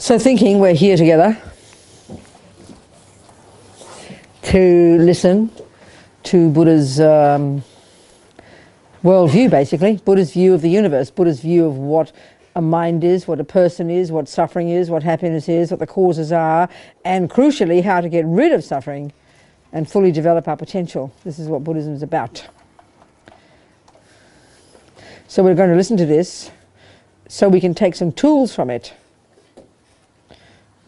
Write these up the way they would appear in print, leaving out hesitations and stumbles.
So thinking we're here together to listen to Buddha's worldview, basically. Buddha's view of the universe, Buddha's view of what a mind is, what a person is, what suffering is, what happiness is, what the causes are, and crucially, how to get rid of suffering and fully develop our potential. This is what Buddhism is about. So we're going to listen to this so we can take some tools from it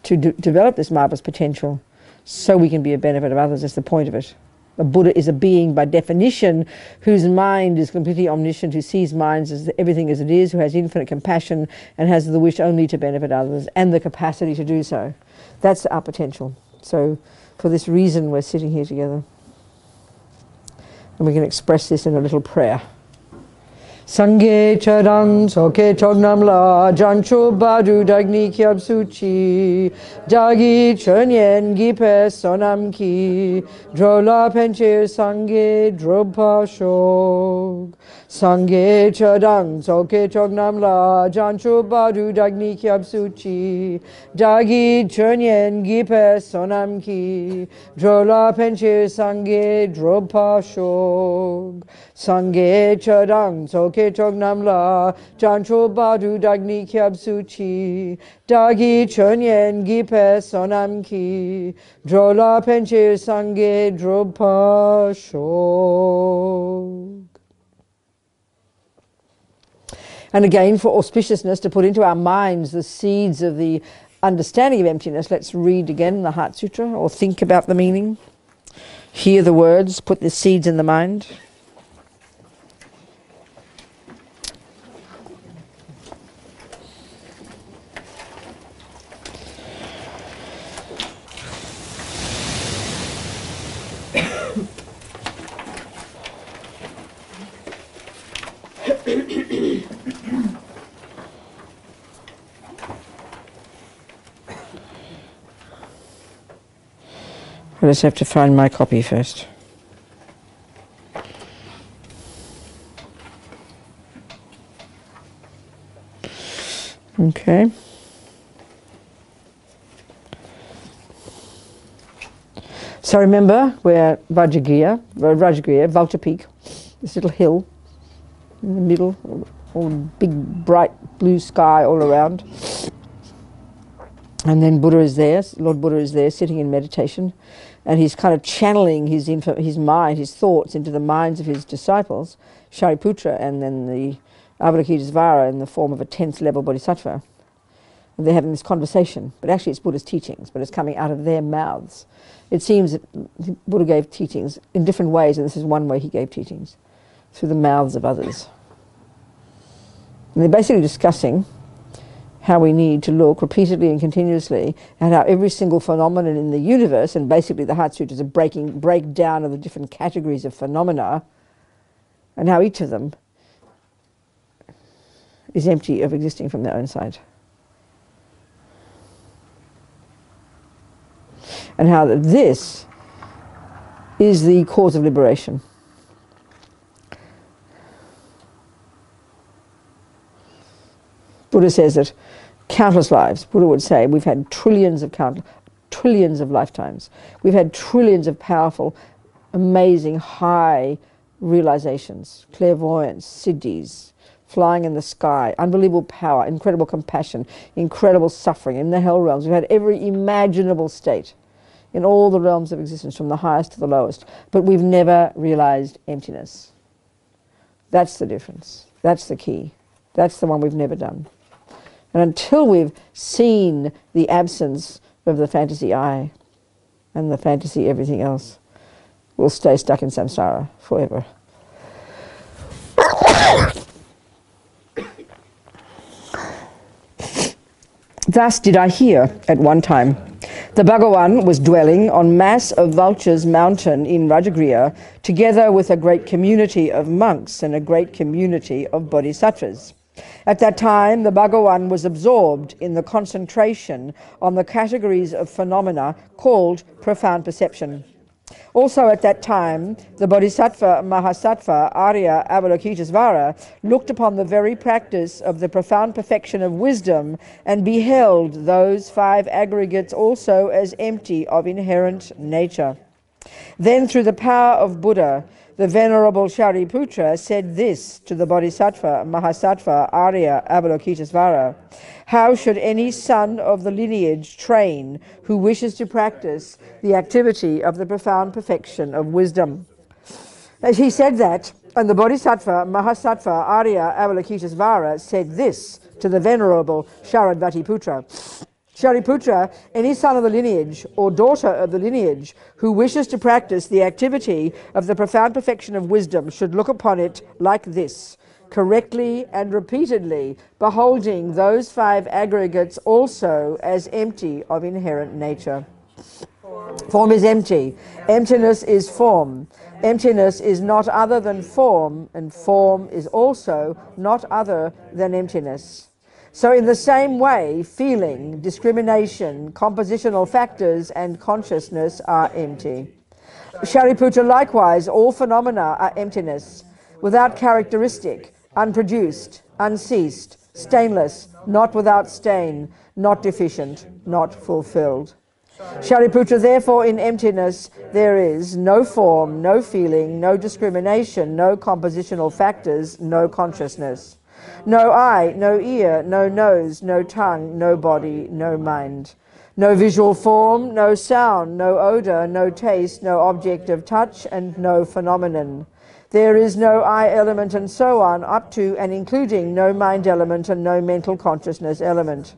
to develop this marvelous potential so we can be a benefit of others. That's the point of it. A Buddha is a being by definition whose mind is completely omniscient, who sees minds as everything as it is, who has infinite compassion and has the wish only to benefit others and the capacity to do so. That's our potential. So for this reason we're sitting here together. And we can express this in a little prayer. Sangye charang soke chognam la jancho badu dagni kyab suchi dagi chönyen gipe sonam ki drola penchir sangye dropa shog Sangye charang soke chognam la jancho badu dagni kyab suchi dagi chönyen gipe sonam ki drola penchir sangye dropa shog Sangye charang soke chognam la jancho badu dagni kyab suchi dagi chönyen gipe sonam ki drola penchir sangye dropa shog. And again, for auspiciousness, to put into our minds the seeds of the understanding of emptiness, let's read again the Heart Sutra, or think about the meaning, hear the words, put the seeds in the mind. I just have to find my copy first. Okay. So remember, we're Rajagriya, Vulture Peak, this little hill in the middle, all big bright blue sky all around. And then Buddha is there, Lord Buddha is there sitting in meditation, and he's kind of channeling his mind, his thoughts into the minds of his disciples, Shariputra and then the Avalokitesvara in the form of a 10th level bodhisattva. And they're having this conversation, but actually it's Buddha's teachings, but it's coming out of their mouths. It seems that Buddha gave teachings in different ways, and this is one way he gave teachings, through the mouths of others. And they're basically discussing how we need to look repeatedly and continuously at how every single phenomenon in the universe, and basically the Heart Sutra is a breakdown of the different categories of phenomena, and how each of them is empty of existing from their own side. And how that this is the cause of liberation. Buddha says that countless lives, Buddha would say, we've had trillions of lifetimes. We've had trillions of powerful, amazing, high realizations, clairvoyance, siddhis, flying in the sky, unbelievable power, incredible compassion, incredible suffering in the hell realms. We've had every imaginable state in all the realms of existence, from the highest to the lowest. But we've never realized emptiness. That's the difference. That's the key. That's the one we've never done. And until we've seen the absence of the fantasy I and the fantasy everything else, we'll stay stuck in samsara forever. Thus did I hear at one time. The Bhagavan was dwelling on mass of Vulture's mountain in Rajagriya, together with a great community of monks and a great community of bodhisattvas. At that time, the Bhagavan was absorbed in the concentration on the categories of phenomena called profound perception. Also at that time, the Bodhisattva Mahasattva Arya Avalokitesvara looked upon the very practice of the profound perfection of wisdom and beheld those 5 aggregates also as empty of inherent nature. Then through the power of Buddha, the Venerable Shariputra said this to the Bodhisattva Mahasattva Arya Avalokitesvara: how should any son of the lineage train who wishes to practice the activity of the profound perfection of wisdom? As he said that, and the Bodhisattva Mahasattva Arya Avalokitesvara said this to the Venerable Sharadvatiputra: Shariputra, any son of the lineage or daughter of the lineage who wishes to practice the activity of the profound perfection of wisdom should look upon it like this, correctly and repeatedly, beholding those 5 aggregates also as empty of inherent nature. Form is empty. Emptiness is form. Emptiness is not other than form, and form is also not other than emptiness. So in the same way, feeling, discrimination, compositional factors, and consciousness are empty. Shariputra, likewise, all phenomena are emptiness, without characteristic, unproduced, unceased, stainless, not without stain, not deficient, not fulfilled. Shariputra, therefore, in emptiness there is no form, no feeling, no discrimination, no compositional factors, no consciousness. No eye, no ear, no nose, no tongue, no body, no mind. No visual form, no sound, no odor, no taste, no object of touch, and no phenomenon. There is no I element, and so on, up to and including no mind element and no mental consciousness element.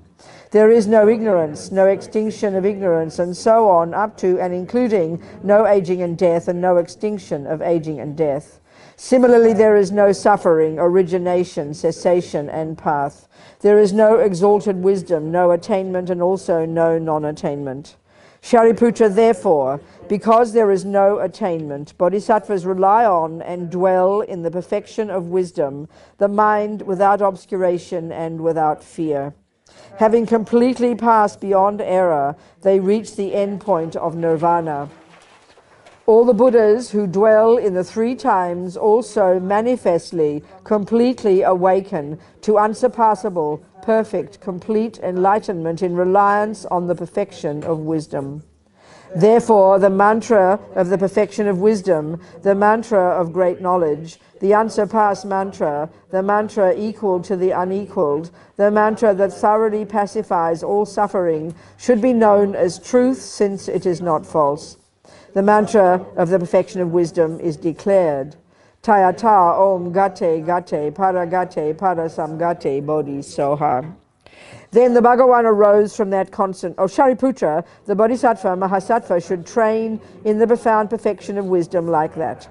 There is no ignorance, no extinction of ignorance, and so on, up to and including no aging and death and no extinction of aging and death. Similarly, there is no suffering, origination, cessation, and path. There is no exalted wisdom, no attainment, and also no non-attainment. Shariputra, therefore, because there is no attainment, bodhisattvas rely on and dwell in the perfection of wisdom, the mind without obscuration and without fear. Having completely passed beyond error, they reach the end point of nirvana. All the Buddhas who dwell in the 3 times also manifestly, completely awaken to unsurpassable, perfect, complete enlightenment in reliance on the perfection of wisdom. Therefore, the mantra of the perfection of wisdom, the mantra of great knowledge, the unsurpassed mantra, the mantra equal to the unequaled, the mantra that thoroughly pacifies all suffering, should be known as truth, since it is not false. The mantra of the perfection of wisdom is declared. Tayata om gate gate paragate parasamgate bodhi soha. Then the Bhagavan arose from that constant. Shariputra, the Bodhisattva Mahasattva, should train in the profound perfection of wisdom like that.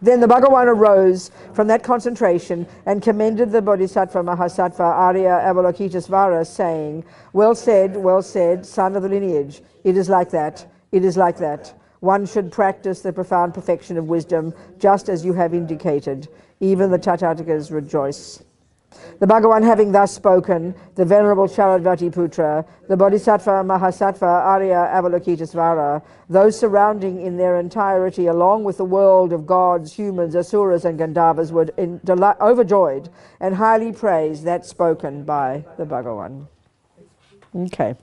Then the Bhagavan arose from that concentration and commended the Bodhisattva Mahasattva Arya Avalokitesvara, saying, well said, son of the lineage. It is like that. It is like that. One should practice the profound perfection of wisdom, just as you have indicated. Even the Tathagatas rejoice. The Bhagavan having thus spoken, the Venerable Sharadvatiputra, the Bodhisattva Mahasattva Arya Avalokitesvara, those surrounding in their entirety, along with the world of gods, humans, asuras, and Gandharvas, were overjoyed and highly praised that spoken by the Bhagavan. Okay.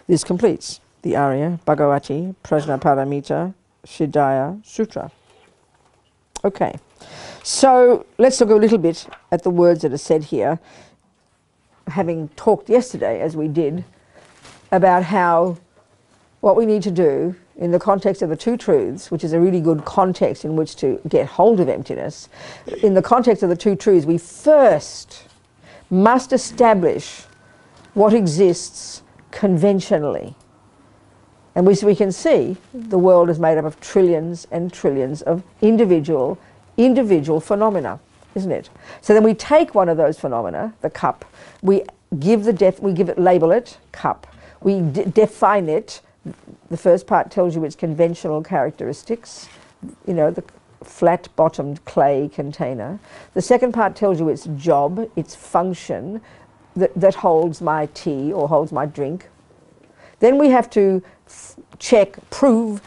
This completes the Arya Bhagavati Prajnaparamita Siddhaya Sutra. Okay, so let's look a little bit at the words that are said here, having talked yesterday, as we did, about how what we need to do in the context of the 2 truths, which is a really good context in which to get hold of emptiness. In the context of the 2 truths, we first must establish what exists conventionally. And we can see the world is made up of trillions and trillions of individual phenomena, isn't it? So then we take one of those phenomena, the cup, we label it cup. We define it. The first part tells you its conventional characteristics, the flat-bottomed clay container. The second part tells you its job, its function, that holds my tea or holds my drink. Then we have to check, prove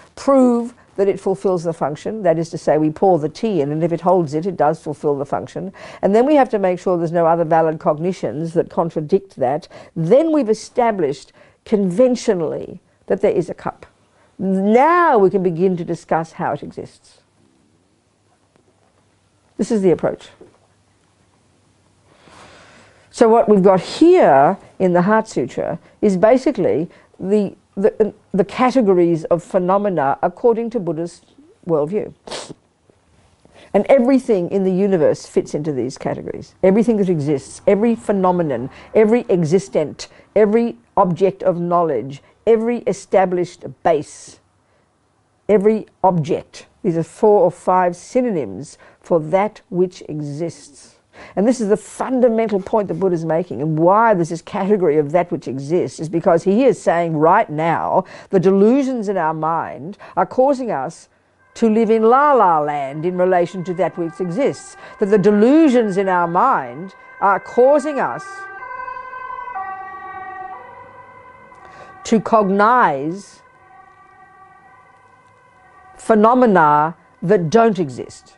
that it fulfills the function. That is to say, we pour the tea in, and if it holds it, it does fulfill the function. And then we have to make sure there's no other valid cognitions that contradict that. Then we've established conventionally that there is a cup. Now we can begin to discuss how it exists. This is the approach. So what we've got here in the Heart Sutra is basically the categories of phenomena according to Buddha's worldview. And everything in the universe fits into these categories. Everything that exists, every phenomenon, every existent, every object of knowledge, every established base, every object. These are 4 or 5 synonyms for that which exists. And this is the fundamental point that Buddha is making, and why there's this category of that which exists is because he is saying right now the delusions in our mind are causing us to live in la-la land in relation to that which exists. That the delusions in our mind are causing us to cognize phenomena that don't exist.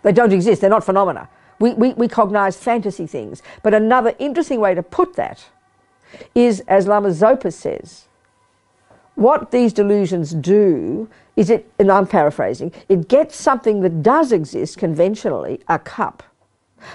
They don't exist, they're not phenomena. We cognize fantasy things. But another interesting way to put that is, as Lama Zopa says, what these delusions do is it, and I'm paraphrasing, it gets something that does exist conventionally, a cup.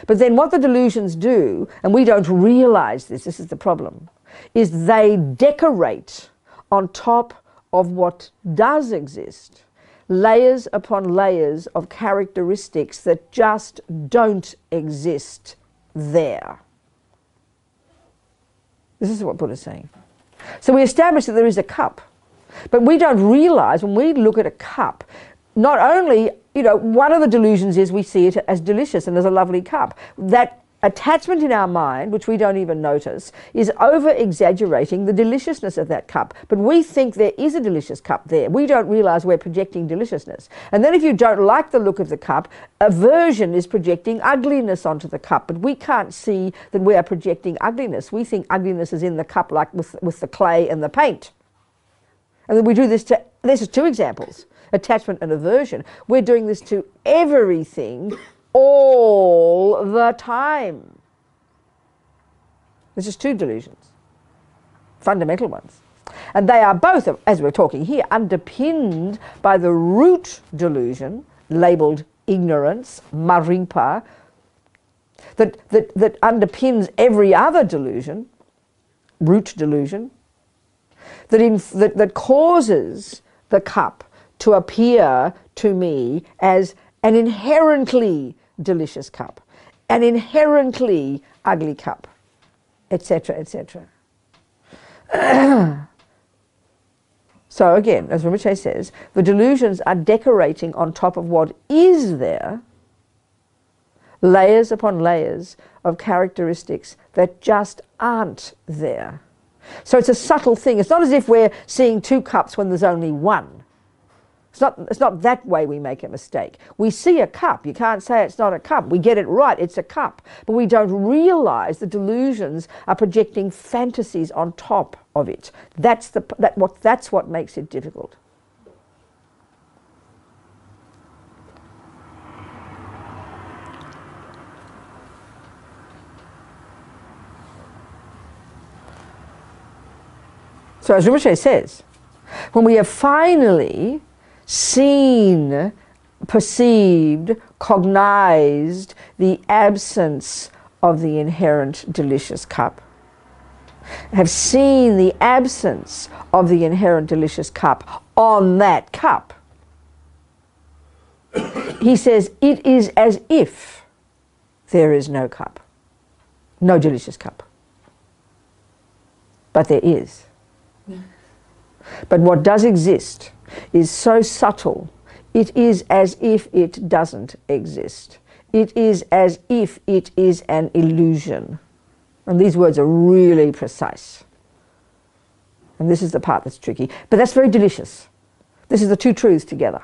But then what the delusions do, and we don't realize this is the problem, is they decorate on top of what does exist layers upon layers of characteristics that just don't exist there. This is what Buddha's saying. So we establish that there is a cup, but we don't realize when we look at a cup, not only, one of the delusions is we see it as delicious and as a lovely cup. That attachment in our mind, which we don't even notice, is over-exaggerating the deliciousness of that cup. But we think there is a delicious cup there. We don't realize we're projecting deliciousness. And then if you don't like the look of the cup, aversion is projecting ugliness onto the cup. But we can't see that we are projecting ugliness. We think ugliness is in the cup, like with the clay and the paint. And then we do this to, this is 2 examples, attachment and aversion. We're doing this to everything all the time. This is 2 delusions, fundamental ones. And they are both, as we're talking here, underpinned by the root delusion, labelled ignorance, maripa, that underpins every other delusion, root delusion, that causes the cup to appear to me as an inherently delicious cup, an inherently ugly cup, etc., etc. So again, as Rinpoche says, the delusions are decorating on top of what is there, layers upon layers of characteristics that just aren't there. So it's a subtle thing. It's not as if we're seeing 2 cups when there's only one. It's not that way we make a mistake. We see a cup. You can't say it's not a cup. We get it right. It's a cup. But we don't realize the delusions are projecting fantasies on top of it. That's what makes it difficult. So as Rinpoche says, when we have finally seen, perceived, cognized the absence of the inherent delicious cup, have seen the absence of the inherent delicious cup on that cup, he says it is as if there is no cup, no delicious cup. But there is. But what does exist is so subtle, it is as if it doesn't exist. It is as if it is an illusion. And these words are really precise. And this is the part that's tricky. But that's very delicious. This is the 2 truths together.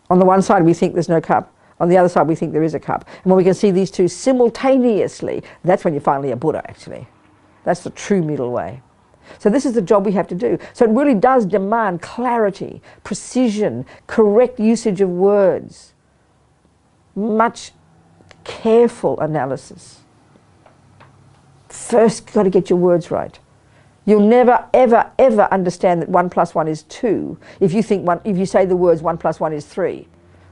On the one side we think there's no cup. On the other side we think there is a cup. And when we can see these 2 simultaneously, that's when you're finally a Buddha, actually. That's the true middle way. So this is the job we have to do. So it really does demand clarity, precision, correct usage of words, much careful analysis. First, you've got to get your words right. You'll never, ever, ever understand that 1 + 1 is 2 if you think if you say the words 1 + 1 is 3.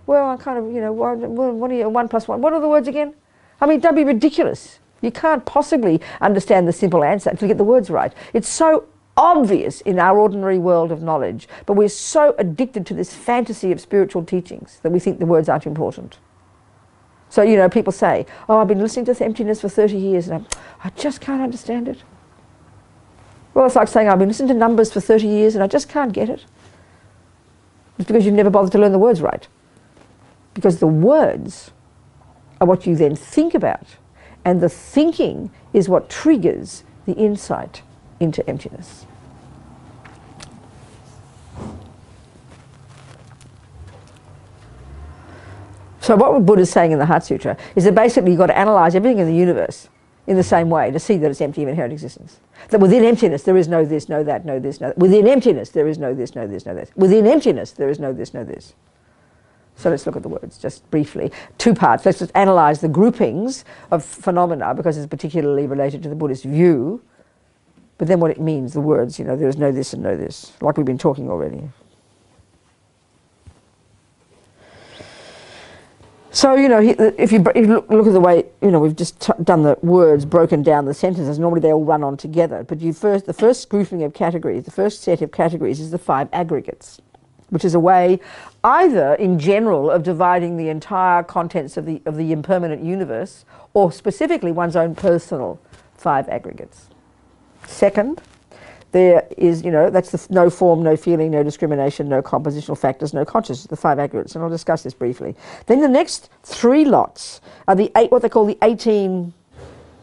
Well, I kind of, you know, what are you, 1 + 1? What are the words again? I mean, don't be ridiculous. You can't possibly understand the simple answer until you get the words right. It's so obvious in our ordinary world of knowledge, but we're so addicted to this fantasy of spiritual teachings that we think the words aren't important. So, you know, people say, oh, I've been listening to Emptiness for 30 years and I just can't understand it. Well, it's like saying, I've been listening to Numbers for 30 years and I just can't get it. It's because you've never bothered to learn the words right. Because the words are what you then think about. And the thinking is what triggers the insight into emptiness. So what Buddha is saying in the Heart Sutra is that basically you've got to analyse everything in the universe in the same way to see that it's empty of inherent existence. That within emptiness there is no this, no that, no this, no that. Within emptiness there is no this, no this, no this. Within emptiness there is no this, no this. So let's look at the words just briefly. 2 parts. Let's just analyse the groupings of phenomena because it's particularly related to the Buddhist view. But then what it means, the words, you know, there is no this and no this, like we've been talking already. So, you know, if you look at the way, you know, we've just done the words, broken down the sentences, normally they all run on together. But the first grouping of categories, the first set of categories is the 5 aggregates, which is a way either in general of dividing the entire contents of the impermanent universe or specifically one's own personal 5 aggregates. Second, there is, you know, that's the no form, no feeling, no discrimination, no compositional factors, no consciousness, the 5 aggregates, and I'll discuss this briefly. Then the next 3 lots are what they call the 18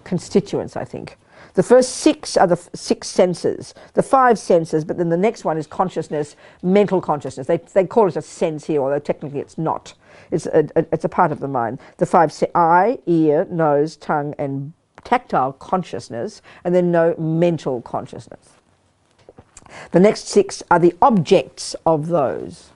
constituents, I think. The first 6 are the 6 senses, the 5 senses, but then the next one is consciousness, mental consciousness. They call it a sense here, although technically it's not. It's a part of the mind. The 5 eye, ear, nose, tongue, and tactile consciousness, and then no mental consciousness. The next 6 are the objects of those.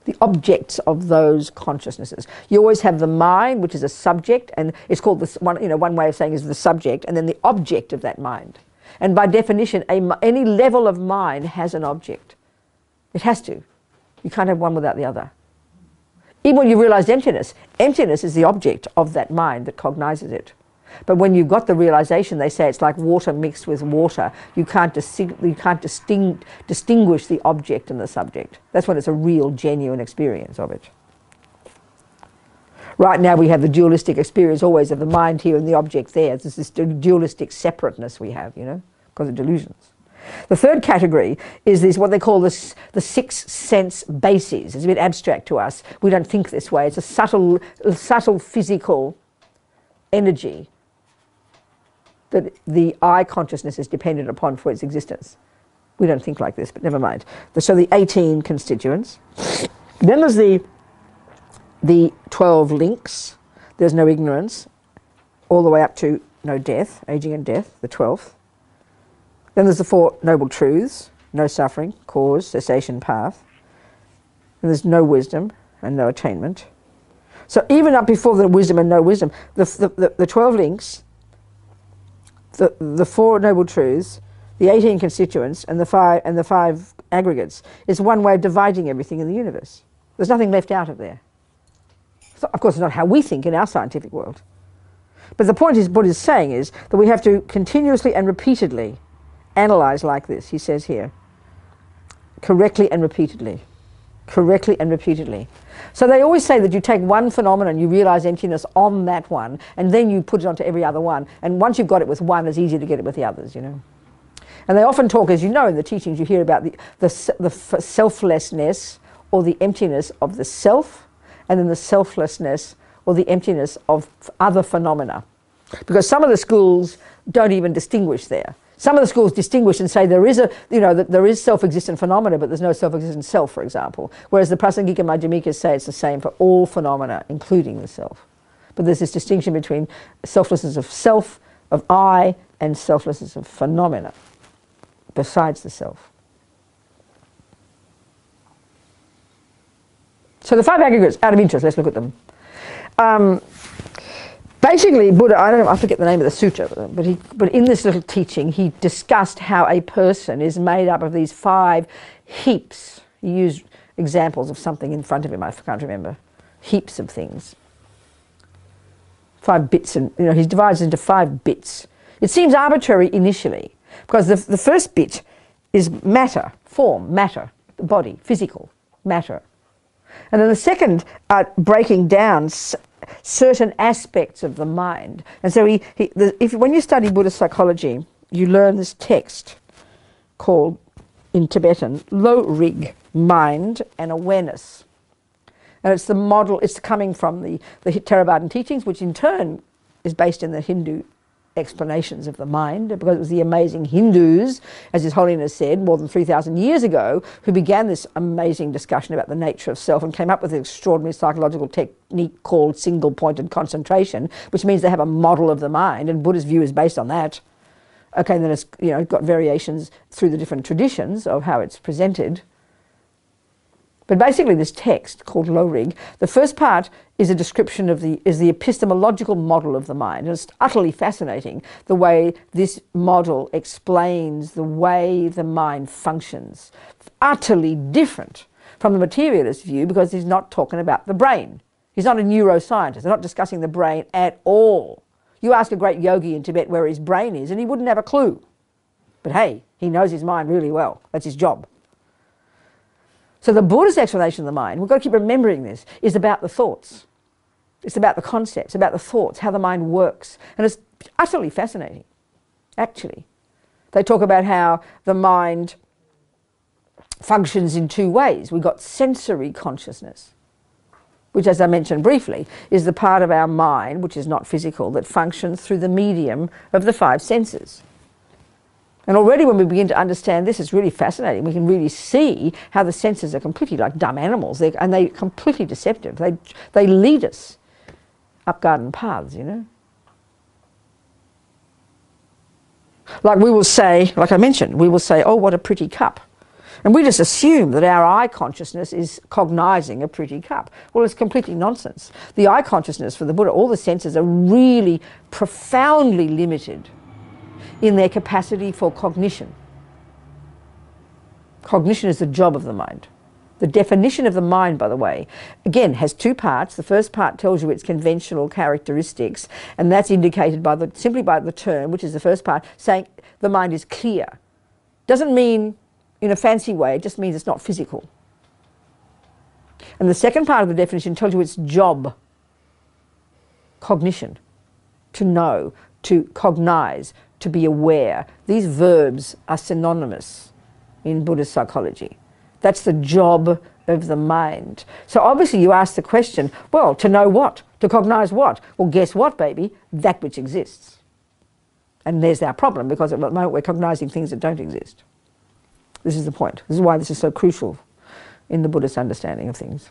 The objects of those consciousnesses. You always have the mind, which is a subject, and it's called this one. You know, one way of saying is the subject, and then the object of that mind. And by definition, any level of mind has an object. It has to. You can't have one without the other. Even when you realise emptiness, emptiness is the object of that mind that cognizes it. But when you've got the realization, they say it's like water mixed with water. You can't distinguish the object and the subject. That's when it's a real, genuine experience of it. Right now we have the dualistic experience always of the mind here and the object there. It's this dualistic separateness we have, you know, because of delusions. The third category is what they call the 6 sense bases. It's a bit abstract to us. We don't think this way. It's a subtle physical energy that the I consciousness is dependent upon for its existence. We don't think like this, but never mind. So the 18 constituents. Then there's the 12 links. There's no ignorance, all the way up to no death, aging and death, the 12th. Then there's the 4 noble truths, no suffering, cause, cessation, path. And there's no wisdom and no attainment. So even up before the wisdom and no wisdom, the 12 links, the 4 noble truths, the 18 constituents, and the 5 aggregates is one way of dividing everything in the universe. There's nothing left out of there. So, of course, it's not how we think in our scientific world. But the point is, Buddha is saying is that we have to continuously and repeatedly analyze like this. He says here, correctly and repeatedly. Correctly and repeatedly. So they always say that you take one phenomenon, you realize emptiness on that one, and then you put it onto every other one. And once you've got it with one, it's easier to get it with the others, you know. And they often talk, as you know, in the teachings, you hear about the selflessness or the emptiness of the self, and then the selflessness or the emptiness of other phenomena. Because some of the schools don't even distinguish there. Some of the schools distinguish and say there is that there is self-existent phenomena, but there's no self-existent self, for example. Whereas the Prasangika Madhyamikas say it's the same for all phenomena, including the self. But there's this distinction between selflessness of self, of I, and selflessness of phenomena. besides the self. So the 5 aggregates, out of interest, let's look at them. Basically, Buddha, I forget the name of the sutra, but in this little teaching, he discussed how a person is made up of these 5 heaps. He used examples of something in front of him, I can't remember. Heaps of things. 5 bits, and he divides into 5 bits. It seems arbitrary initially, because the first bit is matter, form, matter, the body, physical, matter. And then the second are breaking down certain aspects of the mind. And so when you study Buddhist psychology, you learn this text called, in Tibetan, Lo Rig, mind and awareness. And it's the model, it's coming from the Theravadan teachings, which in turn is based in the Hindu explanations of the mind, because it was the amazing Hindus, as His Holiness said, more than 3,000 years ago, who began this amazing discussion about the nature of self and came up with an extraordinary psychological technique called single-pointed concentration, which means they have a model of the mind, and Buddha's view is based on that. Okay, then it's got variations through the different traditions of how it's presented. But basically this text called Lo Rig, the first part is a description of the epistemological model of the mind. And it's utterly fascinating the way this model explains the way the mind functions. Utterly different from the materialist view, because he's not talking about the brain. He's not a neuroscientist. They're not discussing the brain at all. You ask a great yogi in Tibet where his brain is and he wouldn't have a clue. But hey, he knows his mind really well. That's his job. So the Buddhist explanation of the mind, we've got to keep remembering this, is about the thoughts. It's about the concepts, about the thoughts, how the mind works. And it's utterly fascinating, actually. They talk about how the mind functions in 2 ways. We've got sensory consciousness, which, as I mentioned briefly, is the part of our mind, which is not physical, that functions through the medium of the 5 senses. And already when we begin to understand this, it's really fascinating. We can really see how the senses are completely like dumb animals, and they're completely deceptive. They lead us up garden paths, Like we will say, like I mentioned, we will say, oh, what a pretty cup. And we just assume that our eye consciousness is cognizing a pretty cup. Well, it's completely nonsense. The eye consciousness for the Buddha, all the senses are really profoundly limited in their capacity for cognition. Cognition is the job of the mind. The definition of the mind, by the way, again, has 2 parts. The first part tells you its conventional characteristics, and that's indicated by simply by the term, which is the first part, saying the mind is clear. Doesn't mean in a fancy way, it just means it's not physical. And the second part of the definition tells you its job, cognition, to know, to cognize, to be aware. These verbs are synonymous in Buddhist psychology. That's the job of the mind. So obviously you ask the question, well, to know what? To cognize what? Well, guess what, baby? That which exists. And there's our problem, because at the moment we're cognizing things that don't exist. This is the point. This is why this is so crucial in the Buddhist understanding of things.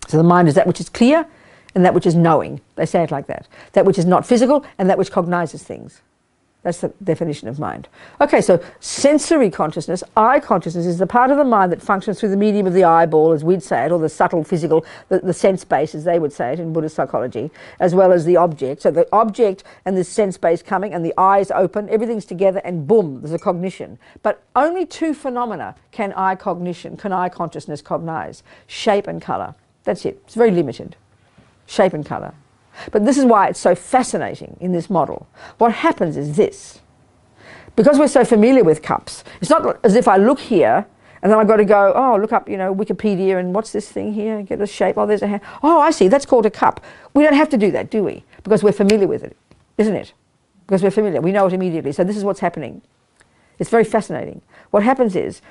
So the mind is that which is clear and that which is knowing. They say it like that. That which is not physical and that which cognizes things. That's the definition of mind. Okay, so sensory consciousness, eye consciousness, is the part of the mind that functions through the medium of the eyeball, as we'd say it, or the subtle physical, the sense base, as they would say it in Buddhist psychology, as well as the object. So the object and the sense base coming, and the eyes open, everything's together, and boom, there's a cognition. But only 2 phenomena can eye consciousness cognize: shape and colour. That's it. It's very limited. Shape and colour. But this is why it's so fascinating in this model. What happens is this. Because we're so familiar with cups, it's not as if I look here and then I've got to go, oh, look up, Wikipedia, and what's this thing here? Get a shape. Oh, there's a hand. Oh, I see. That's called a cup. We don't have to do that, do we? Because we're familiar with it, isn't it? Because we're familiar. We know it immediately. So this is what's happening. It's very fascinating. What happens is,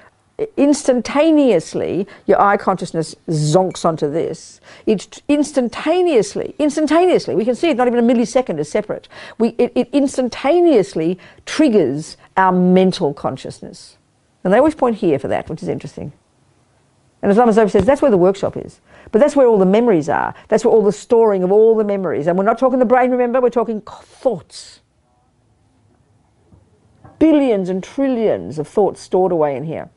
instantaneously, your eye consciousness zonks onto this. It instantaneously, we can see it, not even a millisecond is separate. It instantaneously triggers our mental consciousness. And they always point here for that, which is interesting. And as Lama Zopa says, that's where the workshop is. But that's where all the memories are. That's where all the storing of all the memories. And we're not talking the brain, remember, we're talking thoughts. billions and trillions of thoughts stored away in here.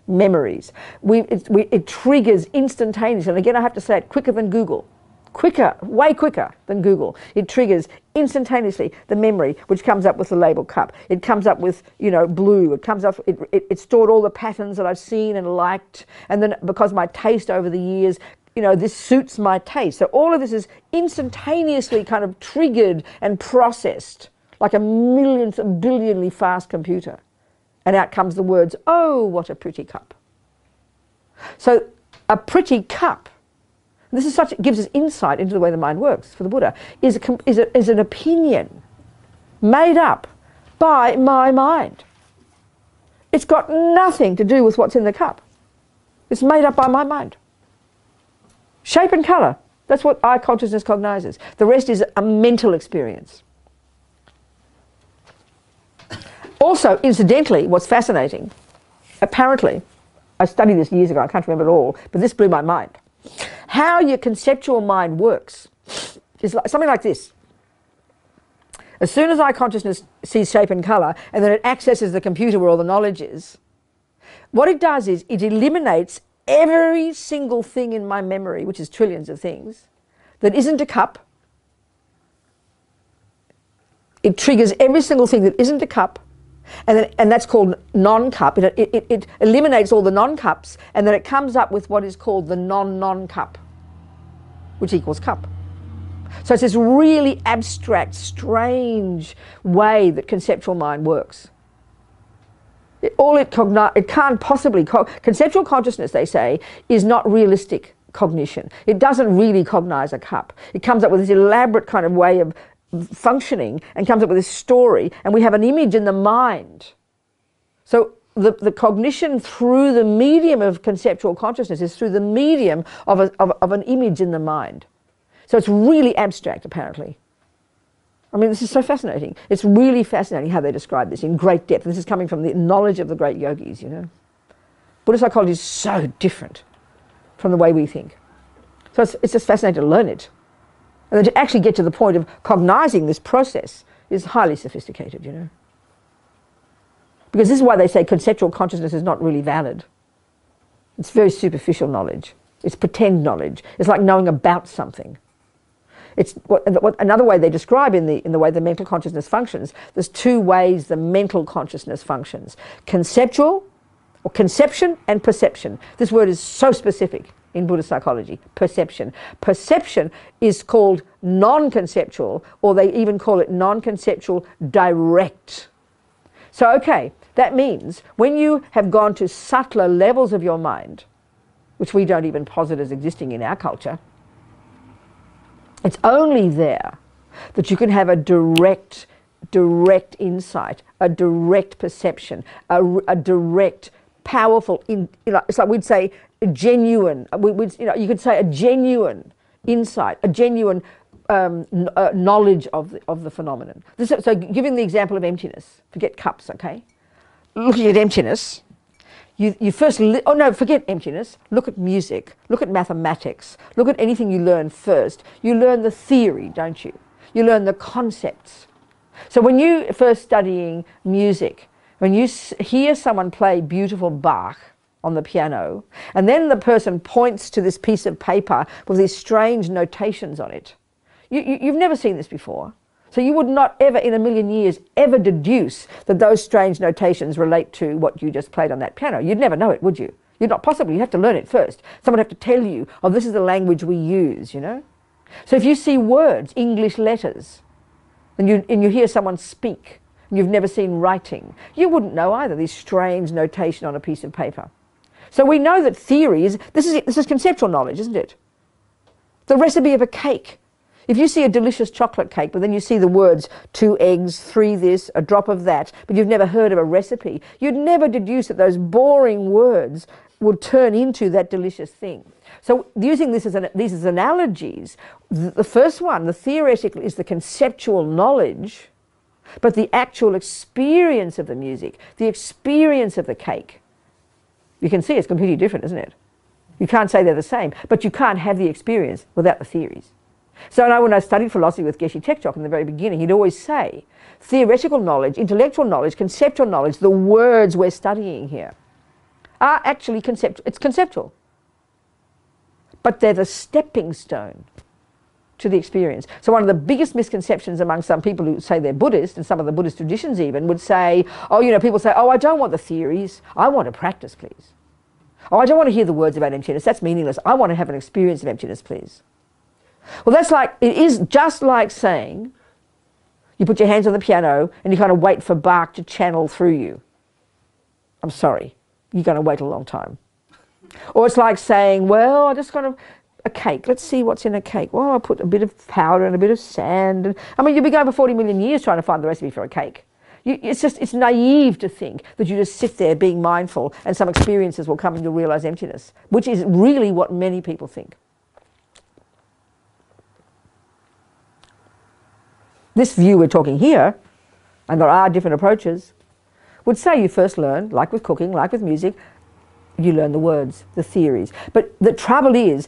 Memories. It triggers instantaneously. And again, I have to say it quicker than Google. Quicker, way quicker than Google. It triggers instantaneously the memory, which comes up with the label cup. It comes up with, you know, blue. It comes up, it stored all the patterns that I've seen and liked. And then because my taste over the years, you know, this suits my taste. So all of this is instantaneously kind of triggered and processed like a millionth, billionly fast computer. And out comes the words, oh, what a pretty cup. So a pretty cup, this is such, it gives us insight into the way the mind works for the Buddha, is an opinion made up by my mind. It's got nothing to do with what's in the cup. It's made up by my mind. Shape and colour, that's what eye consciousness cognizes. The rest is a mental experience. Also, incidentally, what's fascinating, apparently, I studied this years ago, I can't remember it all, but this blew my mind. How your conceptual mind works is like, something like this. As soon as eye consciousness sees shape and colour, and then it accesses the computer where all the knowledge is, what it does is it eliminates every single thing in my memory, which is trillions of things, that isn't a cup. It triggers every single thing that isn't a cup, and that's called non-cup. It eliminates all the non-cups, and then it comes up with what is called the non-non-cup, which equals cup. So it's this really abstract, strange way that conceptual mind works. It can't possibly, conceptual consciousness, they say, is not realistic cognition. It doesn't really cognize a cup. It comes up with this elaborate kind of way of functioning and comes up with this story, and we have an image in the mind. So the cognition through the medium of conceptual consciousness is through the medium of an image in the mind. So it's really abstract, apparently. I mean, this is so fascinating. It's really fascinating how they describe this in great depth. This is coming from the knowledge of the great yogis, you know. Buddhist psychology is so different from the way we think. So it's just fascinating to learn it. And then to actually get to the point of cognizing this process is highly sophisticated, you know. Because this is why they say conceptual consciousness is not really valid. It's very superficial knowledge. It's pretend knowledge. It's like knowing about something. It's another way they describe in the way the mental consciousness functions. There's two ways the mental consciousness functions: conceptual, or conception, and perception. This word is so specific in Buddhist psychology. Perception. Perception is called non-conceptual, or they even call it non-conceptual direct. So, okay, that means when you have gone to subtler levels of your mind, which we don't even posit as existing in our culture, it's only there that you can have a direct insight, a direct perception, a direct, powerful, it's like we'd say genuine, you could say a genuine insight, a genuine knowledge of the phenomenon. So giving the example of emptiness, forget cups, okay? Looking at emptiness, you first, oh no, forget emptiness, look at music, look at mathematics, look at anything you learn first. You learn the theory, don't you? You learn the concepts. So when you first studying music, when you hear someone play beautiful Bach on the piano, and then the person points to this piece of paper with these strange notations on it, you've never seen this before. So you would not ever in a million years ever deduce that those strange notations relate to what you just played on that piano. You'd never know it, would you? You'd not possibly. You have to learn it first. Someone would have to tell you, oh, this is the language we use, you know? So if you see words, English letters, and you hear someone speak, and you've never seen writing, you wouldn't know either, this strange notation on a piece of paper. So we know that theory is, this is conceptual knowledge, isn't it? The recipe of a cake. If you see a delicious chocolate cake, but then you see the words 2 eggs, 3 this, a drop of that, but you've never heard of a recipe, you'd never deduce that those boring words would turn into that delicious thing. So using these as analogies, the first one, the theoretical, is the conceptual knowledge, but the actual experience of the music, the experience of the cake, you can see it's completely different, isn't it? You can't say they're the same, but you can't have the experience without the theories. So I know when I studied philosophy with Geshe Tekchok in the very beginning, he'd always say, theoretical knowledge, intellectual knowledge, conceptual knowledge, the words we're studying here are actually conceptual. It's conceptual. But they're the stepping stone to the experience. So one of the biggest misconceptions among some people who say they're Buddhist, and some of the Buddhist traditions even, would say, oh, you know, people say, oh, I don't want the theories, I want to practice, please. Oh, I don't want to hear the words about emptiness, that's meaningless. I want to have an experience of emptiness, please. Well, that's like, it is just like saying, you put your hands on the piano and you kind of wait for Bach to channel through you. I'm sorry, you're going to wait a long time. Or it's like saying, well, I just kind of, a cake, let's see what's in a cake. Well, I'll put a bit of powder and a bit of sand. And, I mean, you'll be going for 40 million years trying to find the recipe for a cake. It's naive to think that you just sit there being mindful and some experiences will come and you'll realize emptiness, which is really what many people think. This view we're talking here, and there are different approaches, would say you first learn, like with cooking, like with music, you learn the words, the theories. But the trouble is,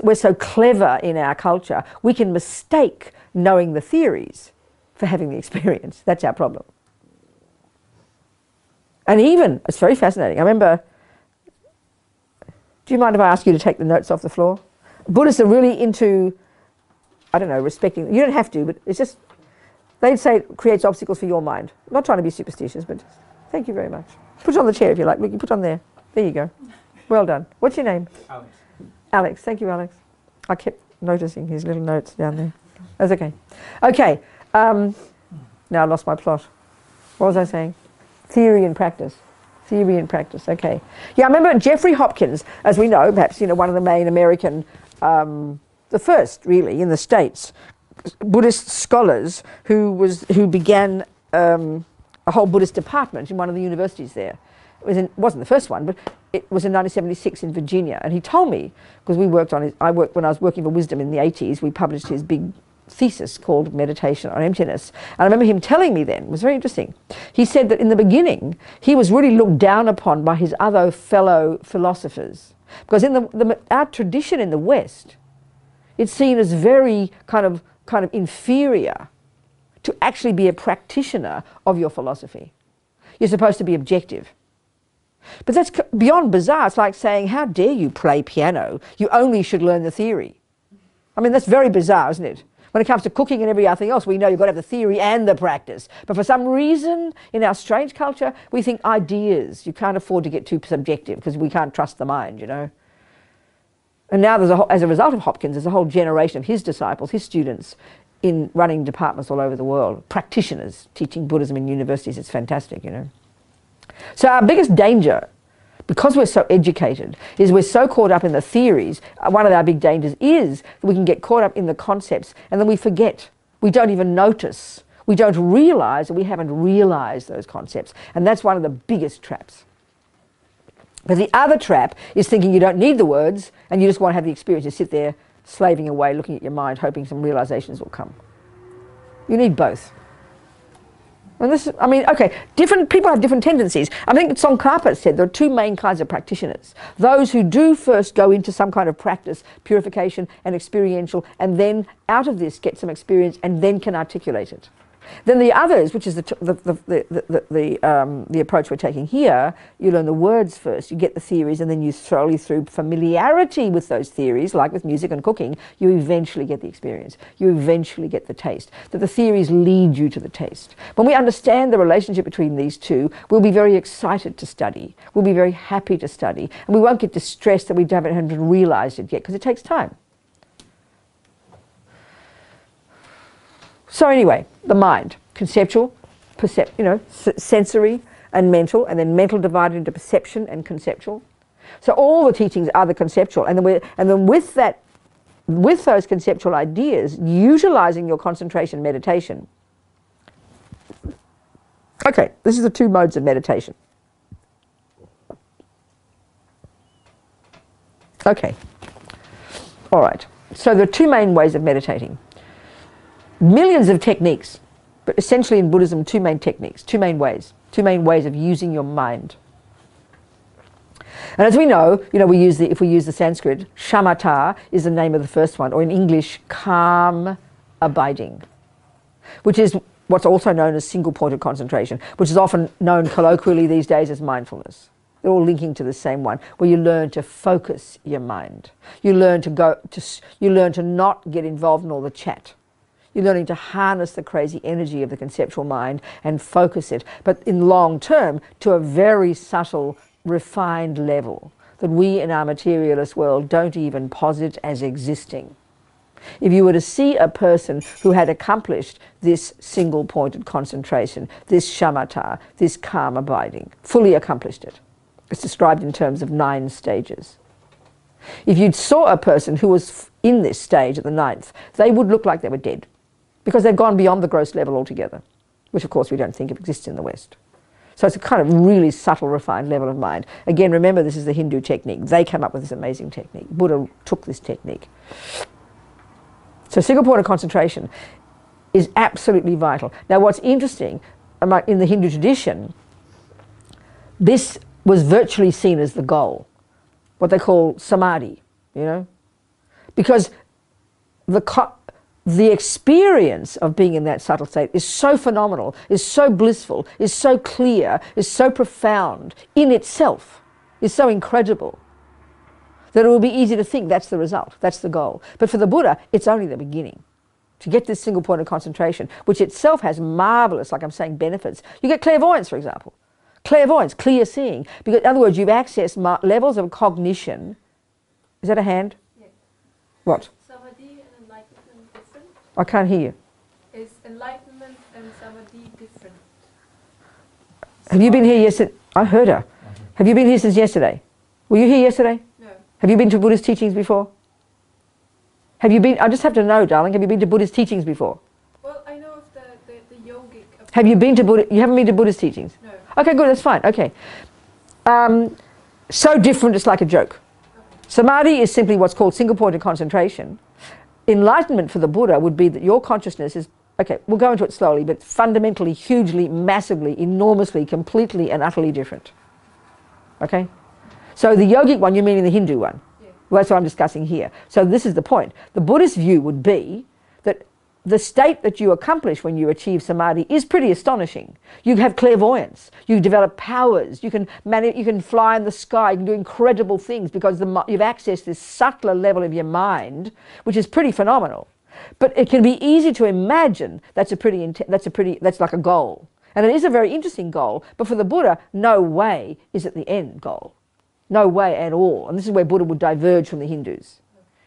we're so clever in our culture, we can mistake knowing the theories for having the experience. That's our problem. And even, it's very fascinating, I remember, do you mind if I ask you to take the notes off the floor? Buddhists are really into, I don't know, respecting, you don't have to, but it's just, they'd say it creates obstacles for your mind. I'm not trying to be superstitious, but thank you very much. Put it on the chair if you like, we can put it on there. There you go. Well done. What's your name? Alex. Alex. Thank you, Alex. I kept noticing his little notes down there. That's okay. Okay. Now I lost my plot. What was I saying? Theory and practice. Theory and practice. Okay. Yeah, I remember Jeffrey Hopkins, as we know, perhaps, you know, one of the main American, the first really in the States, Buddhist scholars who began a whole Buddhist department in one of the universities there. It wasn't the first one, but it was in 1976 in Virginia. And he told me, because we worked on it, when I was working for Wisdom in the 80s, we published his big thesis called Meditation on Emptiness. And I remember him telling me then, it was very interesting, he said that in the beginning, he was really looked down upon by his other fellow philosophers. Because in our tradition in the West, it's seen as very kind of inferior to actually be a practitioner of your philosophy. You're supposed to be objective. But that's beyond bizarre. It's like saying, how dare you play piano? You only should learn the theory. I mean, that's very bizarre, isn't it? When it comes to cooking and everything else, we know you've got to have the theory and the practice. But for some reason, in our strange culture, we think ideas. You can't afford to get too subjective because we can't trust the mind, you know. And now, as a result of Hopkins, there's a whole generation of his disciples, his students, in running departments all over the world, practitioners teaching Buddhism in universities. It's fantastic, you know. So our biggest danger, because we're so educated, is we're so caught up in the theories. One of our big dangers is that we can get caught up in the concepts and then we forget. We don't even notice. We don't realize that we haven't realized those concepts. And that's one of the biggest traps. But the other trap is thinking you don't need the words and you just want to have the experience. You sit there slaving away, looking at your mind, hoping some realizations will come. You need both. And this, I mean, okay, different people have different tendencies. I think Tsongkhapa said there are two main kinds of practitioners. Those who do first go into some kind of practice, purification and experiential, and then out of this get some experience and then can articulate it. Then the others, which is the approach we're taking here, you learn the words first, you get the theories, and then you slowly, through familiarity with those theories, like with music and cooking, you eventually get the experience. You eventually get the taste. That the theories lead you to the taste. When we understand the relationship between these two, we'll be very excited to study. We'll be very happy to study. And we won't get distressed that we haven't realized it yet, because it takes time. So anyway, the mind, conceptual, sensory and mental, and then mental divided into perception and conceptual. So all the teachings are the conceptual, and then with those conceptual ideas, utilizing your concentration meditation. Okay, this is the two modes of meditation. Okay, all right. So there are two main ways of meditating. Millions of techniques, but essentially in Buddhism, two main techniques, two main ways of using your mind. And as we know, we use if we use the Sanskrit, shamatha is the name of the first one, or in English, calm abiding, which is what's also known as single point of concentration, which is often known colloquially these days as mindfulness. They're all linking to the same one, where you learn to focus your mind. You learn to not get involved in all the chat. You're learning to harness the crazy energy of the conceptual mind and focus it, but in long term to a very subtle, refined level that we in our materialist world don't even posit as existing. If you were to see a person who had accomplished this single-pointed concentration, this shamatha, this calm abiding, fully accomplished it, it's described in terms of 9 stages. If you saw a person who was in this stage at the 9th, they would look like they were dead, because they've gone beyond the gross level altogether, which of course we don't think exists in the West. So it's a kind of really subtle, refined level of mind. Again, remember, this is the Hindu technique. They came up with this amazing technique. Buddha took this technique. So single point of concentration is absolutely vital. Now what's interesting, in the Hindu tradition, this was virtually seen as the goal, what they call samadhi, because the experience of being in that subtle state is so phenomenal, is so blissful, is so clear, is so profound in itself, is so incredible, that it will be easy to think that's the result, that's the goal. But for the Buddha, it's only the beginning. To get this single point of concentration, which itself has marvelous, like I'm saying, benefits. You get clairvoyance, for example. Clairvoyance, clear seeing. Because, in other words, you've accessed levels of cognition. Is that a hand? Yes. What? Samadhi and enlightenment different? I can't hear you. Is enlightenment and samadhi different? Have you been here yesterday? I heard her. Have you been here since yesterday? Were you here yesterday? No. Have you been to Buddhist teachings before? Have you been, I just have to know, darling, have you been to Buddhist teachings before? Well, I know of the yogic approach. Have you been to you haven't been to Buddhist teachings? No. Okay, good, that's fine, okay. So different, it's like a joke. Okay. Samadhi is simply what's called single point of concentration. Enlightenment for the Buddha would be that your consciousness is, okay, we'll go into it slowly, but fundamentally, hugely, massively, enormously, completely and utterly different. Okay? So the yogic one, you mean the Hindu one? Yeah. Well, that's what I'm discussing here. So this is the point. The Buddhist view would be that the state that you accomplish when you achieve samadhi is pretty astonishing. You have clairvoyance, you develop powers, you can fly in the sky, you can do incredible things because you've accessed this subtler level of your mind, which is pretty phenomenal. But it can be easy to imagine that's like a goal. And it is a very interesting goal, but for the Buddha, no way is it the end goal. No way at all. And this is where Buddha would diverge from the Hindus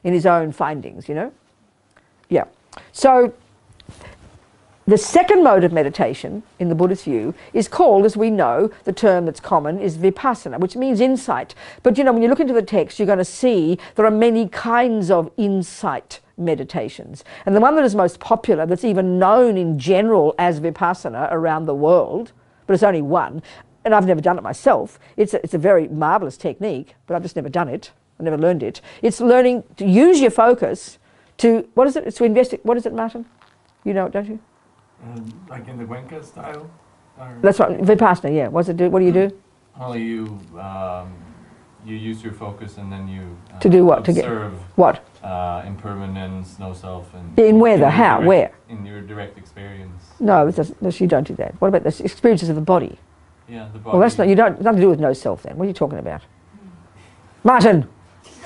in his own findings, Yeah. So the second mode of meditation in the Buddhist view is called, as we know, the term that's common is vipassana, which means insight. But when you look into the text, you're going to see there are many kinds of insight meditations. And the one that is most popular, that's even known in general as vipassana around the world, but it's only one, and I've never done it myself. It's a very marvelous technique, but I've just never done it. I never learned it. It's learning to use your focus to, what is it? It's to investigate. What is it, Martin? You know it, don't you? Like in the Gwenka style? That's right, Vipassana, yeah. What do you do? Only you use your focus and then you to do what? Observe what? Impermanence, no self. And in where though? How? Where? In your direct experience. No, you don't do that. What about the experiences of the body? Yeah, the body. Well, that's nothing to do with no self then. What are you talking about? Martin!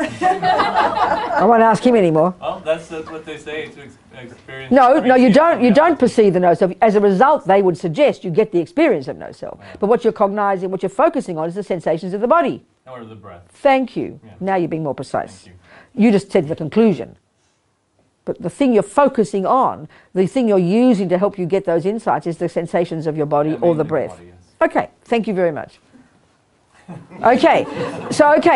I won't ask him anymore. Well, that's what they say to experience. No, you don't. You don't perceive the no self. As a result, they would suggest you get the experience of no self. Yeah. But what you're cognizing, what you're focusing on, is the sensations of the body. Or the breath. Thank you. Yeah. Now you're being more precise. Thank you. You just said the conclusion. But the thing you're focusing on, the thing you're using to help you get those insights, is the sensations of your body or the breath. Body, yes. Okay. Thank you very much. Okay,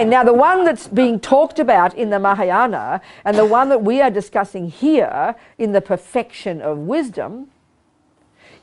now the one that's being talked about in the Mahayana and the one that we are discussing here in the perfection of wisdom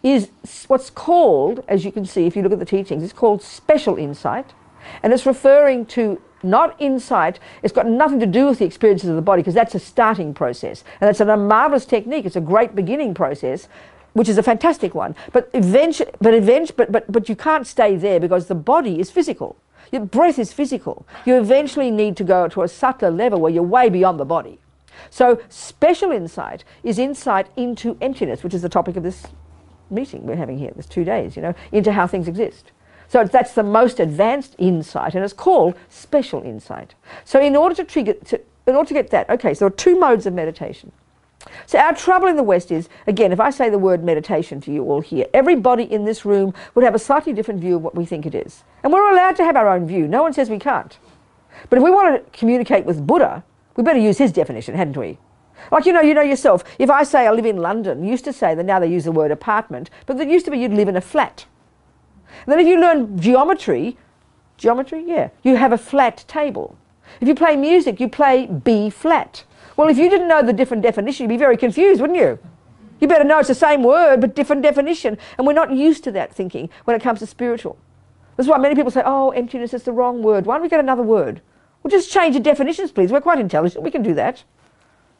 is what's called, as you can see if you look at the teachings, it's called special insight, and it's referring to not insight. It's got nothing to do with the experiences of the body, because that's a starting process, and it's a marvelous technique. It's a great beginning process, which is a fantastic one, but you can't stay there because the body is physical. Your breath is physical. You eventually need to go to a subtler level where you're way beyond the body. So special insight is insight into emptiness, which is the topic of this meeting we're having here, this 2 days, you know, into how things exist. So that's the most advanced insight, and it's called special insight. So in order to get that, okay, so there are 2 modes of meditation. So our trouble in the West is, again, if I say the word meditation to you all here, everybody in this room would have a slightly different view of what we think it is. And we're allowed to have our own view. No one says we can't. But if we want to communicate with Buddha, we better use his definition, hadn't we? Like, you know yourself, if I say I live in London, you used to say that now they use the word apartment, but it used to be you'd live in a flat. And then if you learn geometry, yeah, you have a flat table. If you play music, you play B flat. Well, if you didn't know the different definition, you'd be very confused, wouldn't you? You better know it's the same word, but different definition. And we're not used to that thinking when it comes to spiritual. That's why many people say, oh, emptiness is the wrong word. Why don't we get another word? Well, just change the definitions, please. We're quite intelligent. We can do that.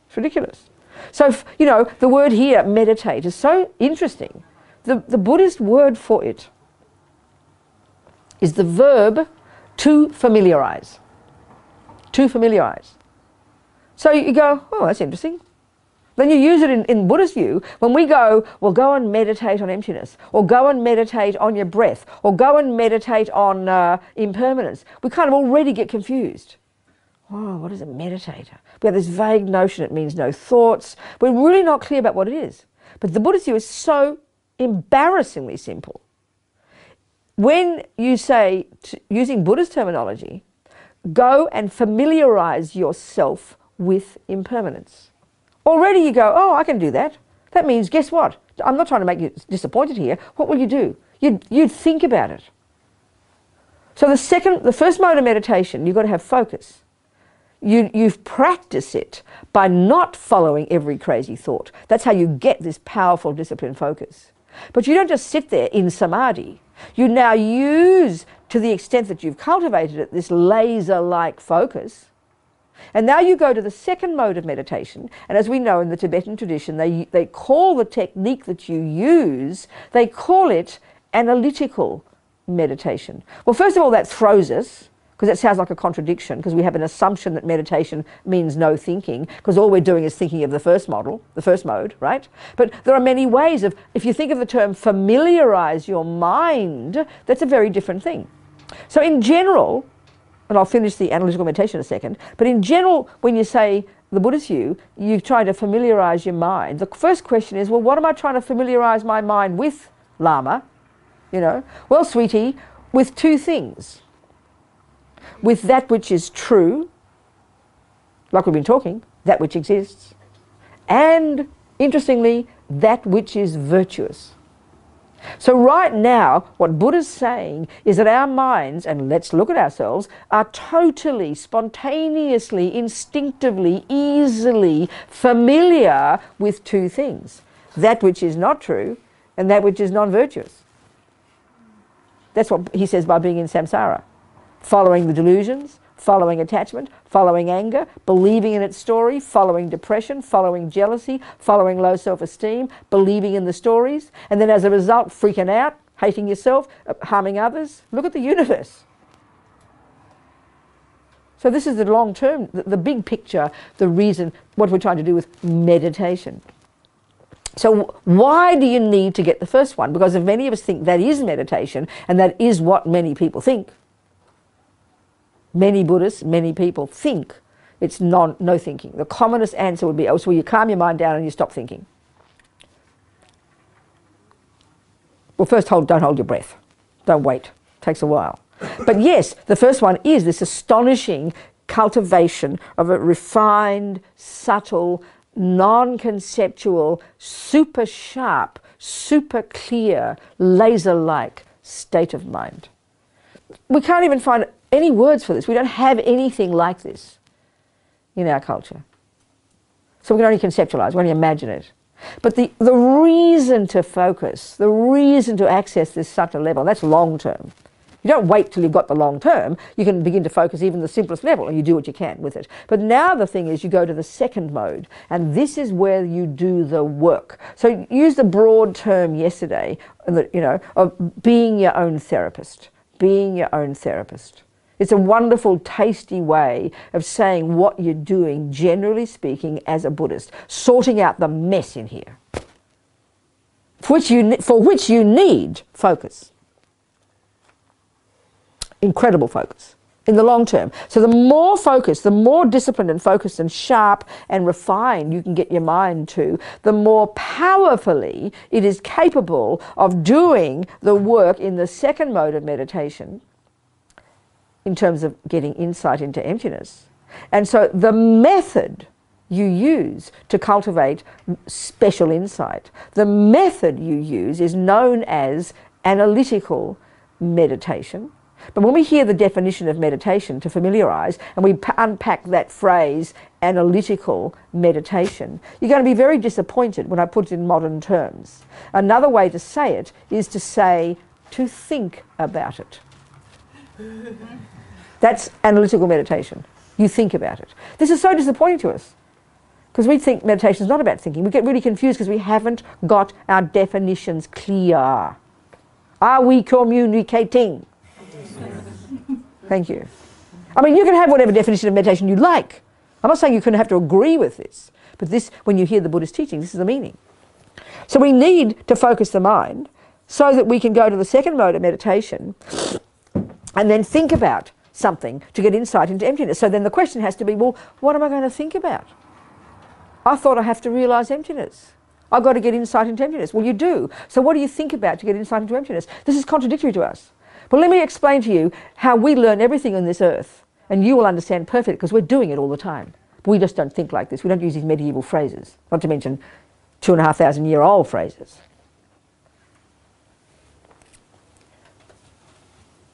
It's ridiculous. So, you know, the word here, meditate, is so interesting. The Buddhist word for it is the verb to familiarize. To familiarize. So you go, oh, that's interesting. Then you use it in Buddhist view when we go, well, go and meditate on emptiness, or go and meditate on your breath, or go and meditate on impermanence. We kind of already get confused. Oh, what is a meditator? We have this vague notion it means no thoughts. We're really not clear about what it is. But the Buddhist view is so embarrassingly simple. When you say, using Buddhist terminology, go and familiarize yourself with impermanence. Already you go, oh, I can do that. That means, guess what? I'm not trying to make you disappointed here. What will you do? You'd think about it. So the first mode of meditation, you've got to have focus. You've practiced it by not following every crazy thought. That's how you get this powerful disciplined focus. But you don't just sit there in samadhi. You now use, to the extent that you've cultivated it, this laser-like focus. And now you go to the second mode of meditation, and as we know in the Tibetan tradition, they call the technique that you use, they call it analytical meditation. Well, first of all, that throws us, because that sounds like a contradiction, because we have an assumption that meditation means no thinking, because all we're doing is thinking of the first mode, right? But there are many ways of, if you think of the term familiarize your mind, that's a very different thing. So in general, and I'll finish the analytical meditation in a second, but in general, when you say the Buddhist view, you try to familiarize your mind. The first question is, well, what am I trying to familiarize my mind with, Lama? You know, well, sweetie, with 2 things. With that which is true, like we've been talking, that which exists, and, interestingly, that which is virtuous. So right now, what Buddha's saying is that our minds, and let's look at ourselves, are totally, spontaneously, instinctively, easily familiar with 2 things. That which is not true and that which is non-virtuous. That's what he says by being in samsara. Following the delusions, following attachment, following anger, believing in its story, following depression, following jealousy, following low self-esteem, believing in the stories, and then as a result freaking out, hating yourself, harming others. Look at the universe. So this is the long term, the big picture, the reason, what we're trying to do with meditation. So why do you need to get the first one? Because if many of us think that is meditation, and that is what many people think, many Buddhists, many people think it's no thinking. The commonest answer would be, oh, so you calm your mind down and you stop thinking. Well, first don't hold your breath. Don't wait. It takes a while. But yes, the first one is this astonishing cultivation of a refined, subtle, non-conceptual, super sharp, super clear, laser-like state of mind. We can't even find any words for this. We don't have anything like this in our culture. So we can only conceptualize, we can only imagine it. But the reason to focus, the reason to access this subtle level, that's long term. You don't wait till you've got the long term. You can begin to focus even the simplest level, and you do what you can with it. But now the thing is, you go to the second mode, and this is where you do the work. So use the broad term yesterday, you know, of being your own therapist. Being your own therapist. It's a wonderful, tasty way of saying what you're doing, generally speaking, as a Buddhist. Sorting out the mess in here, for which you need focus. Incredible focus in the long term. So the more focused, the more disciplined and focused and sharp and refined you can get your mind to, the more powerfully it is capable of doing the work in the second mode of meditation in terms of getting insight into emptiness. And so the method you use to cultivate special insight, the method you use is known as analytical meditation. But when we hear the definition of meditation to familiarize, and we unpack that phrase, analytical meditation, you're going to be very disappointed when I put it in modern terms. Another way to say it is to say, to think about it. That's analytical meditation. You think about it. This is so disappointing to us, because we think meditation is not about thinking. We get really confused because we haven't got our definitions clear. Are we communicating? Thank you. I mean, you can have whatever definition of meditation you like. I'm not saying you couldn't have to agree with this, but this, when you hear the Buddhist teaching, this is the meaning. So we need to focus the mind so that we can go to the second mode of meditation and then think about something to get insight into emptiness. So then the question has to be, well, what am I going to think about? I thought I have to realize emptiness. I've got to get insight into emptiness. Well, you do. So what do you think about to get insight into emptiness? This is contradictory to us. But let me explain to you how we learn everything on this earth, and you will understand perfectly, because we're doing it all the time. But we just don't think like this. We don't use these medieval phrases, not to mention 2,500-year-old phrases.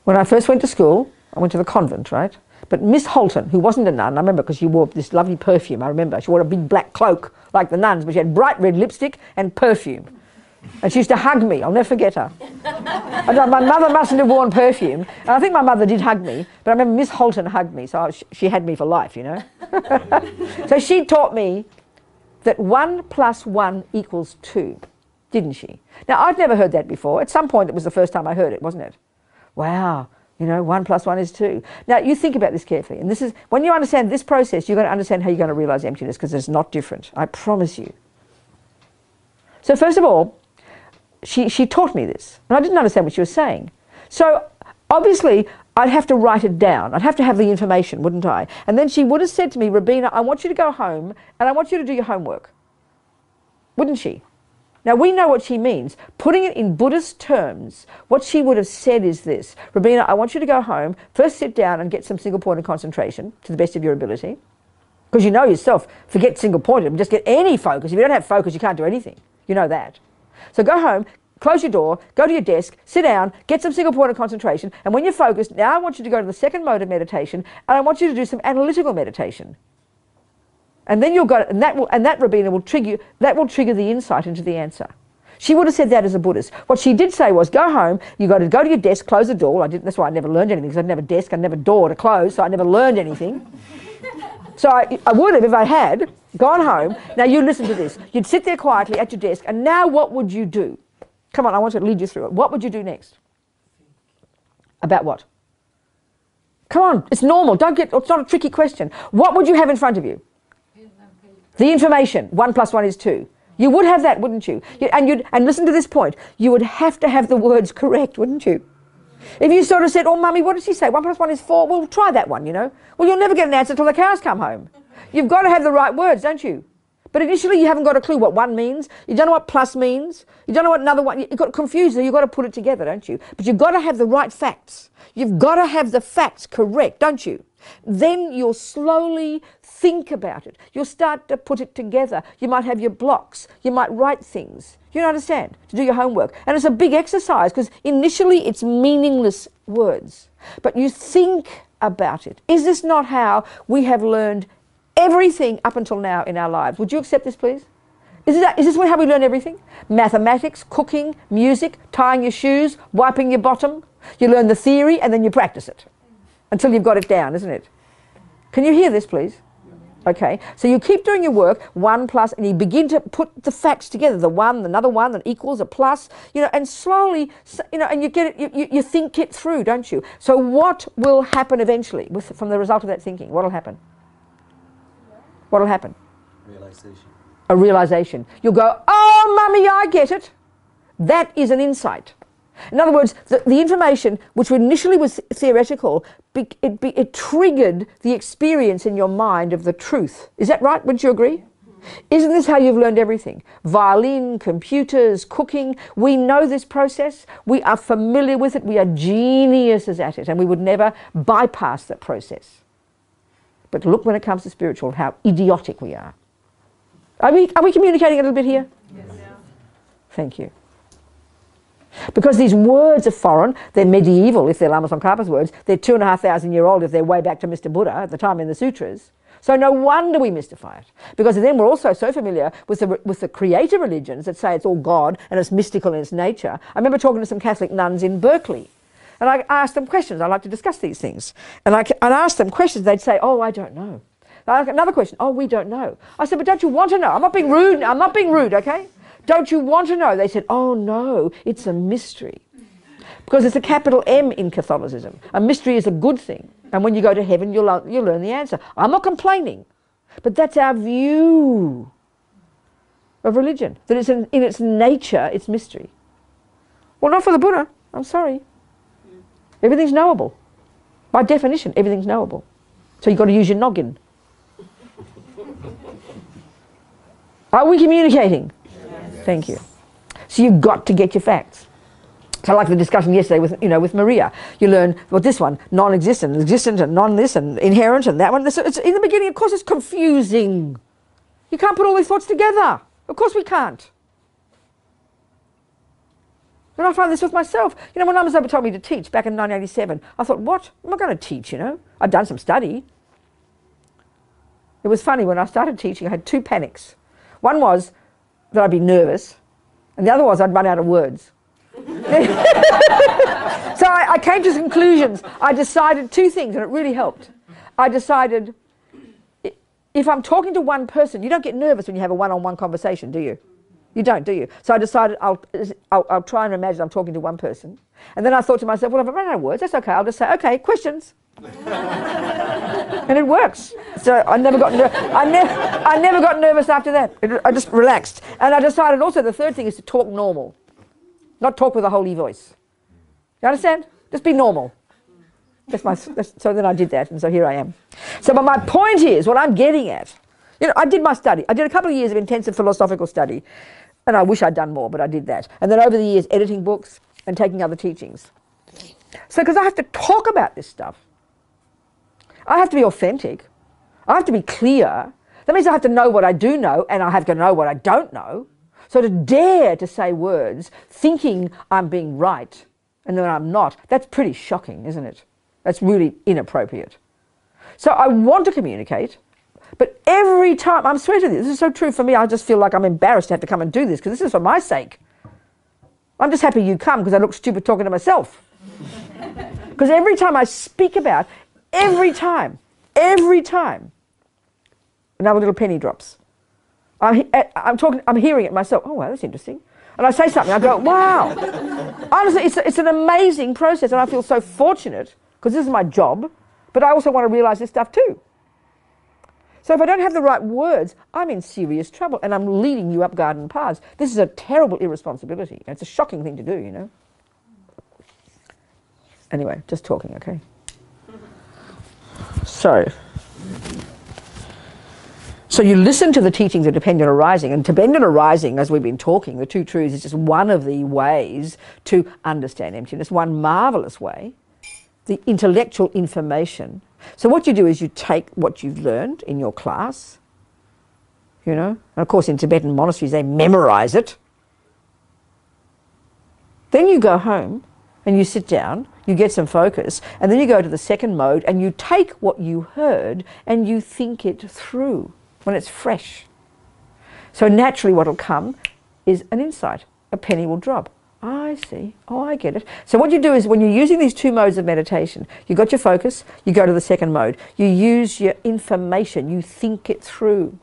When I first went to school, I went to the convent, right? But Miss Holton, who wasn't a nun, I remember because she wore this lovely perfume, I remember. She wore a big black cloak like the nuns, but she had bright red lipstick and perfume. And she used to hug me. I'll never forget her. My mother mustn't have worn perfume. And I think my mother did hug me, but I remember Miss Holton hugged me, so she had me for life, you know. So she taught me that 1 + 1 = 2, didn't she? Now, I'd never heard that before. At some point, it was the first time I heard it, wasn't it? Wow, you know, 1 + 1 = 2. Now, you think about this carefully. And this is, when you understand this process, you're going to understand how you're going to realize emptiness, because it's not different. I promise you. So first of all, she taught me this, and I didn't understand what she was saying. So obviously, I'd have to write it down. I'd have to have the information, wouldn't I? And then she would have said to me, Robina, I want you to go home, and I want you to do your homework. Wouldn't she? Now, we know what she means. Putting it in Buddhist terms, what she would have said is this: Robina, I want you to go home, first sit down and get some single-pointed concentration to the best of your ability. Because you know yourself, forget single-pointed, just get any focus. If you don't have focus, you can't do anything. You know that. So go home, close your door, go to your desk, sit down, get some single-pointed concentration, and when you're focused, now I want you to go to the second mode of meditation, and I want you to do some analytical meditation. And then you'll go, and that Robina will trigger the insight into the answer. She would have said that as a Buddhist. What she did say was, go home, you got to go to your desk, close the door. That's why I never learned anything, because I didn't have a desk, I didn't have a door to close, so I never learned anything. So I would have, if I had gone home. Now you listen to this. You'd sit there quietly at your desk, and now what would you do? Come on, I want to lead you through it. What would you do next? About what? Come on, it's normal. It's not a tricky question. What would you have in front of you? The information. 1 + 1 = 2. You would have that, wouldn't you? And listen to this point. You would have to have the words correct, wouldn't you? If you sort of said, oh, Mummy, what did she say? 1 + 1 = 4. Well, try that one, you know. Well, you'll never get an answer till the cows come home. You've got to have the right words, don't you? But initially, you haven't got a clue what 1 means. You don't know what plus means. You don't know what another one. You've got confused, so you've got to put it together, don't you? But you've got to have the right facts. You've got to have the facts correct, don't you? Then you'll slowly think about it. You'll start to put it together. You might have your blocks. You might write things. You understand? To do your homework. And it's a big exercise, because initially it's meaningless words. But you think about it. Is this not how we have learned everything up until now in our lives? Would you accept this, please? Is this how we learn everything? Mathematics, cooking, music, tying your shoes, wiping your bottom. You learn the theory and then you practice it until you've got it down, isn't it? Can you hear this, please? Okay, so you keep doing your work, 1 plus, and you begin to put the facts together, the one, another one, that equals a plus, you know, and slowly, you know, and you get it, you think it through, don't you? So what will happen eventually from the result of that thinking? What will happen? What will happen? Realization. A realization. You'll go, oh, mummy, I get it. That is an insight. In other words, the information, which initially was theoretical, it triggered the experience in your mind of the truth. Is that right? Wouldn't you agree? Isn't this how you've learned everything? Violin, computers, cooking. We know this process. We are familiar with it. We are geniuses at it, and we would never bypass that process. But look, when it comes to spiritual, how idiotic we are. Are we communicating a little bit here? Yes. Yeah. Thank you. Because these words are foreign, they're medieval if they're Lama Tsongkhapa's words, they're 2,500 years old if they're way back to Mr. Buddha at the time in the sutras. So no wonder we mystify it. Because then we're also so familiar with the creator religions that say it's all God and it's mystical in its nature. I remember talking to some Catholic nuns in Berkeley, and I asked them questions. I like to discuss these things. And I'd ask them questions, they'd say, oh, I don't know. Another question, oh, we don't know. I said, but don't you want to know? I'm not being rude, okay? Don't you want to know? They said, oh no, it's a mystery. Because it's a capital M in Catholicism. A mystery is a good thing. And when you go to heaven, you'll learn the answer. I'm not complaining. But that's our view of religion. That it's in its nature, it's mystery. Well, not for the Buddha. I'm sorry. Everything's knowable. By definition, everything's knowable. So you've got to use your noggin. Are we communicating? Yes. Thank you. So you've got to get your facts. So like the discussion yesterday with Maria, you learn, well, this one, non-existent, existent, and non-this, and inherent, and that one. It's in the beginning, of course, it's confusing. You can't put all these thoughts together. Of course we can't. And I find this with myself. You know, when Lama Zopa told me to teach back in 1987, I thought, what? Am I going to teach, you know? I'd done some study. It was funny, when I started teaching, I had 2 panics. One was that I'd be nervous, and the other was I'd run out of words. So I came to conclusions. I decided 2 things, and it really helped. I decided, if I'm talking to one person, you don't get nervous when you have a one-on-one conversation, do you? You don't, do you? So I decided I'll try and imagine I'm talking to one person. And then I thought to myself, well, if I run out of words, that's okay. I'll just say, okay, questions. And it works. So I never got nervous after that. I just relaxed. And I decided also the third thing is to talk normal. Not talk with a holy voice. You understand? Just be normal. So then I did that, and so here I am. So but my point is, what I'm getting at, you know, I did my study. I did a couple of years of intensive philosophical study, and I wish I'd done more, but I did that. And then over the years, editing books and taking other teachings. So because I have to talk about this stuff, I have to be authentic. I have to be clear. That means I have to know what I do know, and I have to know what I don't know. So to dare to say words thinking I'm being right and then I'm not, that's pretty shocking, isn't it? That's really inappropriate. So I want to communicate, but every time, I'm swear to this is so true for me, I just feel like I'm embarrassed to have to come and do this, because this is for my sake. I'm just happy you come, because I look stupid talking to myself. Because every time I speak about, every time, another little penny drops. I'm hearing it myself. Oh, wow, that's interesting. And I say something, I go, wow. Honestly, it's an amazing process, and I feel so fortunate, because this is my job, but I also want to realize this stuff too. So if I don't have the right words, I'm in serious trouble, and I'm leading you up garden paths. This is a terrible irresponsibility, and it's a shocking thing to do, you know. Anyway, just talking, okay? So you listen to the teachings of dependent arising, and dependent arising, as we've been talking, the 2 truths, is just one of the ways to understand emptiness, one marvelous way, the intellectual information. So what you do is you take what you've learned in your class, you know, and of course in Tibetan monasteries they memorize it. Then you go home and you sit down, you get some focus, and then you go to the second mode and you take what you heard and you think it through when it's fresh. So naturally what will come is an insight. A penny will drop. I I see. Oh, I get it. So what you do is when you're using these two modes of meditation, you got your focus, you go to the second mode. You use your information, you think it through.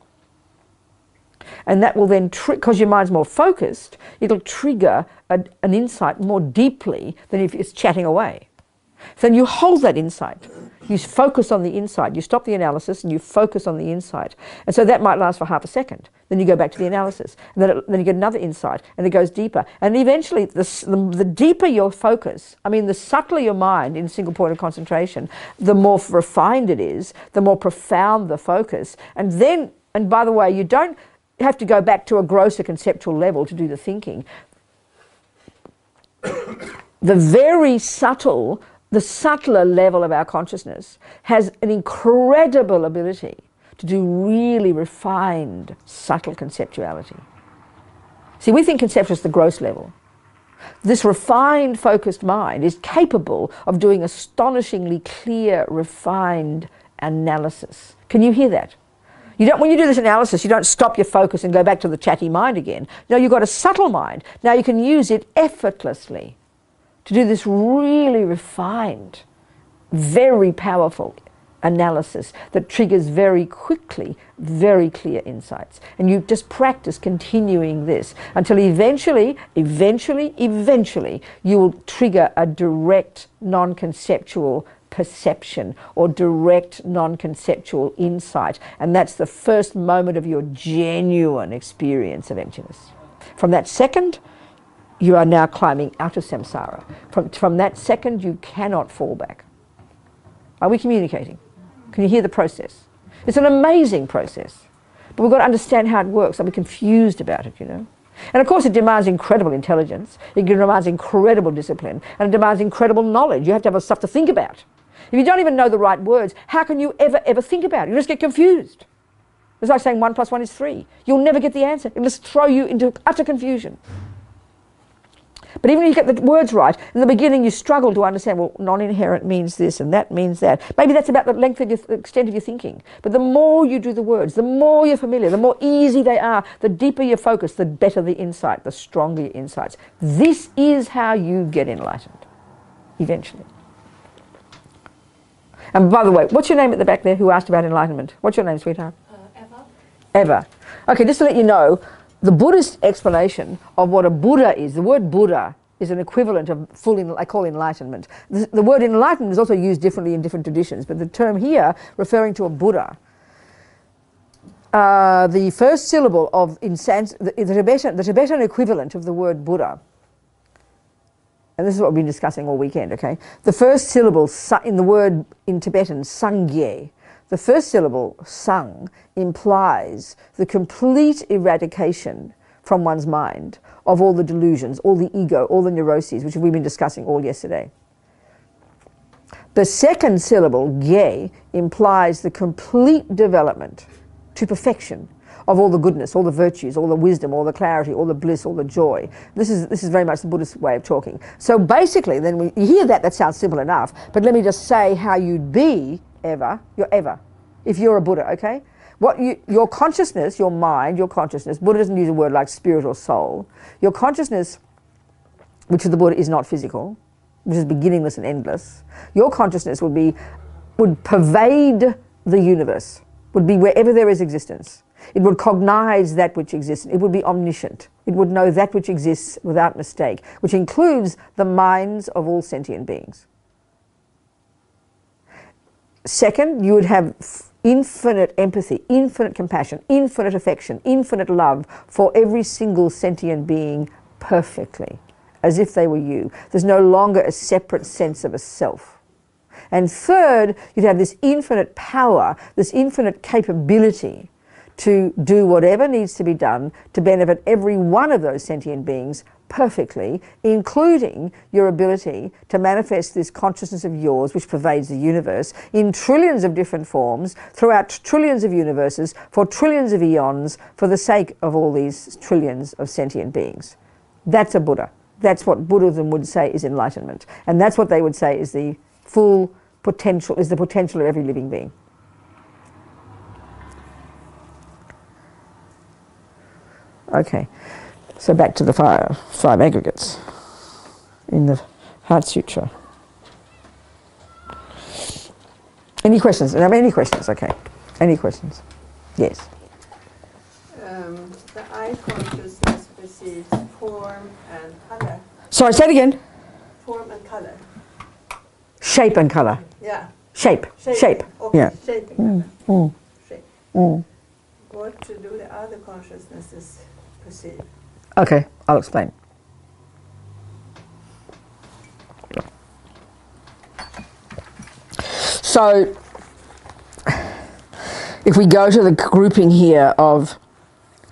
And that will then, because your mind's more focused, it'll trigger an insight more deeply than if it's chatting away. So then you hold that insight. You focus on the insight. You stop the analysis and you focus on the insight. And so that might last for half a second. Then you go back to the analysis. And then you get another insight. And it goes deeper. And eventually, the deeper your focus, I mean, the subtler your mind in single point of concentration, the more refined it is, the more profound the focus. And then, and by the way, you don't have to go back to a grosser conceptual level to do the thinking. The very subtle, the subtler level of our consciousness has an incredible ability to do really refined, subtle conceptuality. See, we think conceptual is the gross level. This refined, focused mind is capable of doing astonishingly clear, refined analysis. Can you hear that? You don't, when you do this analysis, you don't stop your focus and go back to the chatty mind again. No, you've got a subtle mind. Now you can use it effortlessly to do this really refined, very powerful analysis that triggers very quickly very clear insights. And you just practice continuing this until eventually you will trigger a direct non-conceptual perception or direct non-conceptual insight. And that's the first moment of your genuine experience of emptiness. From that second, you are now climbing out of samsara. From that second, you cannot fall back. Are we communicating? Can you hear the process? It's an amazing process. But we've got to understand how it works. I'll be confused about it, you know. And of course it demands incredible intelligence. It demands incredible discipline. And it demands incredible knowledge. You have to have stuff to think about. If you don't even know the right words, how can you ever think about it? You just get confused. It's like saying 1 + 1 is 3. You'll never get the answer. It'll just throw you into utter confusion. But even if you get the words right, in the beginning you struggle to understand, well, non-inherent means this and that means that. Maybe that's about the length of the extent of your thinking. But the more you do the words, the more you're familiar, the more easy they are, the deeper your focus, the better the insight, the stronger your insights. This is how you get enlightened, eventually. And by the way, what's your name at the back there who asked about enlightenment? What's your name, sweetheart? Eva. Eva. Okay, just to let you know, the Buddhist explanation of what a Buddha is, the word Buddha is an equivalent of I call enlightenment. The word enlightenment is also used differently in different traditions, but the term here referring to a Buddha, the first syllable of the Tibetan equivalent of the word Buddha, and this is what we've been discussing all weekend, okay? The first syllable in the word in Tibetan, sangye, the first syllable, sang, implies the complete eradication from one's mind of all the delusions, all the ego, all the neuroses, which we've been discussing all yesterday. The second syllable, ge, implies the complete development to perfection of all the goodness, all the virtues, all the wisdom, all the clarity, all the bliss, all the joy. This is very much the Buddhist way of talking. So basically, then when you hear that sounds simple enough, but let me just say how you'd be Eva, you're Eva, if you're a Buddha, okay? Your consciousness, your mind, your consciousness, Buddha doesn't use a word like spirit or soul. Your consciousness, which is the Buddha, is not physical, which is beginningless and endless. Your consciousness would pervade the universe, would be wherever there is existence. It would cognize that which exists. It would be omniscient. It would know that which exists without mistake, which includes the minds of all sentient beings. Second, you would have infinite empathy, infinite compassion, infinite affection, infinite love for every single sentient being perfectly, as if they were you. There's no longer a separate sense of a self. And third, you'd have this infinite power, this infinite capability to do whatever needs to be done to benefit every one of those sentient beings perfectly, including your ability to manifest this consciousness of yours which pervades the universe in trillions of different forms throughout trillions of universes for trillions of eons for the sake of all these trillions of sentient beings. That's a Buddha. That's what Buddhism would say is enlightenment. And that's what they would say is the full potential, is the potential of every living being. Okay, so back to the five aggregates. in the Heart Sutra. Any questions? Any questions? Okay. Any questions? Yes. The eye consciousness perceives form and color. Sorry, say it again. Form and color. Shape and colour. Yeah. Shape. Shape. Okay. Yeah. Shape and color. Shape. Mm. What to do the other consciousnesses perceive? Okay, I'll explain. So, if we go to the grouping here of,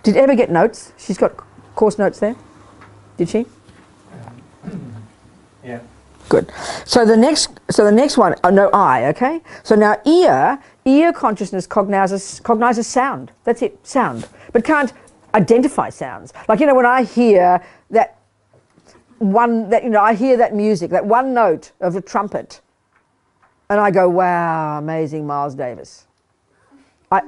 did Emma get notes? She's got course notes there? Did she? Yeah. Good. So the next one, no, eye, okay? So now ear consciousness cognizes sound. That's it, sound. But can't identify sounds. Like, when I hear that I hear that music, that one note of a trumpet, and I go, wow, amazing Miles Davis. I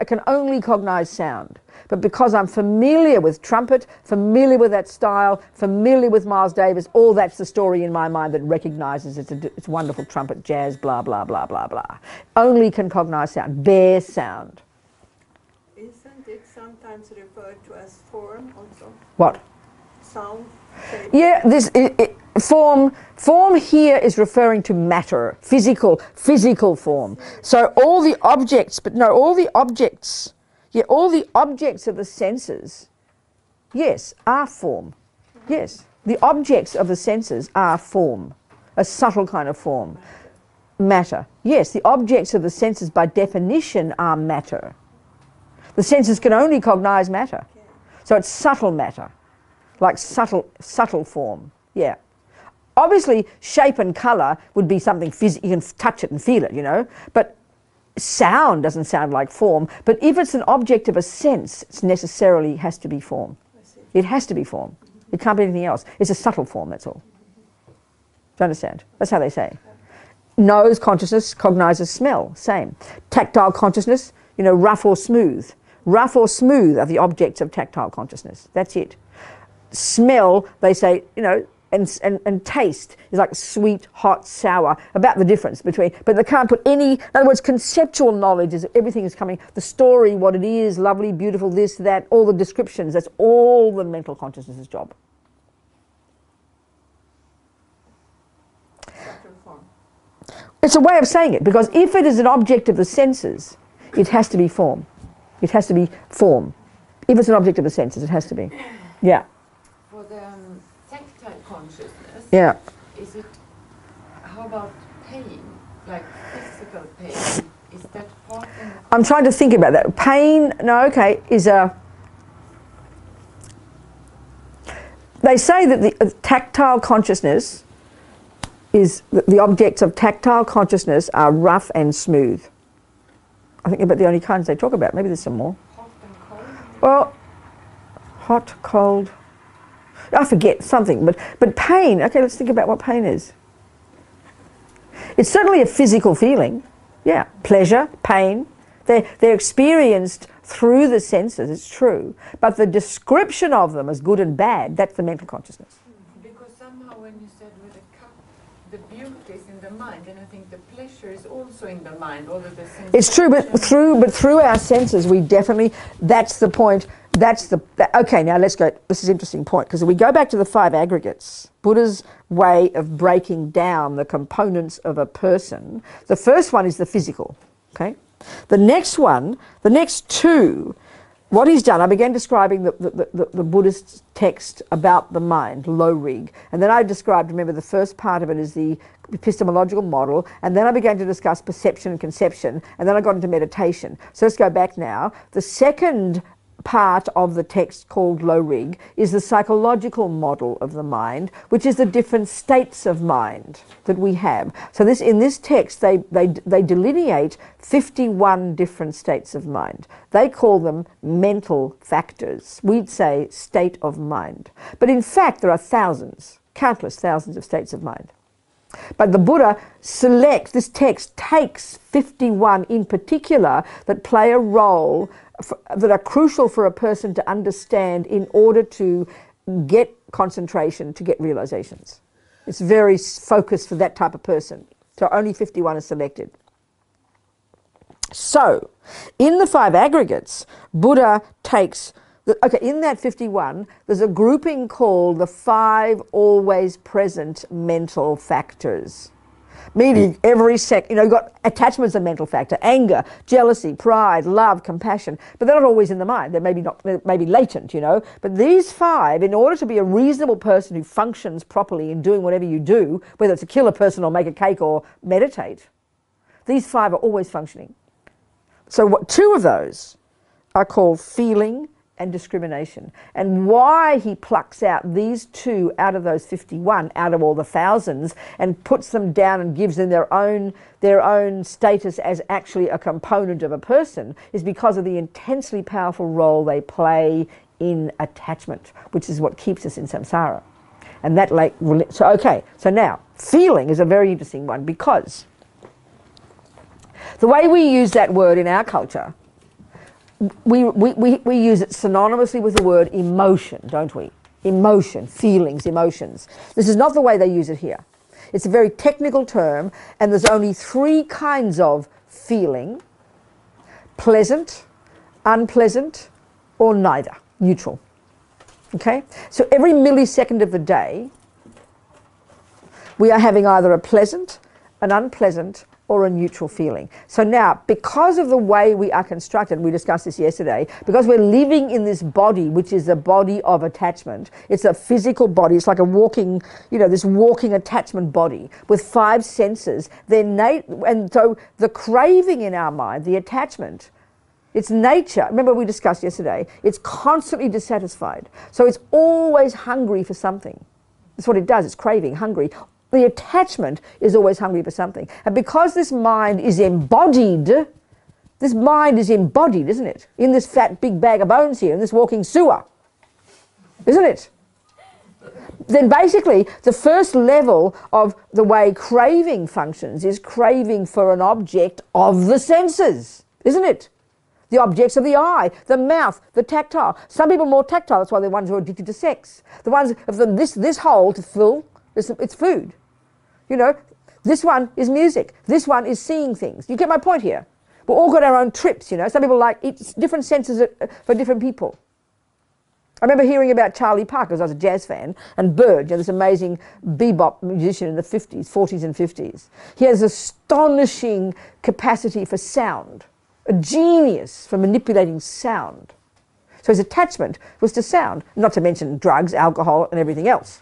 can only cognize sound. But because I'm familiar with trumpet, familiar with that style, familiar with Miles Davis, all that's the story in my mind that recognizes it's wonderful trumpet, jazz, blah, blah, blah, blah, blah. Only can cognize sound, bare sound. Isn't it sometimes referred to as form also? What? Sound, shape? Yeah, form here is referring to matter, physical form. So all the objects of the senses, yes, are form. Yes, the objects of the senses are form, a subtle kind of form. Matter. Yes, the objects of the senses by definition are matter. The senses can only cognize matter. So it's subtle matter, like subtle form. Yeah. Obviously, shape and colour would be something physical. You can touch it and feel it, But sound doesn't sound like form. But if it's an object of a sense, it necessarily has to be form. It has to be form. It can't be anything else. It's a subtle form, that's all. Do you understand? That's how they say. Nose consciousness cognizes smell, same. Tactile consciousness, rough or smooth. Rough or smooth are the objects of tactile consciousness. That's it. Smell, they say, and taste is like sweet, hot, sour, about the difference between, but they can't put any, in other words, conceptual knowledge is everything is coming, the story, what it is, lovely, beautiful, this, that, all the descriptions, that's all the mental consciousness' job. It's a way of saying it, because if it is an object of the senses, it has to be form. It has to be form. If it's an object of the senses, it has to be. Yeah. For the tactile consciousness, yeah. Is it, how about pain, like physical pain? Is that part in the I'm trying to think about that. Pain, no, okay, is a... They say that the tactile consciousness is, the objects of tactile consciousness are rough and smooth. I think about the only kinds they talk about. Maybe there's some more. hot and cold? Well, hot, cold, I forget something, but pain, okay, let's think about what pain is. It's certainly a physical feeling, yeah, pleasure, pain. They're experienced through the senses, it's true, but the description of them as good and bad, that's the mental consciousness. Because somehow when you said with the cup, the beauty is in the mind, and I think the pleasure is also in the mind, although the sensation... It's true, but through our senses, we definitely, that's the point, okay, now let's go, this is an interesting point, because if we go back to the 5 aggregates, Buddha's way of breaking down the components of a person, the first one is the physical, okay? The next one, the next 2, what he's done, I began describing the Buddhist text about the mind, low rig, and then I described, remember, the first part of it is the epistemological model, and then I began to discuss perception and conception, and then I got into meditation. So let's go back now. The second part of the text called low rig is the psychological model of the mind, which is the different states of mind that we have. So in this text they delineate 51 different states of mind. They call them mental factors. We'd say state of mind. But in fact there are thousands, countless thousands of states of mind. But the Buddha selects, this text takes 51 in particular that play a role, that are crucial for a person to understand in order to get concentration to get realizations. It's very focused for that type of person. So only 51 is selected. So, in the 5 aggregates, Buddha takes, in that 51, there's a grouping called the 5 always present mental factors. Meaning every you've got attachment's a mental factor, anger, jealousy, pride, love, compassion, but they're not always in the mind. They're maybe latent, But these 5, in order to be a reasonable person who functions properly in doing whatever you do, whether it's to kill a person or make a cake or meditate, these 5 are always functioning. So 2 of those are called feeling and discrimination. And why he plucks out these 2 out of those 51, out of all the thousands, and puts them down and gives them their own status as actually a component of a person, is because of the intensely powerful role they play in attachment, which is what keeps us in samsara. And that so now feeling is a very interesting one, because the way we use that word in our culture, we use it synonymously with the word emotion, don't we? Emotion, feelings, emotions. This is not the way they use it here. It's a very technical term, and there's only 3 kinds of feeling: pleasant, unpleasant, or neither, neutral. Okay? So every millisecond of the day, we are having either a pleasant, an unpleasant, or a neutral feeling. So now, because of the way we are constructed, we discussed this yesterday, because we're living in this body, which is a body of attachment, it's a physical body, it's like a walking, this walking attachment body with 5 senses, and so the craving in our mind, the attachment, its nature, remember we discussed yesterday, it's constantly dissatisfied. So it's always hungry for something. That's what it does, it's craving, hungry. The attachment is always hungry for something. And because this mind is embodied, isn't it? In this fat big bag of bones here, in this walking sewer. Isn't it? Then basically, the first level of the way craving functions is craving for an object of the senses. Isn't it? The objects of the eye, the mouth, the tactile. Some people are more tactile, that's why they're ones who are addicted to sex. The ones of this hole to fill, it's food. This one is music. This one is seeing things. You get my point here? We've all got our own trips, Some people like different senses for different people. I remember hearing about Charlie Parker, because I was a jazz fan, and Bird, this amazing bebop musician in the 40s and 50s. He has astonishing capacity for sound, a genius for manipulating sound. So his attachment was to sound, not to mention drugs, alcohol, and everything else.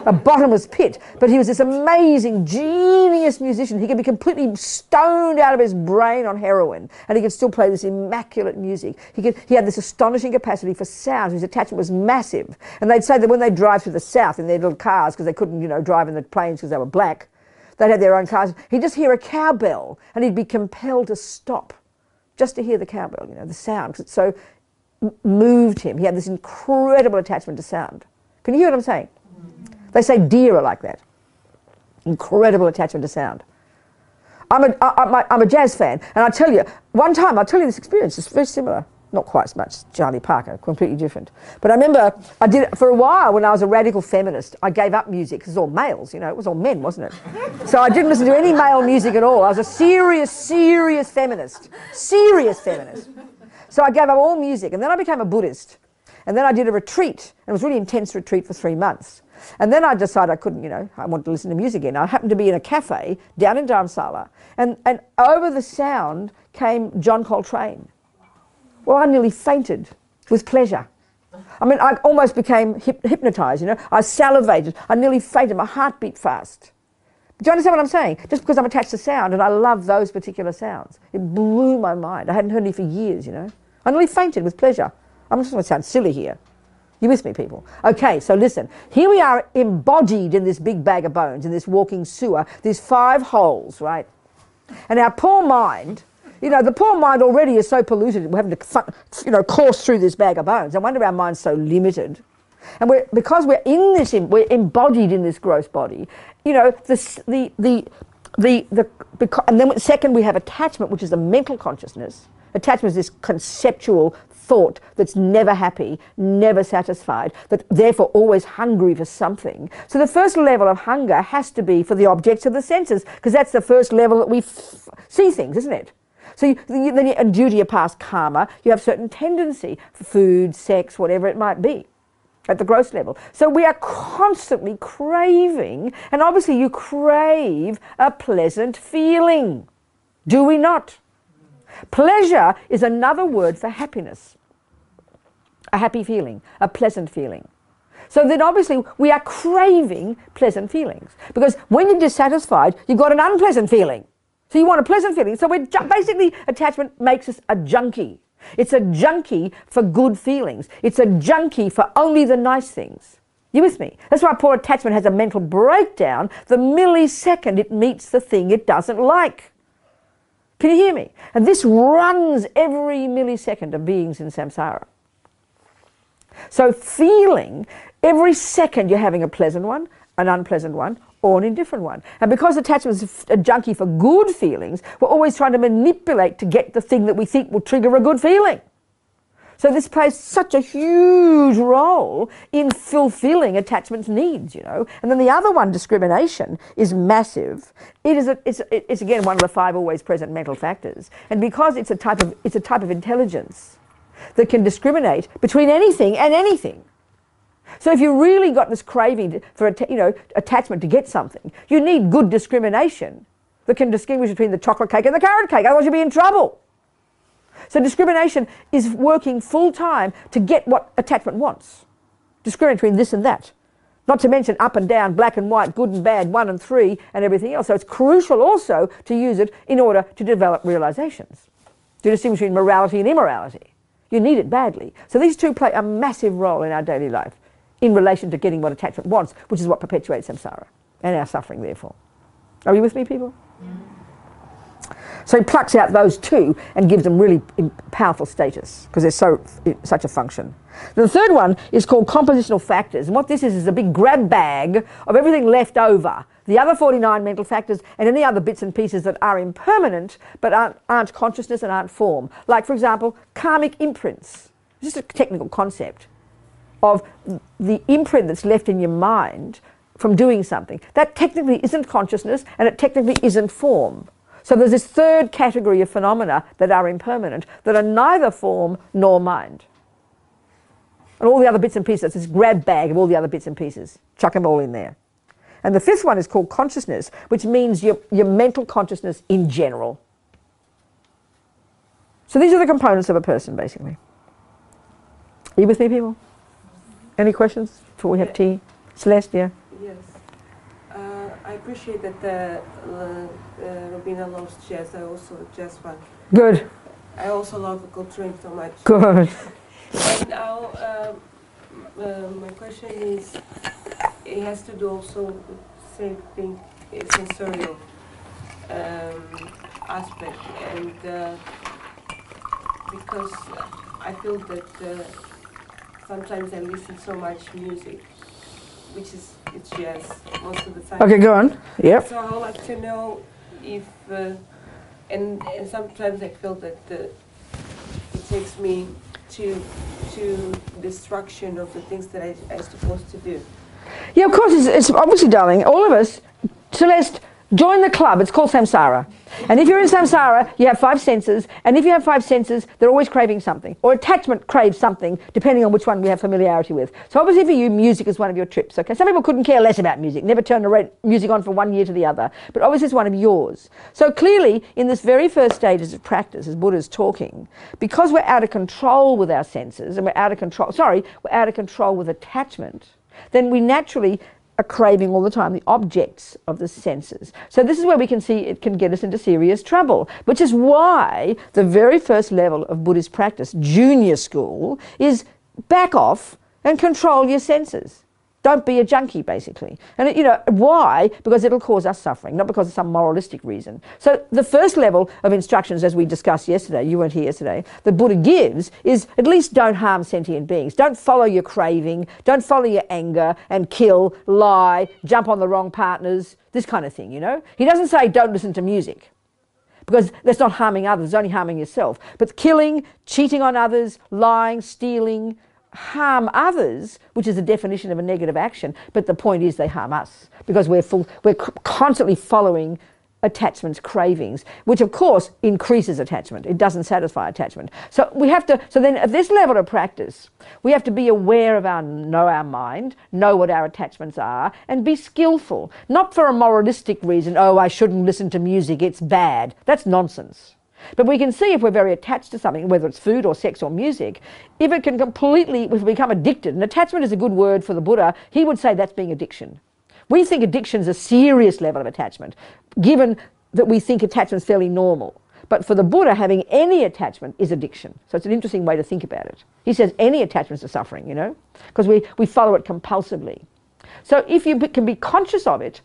A bottomless pit. But he was this amazing, genius musician. He could be completely stoned out of his brain on heroin, and he could still play this immaculate music. He had this astonishing capacity for sound. His attachment was massive. And they'd say that when they drive through the South in their little cars, because they couldn't, drive in the planes because they were black, they'd have their own cars. He'd just hear a cowbell, and he'd be compelled to stop just to hear the cowbell, the sound, because it's so moved him. He had this incredible attachment to sound. Can you hear what I'm saying? They say deer are like that. Incredible attachment to sound. I'm a jazz fan, and I tell you, one time, I'll tell you this experience, it's very similar. Not quite as much as Charlie Parker, completely different. But I remember I did it for a while when I was a radical feminist. I gave up music, because it was all males, it was all men, wasn't it? So I didn't listen to any male music at all. I was a serious feminist. Serious feminist. So I gave up all music, and then I became a Buddhist. And then I did a retreat, and it was a really intense retreat for 3 months. And then I decided I couldn't, I wanted to listen to music again. I happened to be in a cafe down in Dharamsala, and over the sound came John Coltrane. Well, I nearly fainted with pleasure. I mean, I almost became hypnotized, I salivated, I nearly fainted, my heart beat fast. Do you understand what I'm saying? Just because I'm attached to sound, and I love those particular sounds. It blew my mind. I hadn't heard any for years, I nearly fainted with pleasure. I'm just going to sound silly here. You with me, people? Okay, so listen. Here we are embodied in this big bag of bones, in this walking sewer, these 5 holes, right? And our poor mind, the poor mind already is so polluted, we're having to, course through this bag of bones. I wonder our mind's so limited. And because we're we're embodied in this gross body, and then second we have attachment, which is a mental consciousness. Attachment is this conceptual thought that's never happy, never satisfied, that therefore always hungry for something. So the first level of hunger has to be for the objects of the senses, because that's the first level that we see things, isn't it? So and due to your past karma, you have certain tendency for food, sex, whatever it might be, at the gross level. So we are constantly craving, and obviously you crave a pleasant feeling. Do we not? Pleasure is another word for happiness. A happy feeling, a pleasant feeling. So then obviously we are craving pleasant feelings, because when you're dissatisfied, you've got an unpleasant feeling. So you want a pleasant feeling. So basically attachment makes us a junkie. It's a junkie for good feelings. It's a junkie for only the nice things. You with me? That's why poor attachment has a mental breakdown the millisecond it meets the thing it doesn't like. Can you hear me? And this runs every millisecond of beings in samsara. So feeling, every second you're having a pleasant one, an unpleasant one, or an indifferent one. And because attachment is a junkie for good feelings, we're always trying to manipulate to get the thing that we think will trigger a good feeling. So this plays such a huge role in fulfilling attachment's needs, you know. And then the other one, discrimination, is massive. It's again one of the 5 always present mental factors. And because it's a type of intelligence that can discriminate between anything and anything. So if you really got this craving for attachment to get something, you need good discrimination that can distinguish between the chocolate cake and the carrot cake, otherwise you'll be in trouble. So discrimination is working full time to get what attachment wants. Discriminate between this and that. Not to mention up and down, black and white, good and bad, 1 and 3 and everything else. So it's crucial also to use it in order to develop realizations. To distinguish between morality and immorality. You need it badly. So these two play a massive role in our daily life in relation to getting what attachment wants, which is what perpetuates samsara and our suffering therefore. Are you with me, people? Yeah. So he plucks out those two and gives them really powerful status because they're such a function. The third one is called compositional factors, and what this is a big grab bag of everything left over, the other 49 mental factors and any other bits and pieces that are impermanent but aren't consciousness and aren't form. Like, for example, karmic imprints. This is a technical concept of the imprint that's left in your mind from doing something. That technically isn't consciousness and it technically isn't form. So there's this third category of phenomena that are impermanent, that are neither form nor mind. And all the other bits and pieces, this grab bag of all the other bits and pieces. Chuck them all in there. And the fifth one is called consciousness, which means your mental consciousness in general. So these are the components of a person, basically. Are you with me, people? Any questions before we have tea? Celeste, yeah? Yes. I appreciate that Robina loves jazz. I also jazz fan. Good. I also love Courtin so much. Good. And now, my question is, it has to do also with the same thing, sensorial aspect. And because I feel that sometimes I listen so much music, which is it's jazz most of the time. Okay, go on. Yep. So I would like to know if, and sometimes I feel that it takes me to destruction of the things that I'm supposed to do. Yeah, of course, it's obviously, darling, all of us, Celeste, join the club. It's called samsara. And if you're in samsara, you have 5 senses. And if you have 5 senses, they're always craving something. Or attachment craves something, depending on which one we have familiarity with. So obviously for you, music is one of your trips. Okay, some people couldn't care less about music, never turn the music on from one year to the other. But obviously it's one of yours. So clearly, in this very first stages of practice, as Buddha's talking, because we're out of control with our senses, and we're out of control with attachment, then we naturally are craving all the time the objects of the senses. So this is where we can see it can get us into serious trouble, which is why the very first level of Buddhist practice, junior school, is back off and control your senses. Don't be a junkie, basically. And why? Because it'll cause us suffering, not because of some moralistic reason. So the first level of instructions, as we discussed yesterday, you weren't here yesterday, that Buddha gives is at least don't harm sentient beings. Don't follow your craving, don't follow your anger and kill, lie, jump on the wrong partners, this kind of thing, you know. He doesn't say don't listen to music. because that's not harming others, it's only harming yourself. But killing, cheating on others, lying, stealing, harm others, which is the definition of a negative action, but the point is they harm us because we're constantly following attachments, cravings, which of course increases attachment. It doesn't satisfy attachment. So we have to, so then at this level of practice, we have to be aware of know our mind, know what our attachments are, and be skillful. Not for a moralistic reason, oh, I shouldn't listen to music, it's bad. That's nonsense. But we can see if we're very attached to something, whether it's food or sex or music, if it can completely, if we become addicted, and attachment is a good word for the Buddha, he would say that's being addiction. We think addiction is a serious level of attachment, given that we think attachment is fairly normal. But for the Buddha, having any attachment is addiction. So it's an interesting way to think about it. He says any attachments are suffering, you know, because we follow it compulsively. So if you can be conscious of it,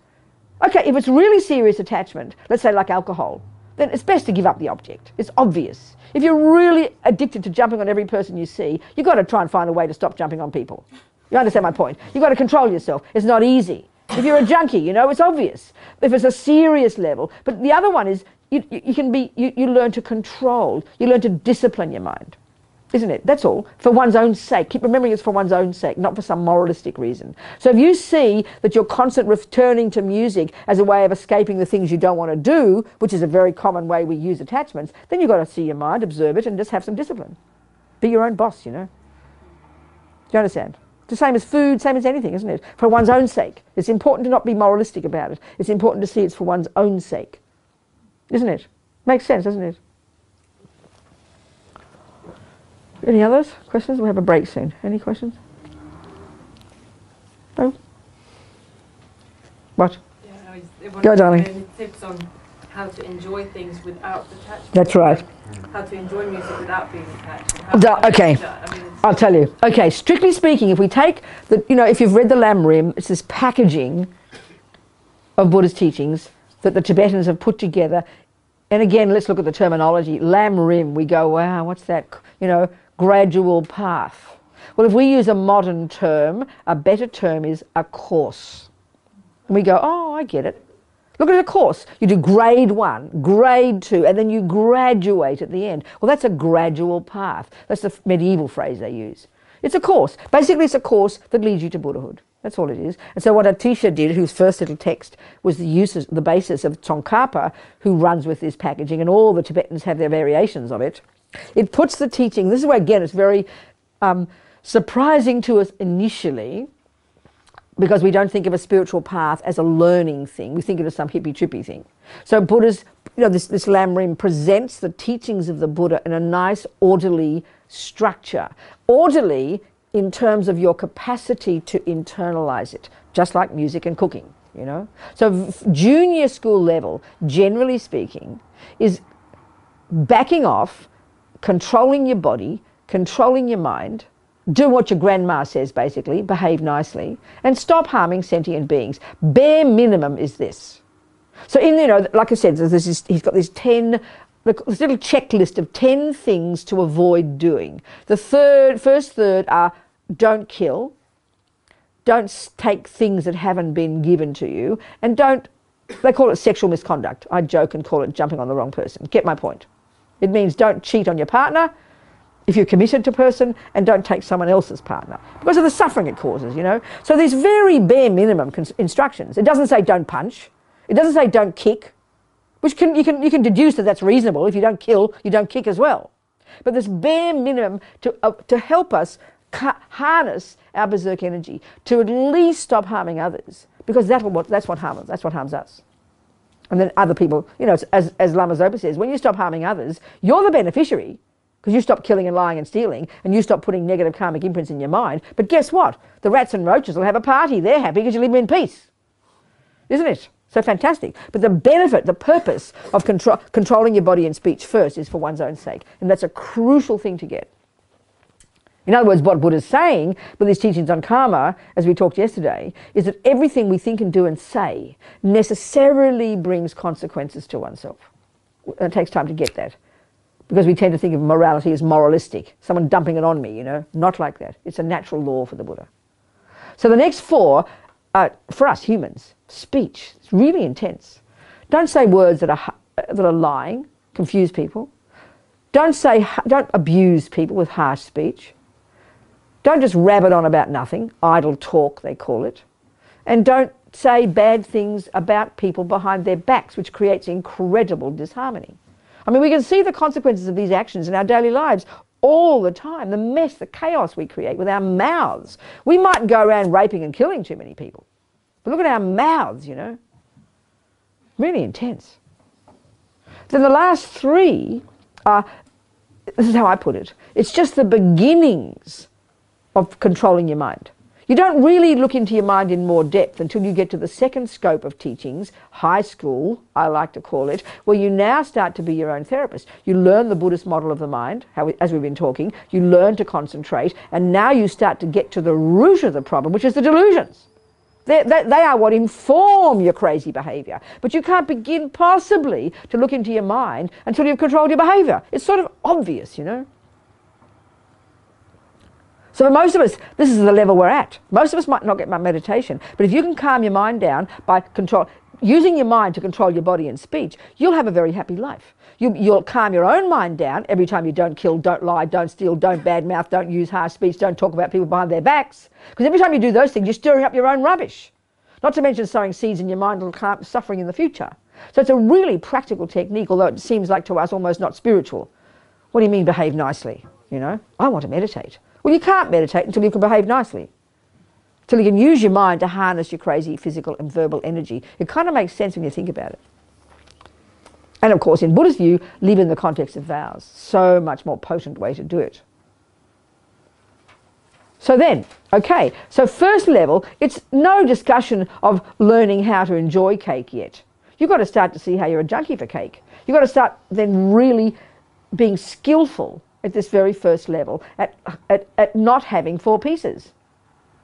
okay, if it's really serious attachment, let's say like alcohol, then it's best to give up the object. It's obvious. If you're really addicted to jumping on every person you see, you've got to try and find a way to stop jumping on people. You understand my point? You've got to control yourself. It's not easy. If you're a junkie, you know, it's obvious. If it's a serious level. But the other one is you learn to control. You learn to discipline your mind. Isn't it? That's all. For one's own sake. Keep remembering it's for one's own sake, not for some moralistic reason. So if you see that you're constantly returning to music as a way of escaping the things you don't want to do, which is a very common way we use attachments, then you've got to see your mind, observe it, and just have some discipline. Be your own boss, you know. Do you understand? It's the same as food, same as anything, isn't it? For one's own sake. It's important to not be moralistic about it. It's important to see it's for one's own sake. Isn't it? Makes sense, doesn't it? Any others? Questions? We'll have a break soon. Any questions? No? What? Yeah, Go, darling. Any tips on how to enjoy things without attachment? That's right. How to enjoy music without being attached. Okay, I'll tell you. Okay, strictly speaking, if we take the, you know, if you've read the Lam Rim, it's this packaging of Buddha's teachings that the Tibetans have put together. And again, let's look at the terminology. Lam Rim, we go, wow, what's that? You know, gradual path. Well, if we use a modern term, a better term is a course. And we go, oh, I get it. Look at a course. You do grade 1, grade 2, and then you graduate at the end. Well, that's a gradual path. That's the medieval phrase they use. It's a course. Basically, it's a course that leads you to Buddhahood. That's all it is. And so what Atisha did, whose first little text was the basis of Tsongkhapa, who runs with this packaging, and all the Tibetans have their variations of it. It puts the teaching, this is where, again, it's very surprising to us initially, because we don't think of a spiritual path as a learning thing. We think of it as some hippie-trippy thing. So Buddha's, you know, this Lam Rim presents the teachings of the Buddha in a nice, orderly structure. Orderly in terms of your capacity to internalize it, just like music and cooking, you know. So junior school level, generally speaking, is backing off, controlling your body, controlling your mind, do what your grandma says, basically, behave nicely, and stop harming sentient beings. Bare minimum is this. So in, you know, like I said, he's got this this little checklist of 10 things to avoid doing. The first third are don't kill, don't take things that haven't been given to you, and don't, they call it sexual misconduct. I joke and call it jumping on the wrong person. Get my point. It means don't cheat on your partner if you're committed to a person, and don't take someone else's partner because of the suffering it causes, you know. So there's very bare minimum instructions. It doesn't say don't punch. It doesn't say don't kick, which you can deduce that that's reasonable. If you don't kill, you don't kick as well. But this bare minimum to help us harness our berserk energy, to at least stop harming others, because that's what harms us. And then other people, you know, as Lama Zopa says, when you stop harming others, you're the beneficiary, because you stop killing and lying and stealing, and you stop putting negative karmic imprints in your mind. But guess what? The rats and roaches will have a party. They're happy because you leave them in peace. Isn't it? So fantastic. But the benefit, the purpose of controlling your body and speech first is for one's own sake. And that's a crucial thing to get. In other words, what Buddha's saying with his teachings on karma, as we talked yesterday, is that everything we think and do and say necessarily brings consequences to oneself. It takes time to get that, because we tend to think of morality as moralistic, someone dumping it on me, you know. Not like that. It's a natural law for the Buddha. So the next 4 are, for us humans, speech. It's really intense. Don't say words that are lying. confuse people. Don't abuse people with harsh speech. Don't just rabbit on about nothing, idle talk they call it. And don't say bad things about people behind their backs, which creates incredible disharmony. I mean, we can see the consequences of these actions in our daily lives all the time, the mess, the chaos we create with our mouths. We mightn't go around raping and killing too many people, but look at our mouths, you know. Really intense. Then the last three are, this is how I put it, it's just the beginnings of controlling your mind. You don't really look into your mind in more depth until you get to the second scope of teachings, high school, I like to call it, where you now start to be your own therapist. You learn the Buddhist model of the mind, as we've been talking, you learn to concentrate, and now you start to get to the root of the problem, which is the delusions. They are what inform your crazy behaviour. But you can't begin possibly to look into your mind until you've controlled your behaviour. It's sort of obvious, you know. So for most of us, this is the level we're at. Most of us might not get much meditation, but if you can calm your mind down by using your mind to control your body and speech, you'll have a very happy life. You'll calm your own mind down every time you don't kill, don't lie, don't steal, don't badmouth, don't use harsh speech, don't talk about people behind their backs. Because every time you do those things, you're stirring up your own rubbish. Not to mention sowing seeds in your mind that'll calm suffering in the future. So it's a really practical technique, although it seems like to us almost not spiritual. What do you mean behave nicely? You know, I want to meditate. Well, you can't meditate until you can behave nicely. Until you can use your mind to harness your crazy physical and verbal energy. It kind of makes sense when you think about it. And of course, in Buddhist view, live in the context of vows. So much more potent way to do it. So then, okay, so first level, it's no discussion of learning how to enjoy cake yet. You've got to start to see how you're a junkie for cake. You've got to start then really being skillful at this very first level, at not having 4 pieces.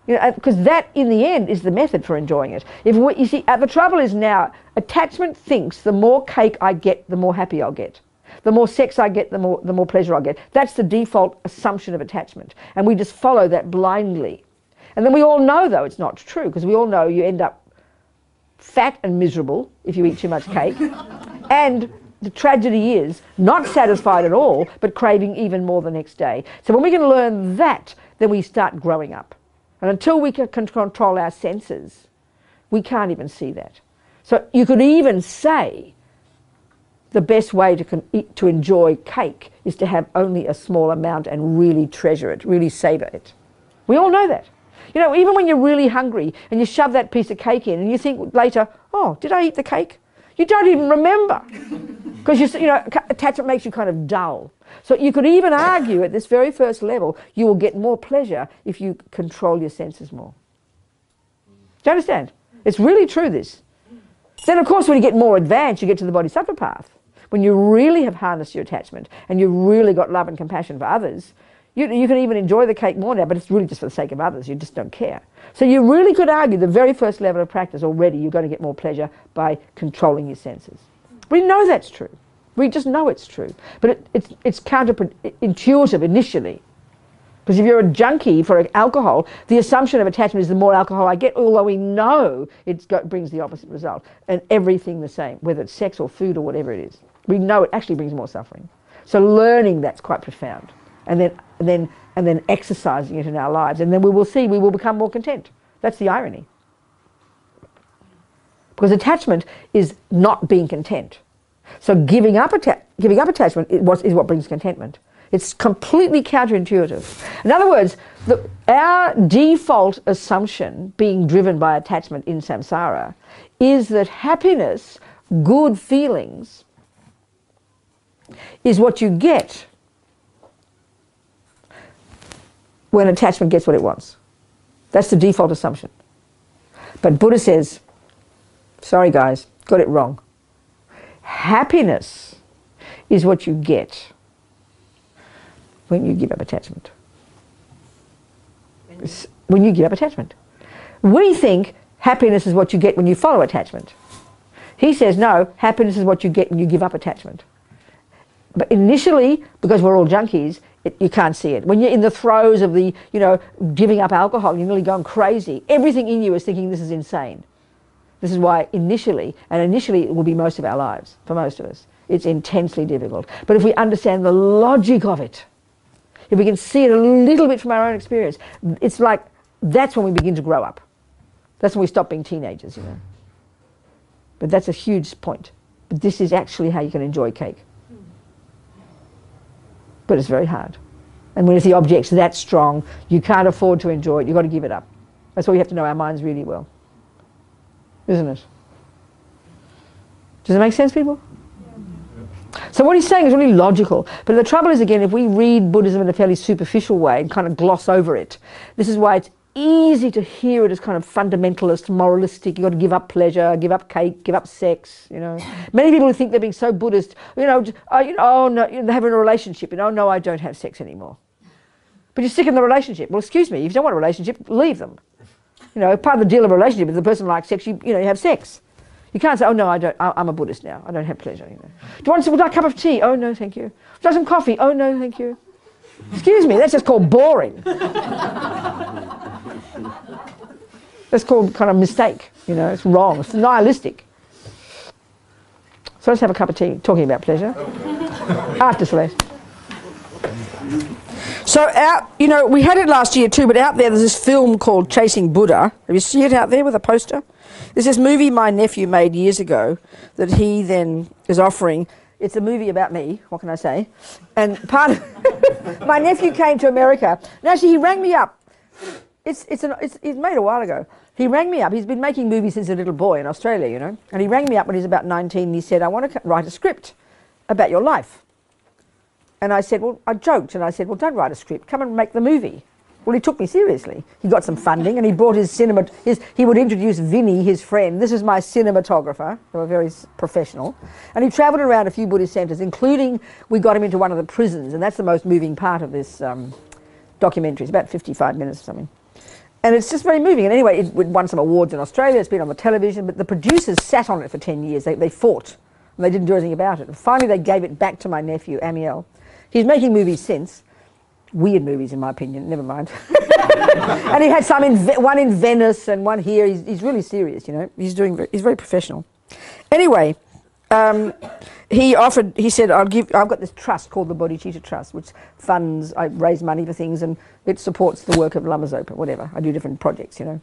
You know, because that, in the end, is the method for enjoying it. You see, the trouble is now, attachment thinks the more cake I get, the more happy I'll get. The more sex I get, the more pleasure I'll get. That's the default assumption of attachment. And we just follow that blindly. And then we all know, though, it's not true, because we all know you end up fat and miserable if you eat too much cake. And the tragedy is not satisfied at all, but craving even more the next day. So when we can learn that, then we start growing up. And until we can control our senses, we can't even see that. So you could even say the best way to enjoy cake is to have only a small amount and really treasure it, really savour it. We all know that. You know, even when you're really hungry and you shove that piece of cake in and you think later, oh, did I eat the cake? You don't even remember. Because, you know, attachment makes you kind of dull. So you could even argue at this very first level, you will get more pleasure if you control your senses more. Do you understand? It's really true, this. Then, of course, when you get more advanced, you get to the Bodhisattva path. When you really have harnessed your attachment and you've really got love and compassion for others, you can even enjoy the cake more now, but it's really just for the sake of others. You just don't care. So you really could argue the very first level of practice already, you're going to get more pleasure by controlling your senses. We know that's true. We just know it's true. But it's counterintuitive initially. Because if you're a junkie for alcohol, the assumption of attachment is the more alcohol I get, although we know it brings the opposite result. And everything the same, whether it's sex or food or whatever it is. We know it actually brings more suffering. So learning that's quite profound. And then exercising it in our lives. And then we will see, we will become more content. That's the irony. Because attachment is not being content. So giving up attachment is what brings contentment. It's completely counterintuitive. In other words, our default assumption, being driven by attachment in samsara, is that happiness, good feelings, is what you get when attachment gets what it wants. That's the default assumption. But Buddha says, sorry guys, got it wrong. Happiness is what you get when you give up attachment. When you give up attachment. We think happiness is what you get when you follow attachment. He says, no, happiness is what you get when you give up attachment. But initially, because we're all junkies, you can't see it. When you're in the throes of giving up alcohol, you're nearly going crazy. Everything in you is thinking this is insane. This is why initially it will be most of our lives, for most of us. It's intensely difficult. But if we understand the logic of it, if we can see it a little bit from our own experience, it's like that's when we begin to grow up. That's when we stop being teenagers, you know. But that's a huge point. But this is actually how you can enjoy cake. But it's very hard. And when the object's that strong, you can't afford to enjoy it. You've got to give it up. That's why we have to know our minds really well. Isn't it? Does it make sense, people? So what he's saying is really logical. But the trouble is, again, if we read Buddhism in a fairly superficial way and kind of gloss over it, this is why it's easy to hear it as kind of fundamentalist, moralistic. You've got to give up pleasure, give up cake, give up sex, you know. Many people who think they're being so Buddhist, oh no, they're having a relationship, and oh no, I don't have sex anymore. But you're sick in the relationship. Well, excuse me, if you don't want a relationship, leave them. You know, part of the deal of a relationship is the person likes sex, you have sex. You can't say, oh no, I'm a Buddhist now, I don't have pleasure. You know. Do you want a cup of tea? Oh no, thank you. Would you like some coffee? Oh no, thank you. Excuse me, that's just called boring. That's called kind of mistake, you know, it's wrong, it's nihilistic. So let's have a cup of tea, talking about pleasure. After Celeste. So we had it last year too, but out there's this film called Chasing Buddha. Have you seen it out there with a poster? There's this movie my nephew made years ago that he then is offering. It's a movie about me, what can I say? And part of my nephew came to America. And actually he rang me up. It's made a while ago. He rang me up. He's been making movies since a little boy in Australia, you know. And he rang me up when he was about 19 and he said, I want to write a script about your life. And I said, well, I joked and I said, well, don't write a script. Come and make the movie. Well, he took me seriously. He got some funding and he brought he would introduce Vinny, his friend. This is my cinematographer. They were very professional. And he travelled around a few Buddhist centres, including we got him into one of the prisons. And that's the most moving part of this documentary. It's about 55 minutes or something. And it's just very moving. And anyway, it won some awards in Australia. It's been on the television. But the producers sat on it for 10 years. They fought. And they didn't do anything about it. And finally, they gave it back to my nephew, Amiel. He's making movies since. Weird movies, in my opinion. Never mind. And he had some one in Venice and one here. He's really serious, you know. He's very professional. Anyway, he said, I've got this trust called the Bodhicitta Trust, which funds, I raise money for things and it supports the work of Lama Zopa, whatever. I do different projects, you know.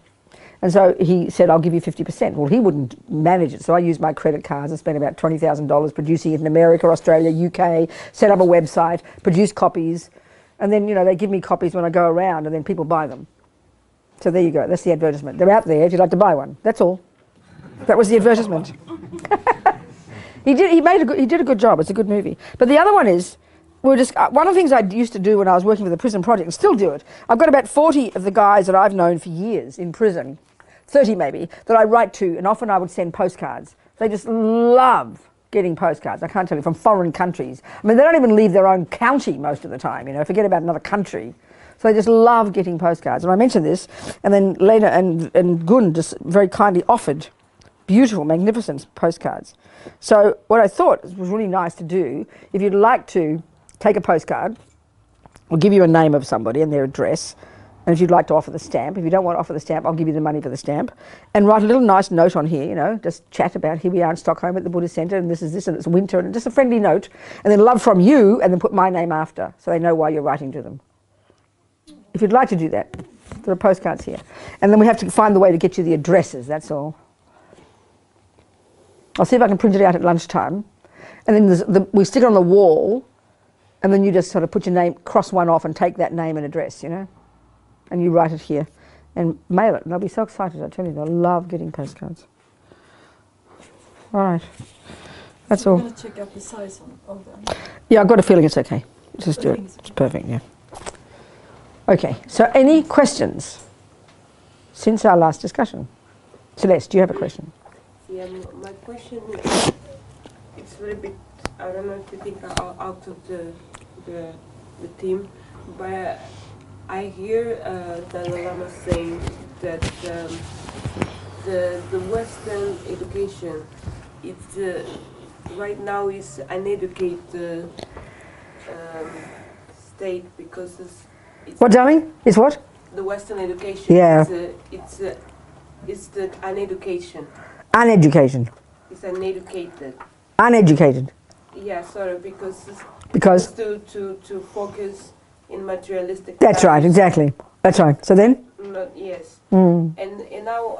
And so he said, I'll give you 50%. Well, he wouldn't manage it. So I used my credit cards and spent about $20,000 producing it in America, Australia, UK, set up a website, produce copies. And then, you know, they give me copies when I go around and then people buy them. So there you go. That's the advertisement. They're out there if you'd like to buy one. That's all. That was the advertisement. He did a good job. It's a good movie. But the other one is, one of the things I used to do when I was working for the prison project, and still do it, I've got about 40 of the guys that I've known for years in prison, 30 maybe, that I write to, and often I would send postcards. They just love getting postcards, I can't tell you, from foreign countries. I mean, they don't even leave their own county most of the time, you know, forget about another country. So they just love getting postcards. And I mentioned this, and then later, and Gun just very kindly offered beautiful, magnificent postcards. So what I thought was really nice to do, if you'd like to take a postcard, I'll give you a name of somebody and their address, and if you'd like to offer the stamp, if you don't want to offer the stamp, I'll give you the money for the stamp, and write a little nice note on here, you know, just chat about here we are in Stockholm at the Buddhist Centre, and this is this, and it's winter, and just a friendly note, and then love from you, and then put my name after, so they know why you're writing to them. If you'd like to do that, there are postcards here. And then we have to find the way to get you the addresses, that's all. I'll see if I can print it out at lunchtime. And then we stick it on the wall, and then you just sort of put your name, cross one off and take that name and address, you know. And you write it here and mail it. And they'll be so excited, I tell you, they'll love getting postcards. All right, that's all. I'm going to check out the size of them. Yeah, I've got a feeling it's okay. Just do it. It's perfect, yeah. Okay, so any questions since our last discussion? Celeste, do you have a question? Yeah, my question is, it's a little bit, I don't know if you think out of the team, but I hear Dalai Lama saying that the Western education, it's right now is uneducated state because it's what, darling? It's what? The Western education. Yeah. It's the uneducation. Uneducated. It's uneducated. Uneducated. Yeah, sorry, because Because? to focus in materialistic. That's right, values. exactly. That's right. So then? Yes. Mm. And now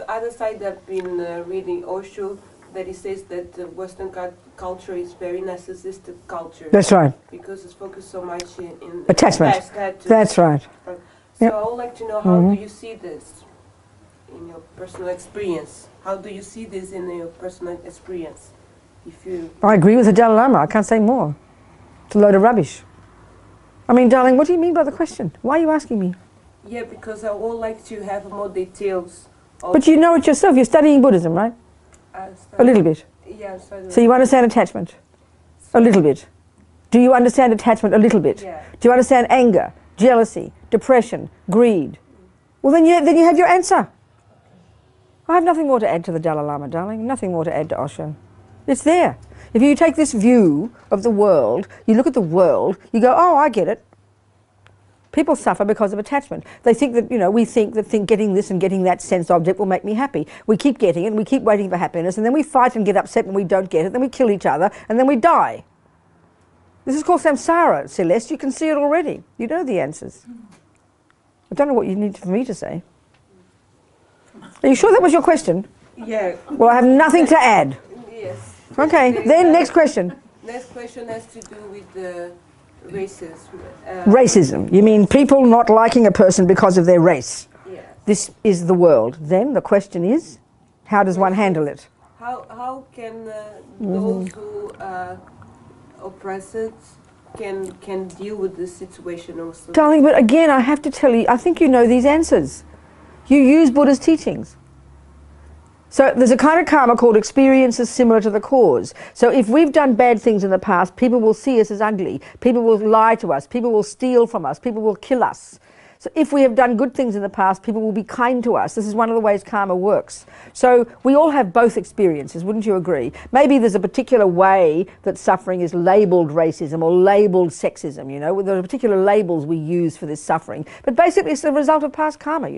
other side I've been reading Osho, that he says that Western culture is very narcissistic culture. That's right. Because it's focused so much in Attachment. status. That's right. So Yep. I would like to know, how do you see this in your personal experience? How do you see this in your personal experience? If you I agree with the Dalai Lama. I can't say more. It's a load of rubbish. I mean, darling, what do you mean by the question? Why are you asking me? Yeah, because I would like to have more details. Of But you know it yourself. You're studying Buddhism, right? A little bit. Yeah, so So you understand attachment? A little bit. Do you understand attachment? A little bit. Yeah. Do you understand anger, jealousy, depression, greed? Well, then you have your answer. I have nothing more to add to the Dalai Lama, darling. Nothing more to add to Osho. It's there. If you take this view of the world, you look at the world, you go, oh, I get it. People suffer because of attachment. They think that, we think that getting this and getting that sense object will make me happy. We keep getting it, and we keep waiting for happiness, and then we fight and get upset when we don't get it, then we kill each other, and then we die. This is called samsara, Celeste. You can see it already. You know the answers. I don't know what you need for me to say. Are you sure that was your question? Yeah. Well, I have nothing to add. Yes. Okay, then next question. Next question has to do with the races. Racism. You mean people not liking a person because of their race. Yeah. This is the world. Then the question is, how does one handle it? How can those who are oppressed can deal with this situation also? Darling, but again, I have to tell you, I think you know these answers. You use Buddha's teachings. So there's a kind of karma called experiences similar to the cause. So if we've done bad things in the past, people will see us as ugly. People will lie to us. People will steal from us. People will kill us. So if we have done good things in the past, people will be kind to us. This is one of the ways karma works. So we all have both experiences, wouldn't you agree? Maybe there's a particular way that suffering is labelled racism or labelled sexism, There are particular labels we use for this suffering. But basically it's the result of past karma,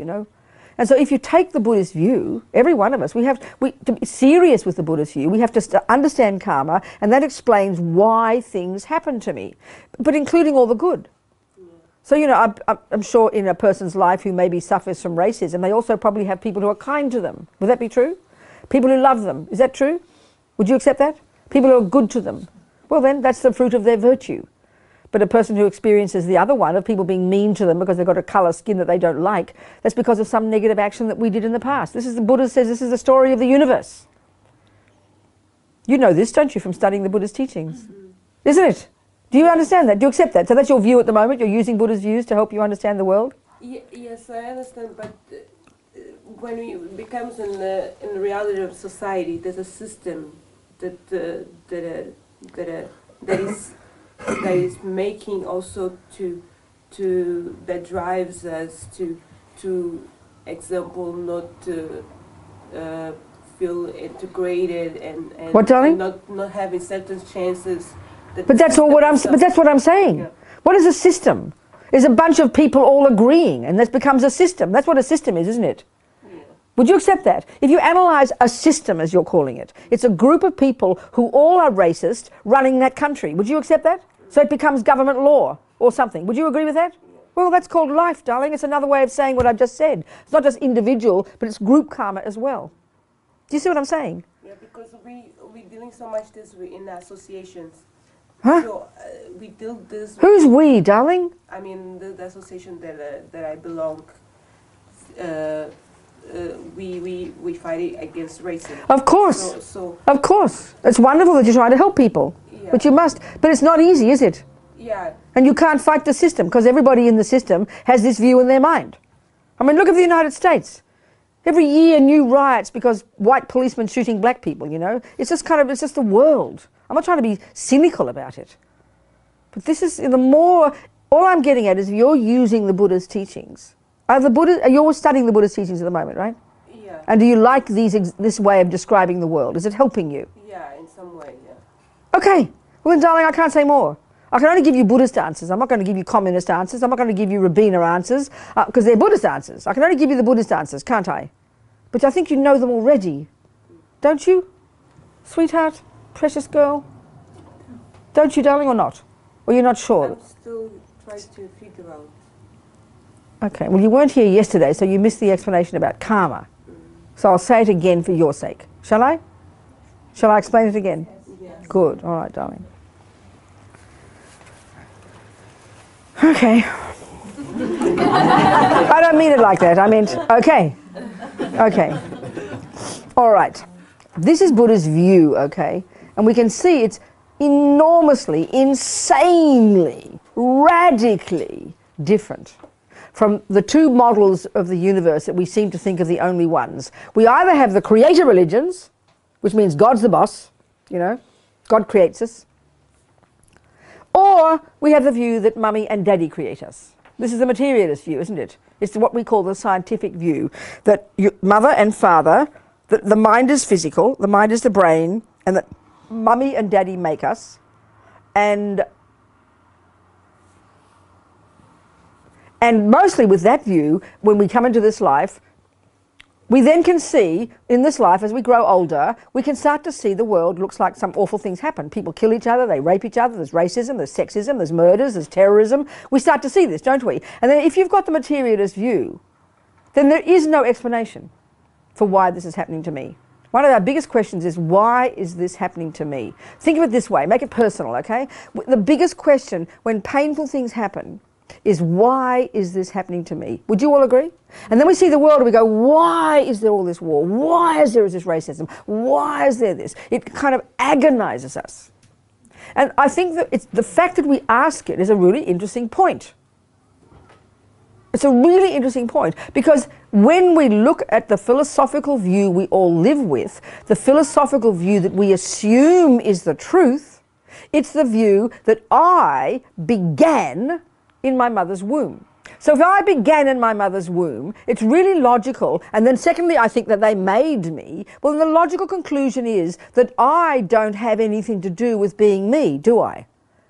And so if you take the Buddhist view, every one of us, to be serious with the Buddhist view, we have to understand karma, and that explains why things happen to me, but including all the good. So, I'm sure in a person's life who maybe suffers from racism, they also probably have people who are kind to them. Would that be true? People who love them. Is that true? Would you accept that? People who are good to them. Well then, that's the fruit of their virtue. But a person who experiences the other one, of people being mean to them because they've got a colour skin that they don't like, that's because of some negative action that we did in the past. The Buddha says this is the story of the universe. You know this, don't you, from studying the Buddha's teachings? Isn't it? Do you understand that? Do you accept that? So that's your view at the moment? You're using Buddha's views to help you understand the world? Yes, I understand, but when it becomes in the reality of society, there's a system that is making also that drives us to example, not to feel integrated and what, darling? not having certain chances. But that's all but that's what I'm saying. Yeah. What is a system? It's a bunch of people all agreeing, and that becomes a system. That's what a system is, isn't it? Yeah. Would you accept that? If you analyse a system, as you're calling it, it's a group of people who all are racist running that country. Would you accept that? So it becomes government law or something. Would you agree with that? Well, that's called life, darling. It's another way of saying what I've just said. It's not just individual, but it's group karma as well. Do you see what I'm saying? Yeah, because we're dealing so much this in associations. Huh? So we deal this. Who's we, darling? I mean, the association that I belong. We fight against racism. Of course. So of course. It's wonderful that you're trying to help people. Yeah. But you must. But it's not easy, is it? Yeah. And you can't fight the system because everybody in the system has this view in their mind. I mean, look at the United States. Every year, new riots because white policemen shooting black people, It's just it's just the world. I'm not trying to be cynical about it. But this is, all I'm getting at is you're using the Buddha's teachings. You're studying the Buddha's teachings at the moment, right? Yeah. And do you like this way of describing the world? Is it helping you? Yeah, in some way, yeah. Okay. Well then, darling, I can't say more. I can only give you Buddhist answers. I'm not going to give you communist answers. I'm not going to give you Robina answers because they're Buddhist answers. I can only give you the Buddhist answers, can't I? But I think you know them already. Don't you, sweetheart, precious girl? Don't you, darling, or not? Or you're not sure? I'm still trying to figure out. Okay, well, you weren't here yesterday, so you missed the explanation about karma. So I'll say it again for your sake. Shall I? Shall I explain it again? Yes. Good. All right, darling. Okay. I don't mean it like that. I meant, okay. Okay. All right. This is Buddha's view, okay? And we can see it's enormously, insanely, radically different from the two models of the universe that we seem to think are the only ones. We either have the creator religions, which means God's the boss, you know, God creates us, or we have the view that mummy and daddy create us. This is the materialist view, isn't it? It's what we call the scientific view, that mother and father, that the mind is physical, the mind is the brain, and that mummy and daddy make us, and mostly with that view, when we come into this life, we then can see, in this life, as we grow older, we can start to see the world looks like some awful things happen. People kill each other, they rape each other, there's racism, there's sexism, there's murders, there's terrorism. We start to see this, don't we? And then if you've got the materialist view, then there is no explanation for why this is happening to me. One of our biggest questions is, why is this happening to me? Think of it this way, make it personal, okay? The biggest question when painful things happen is, why is this happening to me? Would you all agree? And then we see the world and we go, why is there all this war? Why is there this racism? Why is there this? It kind of agonizes us. And I think that it's the fact that we ask it is a really interesting point. It's a really interesting point, because when we look at the philosophical view we all live with, the philosophical view that we assume is the truth, it's the view that I began in my mother's womb. So if I began in my mother's womb, it's really logical, and then secondly I think that they made me, well the logical conclusion is that I don't have anything to do with being me, do I?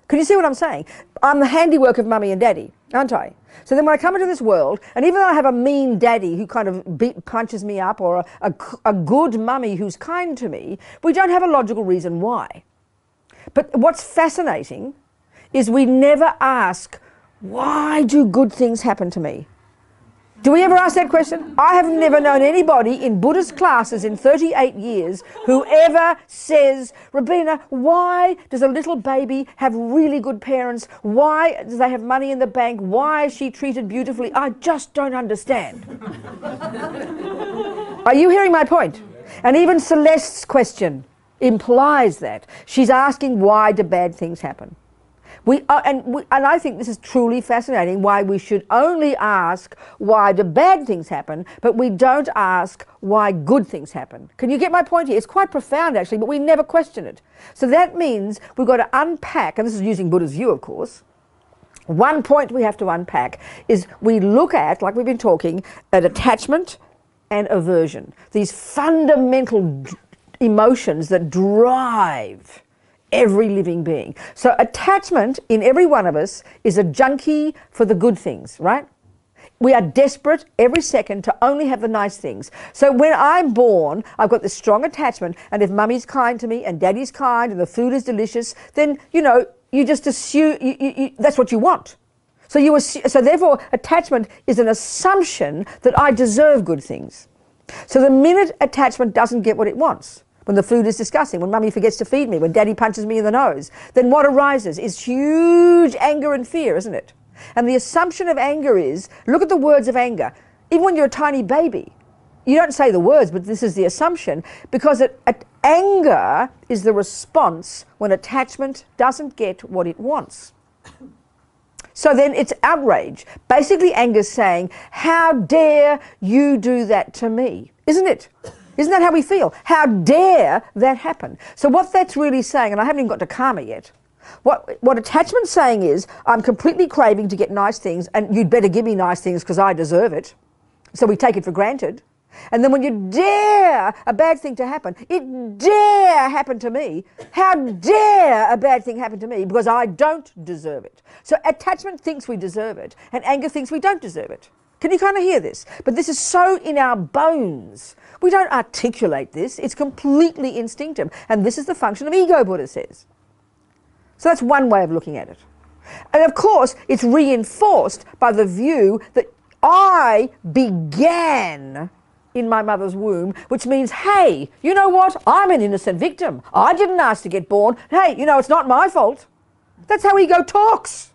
Can you see what I'm saying? I'm the handiwork of mummy and daddy, aren't I? So then when I come into this world, and even though I have a mean daddy who kind of punches me up, or a good mummy who's kind to me, we don't have a logical reason why. But what's fascinating is we never ask, why do good things happen to me? Do we ever ask that question? I have never known anybody in Buddhist classes in 38 years who ever says, Robina, why does a little baby have really good parents? Why do they have money in the bank? Why is she treated beautifully? I just don't understand. Are you hearing my point? And even Celeste's question implies that. She's asking, why do bad things happen? And I think this is truly fascinating, why we should only ask why do bad things happen, but we don't ask why good things happen. Can you get my point here? It's quite profound actually, but we never question it. So that means we've got to unpack, and this is using Buddha's view of course, one point we have to unpack is we look at, like we've been talking, at attachment and aversion. These fundamental emotions that drive every living being. So attachment in every one of us is a junkie for the good things, right? We are desperate every second to only have the nice things. So when I'm born, I've got this strong attachment, and if mummy's kind to me and daddy's kind and the food is delicious, then, you know, you just assume that's what you want. So therefore attachment is an assumption that I deserve good things. So the minute attachment doesn't get what it wants, when the food is disgusting, when mummy forgets to feed me, when daddy punches me in the nose, then what arises is huge anger and fear, isn't it? And the assumption of anger is, look at the words of anger. Even when you're a tiny baby, you don't say the words, but this is the assumption, because anger is the response when attachment doesn't get what it wants. So then it's outrage. Basically anger's saying, how dare you do that to me? Isn't it? Isn't that how we feel? How dare that happen? So what that's really saying, and I haven't even got to karma yet, what attachment's saying is, I'm completely craving to get nice things, and you'd better give me nice things because I deserve it. So we take it for granted. And then when you dare a bad thing to happen, it dare happen to me. How dare a bad thing happen to me because I don't deserve it. So attachment thinks we deserve it, and anger thinks we don't deserve it. Can you kind of hear this? But this is so in our bones. We don't articulate this. It's completely instinctive. And this is the function of ego, Buddha says. So that's one way of looking at it. And of course, it's reinforced by the view that I began in my mother's womb, which means, hey, you know what? I'm an innocent victim. I didn't ask to get born. Hey, you know, it's not my fault. That's how ego talks.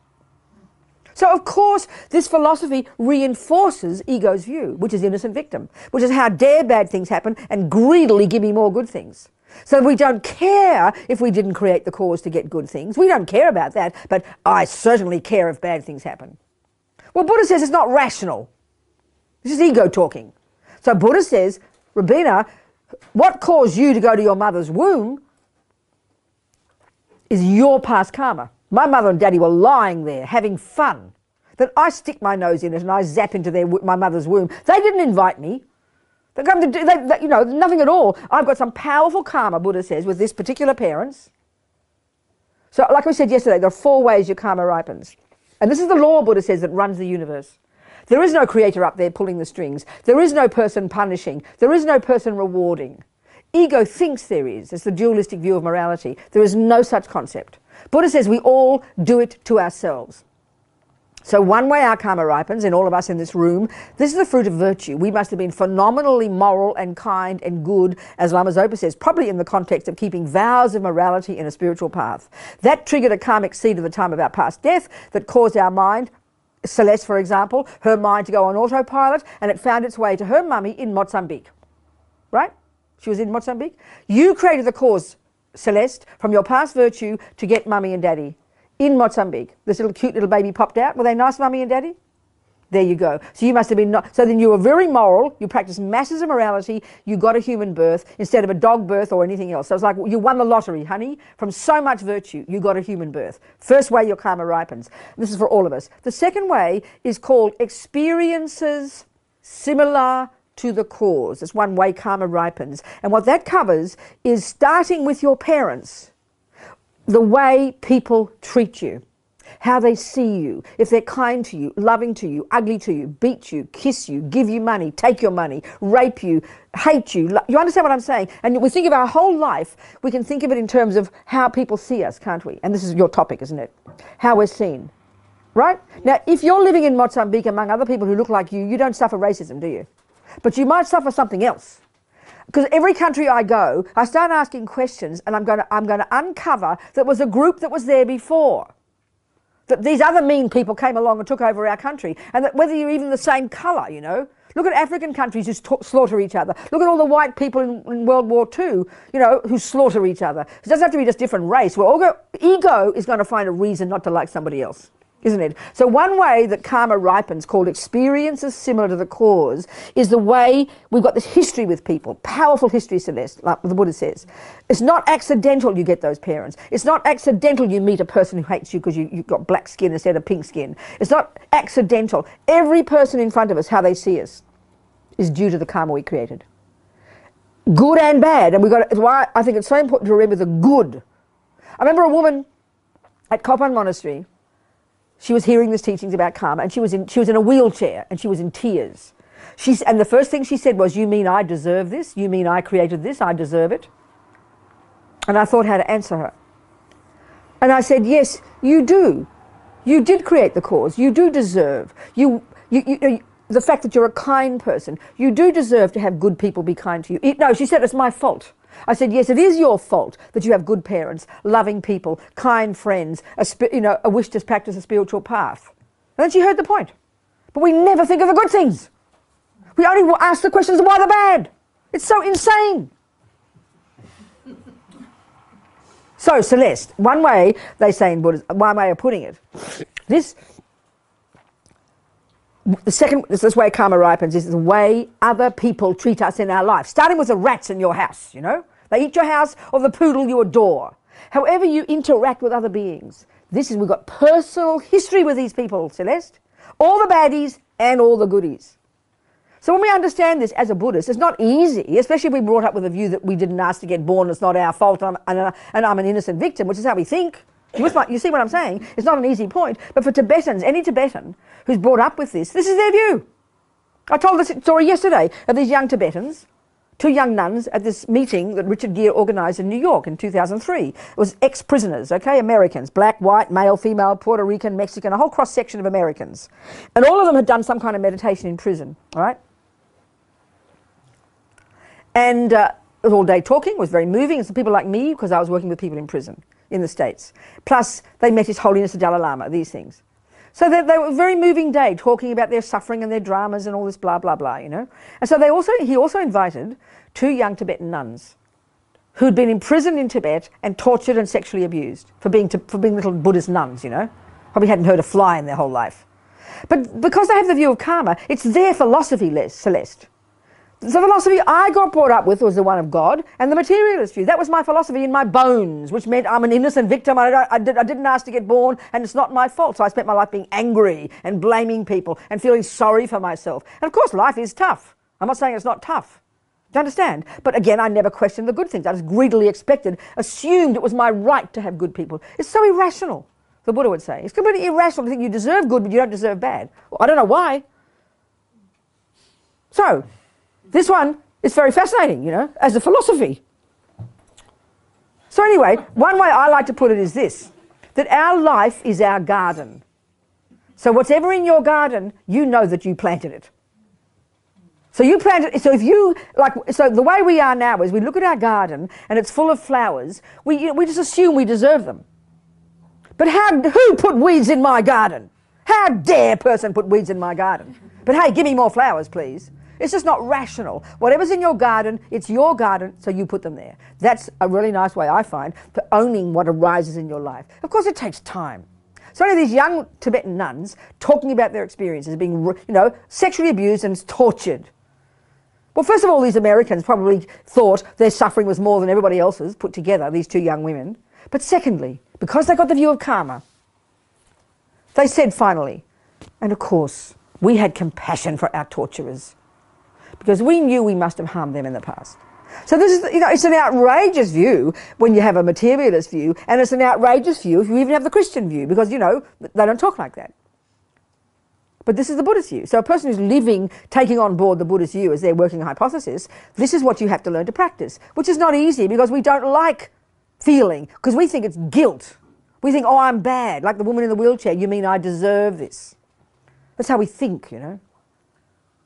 So, of course, this philosophy reinforces ego's view, which is innocent victim, which is how dare bad things happen and greedily give me more good things. So we don't care if we didn't create the cause to get good things. We don't care about that, but I certainly care if bad things happen. Well, Buddha says it's not rational. This is ego talking. So Buddha says, Robina, what caused you to go to your mother's womb is your past karma. My mother and daddy were lying there, having fun. That I stick my nose in it and I zap into my mother's womb. They didn't invite me. They come to do, you know, nothing at all. I've got some powerful karma, Buddha says, with this particular parents. So like we said yesterday, there are 4 ways your karma ripens. And this is the law, Buddha says, that runs the universe. There is no creator up there pulling the strings. There is no person punishing. There is no person rewarding. Ego thinks there is. It's the dualistic view of morality. There is no such concept. Buddha says we all do it to ourselves. So one way our karma ripens in all of us in this room, this is the fruit of virtue. We must have been phenomenally moral and kind and good, as Lama Zopa says, probably in the context of keeping vows of morality in a spiritual path. That triggered a karmic seed at the time of our past death that caused our mind, Celeste for example, her mind to go on autopilot, and it found its way to her mummy in Mozambique. Right? She was in Mozambique. You created the cause, Celeste, from your past virtue to get mummy and daddy in Mozambique. This little cute little baby popped out. Were they nice, mummy and daddy? There you go. So you must have been not. So then you were very moral. You practiced masses of morality. You got a human birth instead of a dog birth or anything else. So it's like you won the lottery, honey. From so much virtue, you got a human birth. First way your karma ripens. This is for all of us. The second way is called experiences similar to the cause. That's one way karma ripens. And what that covers is starting with your parents, the way people treat you, how they see you, if they're kind to you, loving to you, ugly to you, beat you, kiss you, give you money, take your money, rape you, hate you. You understand what I'm saying? And we think of our whole life, we can think of it in terms of how people see us, can't we? And this is your topic, isn't it? How we're seen. Right? Now, if you're living in Mozambique among other people who look like you don't suffer racism, do you? But you might suffer something else. Because every country I go, I start asking questions and I'm going to uncover that was a group that was there before. That these other mean people came along and took over our country. And that whether you're even the same colour, you know. Look at African countries who slaughter each other. Look at all the white people in World War II, you know, who slaughter each other. It doesn't have to be just different race. Ego is going to find a reason not to like somebody else, isn't it? So one way that karma ripens, called experiences similar to the cause, is the way we've got this history with people, powerful history, Celeste, like the Buddha says. It's not accidental you get those parents. It's not accidental you meet a person who hates you because you've got black skin instead of pink skin. It's not accidental. Every person in front of us, how they see us, is due to the karma we created. Good and bad. And it's why I think it's so important to remember the good. I remember a woman at Kopan Monastery. She was hearing these teachings about karma, and she was in a wheelchair, and she was in tears. And the first thing she said was, "You mean I deserve this? You mean I created this? I deserve it?" And I thought how to answer her. And I said, "Yes, you do. You did create the cause. You do deserve. The fact that you're a kind person. You do deserve to have good people be kind to you." No, she said, "It's my fault." I said, "Yes, it is your fault that you have good parents, loving people, kind friends, a wish to practice a spiritual path." And then she heard the point. But we never think of the good things. We only ask the questions, why the bad? It's so insane. So, Celeste, one way, they say in Buddhism, one way of putting it, this way karma ripens is the way other people treat us in our life. Starting with the rats in your house, you know. They eat your house, or the poodle you adore. However you interact with other beings. We've got personal history with these people, Celeste. All the baddies and all the goodies. So when we understand this as a Buddhist, it's not easy, especially if we brought up with a view that we didn't ask to get born, it's not our fault, and I'm an innocent victim, which is how we think. You see what I'm saying? It's not an easy point. But for Tibetans, any Tibetan who's brought up with this is their view. I told this story yesterday of these young Tibetans, 2 young nuns at this meeting that Richard Gere organised in New York in 2003. It was ex-prisoners, okay, Americans, black, white, male, female, Puerto Rican, Mexican, a whole cross-section of Americans. And all of them had done some kind of meditation in prison, all right? And it was all day talking, it was very moving. It's people like me, because I was working with people in prison in the States. Plus, they met His Holiness the Dalai Lama, these things. So they were a very moving day, talking about their suffering and their dramas and all this blah, blah, blah, you know. And so he also invited 2 young Tibetan nuns who'd been imprisoned in Tibet and tortured and sexually abused for being little Buddhist nuns, you know. Probably hadn't heard a fly in their whole life. But because they have the view of karma, it's their philosophy, Celeste. The philosophy I got brought up with was the one of God and the materialist view. That was my philosophy in my bones, which meant I'm an innocent victim. I didn't ask to get born, and it's not my fault. So I spent my life being angry and blaming people and feeling sorry for myself. And of course, life is tough. I'm not saying it's not tough. Do you understand? But again, I never questioned the good things. I just greedily assumed it was my right to have good people. It's so irrational, the Buddha would say. It's completely irrational to think you deserve good, but you don't deserve bad. Well, I don't know why. So, this one is very fascinating, you know, as a philosophy. So anyway, one way I like to put it is this, that our life is our garden. So whatever in your garden, you know that you planted it. So you planted, so the way we are now is we look at our garden and it's full of flowers, we just assume we deserve them. But who put weeds in my garden? How dare a person put weeds in my garden? But hey, give me more flowers, please. It's just not rational. Whatever's in your garden, it's your garden, so you put them there. That's a really nice way, I find, for owning what arises in your life. Of course, it takes time. So only these young Tibetan nuns talking about their experiences, being, you know, sexually abused and tortured. Well, first of all, these Americans probably thought their suffering was more than everybody else's put together, these 2 young women. But secondly, because they got the view of karma, they said finally, and of course, we had compassion for our torturers, because we knew we must have harmed them in the past. So this is, you know, it's an outrageous view when you have a materialist view, and it's an outrageous view if you even have the Christian view, because, you know, they don't talk like that. But this is the Buddhist view. So a person who's taking on board the Buddhist view as their working hypothesis, this is what you have to learn to practice, which is not easy because we don't like feeling, because we think it's guilt. We think, oh, I'm bad, like the woman in the wheelchair, you mean I deserve this. That's how we think, you know.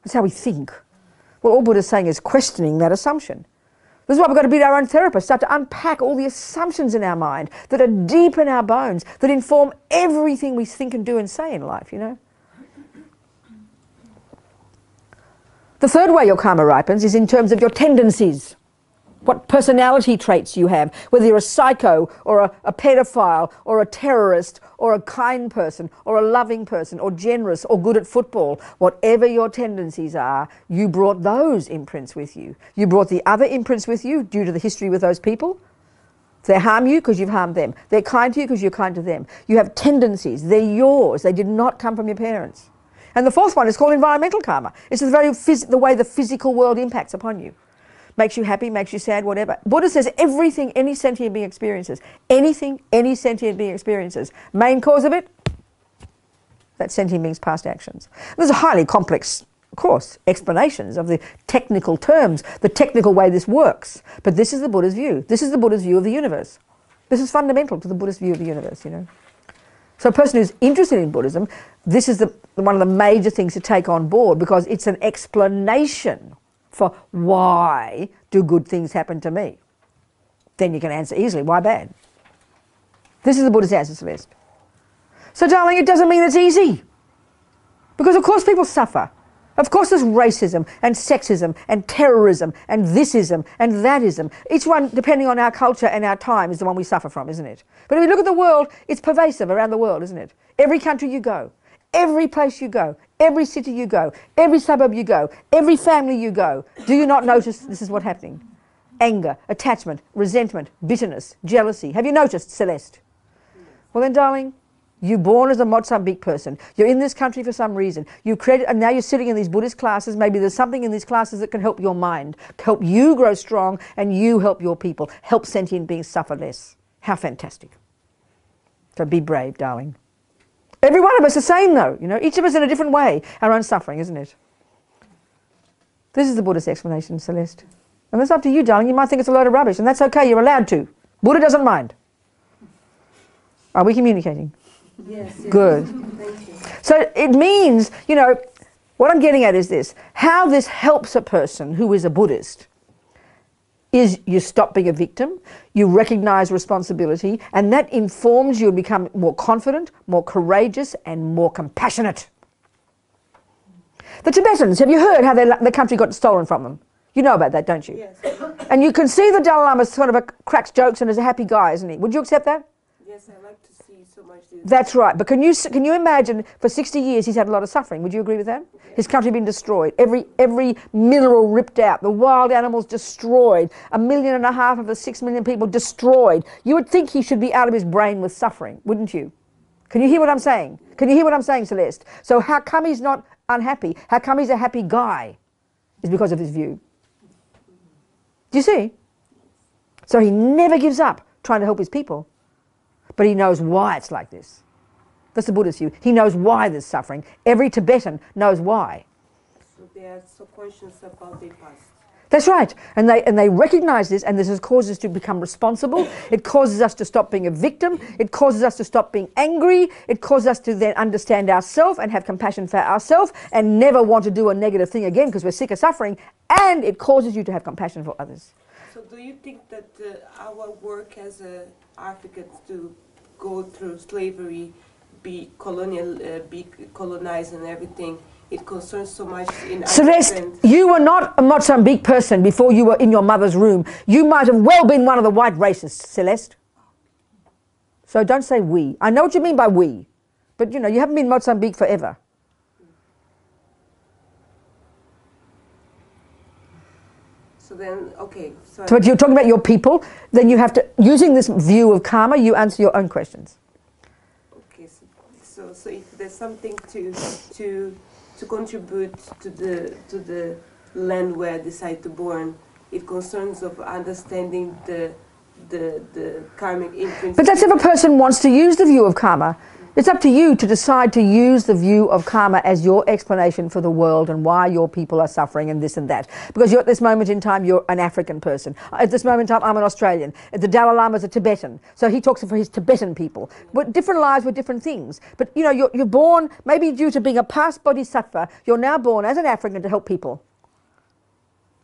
That's how we think. Well, all Buddha's saying is questioning that assumption. This is why we've got to be our own therapists, start to unpack all the assumptions in our mind that are deep in our bones, that inform everything we think and do and say in life, you know. The third way your karma ripens is in terms of your tendencies. What personality traits you have, whether you're a psycho or a pedophile or a terrorist or a kind person or a loving person or generous or good at football. Whatever your tendencies are, you brought those imprints with you. You brought the other imprints with you due to the history with those people. They harm you because you've harmed them. They're kind to you because you're kind to them. You have tendencies. They're yours. They did not come from your parents. And the fourth one is called environmental karma. It's the way the physical world impacts upon you. Makes you happy, makes you sad, whatever. Buddha says everything any sentient being experiences, anything any sentient being experiences, main cause of it, that sentient being's past actions. There's a highly complex, of course, explanations of the technical terms, the technical way this works. But this is the Buddha's view. This is the Buddha's view of the universe. This is fundamental to the Buddhist view of the universe, you know. So a person who's interested in Buddhism, this is one of the major things to take on board, because it's an explanation for why do good things happen to me. Then you can answer easily, why bad? This is the Buddha's answer, Celeste. So darling, it doesn't mean it's easy. Because of course people suffer. Of course there's racism and sexism and terrorism and thisism and thatism. Each one, depending on our culture and our time, is the one we suffer from, isn't it? But if you look at the world, it's pervasive around the world, isn't it? Every country you go, every place you go, every city you go, every suburb you go, every family you go, do you not notice this is what's happening? Anger, attachment, resentment, bitterness, jealousy. Have you noticed, Celeste? Well then, darling, you're born as a Mozambique person. You're in this country for some reason. And now you're sitting in these Buddhist classes. Maybe there's something in these classes that can help your mind, help you grow strong, and you help your people, help sentient beings suffer less. How fantastic. So be brave, darling. Every one of us the same though, you know, each of us in a different way, our own suffering, isn't it? This is the Buddhist explanation, Celeste. And it's up to you, darling. You might think it's a load of rubbish, and that's okay. You're allowed to. Buddha doesn't mind. Are we communicating? Yes. Good. Thank you. So it means, you know, what I'm getting at is this. How this helps a person who is a Buddhist is you stop being a victim, you recognize responsibility, and that informs you and become more confident, more courageous, and more compassionate. The Tibetans, have you heard how the country got stolen from them? You know about that, don't you? Yes. And you can see the Dalai Lama sort of cracks jokes and is a happy guy, isn't he? Would you accept that? Yes, I like to see so much. That's right. But can you imagine, for 60 years he's had a lot of suffering? Would you agree with that? Yes. His country been destroyed, every mineral ripped out, the wild animals destroyed, 1.5 million of the 6 million people destroyed. You would think he should be out of his brain with suffering, wouldn't you? Can you hear what I'm saying? Can you hear what I'm saying, Celeste? So how come he's not unhappy? How come he's a happy guy? It's because of his view. Do you see? So he never gives up trying to help his people. But he knows why it's like this. That's the Buddhist view. He knows why there's suffering. Every Tibetan knows why. So they are so conscious about their past. That's right. And they recognize this, and this has caused us to become responsible. It causes us to stop being a victim. It causes us to stop being angry. It causes us to then understand ourselves and have compassion for ourselves and never want to do a negative thing again because we're sick of suffering. And it causes you to have compassion for others. So do you think that our work as Africans to go through slavery, be colonized and everything, it concerns so much in Celeste, you were not a Mozambique person before you were in your mother's room. You might have well been one of the white racists, Celeste. So don't say we. I know what you mean by we. But you know, you haven't been Mozambique forever. So then, okay. So But you're talking about your people, then you have to, using this view of karma, you answer your own questions. Okay, so if there's something to contribute to the land where I decide to born, it concerns of understanding the karmic imprints. But that's if a person wants to use the view of karma. It's up to you to decide to use the view of karma as your explanation for the world and why your people are suffering and this and that. Because you're at this moment in time, you're an African person. At this moment in time, I'm an Australian. The Dalai Lama is a Tibetan. So he talks for his Tibetan people. But different lives were different things. But you know, you're born, maybe due to being a past bodhisattva, you're now born as an African to help people.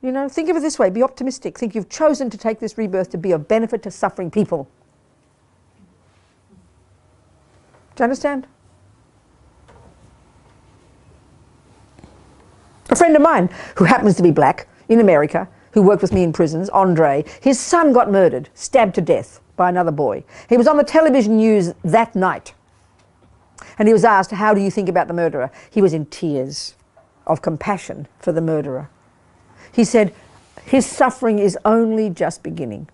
You know, think of it this way, be optimistic. Think you've chosen to take this rebirth to be of benefit to suffering people. Do you understand? A friend of mine who happens to be black in America, who worked with me in prisons, Andre, his son got murdered, stabbed to death by another boy. He was on the television news that night. And he was asked, how do you think about the murderer? He was in tears of compassion for the murderer. He said, his suffering is only just beginning.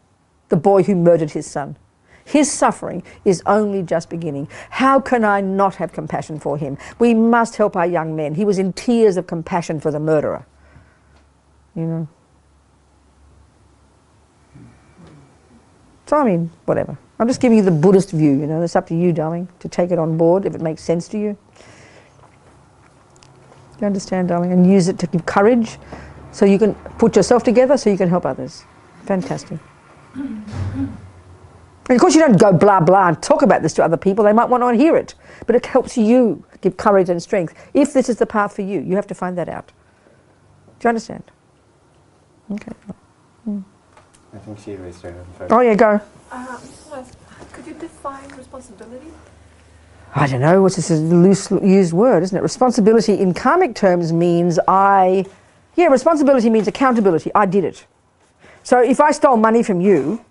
The boy who murdered his son. His suffering is only just beginning. How can I not have compassion for him? We must help our young men. He was in tears of compassion for the murderer. You know. So I mean, whatever. I'm just giving you the Buddhist view, you know. It's up to you, darling, to take it on board if it makes sense to you. You understand, darling? And use it to give courage so you can put yourself together so you can help others. Fantastic. And of course you don't go blah blah and talk about this to other people. They might want to hear it. But it helps you give courage and strength. If this is the path for you, you have to find that out. Do you understand? Okay. I think she raised her hand first. Oh yeah, go. Could you define responsibility? I don't know, what's this a loose used word, isn't it? Responsibility in karmic terms means responsibility means accountability. I did it. So if I stole money from you,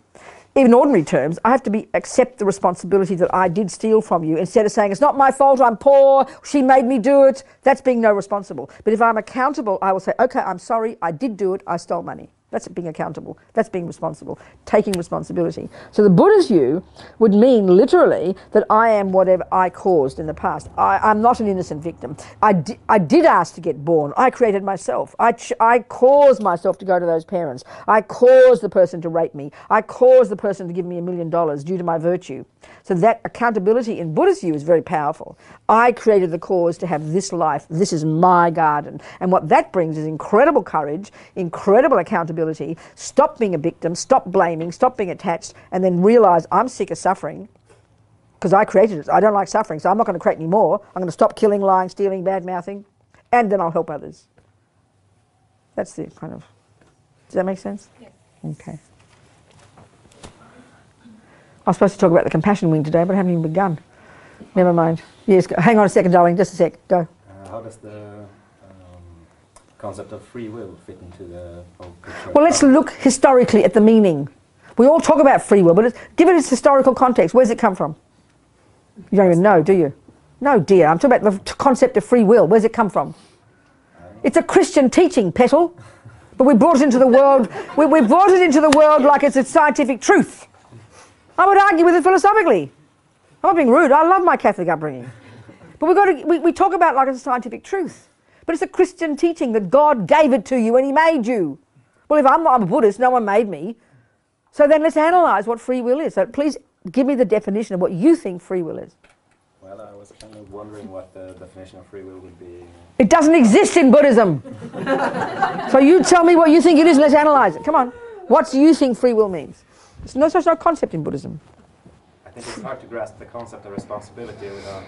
even in ordinary terms, I have to accept the responsibility that I did steal from you instead of saying, it's not my fault, I'm poor, she made me do it. That's being no responsible. But if I'm accountable, I will say, okay, I'm sorry, I did do it, I stole money. That's being accountable. That's being responsible, taking responsibility. So the Buddha's view would mean literally that I am whatever I caused in the past. I'm not an innocent victim. I did ask to get born. I created myself. I caused myself to go to those parents. I caused the person to rape me. I caused the person to give me $1 million due to my virtue. So that accountability in Buddha's view is very powerful. I created the cause to have this life. This is my garden. And what that brings is incredible courage, incredible accountability. Stop being a victim, stop blaming, stop being attached, and then realize I'm sick of suffering because I created it. I don't like suffering, so I'm not going to create any more. I'm going to stop killing, lying, stealing, bad-mouthing, and then I'll help others. That's the kind of... Does that make sense? Yes. Okay. I was supposed to talk about the compassion wing today, but I haven't even begun. Never mind. Yes, hang on a second, darling. Just a sec. Go. How does the concept of free will fit into the whole picture? Well, let's look historically at the meaning. We all talk about free will, but give it its historical context. Where does it come from? You don't even know, do you? No, dear. I'm talking about the concept of free will. Where does it come from? It's a Christian teaching, Petal. But we brought it into the world. We brought it into the world like it's a scientific truth. I would argue with it philosophically. I'm not being rude. I love my Catholic upbringing. But we talk about it like it's a scientific truth. But it's a Christian teaching that God gave it to you and he made you. Well, if I'm a Buddhist, no one made me. So then let's analyse what free will is. So please give me the definition of what you think free will is. Well, I was kind of wondering what the definition of free will would be. It doesn't exist in Buddhism. So you tell me what you think it is and let's analyse it. Come on. What do you think free will means? There's no such concept in Buddhism. I think it's hard to grasp the concept of responsibility without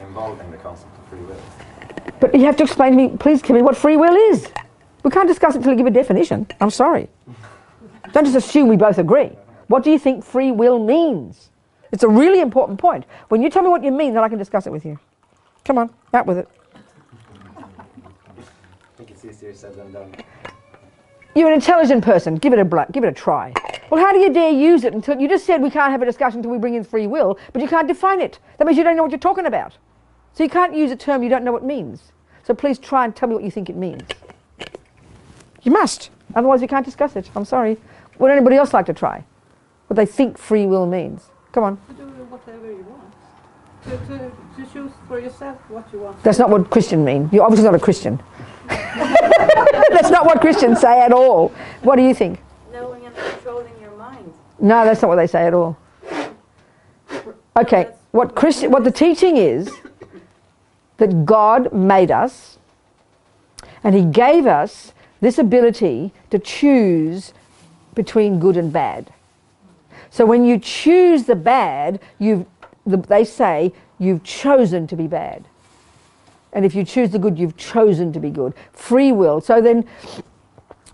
involving the concept of free will. But you have to explain to me, please tell me what free will is. We can't discuss it until you give a definition. I'm sorry. Don't just assume we both agree. What do you think free will means? It's a really important point. When you tell me what you mean, then I can discuss it with you. Come on, out with it. I think it's easier said than done. You're an intelligent person. Give it a try. Well, how do you dare use it until... You just said we can't have a discussion until we bring in free will, but you can't define it. That means you don't know what you're talking about. So you can't use a term you don't know what it means. So please try and tell me what you think it means. You must. Otherwise we can't discuss it. I'm sorry. Would anybody else like to try? What they think free will means. Come on. To do whatever you want. To choose for yourself what you want. That's not what Christian mean. You're obviously not a Christian. That's not what Christians say at all. What do you think? Knowing and controlling your mind. No, that's not what they say at all. Okay, what the teaching is that God made us and he gave us this ability to choose between good and bad. So when you choose the bad, they say you've chosen to be bad. And if you choose the good, you've chosen to be good. Free will. So then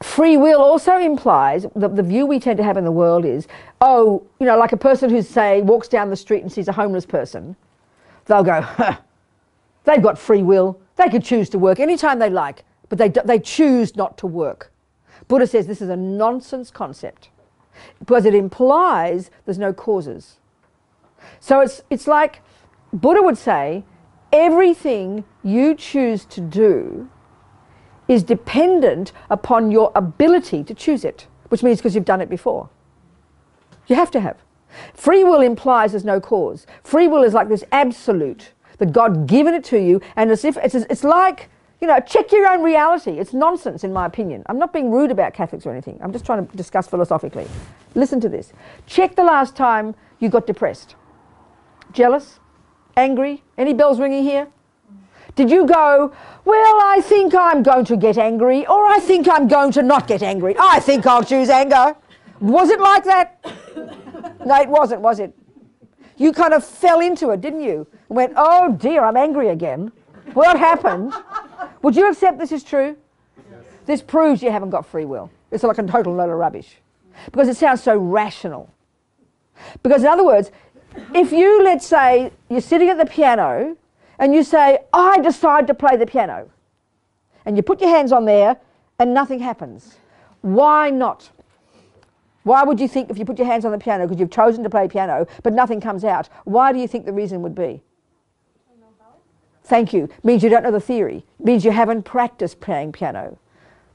free will also implies, the view we tend to have in the world is, oh, you know, like a person who, say, walks down the street and sees a homeless person, they'll go, huh, they've got free will. They could choose to work anytime they like, but they choose not to work. Buddha says this is a nonsense concept because it implies there's no causes. So it's like Buddha would say, everything you choose to do is dependent upon your ability to choose it, which means because you've done it before. You have to have. Free will implies there's no cause. Free will is like this absolute, that God given it to you, and as if it's like, you know, check your own reality. It's nonsense in my opinion. I'm not being rude about Catholics or anything. I'm just trying to discuss philosophically. Listen to this. Check the last time you got depressed. Jealous? Angry? Any bells ringing here? Did you go, well, I think I'm going to get angry, or I think I'm going to not get angry. I think I'll choose anger. Was it like that? No, it wasn't, was it? You kind of fell into it, didn't you? And went, oh dear, I'm angry again. What happened? Would you accept this is true? Yes. This proves you haven't got free will. It's like a total load of rubbish. Because it sounds so rational. Because in other words, if you, let's say, you're sitting at the piano and you say, I decide to play the piano. And you put your hands on there and nothing happens. Why not? Why would you think if you put your hands on the piano because you've chosen to play piano but nothing comes out? Why do you think the reason would be? I don't know how. Thank you. Means you don't know the theory. Means you haven't practiced playing piano.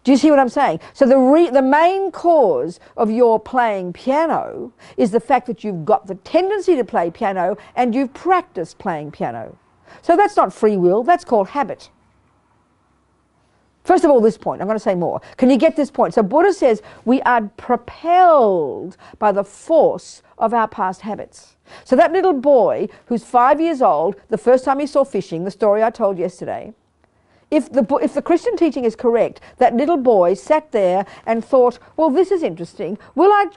Do you see what I'm saying? So the main cause of your playing piano is the fact that you've got the tendency to play piano and you've practiced playing piano. So that's not free will, that's called habit. First of all, this point, I'm going to say more. Can you get this point? So Buddha says we are propelled by the force of our past habits. So that little boy who's 5 years old, the first time he saw fishing, the story I told yesterday, if the Christian teaching is correct, that little boy sat there and thought, well, this is interesting. Will I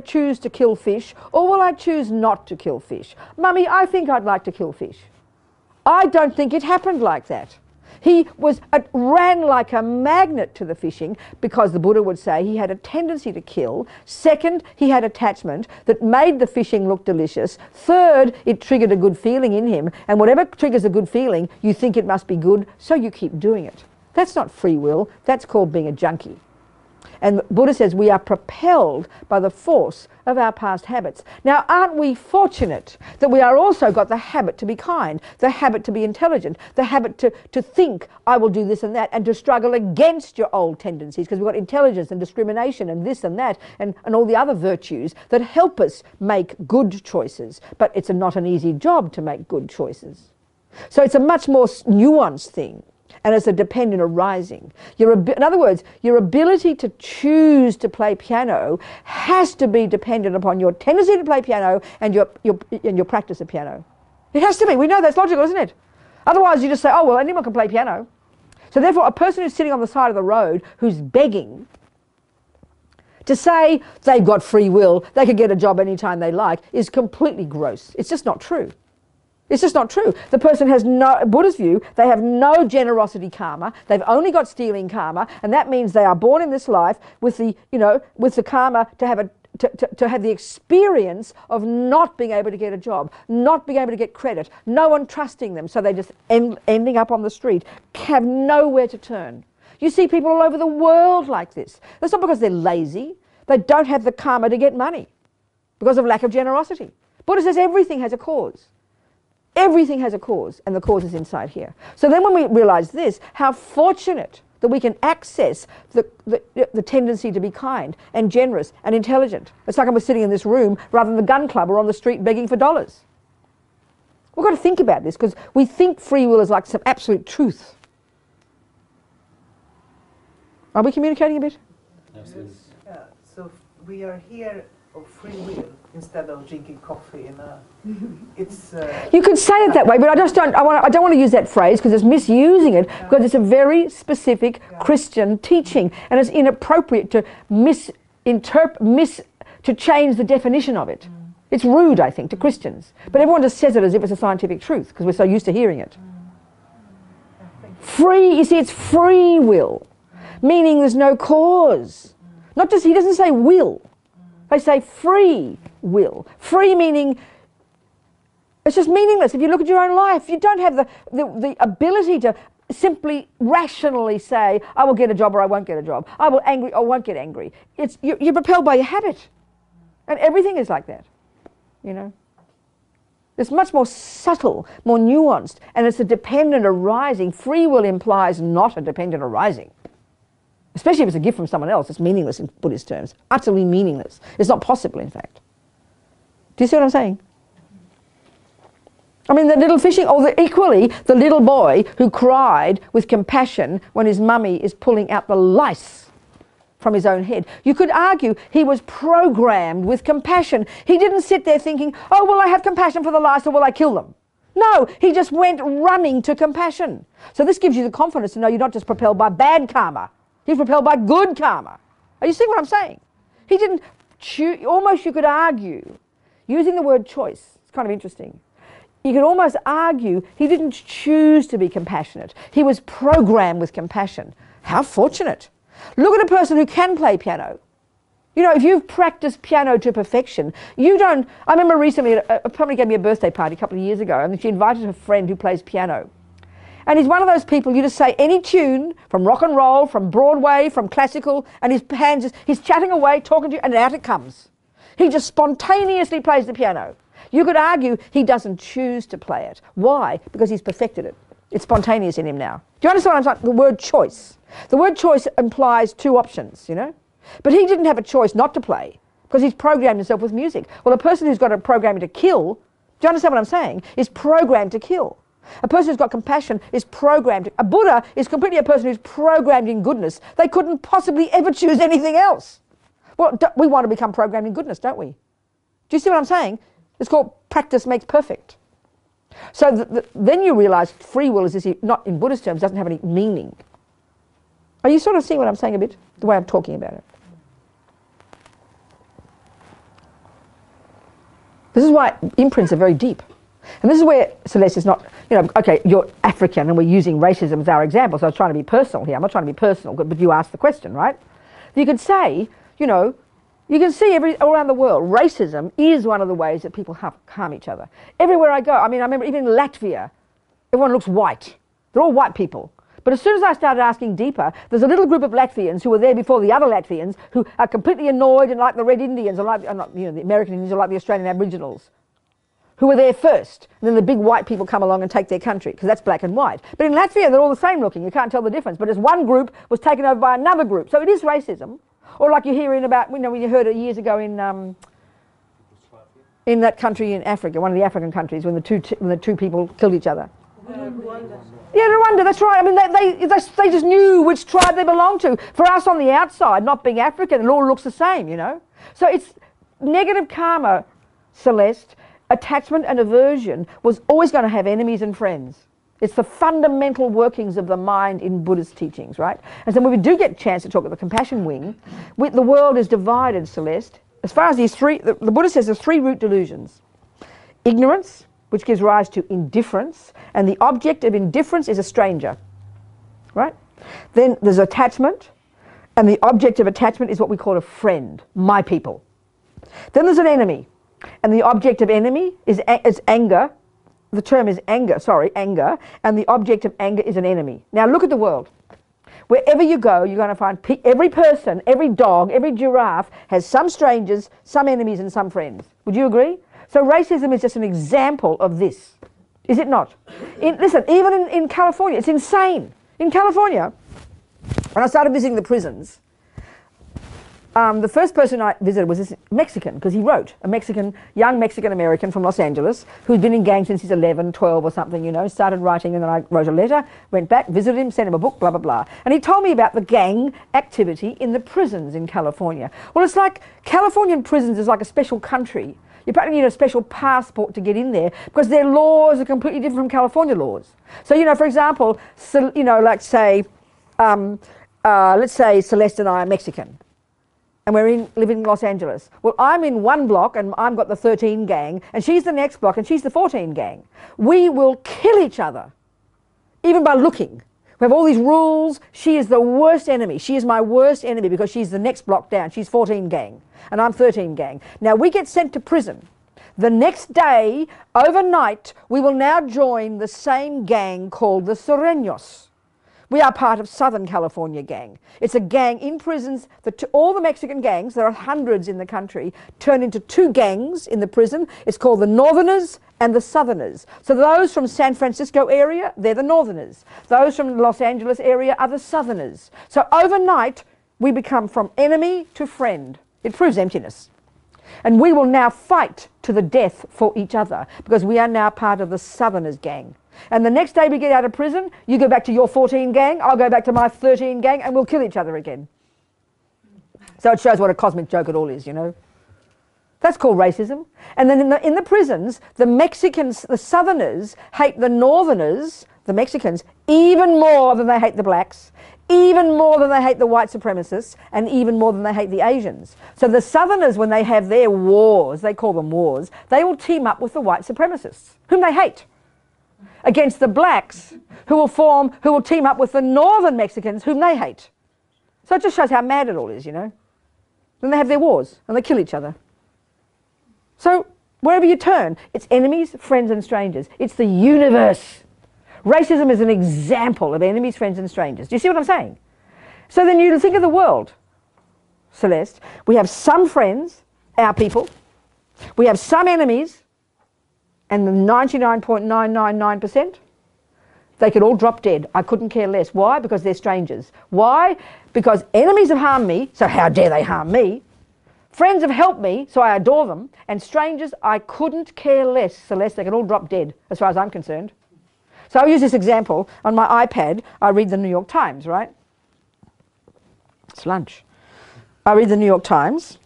choose to kill fish, or will I choose not to kill fish? Mummy, I think I'd like to kill fish. I don't think it happened like that. He ran like a magnet to the fishing because the Buddha would say he had a tendency to kill. Second, he had attachment that made the fishing look delicious. Third, it triggered a good feeling in him. And whatever triggers a good feeling, you think it must be good, so you keep doing it. That's not free will. That's called being a junkie. And the Buddha says we are propelled by the force of our past habits. Now, aren't we fortunate that we are also got the habit to be kind, the habit to be intelligent, the habit to think, I will do this and that, and to struggle against your old tendencies, because we've got intelligence and discrimination and this and that and all the other virtues that help us make good choices. But it's not an easy job to make good choices. So it's a much more nuanced thing. And it's a dependent arising. In other words, your ability to choose to play piano has to be dependent upon your tendency to play piano and your practice of piano. It has to be. We know that's logical, isn't it? Otherwise you just say, oh, well, anyone can play piano. So therefore, a person who's sitting on the side of the road who's begging to say they've got free will, they could get a job anytime they like, is completely gross. It's just not true. It's just not true. The person has no, Buddha's view, they have no generosity karma. They've only got stealing karma, and that means they are born in this life with the, with the karma to have the experience of not being able to get a job, not being able to get credit, no one trusting them, so they just ending up on the street, have nowhere to turn. You see people all over the world like this. That's not because they're lazy. They don't have the karma to get money because of lack of generosity. Buddha says everything has a cause. Everything has a cause, and the cause is inside here. So then when we realize this, how fortunate that we can access the tendency to be kind and generous and intelligent. It's like I was sitting in this room rather than the gun club or on the street begging for dollars. We've got to think about this because we think free will is like some absolute truth. Are we communicating a bit? Absolutely. Yeah, so we are here of free will instead of drinking coffee in a it's you could say it that way, but I don't want to use that phrase because it's misusing it, because it's a very specific Christian teaching and it's inappropriate to to change the definition of it. It's rude, I think, to Christians, but everyone just says it as if it's a scientific truth because we're so used to hearing it. Free, you see, it's free will, meaning there's no cause. Not just, he doesn't say will. They say free will. Free meaning it's just meaningless. If you look at your own life, you don't have the ability to simply rationally say, I will get a job or I won't get a job. I will angry or won't get angry. You're propelled by your habit. And everything is like that, It's much more subtle, more nuanced, and it's a dependent arising. Free will implies not a dependent arising. Especially if it's a gift from someone else, it's meaningless in Buddhist terms. Utterly meaningless. It's not possible, in fact. Do you see what I'm saying? I mean, the little fishing, or equally, the little boy who cried with compassion when his mummy is pulling out the lice from his own head. You could argue he was programmed with compassion. He didn't sit there thinking, oh, will I have compassion for the lice or will I kill them? No, he just went running to compassion. So this gives you the confidence to know you're not just propelled by bad karma. He's propelled by good karma. Are you seeing what I'm saying? He didn't choose, almost you could argue, using the word choice, it's kind of interesting. You could almost argue he didn't choose to be compassionate. He was programmed with compassion. How fortunate. Look at a person who can play piano. If you've practiced piano to perfection, I remember recently, a family gave me a birthday party a couple of years ago, and she invited her friend who plays piano. And he's one of those people, you just say any tune, from rock and roll, from Broadway, from classical, and his hands he's chatting away, talking to you, and out it comes. He just spontaneously plays the piano. You could argue he doesn't choose to play it. Why? Because he's perfected it. It's spontaneous in him now. Do you understand what I'm saying? The word choice. The word choice implies two options, you know. But he didn't have a choice not to play because he's programmed himself with music. Well, a person who's got a programming to kill, do you understand what I'm saying, is programmed to kill. A person who's got compassion is programmed. A Buddha is completely a person who's programmed in goodness. They couldn't possibly ever choose anything else. Well, we want to become programmed in goodness, don't we? Do you see what I'm saying? It's called practice makes perfect. So then you realize free will is this, not in Buddhist terms, doesn't have any meaning. Are you sort of seeing what I'm saying a bit? The way I'm talking about it. This is why imprints are very deep. And this is where Celeste is not, you know, okay, you're African and we're using racism as our example, so I was trying to be personal here. I'm not trying to be personal, but you asked the question, right? You could say, you know, you can see all around the world, racism is one of the ways that people harm each other. Everywhere I go, I mean, I remember even in Latvia, everyone looks white. They're all white people. But as soon as I started asking deeper, there's a little group of Latvians who were there before the other Latvians who are completely annoyed and like the Red Indians, or like, not, you know, the American Indians, or like the Australian Aboriginals, who were there first. And then the big white people come along and take their country, because that's black and white. But in Latvia, they're all the same looking. You can't tell the difference. But as one group was taken over by another group. So it is racism. Or like you hear in about, you know, when you heard it years ago in that country in Africa, one of the African countries, when the two people killed each other. Rwanda. Yeah, Rwanda, that's right. I mean, they just knew which tribe they belonged to. For us on the outside, not being African, it all looks the same, you know. So it's negative karma, Celeste, attachment and aversion was always going to have enemies and friends. It's the fundamental workings of the mind in Buddhist teachings, right? And so when we do get a chance to talk about the compassion wing, the world is divided, Celeste. As far as these three, the Buddha says there's three root delusions. Ignorance, which gives rise to indifference, and the object of indifference is a stranger, right? Then there's attachment, and the object of attachment is what we call a friend, my people. Then there's an enemy, and the object of enemy is anger. The term is anger, and the object of anger is an enemy. Now look at the world. Wherever you go, you're going to find every person, every dog, every giraffe has some strangers, some enemies, and some friends. Would you agree? So racism is just an example of this, is it not? Listen, even in California, it's insane. In California, when I started visiting the prisons, the first person I visited was this Mexican, because he wrote, young Mexican-American from Los Angeles, who's been in gangs since he's 11, 12 or something, you know, started writing, and then I wrote a letter, went back, visited him, sent him a book, blah, blah, blah. And he told me about the gang activity in the prisons in California. Well, it's like Californian prisons is like a special country. You probably need a special passport to get in there because their laws are completely different from California laws. So, you know, for example, you know, like say, let's say Celeste and I are Mexican. And we're living in Los Angeles. Well, I'm in one block and I've got the 13 gang, and she's the next block and she's the 14 gang. We will kill each other, even by looking. We have all these rules. She is the worst enemy. She is my worst enemy because she's the next block down. She's 14 gang and I'm 13 gang. Now we get sent to prison. The next day, overnight, we will now join the same gang called the Sureños. We are part of Southern California gang. It's a gang in prisons. All the Mexican gangs, there are hundreds in the country, turn into two gangs in the prison. It's called the Northerners and the Southerners. So those from San Francisco area, they're the Northerners. Those from the Los Angeles area are the Southerners. So overnight, we become from enemy to friend. It proves emptiness. And we will now fight to the death for each other because we are now part of the Southerners gang. And the next day we get out of prison, you go back to your 14 gang, I'll go back to my 13 gang, and we'll kill each other again. So it shows what a cosmic joke it all is, you know. That's called racism. And then in the prisons, the Mexicans, the Southerners, hate the Northerners, the Mexicans, even more than they hate the blacks, even more than they hate the white supremacists, and even more than they hate the Asians. So the Southerners, when they have their wars, they call them wars, they will team up with the white supremacists, whom they hate, against the blacks, who will team up with the northern Mexicans, whom they hate. So it just shows how mad it all is, you know. Then they have their wars, and they kill each other. So wherever you turn, it's enemies, friends, and strangers. It's the universe. Racism is an example of enemies, friends, and strangers. Do you see what I'm saying? So then you think of the world, Celeste. We have some friends, our people. We have some enemies, and the 99.999%, They could all drop dead. I couldn't care less. Why? Because they're strangers. Why? Because enemies have harmed me, so how dare they harm me? Friends have helped me, so I adore them. And strangers, I couldn't care less, so less they can all drop dead, as far as I'm concerned. So I'll use this example. On my iPad, I read the New York Times, right? It's lunch. I read the New York Times.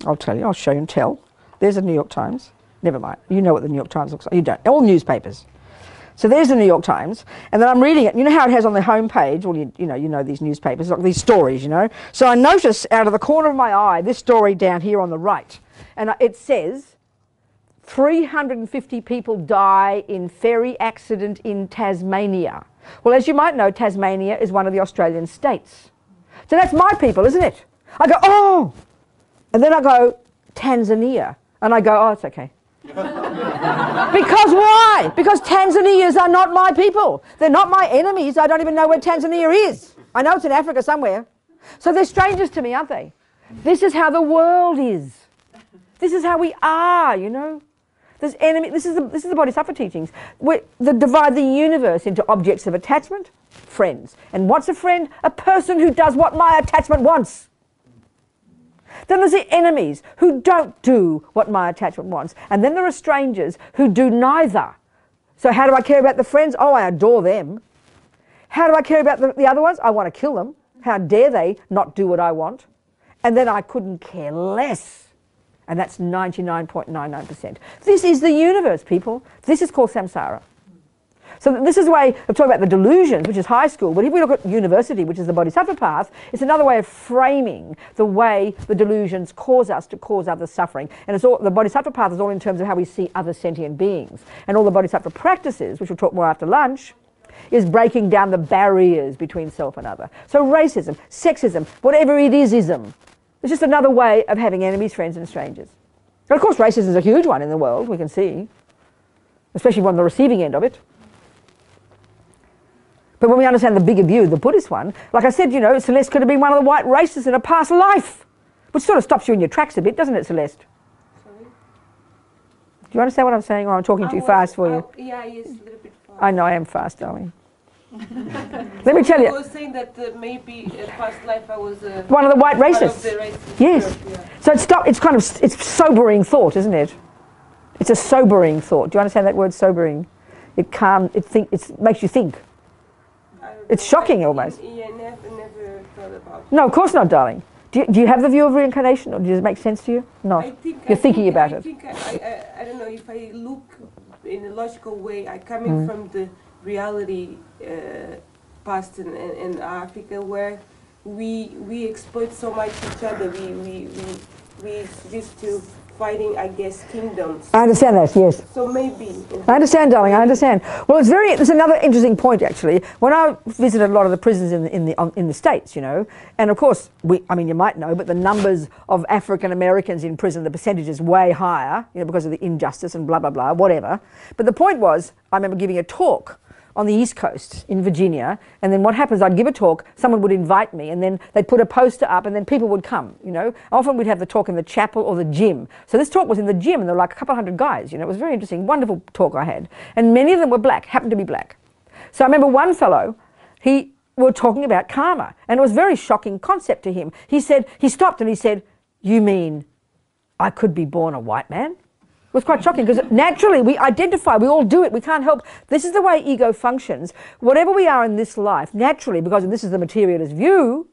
I'll tell you, I'll show you and tell. There's the New York Times. Never mind. You know what the New York Times looks like. You don't. All newspapers. So there's the New York Times, and then I'm reading it. You know how it has on the home page, well, you know these newspapers, like these stories, you know. So I notice out of the corner of my eye this story down here on the right, and it says 350 people die in ferry accident in Tasmania. Well, as you might know, Tasmania is one of the Australian states. So that's my people, isn't it? I go, oh! And then I go, Tanzania. And I go, oh, it's okay. Because why? Because Tanzanians are not my people. They're not my enemies. I don't even know where Tanzania is. I know it's in Africa somewhere. So they're strangers to me, aren't they? This is how the world is. This is how we are, you know. There's enemy. This is the Bodhisattva teachings. They divide the universe into objects of attachment, friends. And what's a friend? A person who does what my attachment wants. Then there's the enemies who don't do what my attachment wants. And then there are strangers who do neither. So how do I care about the friends? Oh, I adore them. How do I care about the other ones? I want to kill them. How dare they not do what I want? And then I couldn't care less. And that's 99.99%. This is the universe, people. This is called samsara. So this is the way of talking about the delusions, which is high school. But if we look at university, which is the Bodhisattva path, it's another way of framing the way the delusions cause us to cause other suffering. And it's all, the Bodhisattva path is all in terms of how we see other sentient beings. And all the Bodhisattva practices, which we'll talk more after lunch, is breaking down the barriers between self and other. So racism, sexism, whatever it is ism. It's just another way of having enemies, friends and strangers. And of course racism is a huge one in the world, we can see. Especially on the receiving end of it. But when we understand the bigger view, the Buddhist one, like I said, you know, Celeste could have been one of the white races in a past life. Which sort of stops you in your tracks a bit, doesn't it, Celeste? Sorry? Do you understand what I'm saying, or I'm talking too fast for you? Yeah, yes, a little bit fast. I know I am fast, darling. Let me tell you. I was saying that maybe in past life I was one of the white races. Of the races. Yes. Yeah. So it's sobering thought, isn't it? It's a sobering thought. Do you understand that word, sobering? It makes you think. It's shocking almost. Yeah, never thought about it. No, of course not, darling. Do you have the view of reincarnation, or does it make sense to you? No. You're thinking about it. I don't know, if I look in a logical way, I coming from the reality past in Africa, where we exploit so much each other. We used to fighting, I guess, kingdoms. I understand that, yes. So maybe. I understand, darling, I understand. Well, there's another interesting point, actually. When I visited a lot of the prisons in the States, you know, and of course, you might know, but the numbers of African Americans in prison, the percentage is way higher, you know, because of the injustice and blah, blah, blah, whatever. But the point was, I remember giving a talk on the East Coast in Virginia, and then what happens, I'd give a talk, someone would invite me, and then they'd put a poster up, and then people would come, you know. Often we'd have the talk in the chapel or the gym. So this talk was in the gym, and there were like a couple hundred guys, you know. It was very interesting, wonderful talk I had. And many of them were black, happened to be black. So I remember one fellow, we were talking about karma, and it was a very shocking concept to him. He stopped and he said, "You mean I could be born a white man?" It was quite shocking, because naturally we identify, we all do it, we can't help. This is the way ego functions. Whatever we are in this life, naturally, because this is the materialist view,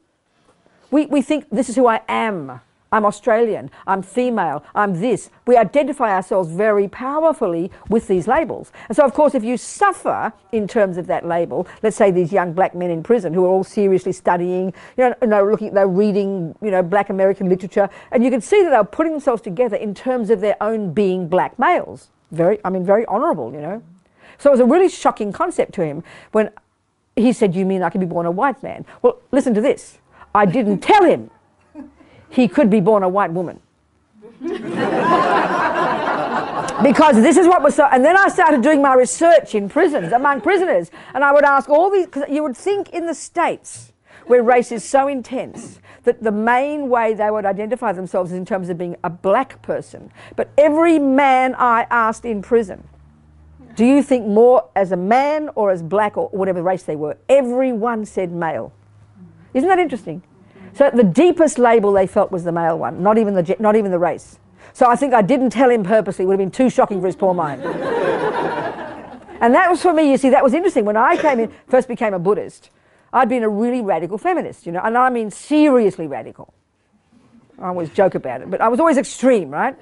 we think this is who I am. I'm Australian, I'm female, I'm this. We identify ourselves very powerfully with these labels. And so, of course, if you suffer in terms of that label, let's say these young black men in prison who are all seriously studying, they're reading, you know, black American literature, and you can see that they're putting themselves together in terms of their own being black males. Very honourable, you know. So it was a really shocking concept to him when he said, "You mean I can be born a white man?" Well, listen to this. I didn't tell him he could be born a white woman. Because this is what was so... And then I started doing my research in prisons, among prisoners, and I would ask all these... Because you would think in the States, where race is so intense, that the main way they would identify themselves is in terms of being a black person. But every man I asked in prison do you think more as a man or as black or whatever race they were? Everyone said male. Isn't that interesting? So the deepest label they felt was the male one, not even the race. So I think I didn't tell him purposely. It would have been too shocking for his poor mind. And that was for me, you see, that was interesting. When I first became a Buddhist, I'd been a really radical feminist, you know, and I mean seriously radical. I always joke about it, but I was always extreme, right?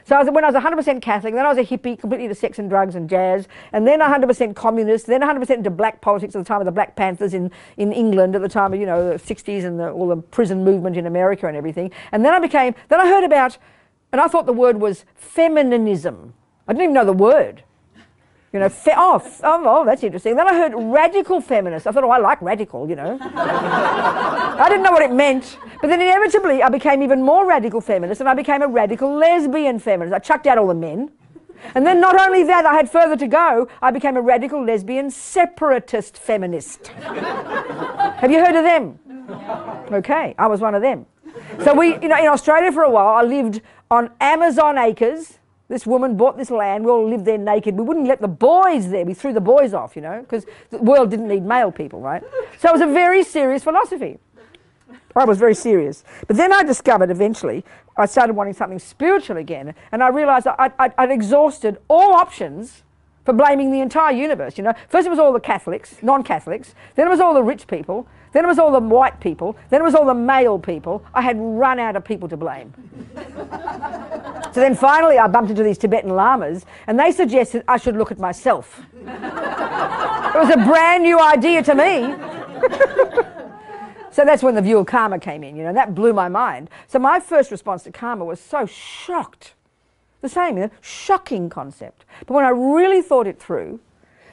So when I was 100% Catholic, then I was a hippie, completely into sex and drugs and jazz, and then 100% communist, then 100% into black politics at the time of the Black Panthers in England, at the time of, you know, the 60s and all the prison movement in America and everything. And then I heard about, and I thought the word was femininism. I didn't even know the word. You know, oh, that's interesting. Then I heard radical feminist. I thought, oh, I like radical, you know. I didn't know what it meant. But then inevitably I became even more radical feminist, and I became a radical lesbian feminist. I chucked out all the men. And then not only that, I had further to go. I became a radical lesbian separatist feminist. Have you heard of them? Okay, I was one of them. So in Australia for a while, I lived on Amazon acres. This woman bought this land, we all lived there naked. We wouldn't let the boys there, we threw the boys off, you know, because the world didn't need male people, right? So it was a very serious philosophy. I was very serious. But then I discovered eventually, I started wanting something spiritual again, and I realised I'd exhausted all options for blaming the entire universe, you know. First it was all the Catholics, non-Catholics, then it was all the rich people, then it was all the white people, then it was all the male people. I had run out of people to blame. So then finally I bumped into these Tibetan lamas, and they suggested I should look at myself. It was a brand new idea to me. So that's when the view of karma came in, you know, that blew my mind. So my first response to karma was so shocked. The same, you know, shocking concept. But when I really thought it through,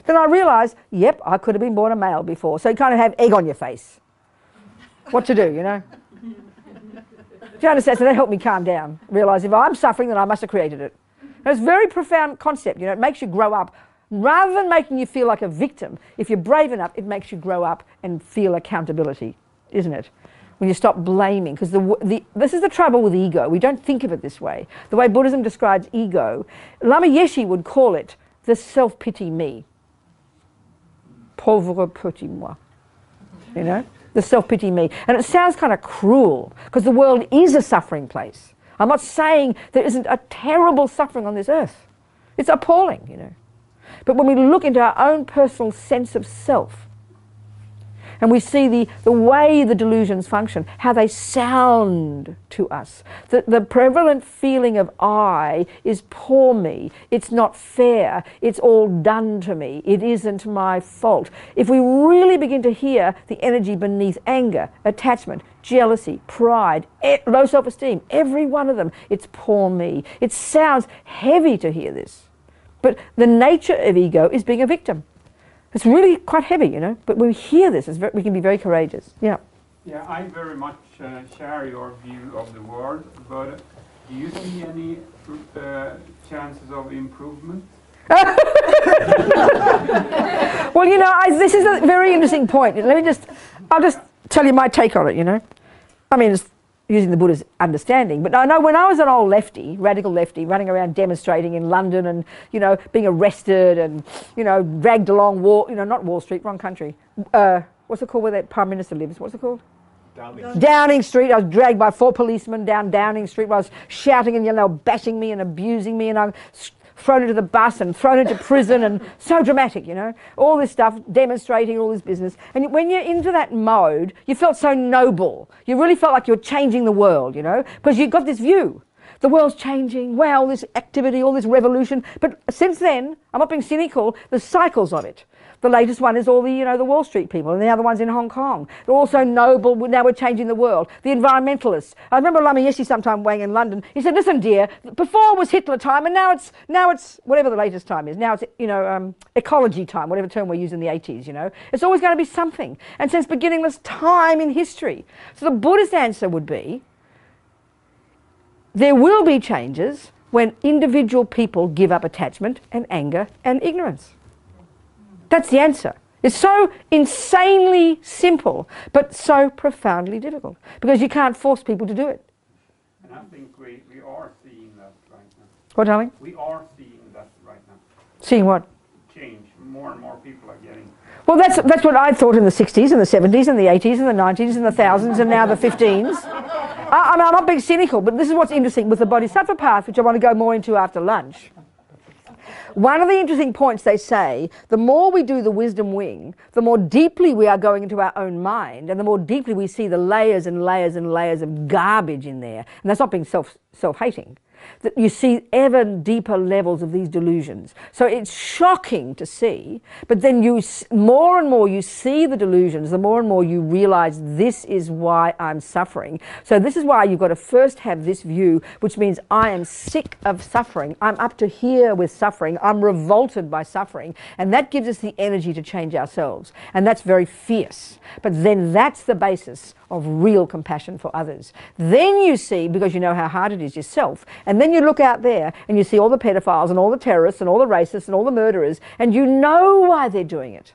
then I realised, yep, I could have been born a male before. So you kind of have egg on your face. What to do, you know? Do you understand? So that helped me calm down. Realise if I'm suffering, then I must have created it. And it's a very profound concept, you know, it makes you grow up. Rather than making you feel like a victim, if you're brave enough, it makes you grow up and feel accountability, isn't it? When you stop blaming, because this is the trouble with ego. We don't think of it this way. The way Buddhism describes ego, Lama Yeshe would call it the self-pity me. Pauvre petit moi. You know? The self-pity me. And it sounds kind of cruel, because the world is a suffering place. I'm not saying there isn't a terrible suffering on this earth. It's appalling, you know. But when we look into our own personal sense of self, and we see the way the delusions function, how they sound to us. The prevalent feeling of I is poor me, it's not fair, it's all done to me, it isn't my fault. If we really begin to hear the energy beneath anger, attachment, jealousy, pride, low self-esteem, every one of them, it's poor me. It sounds heavy to hear this. But the nature of ego is being a victim. It's really quite heavy, you know, but when we hear this, we can be very courageous. Yeah. Yeah, I very much share your view of the world, but do you see any chances of improvement? Well, you know, this is a very interesting point. I'll just tell you my take on it, you know. I mean, it's using the Buddha's understanding. But I know when I was an old lefty, radical lefty, running around demonstrating in London and, you know, being arrested and, you know, dragged along not Wall Street, wrong country. What's it called where that Prime Minister lives? What's it called? Downing Street. I was dragged by 4 policemen down Downing Street where I was shouting and yelling, they were bashing me and abusing me, and I was thrown into the bus and thrown into prison, and so dramatic, you know, all this stuff, demonstrating all this business. And when you're into that mode, you felt so noble. You really felt like you were changing the world, you know, because you got this view. The world's changing, wow, all this activity, all this revolution. But since then, I'm not being cynical, there's cycles of it. The latest one is all the, you know, the Wall Street people, and the other one's in Hong Kong. They're all so noble, now we're changing the world. The environmentalists. I remember Lama Yeshe sometime weighing in London, he said, listen dear, before was Hitler time, and now it's whatever the latest time is. Now it's, you know, ecology time, whatever term we used in the 80s, you know. It's always going to be something. And since beginningless time in history. So the Buddhist answer would be, there will be changes when individual people give up attachment and anger and ignorance. That's the answer. It's so insanely simple, but so profoundly difficult, because you can't force people to do it. And I think we are seeing that right now. What, darling? We are seeing that right now. Seeing what? change. More and more people are getting. Well, that's what I thought in the 60s and the 70s and the 80s and the 90s and the thousands and now the 15s. I'm not being cynical, but this is what's interesting with the Bodhisattva path, which I want to go more into after lunch. One of the interesting points they say, the more we do the wisdom wing, the more deeply we are going into our own mind, and the more deeply we see the layers and layers and layers of garbage in there. And that's not being self-hating. That you see ever deeper levels of these delusions. So it's shocking to see, but then more and more you see the delusions, the more and more you realize this is why I'm suffering. So this is why you've got to first have this view, which means I am sick of suffering. I'm up to here with suffering. I'm revolted by suffering. And that gives us the energy to change ourselves. And that's very fierce. But then that's the basis of real compassion for others. Then you see, because you know how hard it is yourself, and then you look out there and you see all the pedophiles and all the terrorists and all the racists and all the murderers, and you know why they're doing it.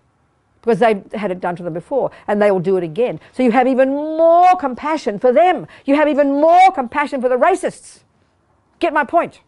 Because they've had it done to them before, and they will do it again. So you have even more compassion for them. You have even more compassion for the racists. Get my point?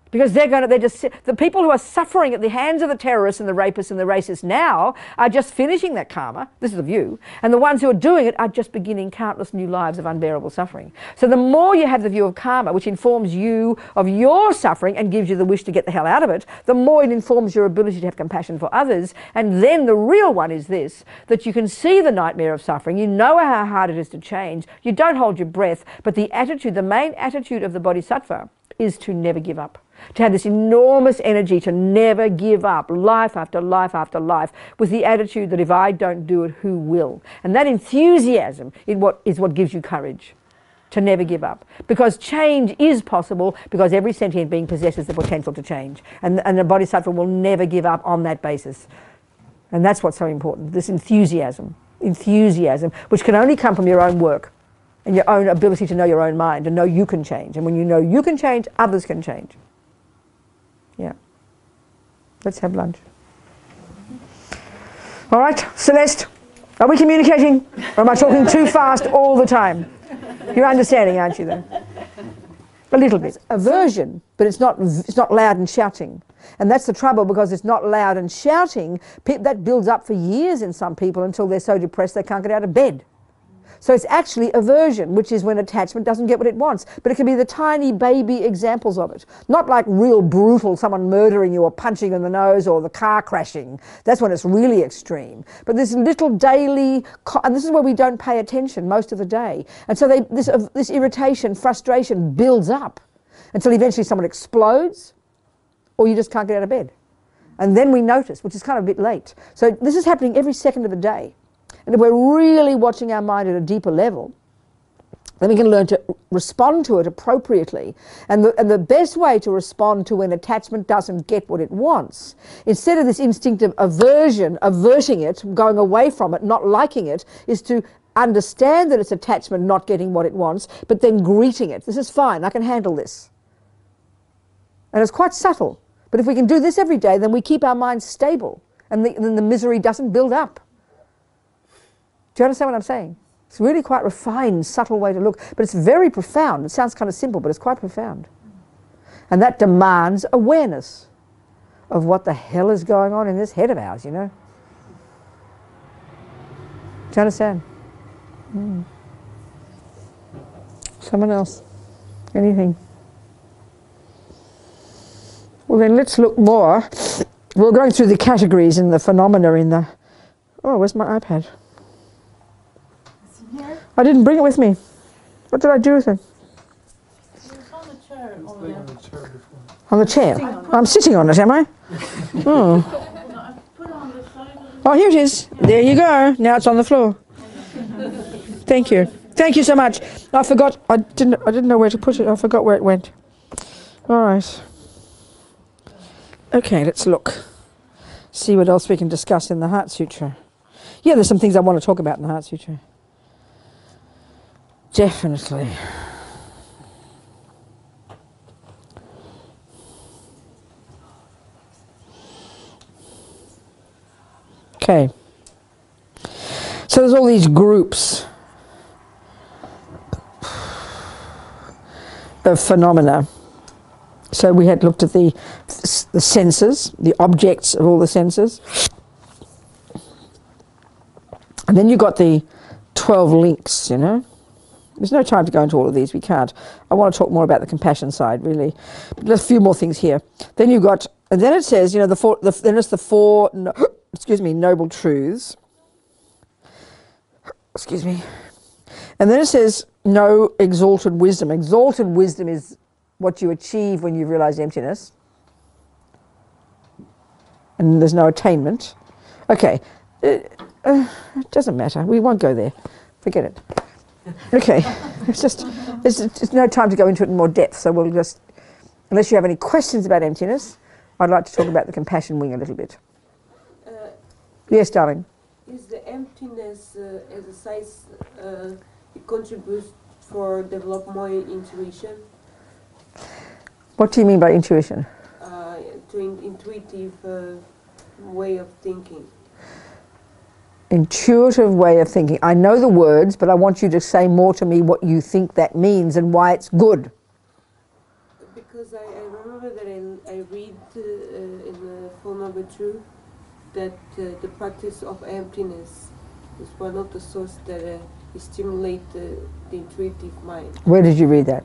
Because the people who are suffering at the hands of the terrorists and the rapists and the racists now are just finishing that karma. This is the view. And the ones who are doing it are just beginning countless new lives of unbearable suffering. So the more you have the view of karma, which informs you of your suffering and gives you the wish to get the hell out of it, the more it informs your ability to have compassion for others. And then the real one is this, that you can see the nightmare of suffering. You know how hard it is to change. You don't hold your breath. But the attitude, the main attitude of the Bodhisattva is to never give up. To have this enormous energy to never give up, life after life after life, with the attitude that if I don't do it, who will? And that enthusiasm is what gives you courage to never give up. Because change is possible, because every sentient being possesses the potential to change. And the Bodhisattva will never give up on that basis. And that's what's so important, this enthusiasm, which can only come from your own work and your own ability to know your own mind and know you can change. And when you know you can change, others can change. Yeah. Let's have lunch. All right, Celeste, are we communicating? Or am I talking too fast all the time? You're understanding, aren't you, then? A little bit. Aversion, but it's not loud and shouting. And that's the trouble, because it's not loud and shouting. That builds up for years in some people until they're so depressed they can't get out of bed. So it's actually aversion, which is when attachment doesn't get what it wants. But it can be the tiny baby examples of it. Not like real brutal, someone murdering you or punching you in the nose or the car crashing. That's when it's really extreme. But this little daily, and this is where we don't pay attention most of the day. And so this irritation, frustration builds up until eventually someone explodes or you just can't get out of bed. And then we notice, which is kind of a bit late. So this is happening every second of the day. And if we're really watching our mind at a deeper level, then we can learn to respond to it appropriately. And the best way to respond to when attachment doesn't get what it wants, instead of this instinctive aversion, averting it, going away from it, not liking it, is to understand that it's attachment not getting what it wants, but then greeting it. This is fine, I can handle this. And it's quite subtle. But if we can do this every day, then we keep our minds stable, and then the misery doesn't build up. Do you understand what I'm saying? It's really quite refined, subtle way to look, but it's very profound. It sounds kind of simple, but it's quite profound. And that demands awareness of what the hell is going on in this head of ours, you know? Do you understand? Someone else? Anything? Well, then let's look more. We're going through the categories and the phenomena in the... Oh, where's my iPad? I didn't bring it with me. What did I do with it? It was on the chair over there. On the chair? I'm sitting on it, am I? Oh. No, I put it on the side of Oh, here it is. There you go. Now it's on the floor. Thank you. Thank you so much. I forgot. I didn't know where to put it. I forgot where it went. All right. Okay, let's look. See what else we can discuss in the Heart Sutra. Yeah, there's some things I want to talk about in the Heart Sutra. Definitely. Okay. So there's all these groups of phenomena So we had looked at the senses, the objects of all the senses. And then you got the 12 links, you know. There's no time to go into all of these, we can't. I want to talk more about the compassion side, really. But there's a few more things here. Then you've got, and then it says, you know, then it's the four, noble truths. Excuse me. And then it says, no exalted wisdom. Exalted wisdom is what you achieve when you realize emptiness. And there's no attainment. Okay. It doesn't matter. We won't go there. Forget it. Okay. There's no time to go into it in more depth, so we'll just, unless you have any questions about emptiness, I'd like to talk about the compassion wing a little bit. Yes, darling. Is the emptiness as a size, it contributes for develop more intuition? What do you mean by intuition? To intuitive way of thinking. Intuitive way of thinking. I know the words, but I want you to say more to me what you think that means and why it's good. Because I remember that I read in the Full Number Truth that the practice of emptiness is one of the sources that stimulate the intuitive mind. Where did you read that?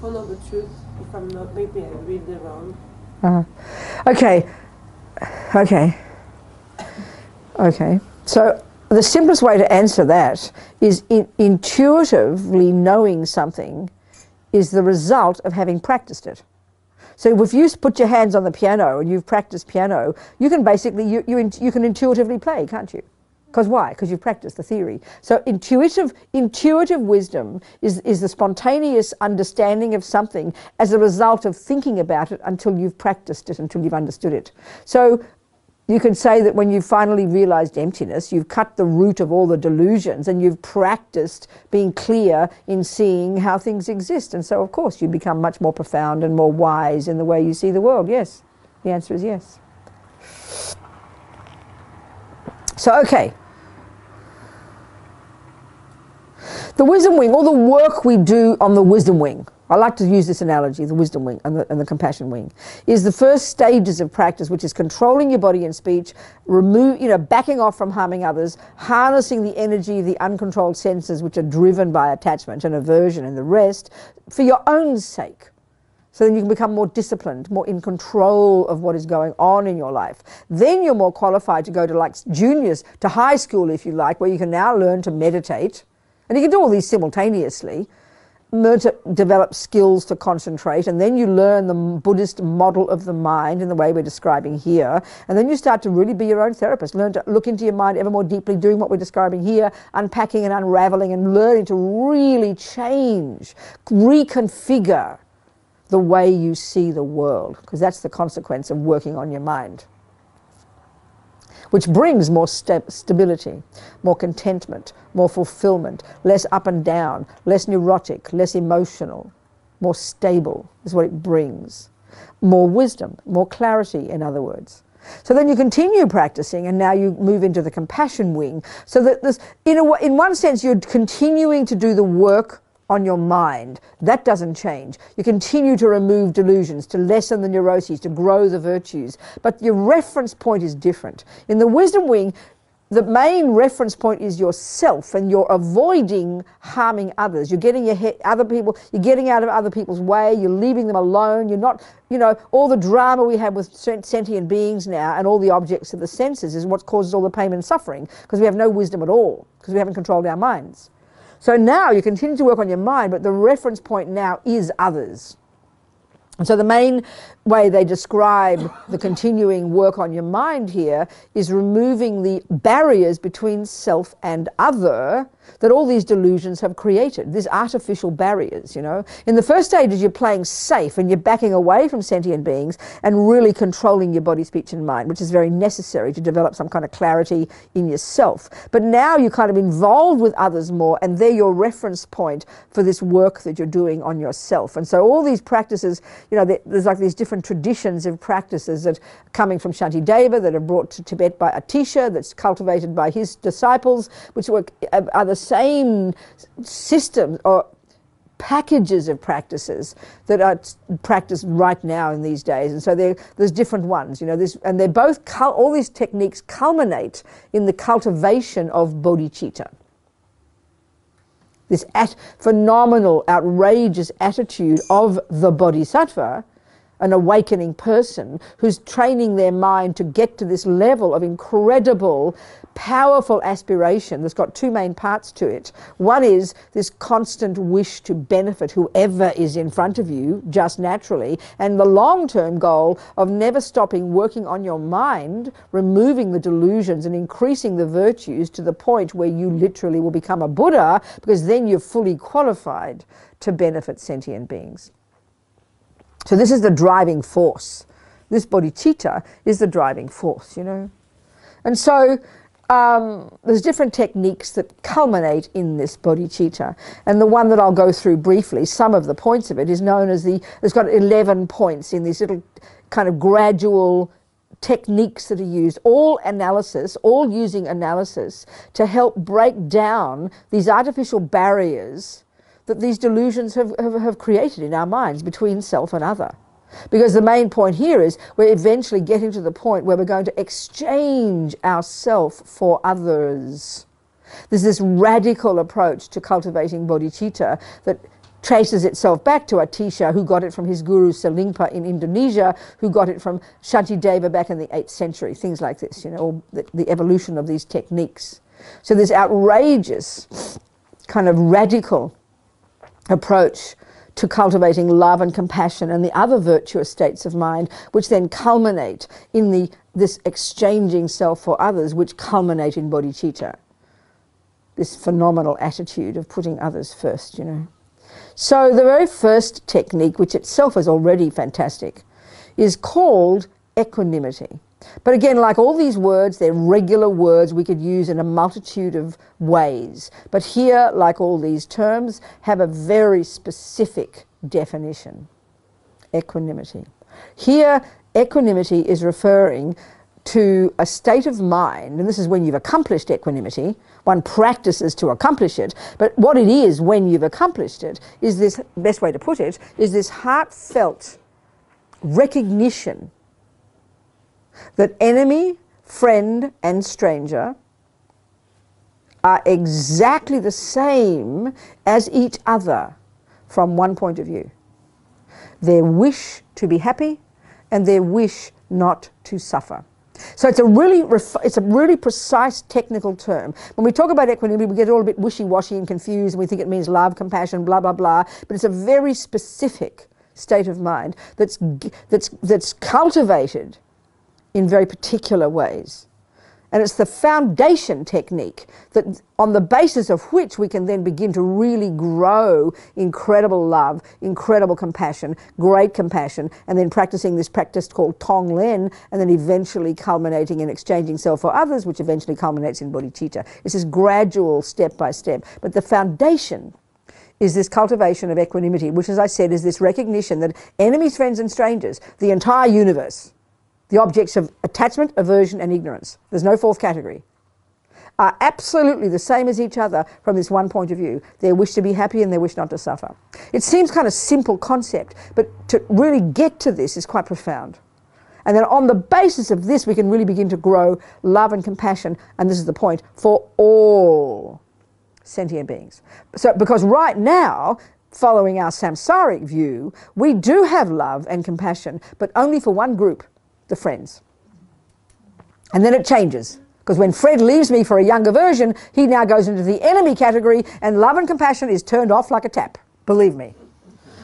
Full Number Truth, if I'm not, maybe I read it wrong. Okay. So the simplest way to answer that is intuitively knowing something is the result of having practiced it. So if you put your hands on the piano and you've practiced piano, you can basically, you can intuitively play, can't you? Because why? Because you've practiced the theory. So intuitive wisdom is the spontaneous understanding of something as a result of thinking about it until you've practiced it, until you've understood it. So you could say that when you've finally realized emptiness, you've cut the root of all the delusions and you've practiced being clear in seeing how things exist. And so, of course, you become much more profound and more wise in the way you see the world. Yes, the answer is yes. So, okay. The wisdom wing, all the work we do on the wisdom wing, I like to use this analogy, the wisdom wing and the compassion wing, is the first stages of practice, which is controlling your body and speech, backing off from harming others, harnessing the energy of the uncontrolled senses which are driven by attachment and aversion and the rest for your own sake. So then you can become more disciplined, more in control of what is going on in your life. Then you're more qualified to go to like juniors, to high school if you like, where you can now learn to meditate. And you can do all these simultaneously. Learn to develop skills to concentrate, and then you learn the Buddhist model of the mind in the way we're describing here, and then you start to really be your own therapist. Learn to look into your mind ever more deeply, doing what we're describing here, unpacking and unraveling and learning to really change, reconfigure the way you see the world, because that's the consequence of working on your mind, which brings more stability, more contentment, more fulfillment, less up and down, less neurotic, less emotional, more stable is what it brings. More wisdom, more clarity, in other words. So then you continue practicing, and now you move into the compassion wing, so that this, in one sense, you're continuing to do the work on your mind. That doesn't change. You continue to remove delusions, to lessen the neuroses, to grow the virtues. But your reference point is different. In the wisdom wing, the main reference point is yourself, and you're avoiding harming others. You're getting you're getting out of other people's way, you're leaving them alone, you're not, all the drama we have with sentient beings now and all the objects of the senses is what causes all the pain and suffering, because we have no wisdom at all, because we haven't controlled our minds. So now you continue to work on your mind, but the reference point now is others. And so the main way they describe the continuing work on your mind here is removing the barriers between self and other that all these delusions have created, these artificial barriers, In the first stages, you're playing safe and you're backing away from sentient beings and really controlling your body, speech and mind, which is very necessary to develop some kind of clarity in yourself. But now you're kind of involved with others more, and they're your reference point for this work that you're doing on yourself. And so all these practices, there's like these different traditions of practices that are coming from Shantideva, that are brought to Tibet by Atisha, that's cultivated by his disciples, which are the same system or packages of practices that are practiced right now in these days, and so there's different ones, you know. And they're both all these techniques culminate in the cultivation of bodhicitta. This phenomenal, outrageous attitude of the bodhisattva, an awakening person who's training their mind to get to this level of incredible, powerful aspiration that's got two main parts to it. One is this constant wish to benefit whoever is in front of you, just naturally, and the long-term goal of never stopping working on your mind, removing the delusions and increasing the virtues to the point where you literally will become a Buddha, because then you're fully qualified to benefit sentient beings. So this is the driving force. This bodhicitta is the driving force, you know. And so there's different techniques that culminate in this bodhicitta. And the one that I'll go through briefly, some of the points of it, is known as it's got 11 points in these little kind of gradual techniques that are used, all using analysis to help break down these artificial barriers that these delusions have created in our minds between self and other. Because the main point here is we're eventually getting to the point where we're going to exchange ourself for others. There's this radical approach to cultivating bodhicitta that traces itself back to Atisha, who got it from his guru Selingpa in Indonesia, who got it from Shantideva back in the 8th century, things like this, you know, the evolution of these techniques. So this outrageous, kind of radical approach to cultivating love and compassion and the other virtuous states of mind, which then culminate in this exchanging self for others, which culminate in bodhicitta. This phenomenal attitude of putting others first, you know. So the very first technique, which itself is already fantastic, is called equanimity. But again, like all these words, they're regular words we could use in a multitude of ways. But here, like all these terms, have a very specific definition. Equanimity. Here, equanimity is referring to a state of mind, and this is when you've accomplished equanimity. One practices to accomplish it, but what it is when you've accomplished it is this, best way to put it, is this heartfelt recognition that enemy, friend, and stranger are exactly the same as each other from one point of view. Their wish to be happy and their wish not to suffer. So it's a really precise technical term. When we talk about equanimity, we get all a bit wishy-washy and confused, and we think it means love, compassion, blah, blah, blah. But it's a very specific state of mind that's cultivated in very particular ways. And it's the foundation technique that, on the basis of which we can then begin to really grow incredible love, incredible compassion, great compassion, and then practicing this practice called Tonglen, and then eventually culminating in exchanging self for others, which eventually culminates in bodhicitta. It's this gradual step by step. But the foundation is this cultivation of equanimity, which, as I said, is this recognition that enemies, friends, and strangers, the entire universe, the objects of attachment, aversion, and ignorance, there's no fourth category, are absolutely the same as each other from this one point of view: their wish to be happy and their wish not to suffer. It seems kind of simple concept, but to really get to this is quite profound. And then on the basis of this, we can really begin to grow love and compassion, and this is the point, for all sentient beings. So, because right now, following our samsaric view, we do have love and compassion, but only for one group, the friends. And then it changes, because when Fred leaves me for a younger version, he now goes into the enemy category, and love and compassion is turned off like a tap, believe me.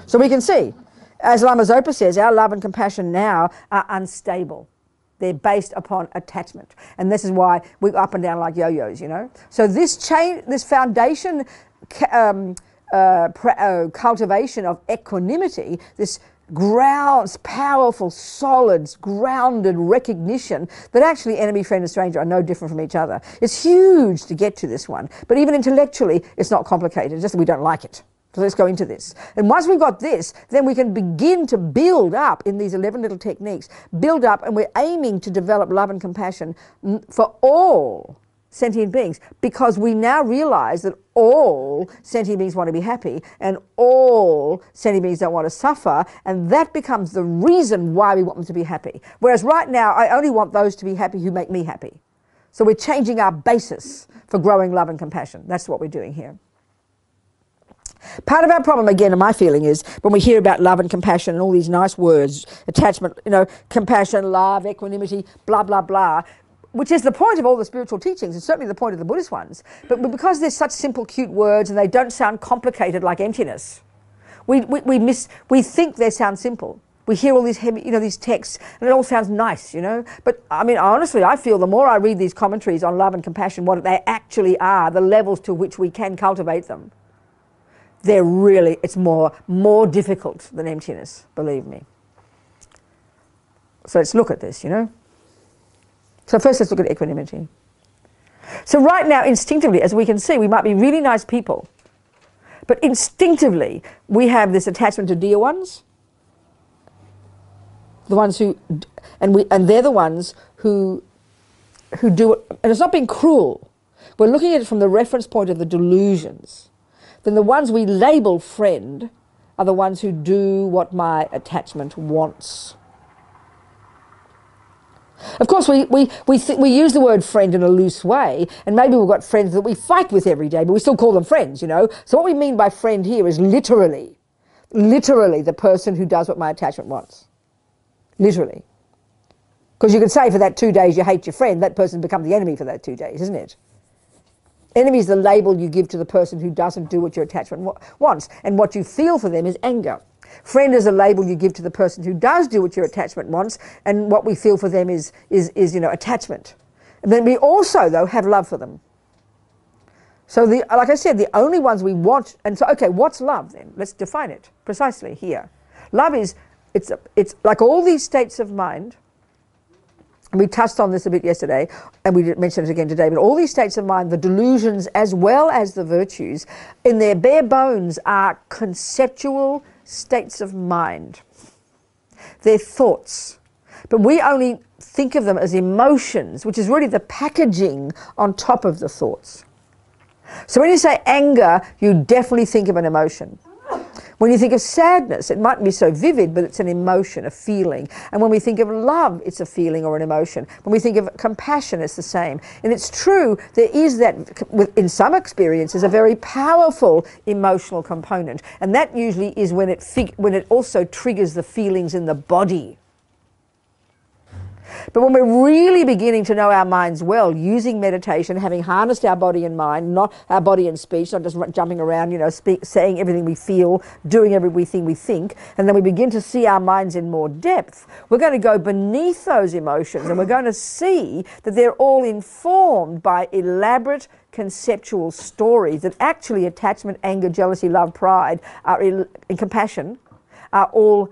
So we can see, as Lama Zopa says, our love and compassion now are unstable. They're based upon attachment. And this is why we're up and down like yo-yos, you know. So this foundation cultivation of equanimity, this powerful, solid, grounded recognition that actually enemy, friend, and stranger are no different from each other. It's huge to get to this one. But even intellectually, it's not complicated. It's just that we don't like it. So let's go into this. And once we've got this, then we can begin to build up in these 11 little techniques, build up, and we're aiming to develop love and compassion for all sentient beings, because we now realize that all sentient beings want to be happy and all sentient beings don't want to suffer, and that becomes the reason why we want them to be happy. Whereas right now, I only want those to be happy who make me happy. So we're changing our basis for growing love and compassion. That's what we're doing here. Part of our problem, again, in my feeling, is when we hear about love and compassion and all these nice words, attachment, compassion, love, equanimity, blah, blah, blah, which is the point of all the spiritual teachings, and certainly the point of the Buddhist ones. But because they're such simple, cute words and they don't sound complicated like emptiness, we think they sound simple. We hear all these heavy, these texts, and it all sounds nice, But I mean, honestly, I feel the more I read these commentaries on love and compassion, what they actually are, the levels to which we can cultivate them, it's more difficult than emptiness, believe me. So let's look at this, So first let's look at equanimity. So right now, instinctively, as we can see, we might be really nice people, but instinctively we have this attachment to dear ones, the ones who, and they're the ones who do it, and it's not being cruel. We're looking at it from the reference point of the delusions. Then the ones we label friend are the ones who do what my attachment wants. Of course, we use the word friend in a loose way, and maybe we've got friends that we fight with every day, but we still call them friends, So what we mean by friend here is literally the person who does what my attachment wants. Literally. Because you could say for that 2 days you hate your friend, that person becomes the enemy for that 2 days, isn't it? Enemy is the label you give to the person who doesn't do what your attachment wants, and what you feel for them is anger. Friend is a label you give to the person who does do what your attachment wants, and what we feel for them is attachment. And then we also, though, have love for them. So, like I said, the only ones we want, and so, okay, what's love then? Let's define it precisely here. Love is, it's like all these states of mind, and we touched on this a bit yesterday, and we mentioned it again today, but all these states of mind, the delusions as well as the virtues, in their bare bones are conceptual states of mind. They're thoughts. But we only think of them as emotions, which is really the packaging on top of the thoughts. So when you say anger, you definitely think of an emotion. When you think of sadness, it mightn't be so vivid, but it's an emotion, a feeling. And when we think of love, it's a feeling or an emotion. When we think of compassion, it's the same. And it's true, there is that, in some experiences, a very powerful emotional component. And that usually is when it also triggers the feelings in the body. But when we're really beginning to know our minds well, using meditation, having harnessed our body and mind, not our body and speech, not just jumping around, saying everything we feel, doing everything we think, and then we begin to see our minds in more depth, we're going to go beneath those emotions, and we're going to see that they're all informed by elaborate conceptual stories, that actually attachment, anger, jealousy, love, pride, and compassion are all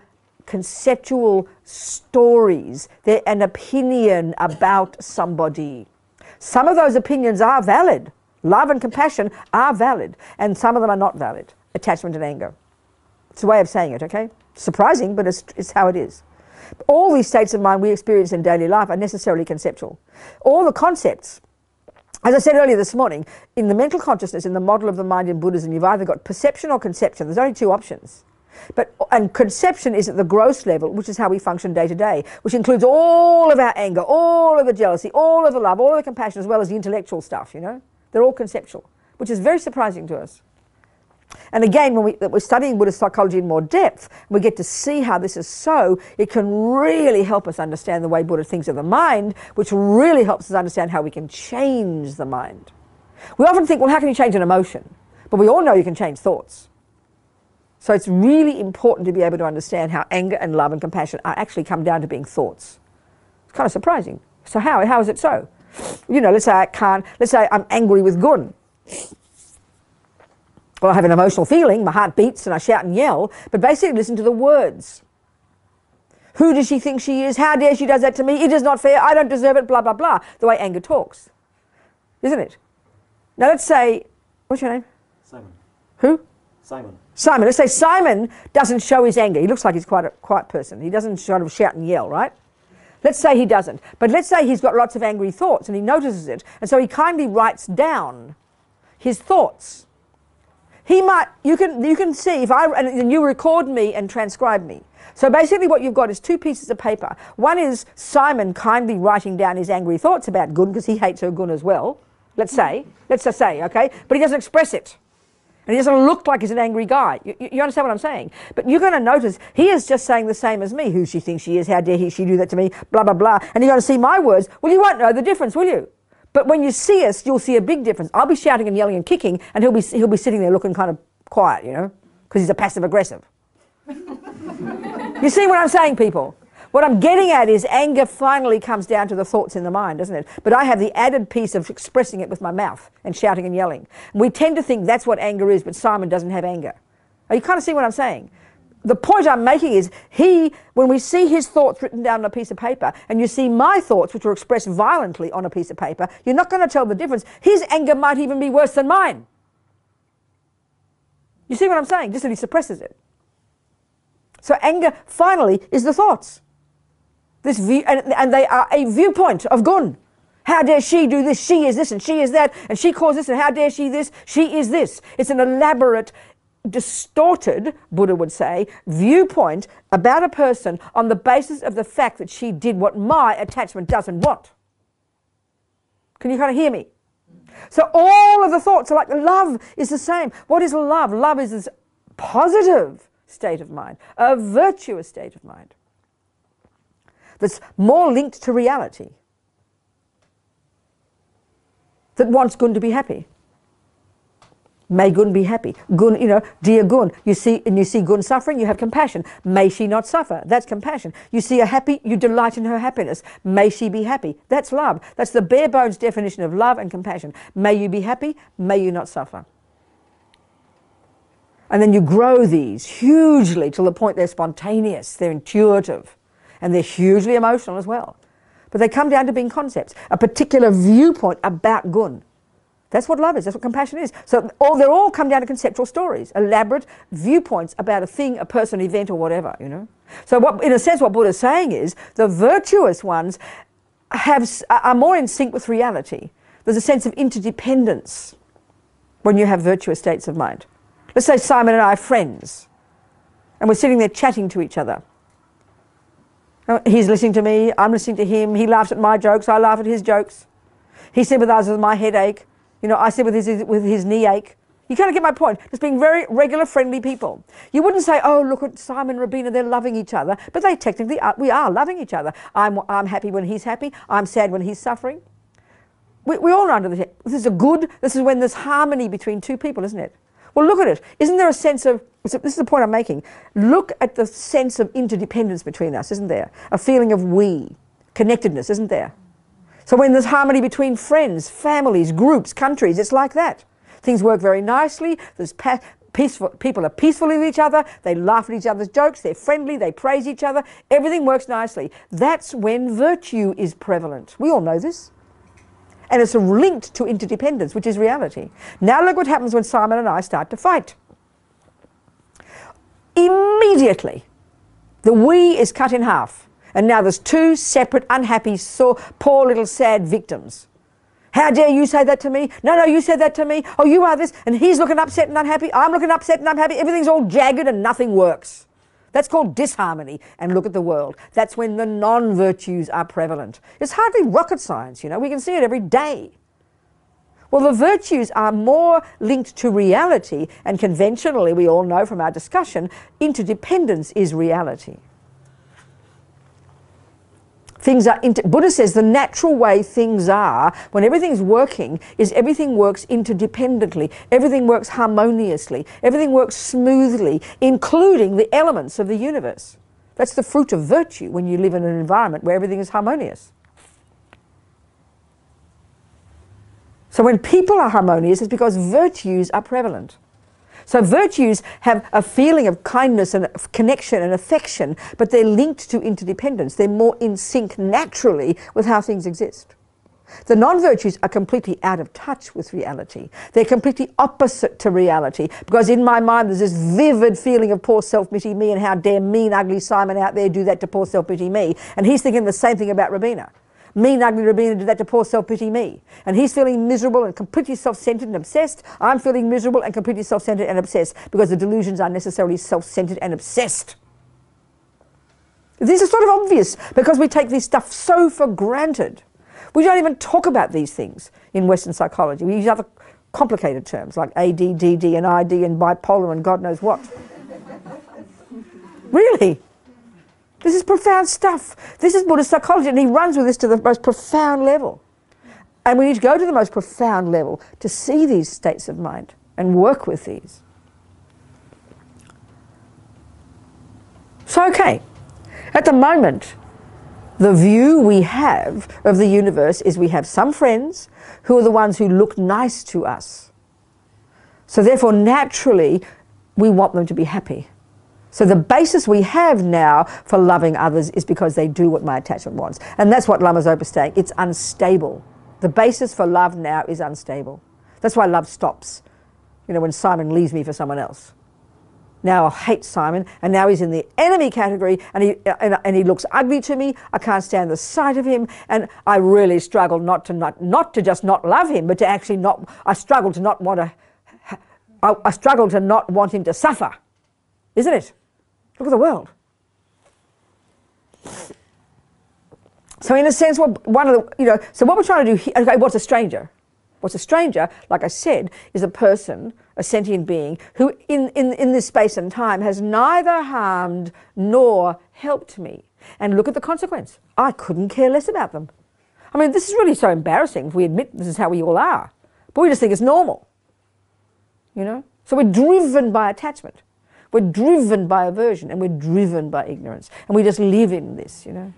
conceptual stories. They're an opinion about somebody. Some of those opinions are valid. Love and compassion are valid, and some of them are not valid. Attachment and anger. It's a way of saying it, okay? Surprising, but it's how it is. All these states of mind we experience in daily life are necessarily conceptual. All the concepts, as I said earlier this morning, in the mental consciousness, in the model of the mind in Buddhism, you've either got perception or conception. There's only two options. And conception is at the gross level, which is how we function day to day, which includes all of our anger, all of the jealousy, all of the love, all of the compassion, as well as the intellectual stuff, They're all conceptual, which is very surprising to us. And again, when we're studying Buddhist psychology in more depth, we get to see how this is so, it can really help us understand the way Buddha thinks of the mind, which really helps us understand how we can change the mind. We often think, well, how can you change an emotion? But we all know you can change thoughts. So it's really important to be able to understand how anger and love and compassion are actually come down to being thoughts. It's kind of surprising. So how is it so? Let's say I'm angry with Gun. Well, I have an emotional feeling, my heart beats and I shout and yell, but basically listen to the words. Who does she think she is? How dare she does that to me? It is not fair. I don't deserve it, blah, blah, blah. The way anger talks. Isn't it? Now let's say, what's your name? Simon. Who? Simon. Simon. Let's say Simon doesn't show his anger. He looks like he's quite a quiet person. He doesn't sort of shout and yell, right? Let's say he doesn't. But let's say he's got lots of angry thoughts and he notices it. And so he kindly writes down his thoughts. He might, you can see, if and you record me and transcribe me. So basically what you've got is two pieces of paper. One is Simon kindly writing down his angry thoughts about Gun, because he hates her Gun as well. Let's just say, okay? But he doesn't express it. And he doesn't look like he's an angry guy. You understand what I'm saying? But you're going to notice he is just saying the same as me. Who she thinks she is, how dare she do that to me, blah, blah, blah. And you're going to see my words. Well, you won't know the difference, will you? But when you see us, you'll see a big difference. I'll be shouting and yelling and kicking, and he'll be sitting there looking kind of quiet, you know, because he's a passive-aggressive. You see what I'm saying, people? What I'm getting at is anger finally comes down to the thoughts in the mind, doesn't it? But I have the added piece of expressing it with my mouth and shouting and yelling. We tend to think that's what anger is, but Simon doesn't have anger. Are you kind of seeing what I'm saying? The point I'm making is when we see his thoughts written down on a piece of paper and you see my thoughts which are expressed violently on a piece of paper, you're not going to tell the difference. His anger might even be worse than mine. You see what I'm saying? Just that he suppresses it. So anger finally is the thoughts. This view, and they are a viewpoint of Gun. How dare she do this? She is this and she is that, and she calls this, and how dare she this? She is this. It's an elaborate, distorted, Buddha would say, viewpoint about a person on the basis of the fact that she did what my attachment doesn't want. Can you kind of hear me? So all of the thoughts are like love is the same. What is love? Love is this positive state of mind, a virtuous state of mind that's more linked to reality, that wants Gun to be happy. May Gun be happy. Gun, you know, dear Gun, you see Gun suffering, you have compassion. May she not suffer. That's compassion. You see her happy, you delight in her happiness. May she be happy. That's love. That's the bare bones definition of love and compassion. May you be happy, may you not suffer. And then you grow these hugely to the point they're spontaneous, they're intuitive, and they're hugely emotional as well. But they come down to being concepts, a particular viewpoint about Gun. That's what love is, that's what compassion is. So they all come down to conceptual stories, elaborate viewpoints about a thing, a person, event, or whatever, you know. So in a sense what Buddha's saying is the virtuous ones are more in sync with reality. There's a sense of interdependence when you have virtuous states of mind. Let's say Simon and I are friends, and we're sitting there chatting to each other. He's listening to me, I'm listening to him, he laughs at my jokes, I laugh at his jokes. He sympathises with my headache, you know, I sympathise with his knee ache. You kind of get my point. Just being very regular, friendly people. You wouldn't say, oh, look at Simon and Robina, they're loving each other. But they technically are, we are loving each other. I'm happy when he's happy, I'm sad when he's suffering. We all know this is when there's harmony between two people, isn't it? Well, look at it. Isn't there a sense of, this is the point I'm making, look at the sense of interdependence between us, isn't there? A feeling of we, connectedness, isn't there? So when there's harmony between friends, families, groups, countries, it's like that. Things work very nicely, there's people are peaceful with each other, they laugh at each other's jokes, they're friendly, they praise each other, everything works nicely. That's when virtue is prevalent. We all know this. And it's linked to interdependence, which is reality. Now look what happens when Simon and I start to fight. Immediately, the we is cut in half. And now there's two separate, unhappy, poor little sad victims. How dare you say that to me? No, you said that to me. Oh, you are this. And he's looking upset and unhappy. I'm looking upset and unhappy. Everything's all jagged and nothing works. That's called disharmony. And look at the world. That's when the non-virtues are prevalent. It's hardly rocket science, you know. We can see it every day. Well, the virtues are more linked to reality. And conventionally, we all know from our discussion, interdependence is reality. Buddha says the natural way things are, when everything's working, is everything works interdependently, everything works harmoniously, everything works smoothly, including the elements of the universe. That's the fruit of virtue when you live in an environment where everything is harmonious. So when people are harmonious, it's because virtues are prevalent. So virtues have a feeling of kindness and connection and affection, but they're linked to interdependence. They're more in sync naturally with how things exist. The non-virtues are completely out of touch with reality. They're completely opposite to reality, because in my mind there's this vivid feeling of poor self-pity me, and how dare mean, ugly Simon out there do that to poor self-pity me. And he's thinking the same thing about Robina. Mean, ugly Robina did that to poor self-pity me. And he's feeling miserable and completely self-centered and obsessed. I'm feeling miserable and completely self-centered and obsessed, because the delusions are necessarily self-centered and obsessed. These are sort of obvious because we take this stuff so for granted. We don't even talk about these things in Western psychology. We use other complicated terms like AD, DD and ID and bipolar and God knows what. Really? This is profound stuff. This is Buddhist psychology, and he runs with this to the most profound level. And we need to go to the most profound level to see these states of mind and work with these. So, okay. At the moment, the view we have of the universe is we have some friends who are the ones who look nice to us. So therefore, naturally, we want them to be happy. So the basis we have now for loving others is because they do what my attachment wants. And that's what Lama Zopa is saying. It's unstable. The basis for love now is unstable. That's why love stops. You know, when Simon leaves me for someone else. Now I hate Simon, and now he's in the enemy category, and he looks ugly to me. I can't stand the sight of him, and I really struggle not to just not love him, but to actually not. I struggle to not want to. I struggle to not want him to suffer, isn't it? Look at the world. So in a sense, one of the so what we're trying to do here. Okay, what's a stranger? What's a stranger, like I said, is a person, a sentient being, who in this space and time has neither harmed nor helped me. And look at the consequence. I couldn't care less about them. I mean, this is really so embarrassing if we admit this is how we all are. But we just think it's normal. You know? So we're driven by attachment. We're driven by aversion, and we're driven by ignorance. And we just live in this, you know.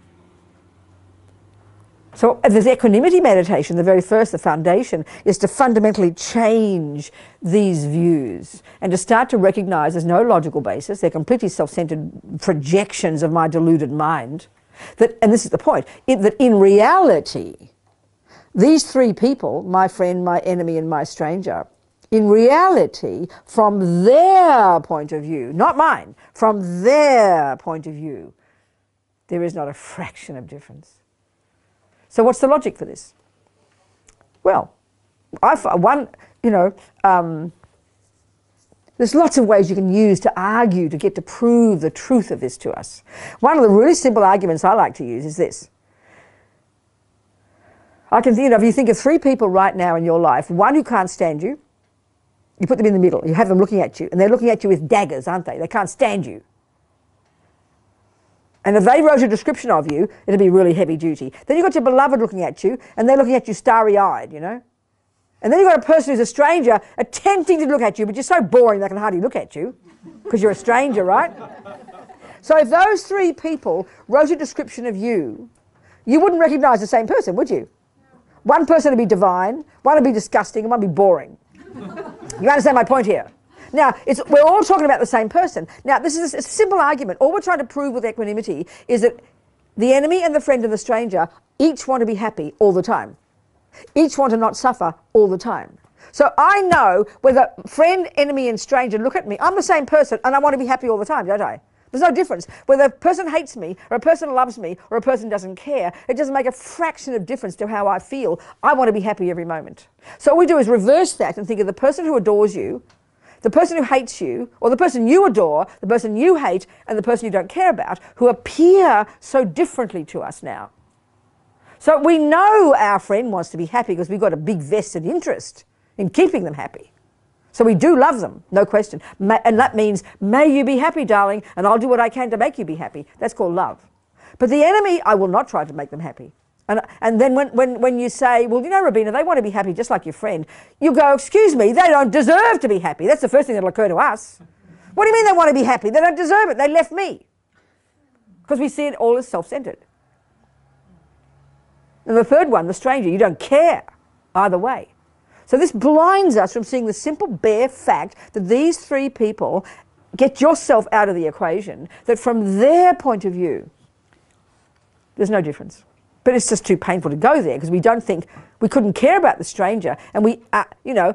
So this equanimity meditation, the very first, the foundation, is to fundamentally change these views and to start to recognize there's no logical basis. They're completely self-centered projections of my deluded mind. And this is the point, that in reality, these three people, my friend, my enemy, and my stranger, in reality, from their point of view, not mine, from their point of view, there is not a fraction of difference. So what's the logic for this? Well, there's lots of ways you can use to argue, to get to prove the truth of this to us. One of the really simple arguments I like to use is this. If you think of three people right now in your life, one who can't stand you, you put them in the middle, you have them looking at you, and they're looking at you with daggers, aren't they? They can't stand you. And if they wrote a description of you, it'd be really heavy duty. Then you've got your beloved looking at you, and they're looking at you starry-eyed, you know. And then you've got a person who's a stranger attempting to look at you, but you're so boring they can hardly look at you, because you're a stranger, right? So if those three people wrote a description of you, you wouldn't recognise the same person, would you? One person would be divine, one would be disgusting, and one would be boring. You understand my point here? Now, we're all talking about the same person. Now, this is a simple argument. All we're trying to prove with equanimity is that the enemy and the friend and the stranger each want to be happy all the time. Each want to not suffer all the time. So I know whether friend, enemy, and stranger look at me, I'm the same person and I want to be happy all the time, don't I? There's no difference. Whether a person hates me, or a person loves me, or a person doesn't care, it doesn't make a fraction of difference to how I feel. I want to be happy every moment. So what we do is reverse that and think of the person who adores you, the person who hates you, or the person you adore, the person you hate, and the person you don't care about, who appear so differently to us now. So we know our friend wants to be happy because we've got a big vested interest in keeping them happy. So we do love them, no question. And that means, may you be happy, darling, and I'll do what I can to make you be happy. That's called love. But the enemy, I will not try to make them happy. And then when you say, well, you know, Robina, they want to be happy just like your friend, you go, excuse me, they don't deserve to be happy. That's the first thing that'll occur to us. What do you mean they want to be happy? They don't deserve it. They left me. Because we see it all as self-centered. And the third one, the stranger, you don't care either way. So this blinds us from seeing the simple bare fact that these three people, get yourself out of the equation, that from their point of view, there's no difference. But it's just too painful to go there because we don't think, we couldn't care about the stranger, and we, you know,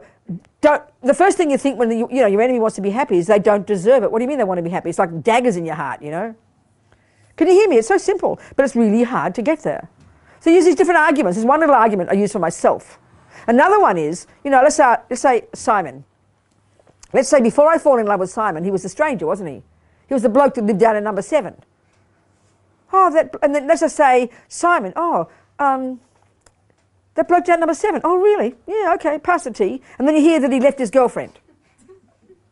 don't. The first thing you think when your enemy wants to be happy is they don't deserve it. What do you mean they want to be happy? It's like daggers in your heart, you know. Can you hear me? It's so simple, but it's really hard to get there. So use these different arguments. There's one little argument I use for myself. Another one is, you know, let's say Simon. Let's say before I fall in love with Simon, he was the stranger, wasn't he? He was the bloke that lived down in number 7. Oh, and then let's just say Simon. Oh, that bloke down number 7. Oh, really? Yeah, okay, pass the tea. And then you hear that he left his girlfriend.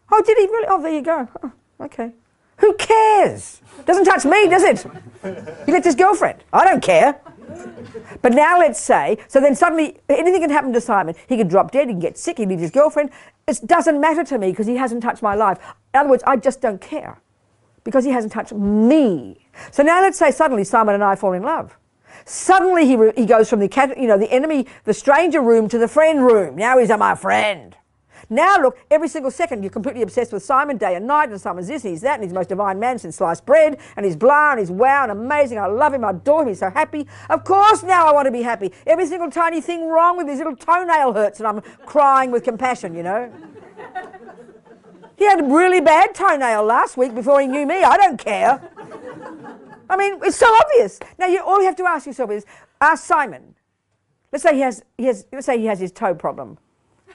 Oh, did he really? Oh, there you go. Oh, okay. Who cares? Doesn't touch me, does it? He left his girlfriend. I don't care. But now let's say, so then suddenly anything can happen to Simon. He could drop dead, he can get sick, he leave his girlfriend. It doesn't matter to me because he hasn't touched my life. In other words, I just don't care because he hasn't touched me. So now let's say suddenly Simon and I fall in love. Suddenly he goes from the enemy, the stranger room to the friend room. Now he's my friend. Now look, every single second you're completely obsessed with Simon day and night, and Simon's this and he's that and he's the most divine man since sliced bread and he's blah and he's wow and amazing. I love him, I adore him, he's so happy. Of course now I want to be happy. Every single tiny thing wrong with his little toenail hurts and I'm crying with compassion, you know. He had a really bad toenail last week before he knew me. I don't care. I mean, it's so obvious. Now all you have to ask yourself is, ask Simon. Let's say he has his toe problem.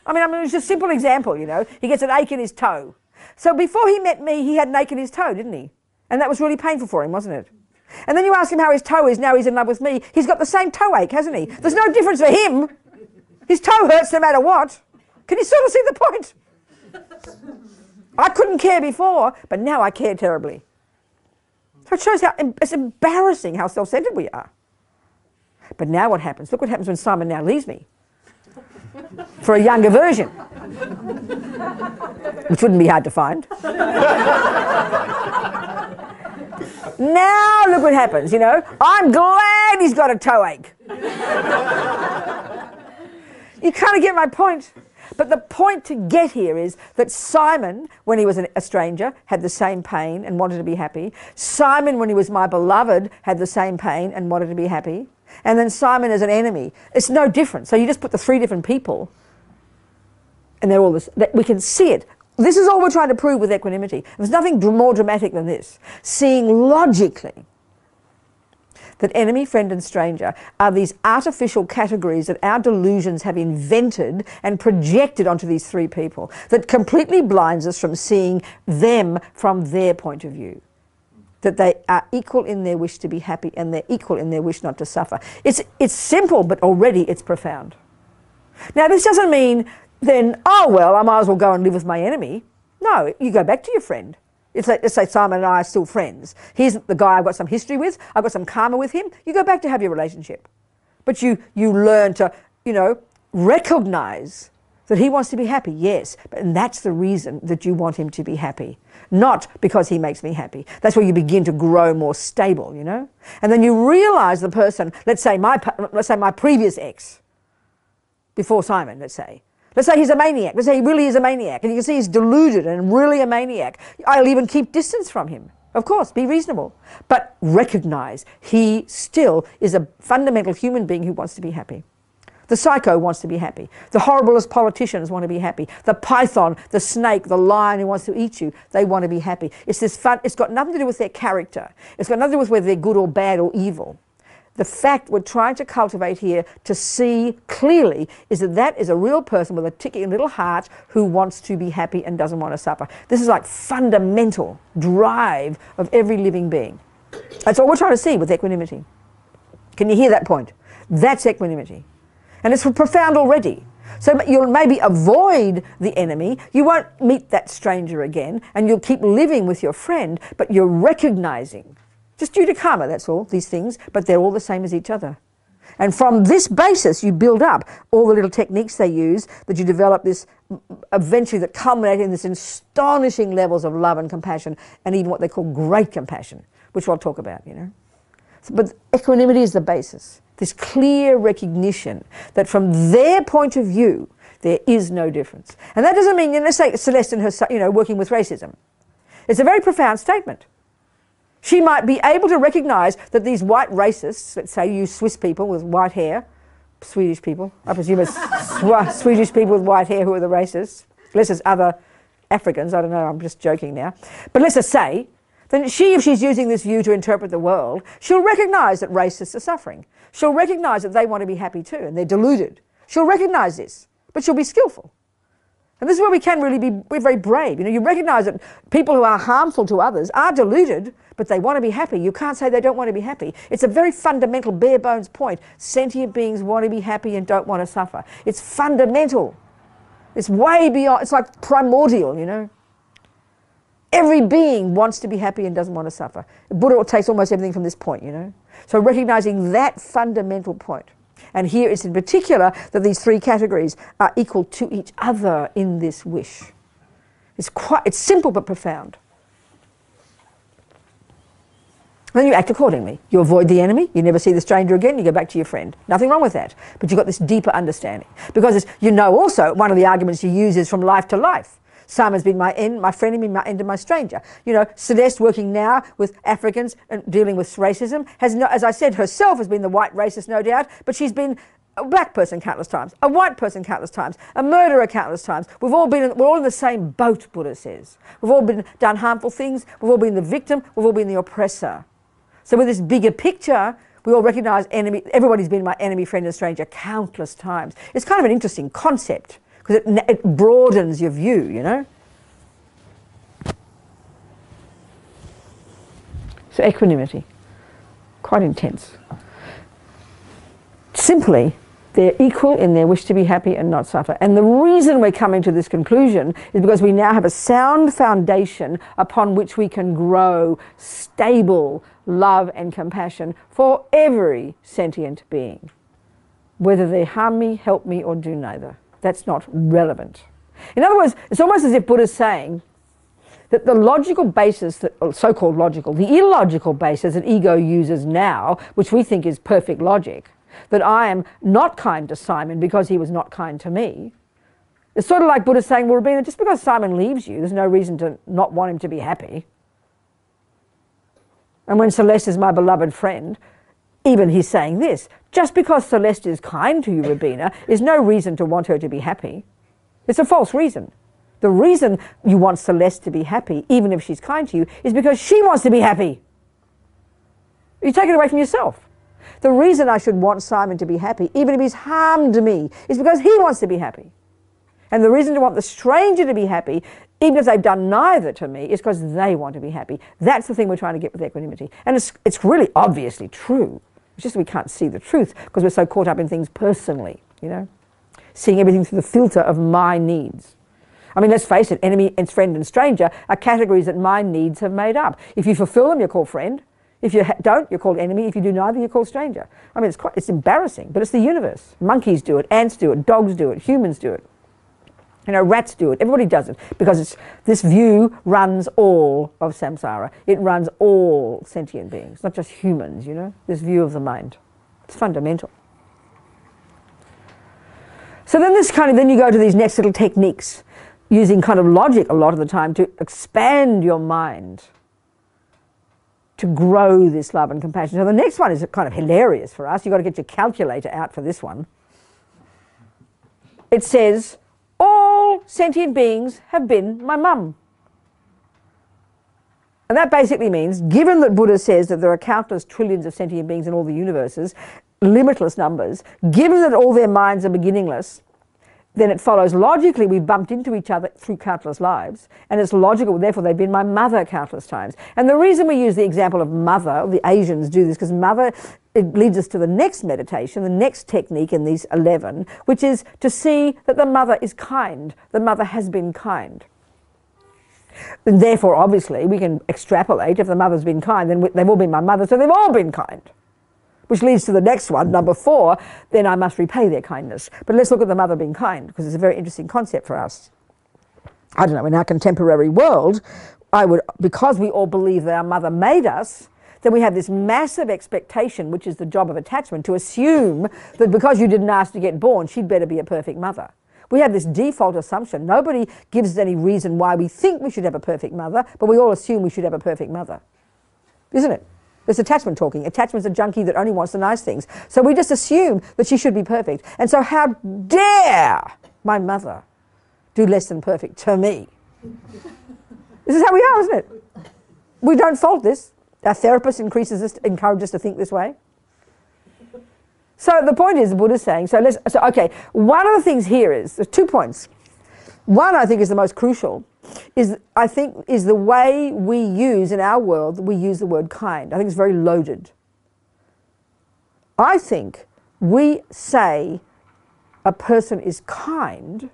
I mean, it's just a simple example, you know. He gets an ache in his toe. So before he met me, he had an ache in his toe, didn't he? And that was really painful for him, wasn't it? And then you ask him how his toe is now he's in love with me. He's got the same toe ache, hasn't he? There's no difference for him. His toe hurts no matter what. Can you sort of see the point? I couldn't care before, but now I care terribly. So it shows how it's embarrassing how self-centered we are. But now what happens? Look what happens when Simon now leaves me. For a younger version. Which wouldn't be hard to find. Now look what happens, you know. I'm glad he's got a toe ache. You kind of get my point. But the point to get here is that Simon, when he was a stranger, had the same pain and wanted to be happy. Simon, when he was my beloved, had the same pain and wanted to be happy. And then Simon as an enemy. It's no different. So you just put the 3 different people and they're all this. We can see it. This is all we're trying to prove with equanimity. There's nothing more dramatic than this. Seeing logically that enemy, friend and stranger are these artificial categories that our delusions have invented and projected onto these 3 people that completely blinds us from seeing them from their point of view. That they are equal in their wish to be happy and they're equal in their wish not to suffer. It's simple, but already it's profound. Now this doesn't mean then, oh well, I might as well go and live with my enemy. No, you go back to your friend. Let's say Simon and I are still friends. He's the guy I've got some history with. I've got some karma with him. You go back to have your relationship. But you learn to, you know, recognize that he wants to be happy, yes. And that's the reason that you want him to be happy. Not because he makes me happy. That's where you begin to grow more stable, you know. And then you realize the person, let's say my previous ex, before Simon, let's say he's a maniac. Let's say he really is a maniac. And you can see he's deluded and really a maniac. I'll even keep distance from him. Of course, be reasonable. But recognize he still is a fundamental human being who wants to be happy. The psycho wants to be happy. The horriblest politicians want to be happy. The python, the snake, the lion who wants to eat you, they want to be happy. It's this fun. It's got nothing to do with their character. It's got nothing to do with whether they're good or bad or evil. The fact we're trying to cultivate here to see clearly is that is a real person with a ticking little heart who wants to be happy and doesn't want to suffer. This is like fundamental drive of every living being. That's all we're trying to see with equanimity. Can you hear that point? That's equanimity. And it's profound already. So you'll maybe avoid the enemy, you won't meet that stranger again, and you'll keep living with your friend, but you're recognizing, just due to karma, that's all, these things, but they're all the same as each other. And from this basis, you build up all the little techniques they use, that you develop this, eventually that culminate in this astonishing levels of love and compassion, and even what they call great compassion, which I'll talk about, you know. But equanimity is the basis. This clear recognition that from their point of view, there is no difference. And that doesn't mean, let's say Celeste and her son, working with racism. It's a very profound statement. She might be able to recognize that these white racists, let's say you Swiss people with white hair, Swedish people, I presume it's Swedish people with white hair who are the racists, unless it's other Africans, I don't know, I'm just joking now. But let's just say, then she, if she's using this view to interpret the world, she'll recognize that racists are suffering. She'll recognize that they want to be happy too, and they're deluded. She'll recognize this, but she'll be skillful. And this is where we can really be, we're very brave. You know, you recognize that people who are harmful to others are deluded, but they want to be happy. You can't say they don't want to be happy. It's a very fundamental, bare bones point. Sentient beings want to be happy and don't want to suffer. It's fundamental. It's way beyond, it's like primordial, you know. Every being wants to be happy and doesn't want to suffer. Buddha takes almost everything from this point, you know. So recognizing that fundamental point. And here it's in particular that these three categories are equal to each other in this wish. It's simple but profound. Then you act accordingly. You avoid the enemy, you never see the stranger again, you go back to your friend. Nothing wrong with that. But you've got this deeper understanding. Because you know also, one of the arguments you use is from life to life. Simon's been my end, my friend, and my end and my stranger. You know, Celeste working now with Africans and dealing with racism has, as I said, herself has been the white racist, no doubt, but she's been a black person countless times, a white person countless times, a murderer countless times. We're all in the same boat, Buddha says. We've all done harmful things, we've all been the victim, we've all been the oppressor. So with this bigger picture, we all recognise everybody's been my enemy, friend and stranger countless times. It's kind of an interesting concept because it broadens your view, you know. So equanimity, quite intense. Simply, they're equal in their wish to be happy and not suffer. And the reason we're coming to this conclusion is because we now have a sound foundation upon which we can grow stable love and compassion for every sentient being. Whether they harm me, help me, or do neither. That's not relevant. In other words, it's almost as if Buddha's saying that the logical basis, so-called logical, the illogical basis that ego uses now, which we think is perfect logic, that I am not kind to Simon because he was not kind to me. It's sort of like Buddha saying, well, Robina, just because Simon leaves you, there's no reason to not want him to be happy. And when Celeste is my beloved friend, even he's saying this, just because Celeste is kind to you, Robina, is no reason to want her to be happy. It's a false reason. The reason you want Celeste to be happy, even if she's kind to you, is because she wants to be happy. You take it away from yourself. The reason I should want Simon to be happy, even if he's harmed me, is because he wants to be happy. And the reason to want the stranger to be happy, even if they've done neither to me, is because they want to be happy. That's the thing we're trying to get with equanimity. And it's really obviously true. It's just that we can't see the truth because we're so caught up in things personally, you know, seeing everything through the filter of my needs. I mean, let's face it, enemy and friend and stranger are categories that my needs have made up. If you fulfill them, you're called friend. If you don't, you're called enemy. If you do neither, you're called stranger. I mean, it's embarrassing, but it's the universe. Monkeys do it, ants do it, dogs do it, humans do it. You know, rats do it. Everybody does it because this view runs all of samsara. It runs all sentient beings, not just humans, you know, this view of the mind. It's fundamental. So then you go to these next little techniques, using kind of logic a lot of the time to expand your mind, to grow this love and compassion. So the next one is kind of hilarious for us. You've got to get your calculator out for this one. It says, all sentient beings have been my mum. And that basically means, given that Buddha says that there are countless trillions of sentient beings in all the universes, limitless numbers, given that all their minds are beginningless, then it follows logically we've bumped into each other through countless lives, and it's logical, therefore they've been my mother countless times. And the reason we use the example of mother, the Asians do this, because mother, it leads us to the next meditation, the next technique in these 11, which is to see that the mother is kind, the mother has been kind. And therefore, obviously, we can extrapolate, if the mother's been kind, then they've all been my mother, so they've all been kind. Which leads to the next one, number 4, then I must repay their kindness. But let's look at the mother being kind, because it's a very interesting concept for us. I don't know, in our contemporary world, because we all believe that our mother made us, then we have this massive expectation, which is the job of attachment, to assume that because you didn't ask to get born, she'd better be a perfect mother. We have this default assumption. Nobody gives us any reason why we think we should have a perfect mother, but we all assume we should have a perfect mother. isn't it? There's attachment talking. Attachment's a junkie that only wants the nice things. So we just assume that she should be perfect. And so how dare my mother do less than perfect to me? This is how we are, isn't it? We don't fault this. Our therapist encourages us to think this way. So the point is, the Buddha's saying, okay, one of the things here is, there's 2 points. One, I think, is the most crucial, is the way we use in our world, we use the word kind. I think it's very loaded. I think we say a person is kind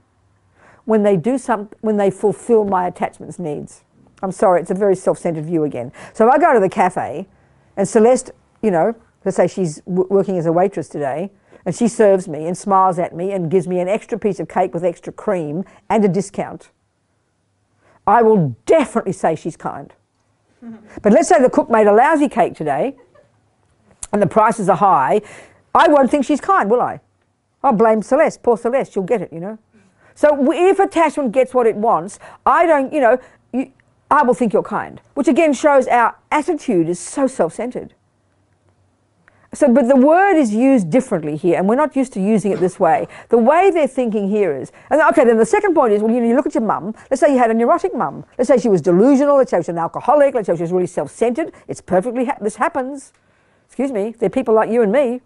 when they do when they fulfill my attachment's needs. I'm sorry, it's a very self-centered view again. So if I go to the cafe and Celeste, let's say she's working as a waitress today, and she serves me and smiles at me and gives me an extra piece of cake with extra cream and a discount, I will definitely say she's kind. But let's say the cook made a lousy cake today and the prices are high, I won't think she's kind, will I? I'll blame Celeste, poor Celeste, she'll get it, So if attachment gets what it wants, I will think you're kind, which again shows our attitude is so self-centered. But the word is used differently here, and we're not used to using it this way. The way they're thinking here is, and okay, then the second point is, well, you look at your mum. Let's say you had a neurotic mum. Let's say she was delusional. Let's say she was an alcoholic. Let's say she was really self-centered. It's perfectly, this happens. Excuse me, they're people like you and me.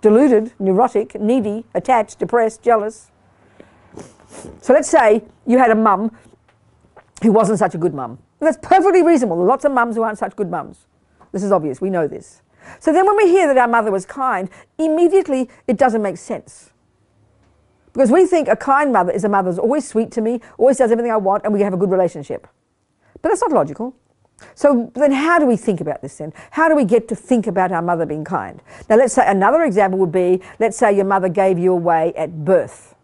Deluded, neurotic, needy, attached, depressed, jealous. So let's say you had a mum who wasn't such a good mum. And that's perfectly reasonable. There are lots of mums who aren't such good mums. This is obvious, we know this. So then when we hear that our mother was kind, immediately it doesn't make sense. Because we think a kind mother is a mother who's always sweet to me, always does everything I want, and we have a good relationship. But that's not logical. So then how do we think about this then? How do we get to think about our mother being kind? Now let's say another example would be, let's say your mother gave you away at birth.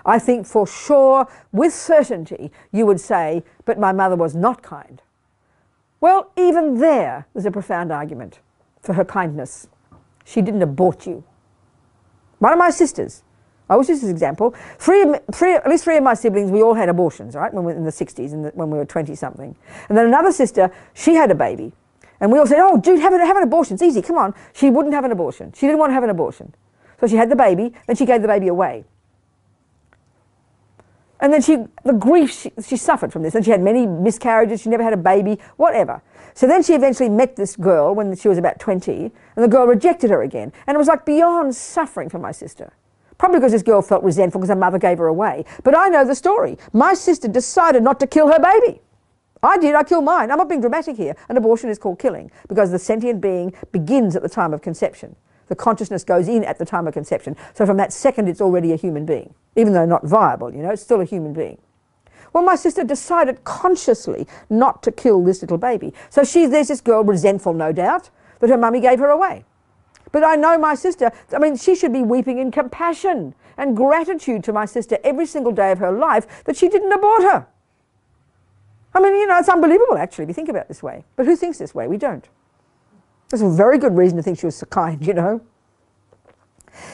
I think for sure, with certainty, you would say, but my mother was not kind. Well, even there's a profound argument for her kindness. She didn't abort you. One of my sisters, I always use this example, at least three of my siblings, we all had abortions, right, when we were in the 60s, when we were 20-something. And then another sister, she had a baby. And we all said, oh, dude, have an abortion, it's easy, come on. She wouldn't have an abortion. She didn't want to have an abortion. So she had the baby, then she gave the baby away. And then the grief she suffered from this. And she had many miscarriages, she never had a baby, whatever. So then she eventually met this girl when she was about 20, and the girl rejected her again. And it was like beyond suffering for my sister. Probably because this girl felt resentful because her mother gave her away. But I know the story. My sister decided not to kill her baby. I did, I killed mine. I'm not being dramatic here. An abortion is called killing because the sentient being begins at the time of conception. The consciousness goes in at the time of conception. So from that second, it's already a human being. Even though not viable, it's still a human being. Well, my sister decided consciously not to kill this little baby. So there's this girl, resentful no doubt, that her mummy gave her away. But I know my sister, she should be weeping in compassion and gratitude to my sister every single day of her life that she didn't abort her. It's unbelievable actually if you think about it this way. But who thinks this way? We don't. There's a very good reason to think she was so kind,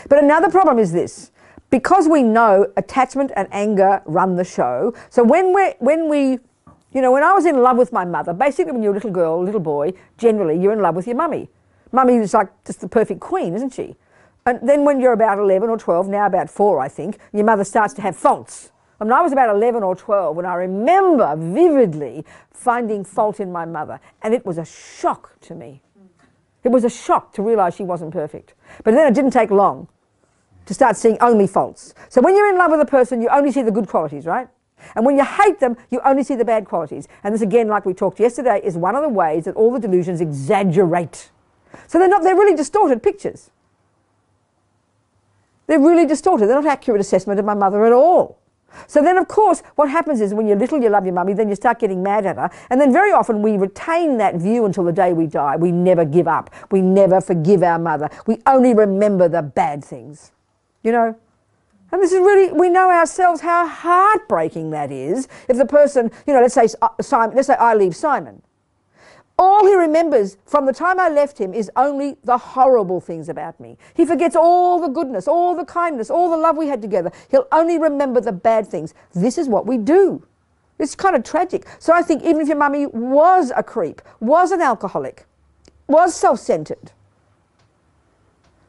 But another problem is this. Because we know attachment and anger run the show, so when I was in love with my mother, basically when you're a little girl, little boy, generally you're in love with your mummy. Mummy is like just the perfect queen, isn't she? And then when you're about 11 or 12, now about 4 I think, your mother starts to have faults. I was about 11 or 12 when I remember vividly finding fault in my mother, and it was a shock to me. It was a shock to realise she wasn't perfect. But then it didn't take long to start seeing only faults. So when you're in love with a person, you only see the good qualities, right? And when you hate them, you only see the bad qualities. And this again, like we talked yesterday, is one of the ways that all the delusions exaggerate. So they're really distorted pictures. They're really distorted. They're not accurate assessment of my mother at all. So then, of course, what happens is when you're little, you love your mummy, then you start getting mad at her. And then very often we retain that view until the day we die. We never give up. We never forgive our mother. We only remember the bad things. And this is really, we know ourselves how heartbreaking that is. If the person, let's say I leave Simon. All he remembers from the time I left him is only the horrible things about me. He forgets all the goodness, all the kindness, all the love we had together. He'll only remember the bad things. This is what we do. It's kind of tragic. So I think even if your mummy was a creep, was an alcoholic, was self-centered,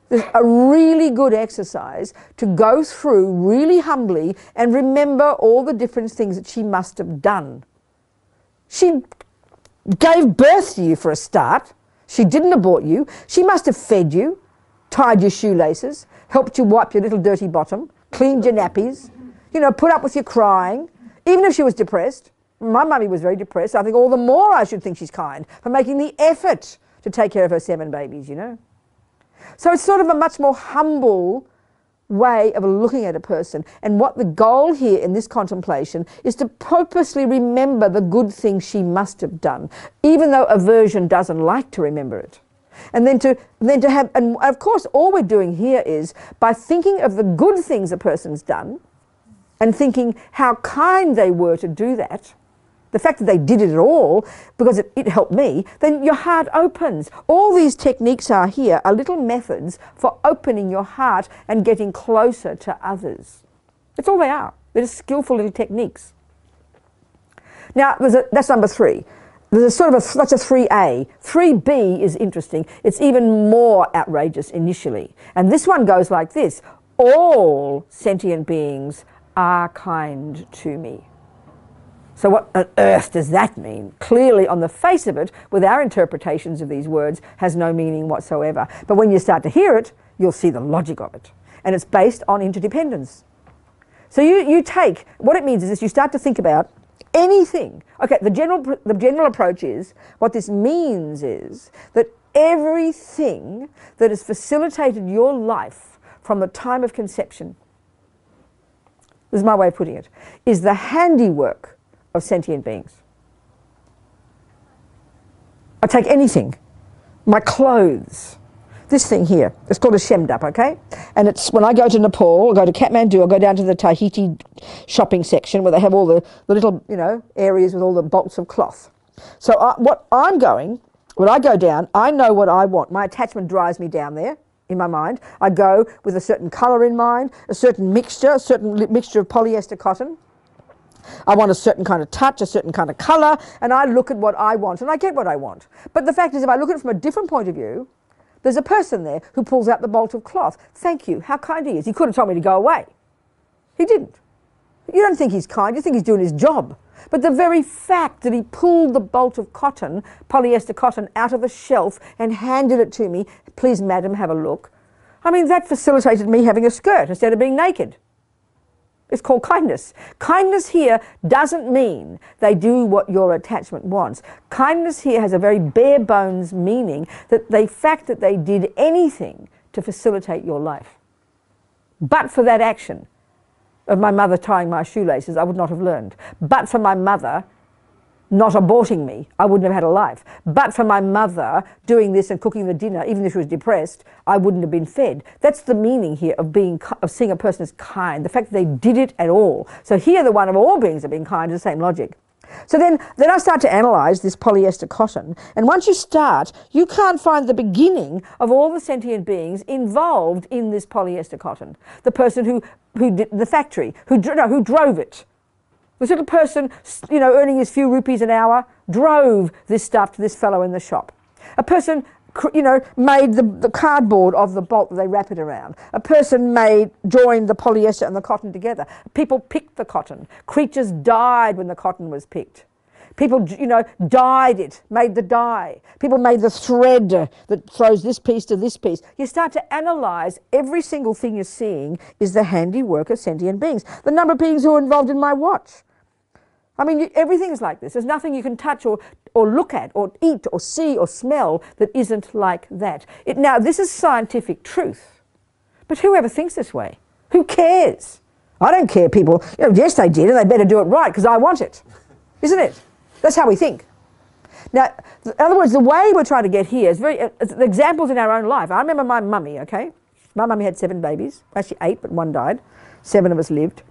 there's a really good exercise to go through really humbly and remember all the different things that she must have done. She gave birth to you for a start. She didn't abort you. She must have fed you, tied your shoelaces, helped you wipe your little dirty bottom, cleaned your nappies, you know, put up with your crying, even if she was depressed. My mummy was very depressed. I think all the more I should think she's kind for making the effort to take care of her 7 babies, you know. So it's sort of a much more humble way of looking at a person. And what the goal here in this contemplation is to purposely remember the good things she must have done, even though aversion doesn't like to remember it. And then to have, and of course all we're doing here is by thinking of the good things a person's done and thinking how kind they were to do that, the fact that they did it at all because it helped me, then your heart opens. All these techniques are here, are little methods for opening your heart and getting closer to others. That's all they are. They're just skillful little techniques. Now, that's number 3. There's that's a 3A. 3B is interesting. It's even more outrageous initially. And this one goes like this. All sentient beings are kind to me. So what on earth does that mean? Clearly, on the face of it, with our interpretations of these words, has no meaning whatsoever. But when you start to hear it, you'll see the logic of it. And it's based on interdependence. So you take, what it means is this, you start to think about anything. Okay, the general approach is, what this means is that everything that has facilitated your life from the time of conception, this is my way of putting it, is the handiwork of sentient beings. I take anything, my clothes, this thing here, it's called a shemdup, okay? And it's when I go to Nepal, I go to Kathmandu, I go down to the Tahiti shopping section where they have all the little, you know, areas with all the bolts of cloth. So when I go down, I know what I want. My attachment drives me down there in my mind. I go with a certain colour in mind, a certain mixture of polyester cotton. I want a certain kind of touch, a certain kind of colour, and I look at what I want, and I get what I want. But the fact is, if I look at it from a different point of view, there's a person there who pulls out the bolt of cloth. Thank you, how kind he is. He could have told me to go away. He didn't. You don't think he's kind, you think he's doing his job. But the very fact that he pulled the bolt of cotton, polyester cotton, out of a shelf and handed it to me, please madam, have a look. I mean, that facilitated me having a skirt instead of being naked. It's called kindness. Kindness here doesn't mean they do what your attachment wants. Kindness here has a very bare bones meaning that the fact that they did anything to facilitate your life. But for that action of my mother tying my shoelaces, I would not have learned. But for my mother not aborting me, I wouldn't have had a life. But for my mother doing this and cooking the dinner, even if she was depressed, I wouldn't have been fed. That's the meaning here of seeing a person as kind, the fact that they did it at all. So here the one of all beings are being kind is the same logic. So then I start to analyse this polyester cotton, and once you start, you can't find the beginning of all the sentient beings involved in this polyester cotton. The person who did the factory, who drove it. This little person, you know, earning his few rupees an hour, drove this stuff to this fellow in the shop. A person, you know, made the cardboard of the bolt that they wrap it around. A person joined the polyester and the cotton together. People picked the cotton. Creatures died when the cotton was picked. People, you know, dyed it, made the dye. People made the thread that throws this piece to this piece. You start to analyse every single thing you're seeing is the handiwork of sentient beings. The number of beings who are involved in my watch. I mean, everything's like this. There's nothing you can touch or look at or eat or see or smell that isn't like that. Now, this is scientific truth. But whoever thinks this way? Who cares? I don't care, people. You know, yes, they did, and they better do it right because I want it. Isn't it? That's how we think. Now, in other words, the way we're trying to get here is the examples in our own life. I remember my mummy, okay? My mummy had 7 babies. Actually 8, but 1 died. 7 of us lived.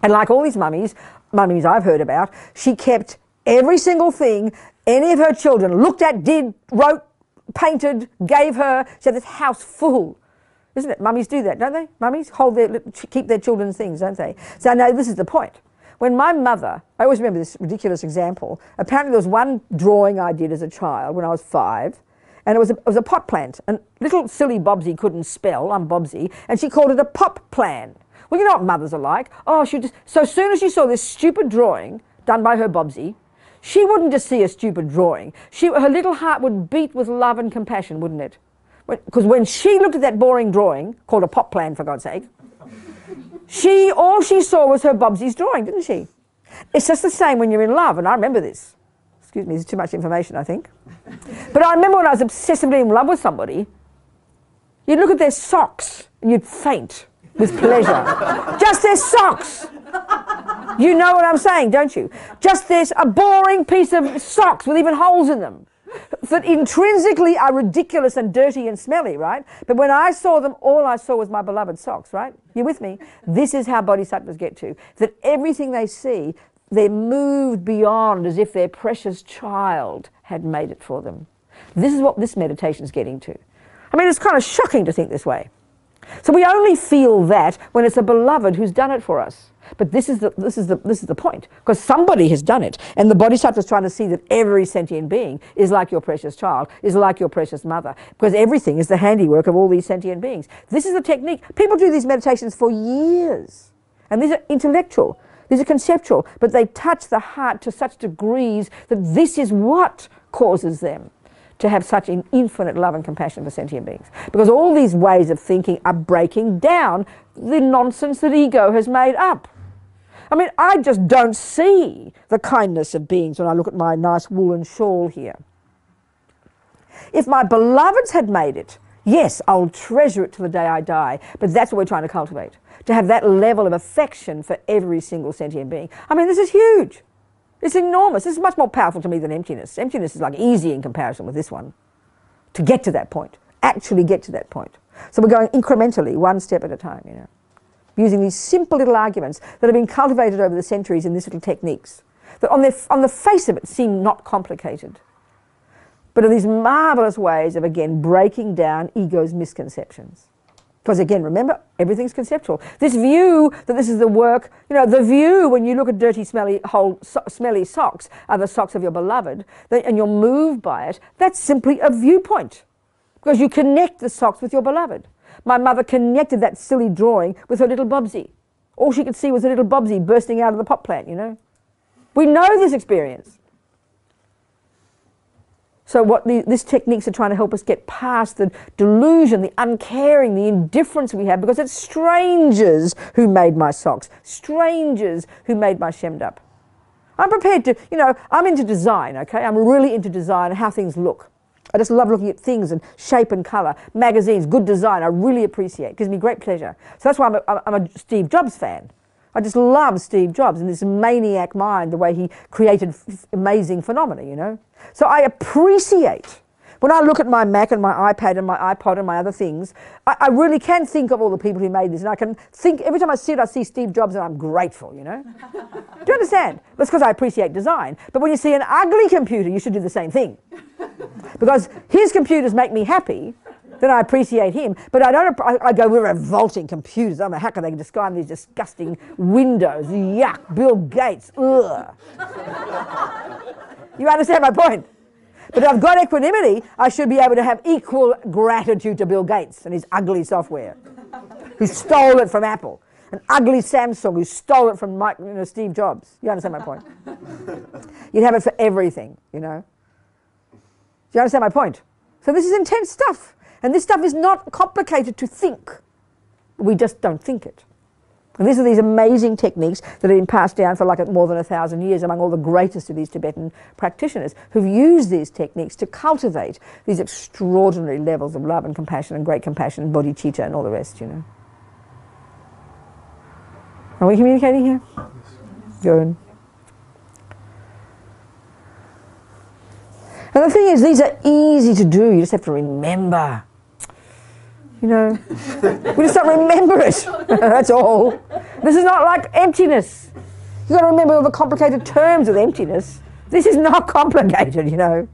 And like all these mummies I've heard about, she kept every single thing any of her children looked at, did, wrote, painted, gave her. She had this house full. Isn't it? Mummies do that, don't they? Mummies keep their children's things, don't they? So now this is the point. when my mother, I always remember this ridiculous example. Apparently there was one drawing I did as a child when I was 5, and it was a pot plant. And little silly Bobsy couldn't spell, I'm Bobsy, and she called it a pop plan. Well, you know what mothers are like. Oh, so as soon as she saw this stupid drawing done by her Bobsy, she wouldn't just see a stupid drawing. Her little heart would beat with love and compassion, wouldn't it? Because when she looked at that boring drawing, called a pop plan for God's sake, all she saw was her Bobsy's drawing, didn't she? It's just the same when you're in love, and I remember this. Excuse me, this is too much information, I think. But I remember when I was obsessively in love with somebody, you'd look at their socks and you'd faint with pleasure. Just their socks. You know what I'm saying, don't you? Just there's a boring piece of socks with even holes in them that intrinsically are ridiculous and dirty and smelly, right? But when I saw them, all I saw was my beloved socks, right? You with me? This is how bodhisattvas get to. That everything they see, they're moved beyond as if their precious child had made it for them. This is what this meditation is getting to. I mean, it's kind of shocking to think this way. So we only feel that when it's a beloved who's done it for us. But this is the point, because somebody has done it, and the bodhisattva is trying to see that every sentient being is like your precious child, is like your precious mother, because everything is the handiwork of all these sentient beings. This is a technique. People do these meditations for years, and these are intellectual, these are conceptual, but they touch the heart to such degrees that this is what causes them to have such an infinite love and compassion for sentient beings. Because all these ways of thinking are breaking down the nonsense that ego has made up. I mean, I just don't see the kindness of beings when I look at my nice woolen shawl here. If my beloveds had made it, yes, I'll treasure it till the day I die, but that's what we're trying to cultivate, to have that level of affection for every single sentient being. I mean, this is huge. It's enormous. This is much more powerful to me than emptiness. Emptiness is like easy in comparison with this one. To get to that point, actually get to that point. So we're going incrementally, one step at a time, you know, using these simple little arguments that have been cultivated over the centuries in these little techniques that on the face of it seem not complicated, but are these marvelous ways of, again, breaking down ego's misconceptions. Because again, remember, everything's conceptual. This view that this is the work, you know, the view when you look at dirty, smelly socks are the socks of your beloved, and you're moved by it, that's simply a viewpoint. Because you connect the socks with your beloved. My mother connected that silly drawing with her little Bobsy. All she could see was a little Bobsy bursting out of the pot plant, you know. We know this experience. So what these techniques are trying to help us get past the delusion, the uncaring, the indifference we have, because it's strangers who made my socks, strangers who made my shemmed up. I'm prepared to, you know, I'm into design, okay? I'm really into design and how things look. I just love looking at things and shape and colour. Magazines, good design, I really appreciate. It gives me great pleasure. So that's why I'm a Steve Jobs fan. I just love Steve Jobs and this maniac mind, the way he created amazing phenomena, you know. So I appreciate, when I look at my Mac and my iPad and my iPod and my other things, I really can think of all the people who made this, and I can think, every time I see it, I see Steve Jobs and I'm grateful, you know. Do you understand? That's because I appreciate design. But when you see an ugly computer, you should do the same thing. Because his computers make me happy, then I appreciate him. But I go, we're revolting computers. I mean, how can they describe these disgusting windows? Yuck, Bill Gates, ugh. You understand my point? But if I've got equanimity, I should be able to have equal gratitude to Bill Gates and his ugly software, who stole it from Apple. An ugly Samsung who stole it from Steve Jobs. You understand my point? You'd have it for everything, you know. Do you understand my point? So this is intense stuff. And this stuff is not complicated to think. We just don't think it. And these are these amazing techniques that have been passed down for like more than 1,000 years among all the greatest of these Tibetan practitioners who've used these techniques to cultivate these extraordinary levels of love and compassion and great compassion and bodhicitta and all the rest, you know. Are we communicating here? Good. And the thing is, these are easy to do. You just have to remember. You know, we just don't remember it. That's all. This is not like emptiness. You've got to remember all the complicated terms of emptiness. This is not complicated, you know.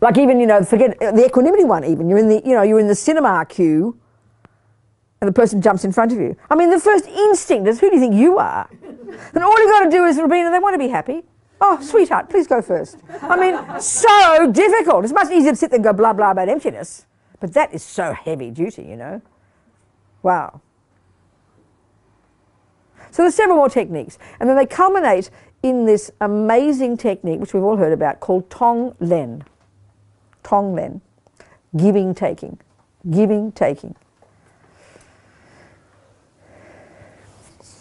Like even, you know, forget the equanimity one even. You're in the, you know, you're in the cinema queue and the person jumps in front of you. I mean, the first instinct is, who do you think you are? And all you got to do is, Robina, they want to be happy. Oh, sweetheart, please go first. I mean, so difficult. It's much easier to sit there and go blah, blah about emptiness. But that is so heavy duty, you know. Wow. So there's several more techniques. And then they culminate in this amazing technique, which we've all heard about, called Tong Len. Tong Len. Giving, taking. Giving, taking.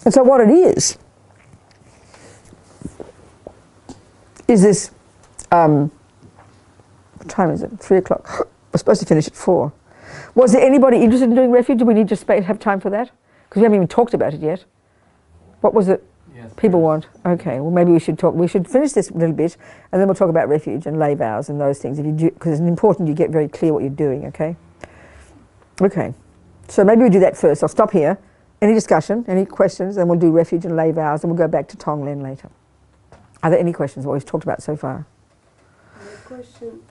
And so what it is this, what time is it? 3 o'clock. We're supposed to finish at 4. Was there anybody interested in doing refuge? Do we need to have time for that? Because we haven't even talked about it yet. What was it people want? Okay, well maybe we should talk. We should finish this a little bit and then we'll talk about refuge and lay vows and those things. If you do, because it's important you get very clear what you're doing, okay? Okay, so maybe we do that first. I'll stop here. Any discussion, any questions, then we'll do refuge and lay vows and we'll go back to Tong Len later. Are there any questions what we've talked about so far? Question.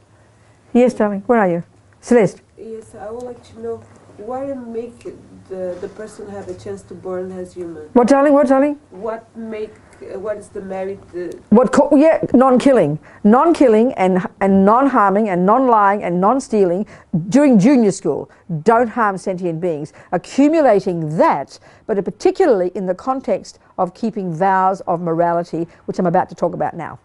Yes, darling, where are you? Celeste. Yes, I would like to know why make the person have a chance to born as human? What, darling? What, darling? What is the merit? Non-killing. Non-killing and non-harming and non-lying and non-stealing during junior school. Don't harm sentient beings. Accumulating that, but particularly in the context of keeping vows of morality, which I'm about to talk about now.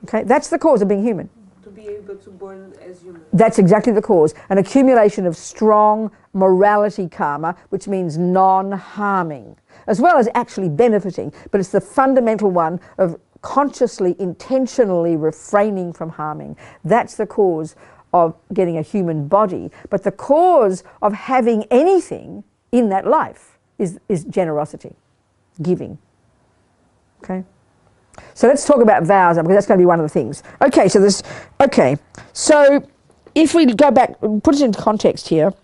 Okay, that's the cause of being human. To be able to born as human. That's exactly the cause. An accumulation of strong morality karma, which means non-harming, as well as actually benefiting. But it's the fundamental one of consciously, intentionally refraining from harming. That's the cause of getting a human body. But the cause of having anything in that life is generosity, giving. Okay? So let's talk about vows, because that's going to be one of the things. Okay, so if we go back, put it into context here.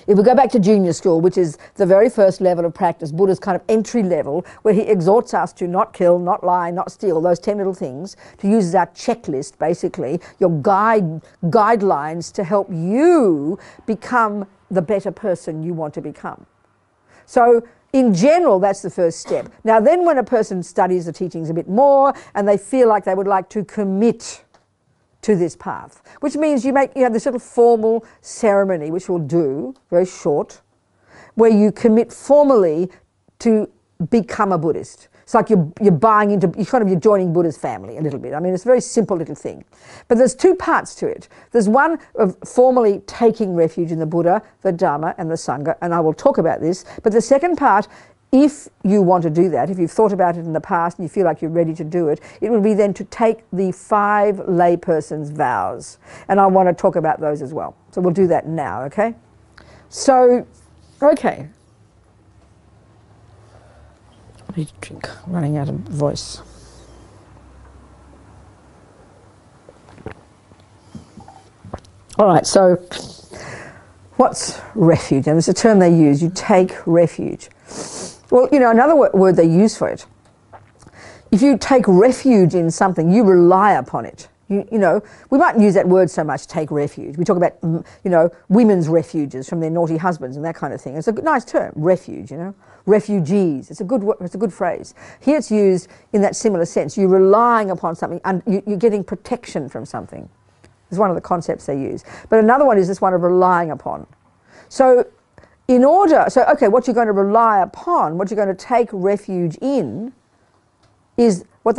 If we go back to junior school, which is the very first level of practice, Buddha's kind of entry level, where he exhorts us to not kill, not lie, not steal, those 10 little things, to use as our checklist, basically, your guidelines to help you become the better person you want to become. So in general, that's the first step. Now then when a person studies the teachings a bit more and they feel like they would like to commit to this path, which means you have this little formal ceremony, which we'll do, very short, where you commit formally to become a Buddhist. It's like you're buying into, you're joining Buddha's family a little bit. I mean, it's a very simple little thing. But there's 2 parts to it. There's one of formally taking refuge in the Buddha, the Dharma, and the Sangha, and I will talk about this. But the second part, if you want to do that, if you've thought about it in the past and you feel like you're ready to do it, it would be then to take the 5 layperson's vows. And I want to talk about those as well. So we'll do that now, okay? So, okay. I need to drink, I'm running out of voice. All right, so what's refuge? And it's a term they use, you take refuge. Well, another word they use for it. If you take refuge in something, you rely upon it. We mightn't use that word so much, take refuge. We talk about, women's refuges from their naughty husbands and that kind of thing. It's a nice term, refuge, Refugees, it's a good phrase. Here it's used in that similar sense. You're relying upon something and you're getting protection from something. It's one of the concepts they use. But another one is this one of relying upon. So okay, what you're going to rely upon, what you're going to take refuge in, is what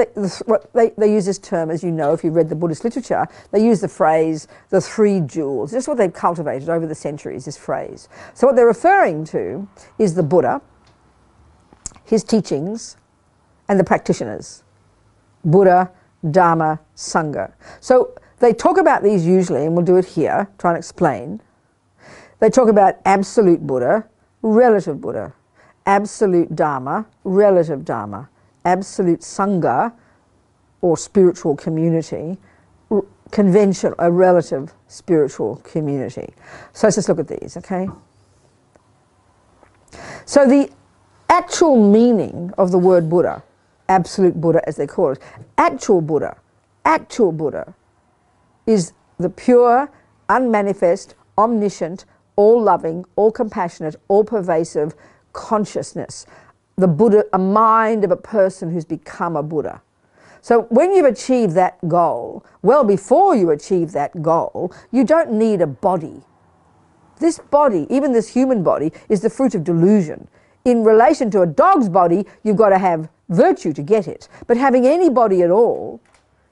they use this term, as you know, if you've read the Buddhist literature, they use the phrase, the 3 jewels. This is what they've cultivated over the centuries, this phrase. So what they're referring to is the Buddha, his teachings, and the practitioners. Buddha, Dharma, Sangha. So they talk about these usually, and we'll do it here, try and explain. They talk about absolute Buddha, relative Buddha, absolute Dharma, relative Dharma, absolute Sangha, or spiritual community, conventional, a relative spiritual community. So let's just look at these, okay? So the actual meaning of the word Buddha, absolute Buddha as they call it, actual Buddha is the pure, unmanifest, omniscient, all loving, all compassionate, all pervasive consciousness. The Buddha, a mind of a person who's become a Buddha. So when you've achieved that goal, well before you achieve that goal, you don't need a body. This body, even this human body, is the fruit of delusion. In relation to a dog's body, you've got to have virtue to get it. But having any body at all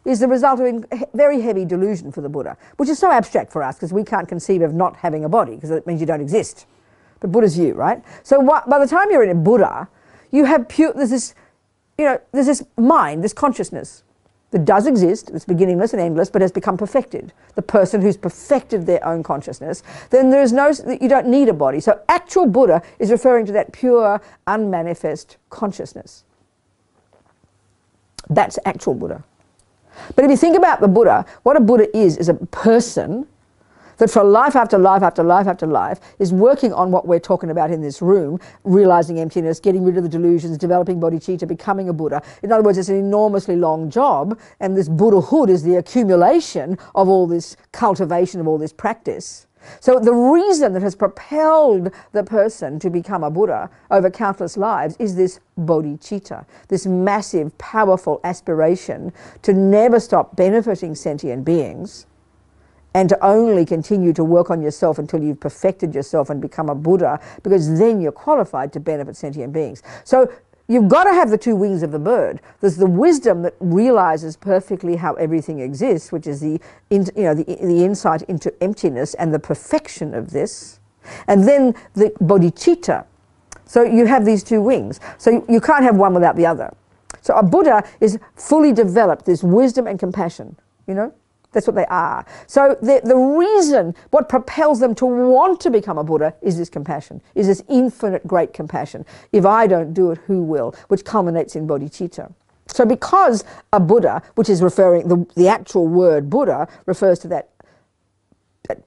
is the result of very heavy delusion for the Buddha, which is so abstract for us because we can't conceive of not having a body because it means you don't exist. But Buddha's you, right? So by the time you're in a Buddha, you have there's this mind, this consciousness that does exist, it's beginningless and endless, but has become perfected. The person who's perfected their own consciousness, then you don't need a body. So actual Buddha is referring to that pure, unmanifest consciousness. That's actual Buddha. But if you think about the Buddha, what a Buddha is a person that for life after life after life after life is working on what we're talking about in this room, realizing emptiness, getting rid of the delusions, developing bodhicitta, becoming a Buddha. In other words, it's an enormously long job, and this Buddhahood is the accumulation of all this cultivation, of all this practice. So the reason that has propelled the person to become a Buddha over countless lives is this bodhicitta, this massive, powerful aspiration to never stop benefiting sentient beings and to only continue to work on yourself until you've perfected yourself and become a Buddha, because then you're qualified to benefit sentient beings. So you've got to have the two wings of the bird. There's the wisdom that realizes perfectly how everything exists, which is the insight into emptiness and the perfection of this, and then the bodhicitta. So you have these two wings. So you can't have one without the other. So a Buddha is fully developed, this wisdom and compassion, That's what they are. So the reason, what propels them to want to become a Buddha is this compassion, is this infinite great compassion. If I don't do it, who will? Which culminates in bodhicitta. So because a Buddha, which is referring, the actual word Buddha refers to that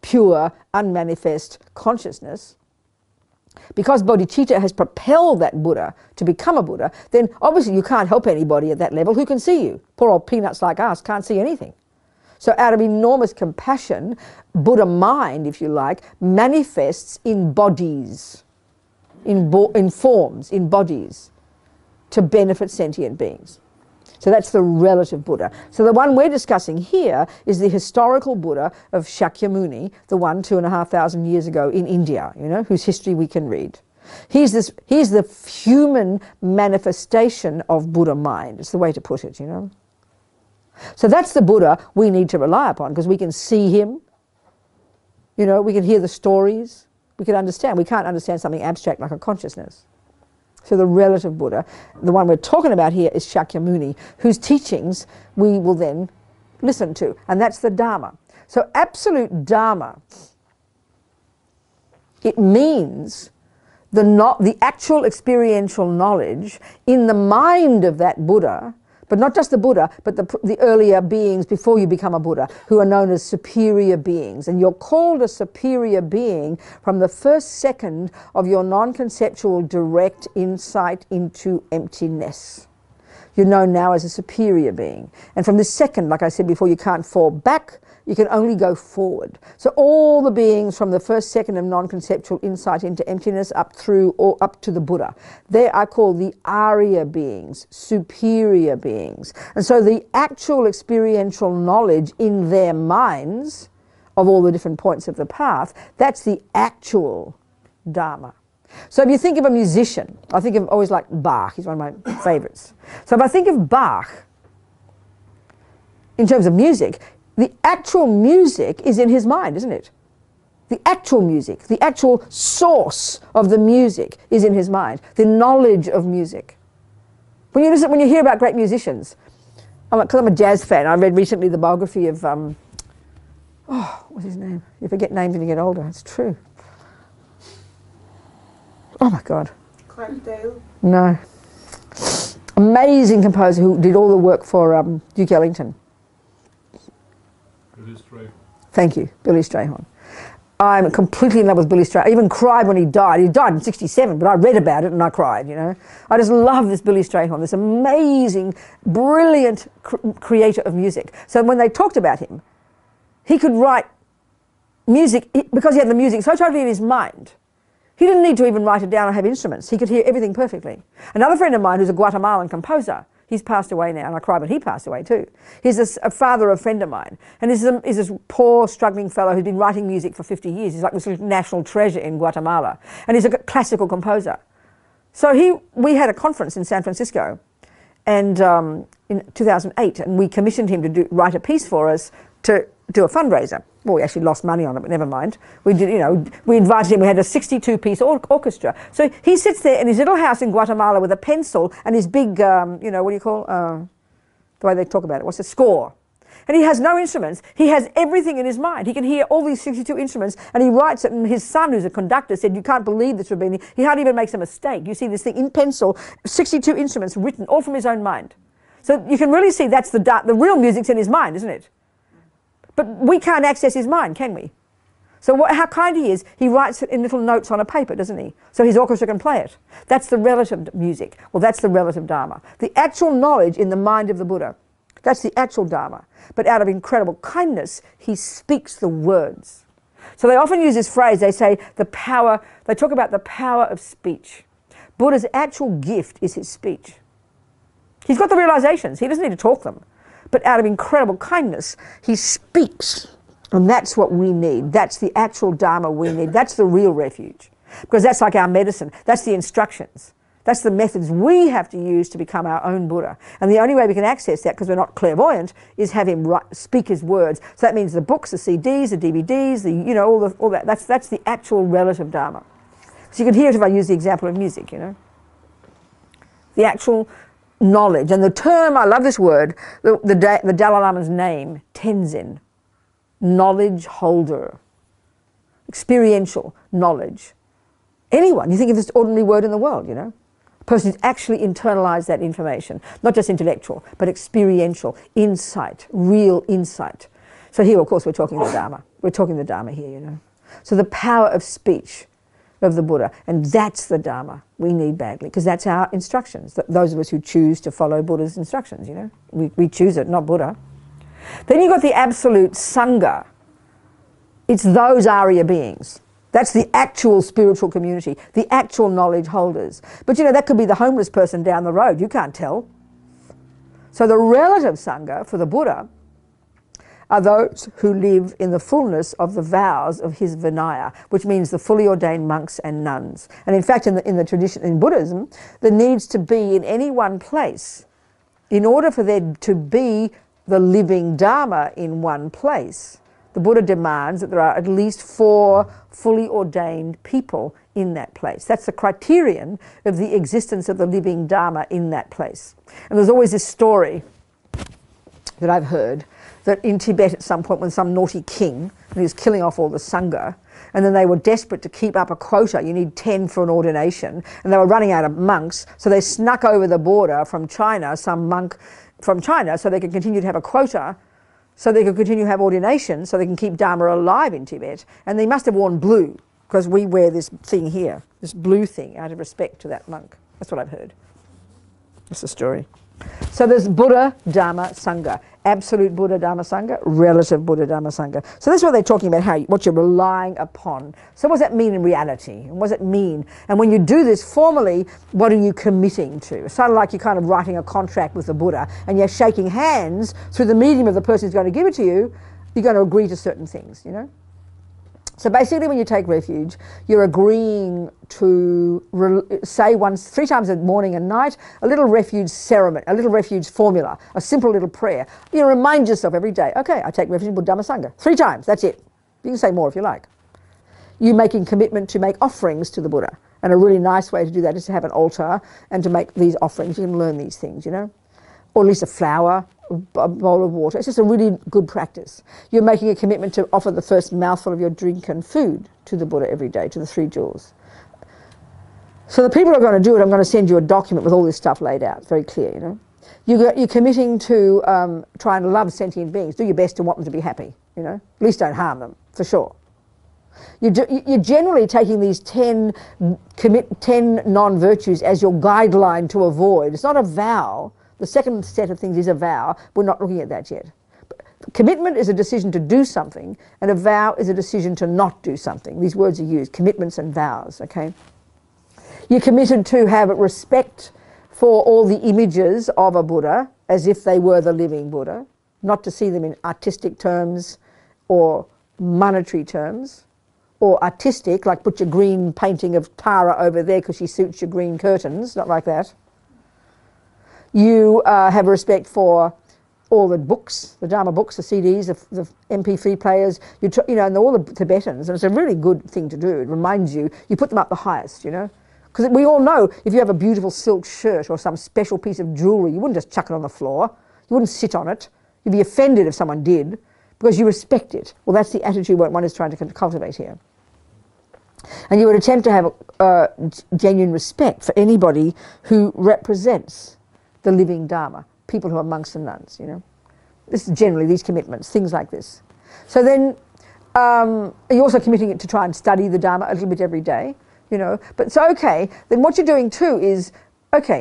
pure, unmanifest consciousness, because bodhicitta has propelled that Buddha to become a Buddha, then obviously you can't help anybody at that level who can see you. Poor old peanuts like us can't see anything. So out of enormous compassion, Buddha mind, if you like, manifests in bodies, in forms, in bodies, to benefit sentient beings. So that's the relative Buddha. So the one we're discussing here is the historical Buddha of Shakyamuni, the one 2,500 years ago in India, whose history we can read. He's the human manifestation of Buddha mind. It's the way to put it, So that's the Buddha we need to rely upon, because we can see him, we can hear the stories, we can understand. We can't understand something abstract like a consciousness. So the relative Buddha, the one we're talking about here, is Shakyamuni, whose teachings we will then listen to, and that's the Dharma. So absolute Dharma, it means the actual experiential knowledge in the mind of that Buddha, but not just the Buddha, but the earlier beings before you become a Buddha, who are known as superior beings. And you're called a superior being from the first second of your non-conceptual direct insight into emptiness. You're known now as a superior being. And from this second, like I said before, you can't fall back, you can only go forward. So all the beings from the first second of non-conceptual insight into emptiness up to the Buddha, they are called the Arya beings, superior beings. And so the actual experiential knowledge in their minds of all the different points of the path, that's the actual Dharma. So if you think of a musician, I think of always like Bach, he's one of my favorites. So if I think of Bach, in terms of music, the actual music is in his mind, isn't it? The actual music, the actual source of the music is in his mind, the knowledge of music. When you hear about great musicians, because I'm a jazz fan, I read recently the biography of, what's his name? You forget names when you get older, it's true. Oh my God. Clarkdale? No. Amazing composer who did all the work for Duke Ellington. Billy Strayhorn. Thank you, Billy Strayhorn. I'm completely in love with Billy Strayhorn. I even cried when he died. He died in 1967, but I read about it and I cried, I just love this Billy Strayhorn, this amazing, brilliant creator of music. So when they talked about him, he could write music, because he had the music so totally in his mind, he didn't need to even write it down or have instruments. He could hear everything perfectly. Another friend of mine who's a Guatemalan composer, he's passed away now, and I cry, but he passed away too. He's a father of a friend of mine, and he's this poor, struggling fellow who's been writing music for 50 years. He's like this national treasure in Guatemala, and he's a classical composer. So we had a conference in San Francisco, and in 2008, and we commissioned him to write a piece for us to do a fundraiser. Well, we actually lost money on it, but never mind. We did, we invited him. We had a 62-piece orchestra. So he sits there in his little house in Guatemala with a pencil and his big, what do you call, the way they talk about it, what's a score? And he has no instruments. He has everything in his mind. He can hear all these 62 instruments, and he writes it, and his son, who's a conductor, said, you can't believe this, Robina. He hardly even makes a mistake. You see this thing in pencil, 62 instruments written, all from his own mind. So you can really see that's the real music's in his mind, isn't it? But we can't access his mind, can we? So how kind he is, he writes it in little notes on a paper, doesn't he? So his orchestra can play it. That's the relative music. Well, that's the relative Dharma. The actual knowledge in the mind of the Buddha, that's the actual Dharma. But out of incredible kindness, he speaks the words. So they often use this phrase, they say they talk about the power of speech. Buddha's actual gift is his speech. He's got the realizations, he doesn't need to talk them. But out of incredible kindness, he speaks. And that's what we need. That's the actual Dharma we need. That's the real refuge. Because that's like our medicine. That's the instructions. That's the methods we have to use to become our own Buddha. And the only way we can access that, because we're not clairvoyant, is have him speak his words. So that means the books, the CDs, the DVDs, all that. That's the actual relative Dharma. So you can hear it if I use the example of music, The actual knowledge. And the term, I love this word, the Dalai Lama's name, Tenzin, knowledge holder, experiential knowledge. Anyone, you think of this ordinary word in the world, a person who's actually internalized that information, not just intellectual, but experiential, insight, real insight. So here, of course, we're talking the Dharma. We're talking the Dharma here, So the power of speech of the Buddha, and that's the Dharma we need badly, because that's our instructions. Those of us who choose to follow Buddha's instructions, we choose it, not Buddha. Then you've got the absolute Sangha. It's those Arya beings. That's the actual spiritual community, the actual knowledge holders. But that could be the homeless person down the road. You can't tell. So the relative Sangha for the Buddha are those who live in the fullness of the vows of his Vinaya, which means the fully ordained monks and nuns. And in fact, in the tradition, in Buddhism, there needs to be in any one place, in order for there to be the living Dharma in one place, the Buddha demands that there are at least 4 fully ordained people in that place. That's the criterion of the existence of the living Dharma in that place. And there's always this story that I've heard that in Tibet at some point when some naughty king, and he was killing off all the Sangha, and then they were desperate to keep up a quota, you need 10 for an ordination, and they were running out of monks, so they snuck over the border from China, some monk from China, so they could continue to have a quota, so they could continue to have ordination, so they can keep Dharma alive in Tibet. And they must have worn blue, because we wear this thing here, this blue thing, out of respect to that monk. That's what I've heard. That's the story. So there's Buddha, Dharma, Sangha. Absolute Buddha, Dharma, Sangha, relative Buddha, Dharma, Sangha. So that's what they're talking about, what you're relying upon. So what does that mean in reality? And what does it mean? And when you do this formally, what are you committing to? It's sort of like you're kind of writing a contract with the Buddha, and you're shaking hands through the medium of the person who's going to give it to you. You're going to agree to certain things, So basically when you take refuge, you're agreeing to say 3 times a morning and night, a little refuge ceremony, a little refuge formula, a simple little prayer. You remind yourself every day, okay, I take refuge in Buddha, Dhamma, Sangha. 3 times, that's it. You can say more if you like. You're making commitment to make offerings to the Buddha. And a really nice way to do that is to have an altar and to make these offerings. You can learn these things, Or at least a flower, a bowl of water. It's just a really good practice. You're making a commitment to offer the first mouthful of your drink and food to the Buddha every day, to the 3 jewels. So the people who are going to do it, I'm going to send you a document with all this stuff laid out. It's very clear, You're committing to try and love sentient beings. Do your best to want them to be happy, At least don't harm them, for sure. You're generally taking these 10 non-virtues as your guideline to avoid. It's not a vow. The second set of things is a vow. We're not looking at that yet. Commitment is a decision to do something, and a vow is a decision to not do something. These words are used, commitments and vows, okay? You're committed to have respect for all the images of a Buddha as if they were the living Buddha, not to see them in artistic terms or monetary terms, or artistic, like put your green painting of Tara over there because she suits your green curtains, not like that. You have respect for all the books, the Dharma books, the CDs, the MP3 players, and all the Tibetans, and it's a really good thing to do. It reminds you, you put them up the highest, you know. Because we all know if you have a beautiful silk shirt or some special piece of jewellery, you wouldn't just chuck it on the floor. You wouldn't sit on it. You'd be offended if someone did, because you respect it. Well, that's the attitude one is trying to cultivate here. And you would attempt to have genuine respect for anybody who represents the living Dharma, people who are monks and nuns, you know. This is generally these commitments, things like this. So then you're also committing it to try and study the Dharma a little bit every day, you know. But so, okay, then what you're doing too is,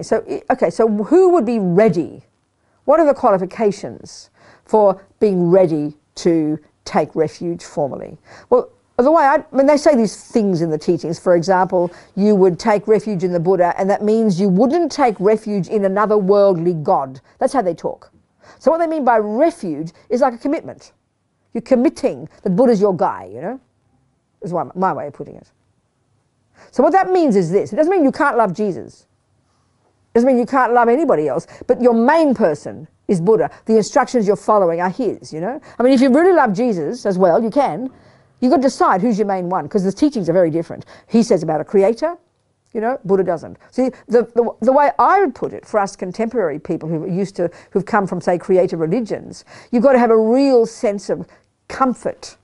so who would be ready? What are the qualifications for being ready to take refuge formally? Well, the way when they say these things in the teachings, for example, you would take refuge in the Buddha, and that means you wouldn't take refuge in another worldly god. That's how they talk. So what they mean by refuge is like a commitment. You're committing that Buddha's your guy, you know, is my way of putting it. So what that means is this. It doesn't mean you can't love Jesus. It doesn't mean you can't love anybody else, but your main person is Buddha. The instructions you're following are his, you know. I mean, if you really love Jesus as well, you can. You've got to decide who's your main one, because the teachings are very different. He says about a creator, you know, Buddha doesn't. See, the way I would put it for us contemporary people who've come from, say, creator religions, you've got to have a real sense of comfort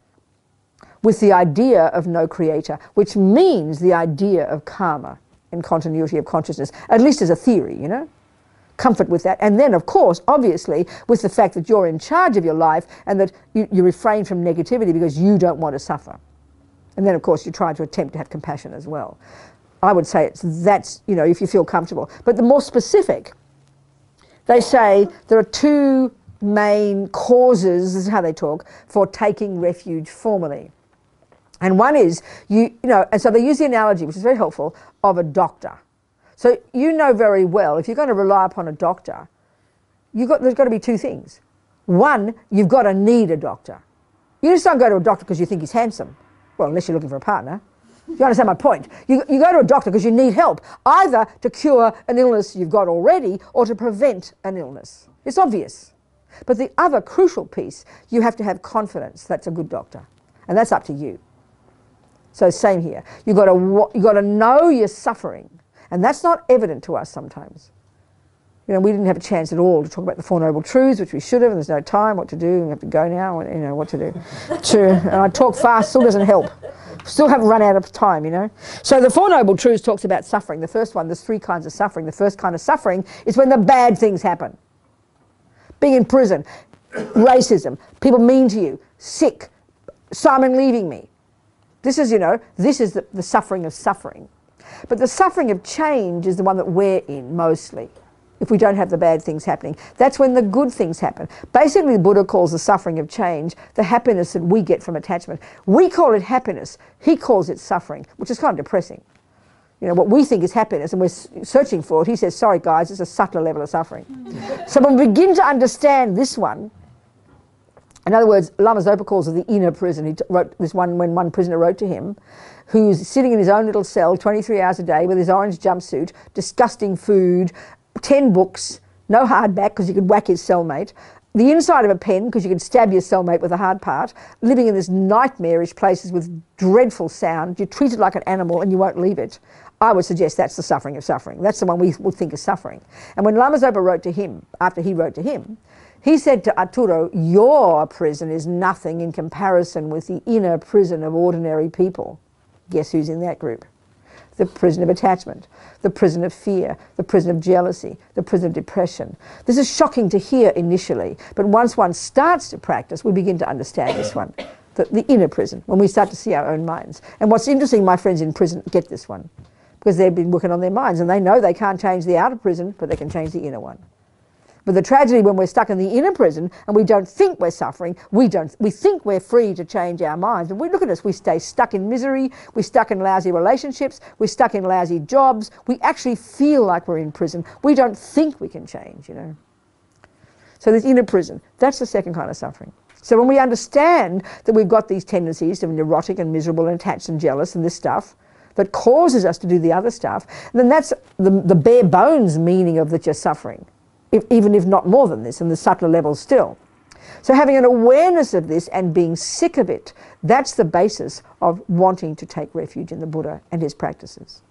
with the idea of no creator, which means the idea of karma and continuity of consciousness, at least as a theory, you know. Comfort with that, and then of course obviously with the fact that you're in charge of your life and that you refrain from negativity because you don't want to suffer, and then of course you try to attempt to have compassion as well. I would say that's, you know, if you feel comfortable. But the more specific, they say there are two main causes, this is how they talk, for taking refuge formally. And one is you know, and so they use the analogy, which is very helpful, of a doctor. So you know very well, if you're going to rely upon a doctor, there's got to be two things. One, you've got to need a doctor. You just don't go to a doctor because you think he's handsome. Well, unless you're looking for a partner. You understand my point? You go to a doctor because you need help, either to cure an illness you've got already or to prevent an illness. It's obvious. But the other crucial piece, you have to have confidence that's a good doctor. And that's up to you. So same here. You've got to know you're suffering. And that's not evident to us sometimes. You know, we didn't have a chance at all to talk about the Four Noble Truths, which we should have, and there's no time, what to do, we have to go now, you know, what to do. And I talk fast, still doesn't help. Still haven't run out of time, you know. So the Four Noble Truths talks about suffering. The first one, there's three kinds of suffering. The first kind of suffering is when the bad things happen. Being in prison, racism, people mean to you, sick, Simon leaving me. This is, you know, this is the suffering of suffering. But the suffering of change is the one that we're in mostly, if we don't have the bad things happening. That's when the good things happen. Basically, the Buddha calls the suffering of change the happiness that we get from attachment. We call it happiness. He calls it suffering, which is kind of depressing. You know, what we think is happiness and we're searching for it, he says, sorry guys, it's a subtler level of suffering. So when we begin to understand this one, in other words, Lama Zopa calls it the inner prison. He wrote this one when one prisoner wrote to him, who's sitting in his own little cell 23 hours a day with his orange jumpsuit, disgusting food, 10 books, no hardback because you could whack his cellmate, the inside of a pen because you could stab your cellmate with a hard part, living in this nightmarish places with dreadful sound. You're treated like an animal and you won't leave it. I would suggest that's the suffering of suffering. That's the one we would think is suffering. And when Lama Zopa wrote to him, after he wrote to him, he said to Arturo, your prison is nothing in comparison with the inner prison of ordinary people. Guess who's in that group? The prison of attachment, the prison of fear, the prison of jealousy, the prison of depression. This is shocking to hear initially, but once one starts to practice, we begin to understand this one, the inner prison, when we start to see our own minds. And what's interesting, my friends in prison get this one, because they've been working on their minds, and they know they can't change the outer prison, but they can change the inner one. But the tragedy when we're stuck in the inner prison and we don't think we're suffering, we think we're free to change our minds. But we look at us, we stay stuck in misery, we're stuck in lousy relationships, we're stuck in lousy jobs. We actually feel like we're in prison. We don't think we can change, you know. So this inner prison, that's the second kind of suffering. So when we understand that we've got these tendencies to be neurotic and miserable and attached and jealous and this stuff that causes us to do the other stuff, then that's the bare bones meaning of that you're suffering. Even if not more than this, and the subtler levels still. So having an awareness of this and being sick of it, that's the basis of wanting to take refuge in the Buddha and his practices.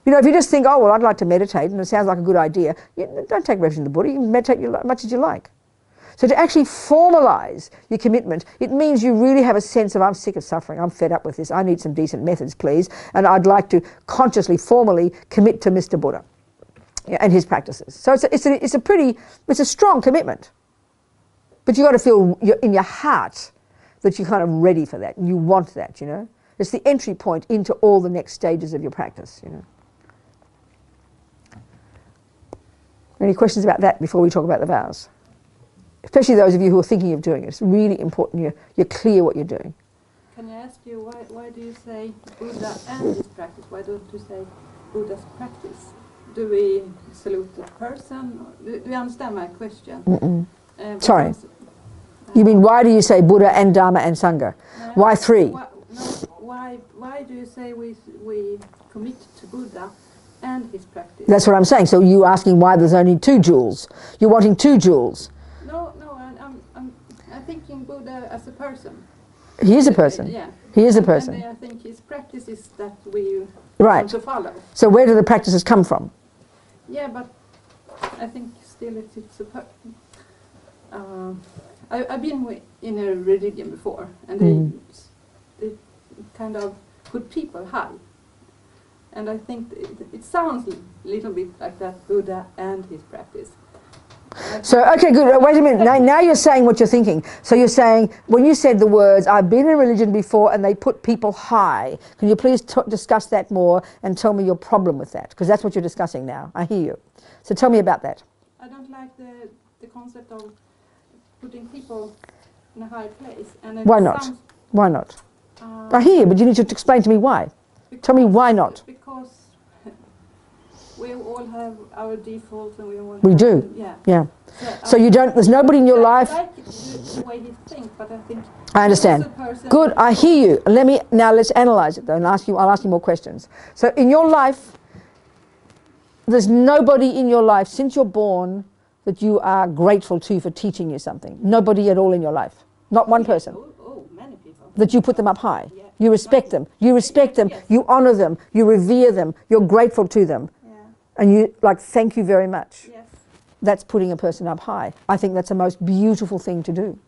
You know, if you just think, oh, well, I'd like to meditate, and it sounds like a good idea, don't take refuge in the Buddha, you can meditate as much as you like. So to actually formalize your commitment, it means you really have a sense of, I'm sick of suffering, I'm fed up with this, I need some decent methods, please, and I'd like to consciously, formally commit to Mr. Buddha. Yeah, and his practices. So it's a strong commitment. But you've got to feel in your heart that you're kind of ready for that and you want that, you know. It's the entry point into all the next stages of your practice, you know. Any questions about that before we talk about the vows? Especially those of you who are thinking of doing it. It's really important you're clear what you're doing. Can I ask you, why do you say Buddha and his practice? Why don't you say Buddha's practice? Do we salute the person? Do you understand my question? Sorry. You mean why do you say Buddha and Dharma and Sangha? Why three? Why do you say we commit to Buddha and his practice? That's what I'm saying. So you're asking why there's only 2 jewels. You're wanting 2 jewels. No, I'm thinking Buddha as a person. He is a person. Yeah. He is a person. And I think his practice is that we right. want to follow. So where do the practices come from? Yeah, but I think still it's a I've been in a religion before, and they kind of put people high. And I think it sounds a little bit like that, Buddha and his practice. So, okay, good. Wait a minute. Now you're saying what you're thinking. So you're saying, when you said the words, I've been in religion before and they put people high, can you please discuss that more and tell me your problem with that? Because that's what you're discussing now. I hear you. So tell me about that. I don't like the concept of putting people in a high place. And why not? Why not? I hear you, but you need to explain to me why. Tell me why not. Because we all have our defaults, and we do. Yeah. So you don't. There's nobody in your life. I like the way you think, but I think. I understand. Good. I hear you. Let's analyze it though, and I'll ask you more questions. So in your life, there's nobody in your life since you're born that you are grateful to for teaching you something. Nobody at all in your life. Not one person. Many people. That you put them up high. Yeah. You respect them. You respect them. Yes. You honor them. You revere them. You're grateful to them. And you thank you very much. Yes. That's putting a person up high. I think that's the most beautiful thing to do.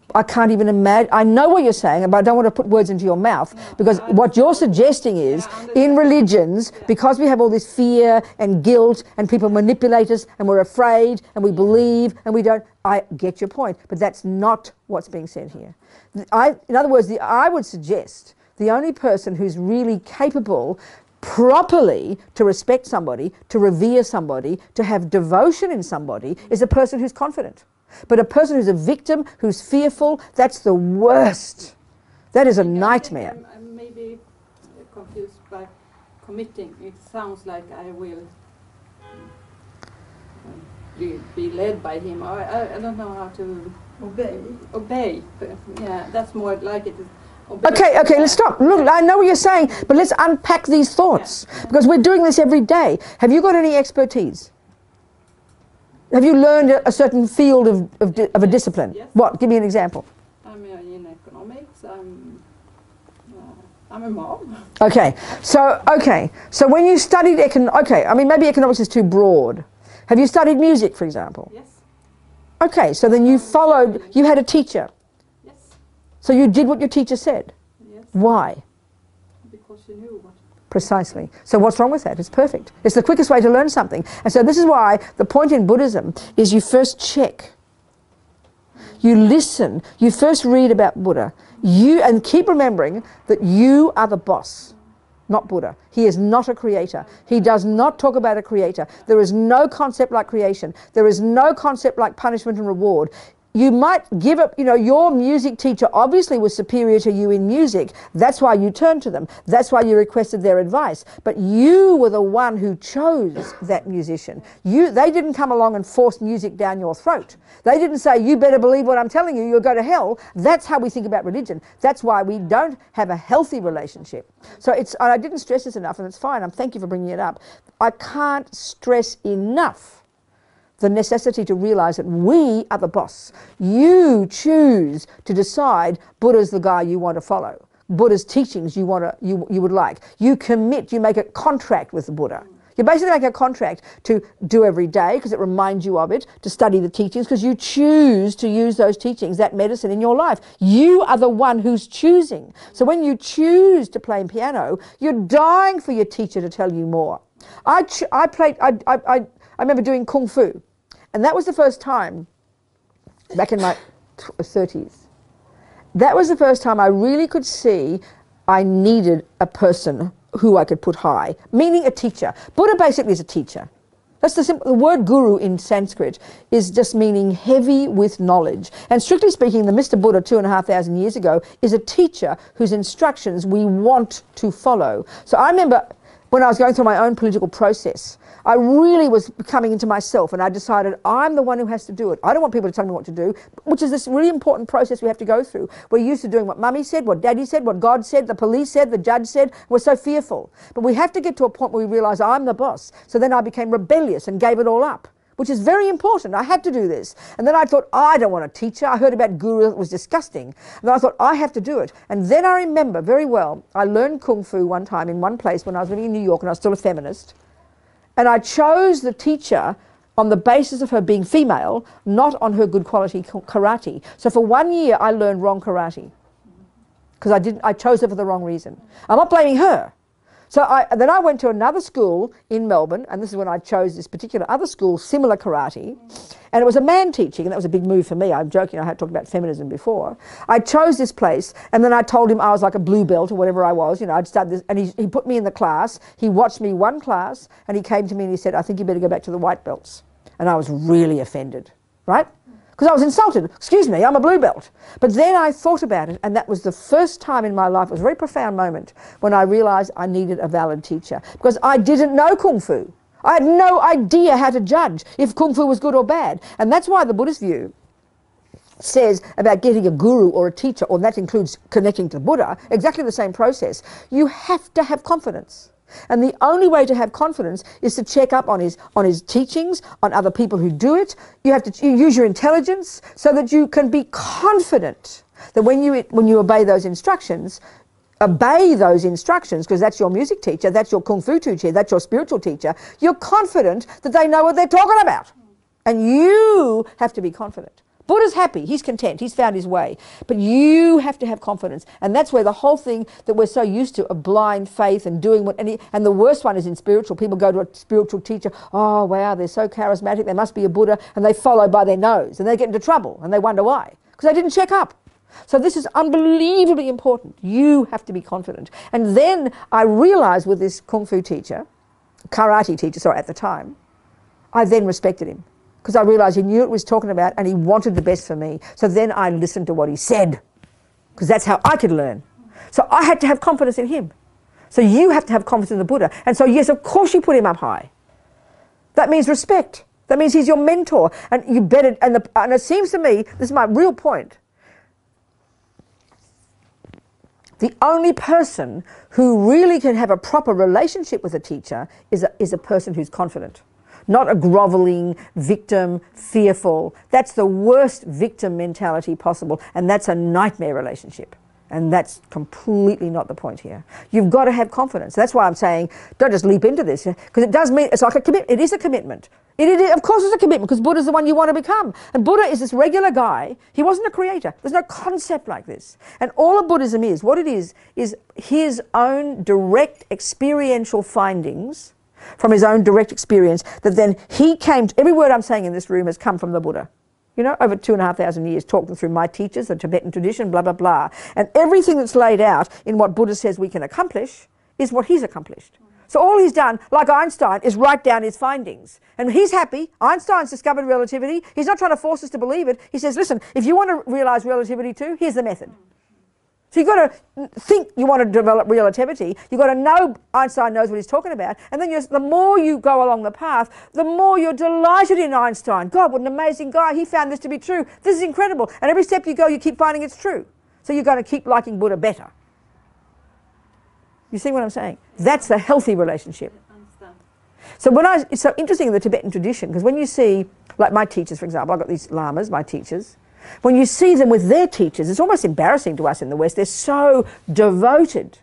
Okay. I can't even imagine. I know what you're saying, but I don't want to put words into your mouth, because what you're suggesting is in religions, because we have all this fear and guilt and people manipulate us and we're afraid and we believe and we don't. I get your point, but that's not what's being said here. In other words, I would suggest the only person who's really capable properly to respect somebody, to revere somebody, to have devotion in somebody is a person who's confident. But a person who's a victim, who's fearful, that's the worst. That is a nightmare. I'm maybe confused by committing. It sounds like I will be led by him. I don't know how to obey. But yeah, that's more like it. Okay, let's stop. Look, I know what you're saying, but let's unpack these thoughts, because we're doing this every day. Have you got any expertise? Have you learned a certain field of a discipline? Yes. What? Give me an example. I'm in economics. I'm a mom. Okay, so when you studied maybe economics is too broad. Have you studied music, for example? Yes. Okay, so then you had a teacher. So you did what your teacher said? Yes. Why? Because you knew what. Precisely. So what's wrong with that? It's perfect. It's the quickest way to learn something. And so this is why the point in Buddhism is you first check. You listen. You first read about Buddha. And keep remembering that you are the boss. not Buddha. He is not a creator. He does not talk about a creator. There is no concept like creation. There is no concept like punishment and reward. You might give up, you know, your music teacher obviously was superior to you in music. That's why you turned to them. That's why you requested their advice. But you were the one who chose that musician. They didn't come along and force music down your throat. They didn't say, you better believe what I'm telling you, you'll go to hell. That's how we think about religion. That's why we don't have a healthy relationship. So I didn't stress this enough, and it's fine. Thank you for bringing it up. I can't stress enough the necessity to realize that we are the boss. You choose to decide Buddha's the guy you want to follow. Buddha's teachings you would like. You commit, you make a contract with the Buddha. You basically make a contract to do every day because it reminds you of it, to study the teachings because you choose to use those teachings, that medicine in your life. You are the one who's choosing. So when you choose to play piano, you're dying for your teacher to tell you more. I remember doing Kung Fu. And that was the first time, back in my 30s, that was the first time I really could see I needed a person who I could put high, meaning a teacher. Buddha basically is a teacher. That's the word guru in Sanskrit is just meaning heavy with knowledge. And strictly speaking, the Mr. Buddha 2,500 years ago is a teacher whose instructions we want to follow. So I remember when I was going through my own political process, I really was coming into myself, and I decided I'm the one who has to do it. I don't want people to tell me what to do, which is this really important process we have to go through. We're used to doing what Mummy said, what Daddy said, what God said, the police said, the judge said. We're so fearful. But we have to get to a point where we realize I'm the boss. So then I became rebellious and gave it all up, which is very important. I had to do this. And then I thought, I don't want a teacher. I heard about guru. It was disgusting. And then I thought, I have to do it. And then I remember very well, I learned Kung Fu one time in one place when I was living in New York, and I was still a feminist. And I chose the teacher on the basis of her being female, not on her good quality karate. So for 1 year, I learned wrong karate because I chose her for the wrong reason. I'm not blaming her. So then I went to another school in Melbourne, and this is when I chose this particular other school, similar karate, and it was a man teaching, and that was a big move for me. I'm joking, I had talked about feminism before. I chose this place, and then I told him I was like a blue belt or whatever I was, you know, I'd started this, and he put me in the class. He watched me one class, and he came to me and he said, I think you better go back to the white belts. And I was really offended, right? Because I was insulted. Excuse me, I'm a blue belt. But then I thought about it, and that was the first time in my life, it was a very profound moment, when I realized I needed a valid teacher. Because I didn't know Kung Fu. I had no idea how to judge if Kung Fu was good or bad. And that's why the Buddhist view says about getting a guru or a teacher, or that includes connecting to Buddha, exactly the same process. You have to have confidence. And the only way to have confidence is to check up on his teachings, on other people who do it. You have to use your intelligence so that you can be confident that when you obey those instructions, because that's your music teacher, that's your Kung Fu teacher, that's your spiritual teacher, you're confident that they know what they're talking about. And you have to be confident. Buddha's happy, he's content, he's found his way. But you have to have confidence. And that's where the whole thing that we're so used to, of blind faith and doing what, and the worst one is in spiritual. People go to a spiritual teacher, oh wow, they're so charismatic, they must be a Buddha, and they follow by their nose, and they get into trouble, and they wonder why. Because they didn't check up. So this is unbelievably important. You have to be confident. And then I realized with this Kung Fu teacher, karate teacher, sorry, at the time, I then respected him. Because I realised he knew what he was talking about and he wanted the best for me. So then I listened to what he said, because that's how I could learn. So I had to have confidence in him. So you have to have confidence in the Buddha. And so yes, of course you put him up high. That means respect. That means he's your mentor. And you better, and it seems to me, this is my real point, the only person who really can have a proper relationship with a teacher is a person who's confident. Not a groveling, victim, fearful. That's the worst victim mentality possible, and that's a nightmare relationship. And that's completely not the point here. You've got to have confidence. That's why I'm saying, don't just leap into this, because it does mean, it's like a commitment. It is a commitment. Of course it's a commitment, because Buddha's the one you want to become. And Buddha is this regular guy. He wasn't a creator. There's no concept like this. And all of Buddhism is, what it is his own direct experiential findings from his own direct experience, that then he came to, every word I'm saying in this room has come from the Buddha. You know, over 2,500 years, talking through my teachers, the Tibetan tradition, blah, blah, blah. And everything that's laid out in what Buddha says we can accomplish is what he's accomplished. So all he's done, like Einstein, is write down his findings. And he's happy. Einstein's discovered relativity. He's not trying to force us to believe it. He says, listen, if you want to realise relativity too, here's the method. So you've got to think you want to develop relativity. You've got to know Einstein knows what he's talking about. And then the more you go along the path, the more you're delighted in Einstein. God, what an amazing guy. He found this to be true. This is incredible. And every step you go, you keep finding it's true. So you're going to keep liking Buddha better. You see what I'm saying? That's the healthy relationship. So it's so interesting in the Tibetan tradition, because when you see, like my teachers, for example, I've got these lamas, my teachers, when you see them with their teachers, it's almost embarrassing to us in the West. They're so devoted.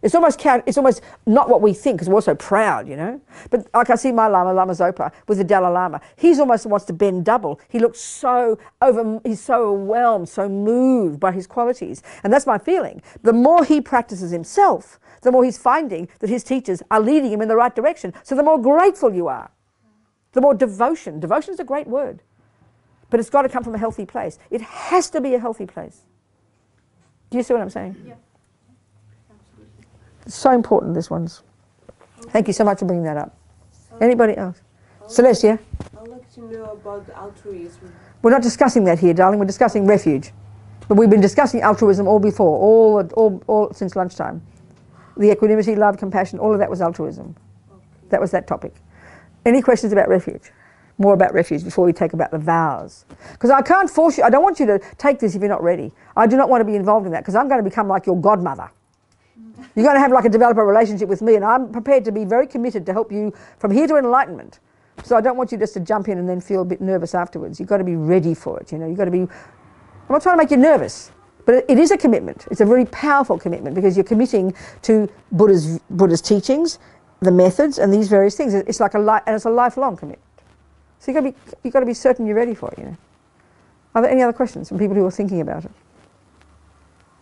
It's almost not what we think, because we're also proud, you know. But like I see my Lama, Lama Zopa, with the Dalai Lama. He's almost wants to bend double. He looks he's so overwhelmed, so moved by his qualities. And that's my feeling. The more he practices himself, the more he's finding that his teachers are leading him in the right direction. So the more grateful you are, the more devotion. Devotion is a great word. But it's got to come from a healthy place. It has to be a healthy place. Do you see what I'm saying? Yeah. It's so important, this one's. Thank you so much for bringing that up. Anybody else? Celeste, yeah? I'd like to know about altruism. We're not discussing that here, darling. We're discussing refuge. But we've been discussing altruism all before, all since lunchtime. The equanimity, love, compassion, all of that was altruism. Okay. That was that topic. Any questions about refuge? More about refuge before we take about the vows. Because I can't force you. I don't want you to take this if you're not ready. I do not want to be involved in that, because I'm going to become like your godmother. You're going to have like a develop a relationship with me, and I'm prepared to be very committed to help you from here to enlightenment. So I don't want you just to jump in and then feel a bit nervous afterwards. You've got to be ready for it, you know. You've got to be... I'm not trying to make you nervous, but it is a commitment. It's a very powerful commitment, because you're committing to Buddha's teachings, the methods, and these various things. It's like and it's a lifelong commitment. So you've got to be certain you're ready for it, you know. Are there any other questions from people who are thinking about it?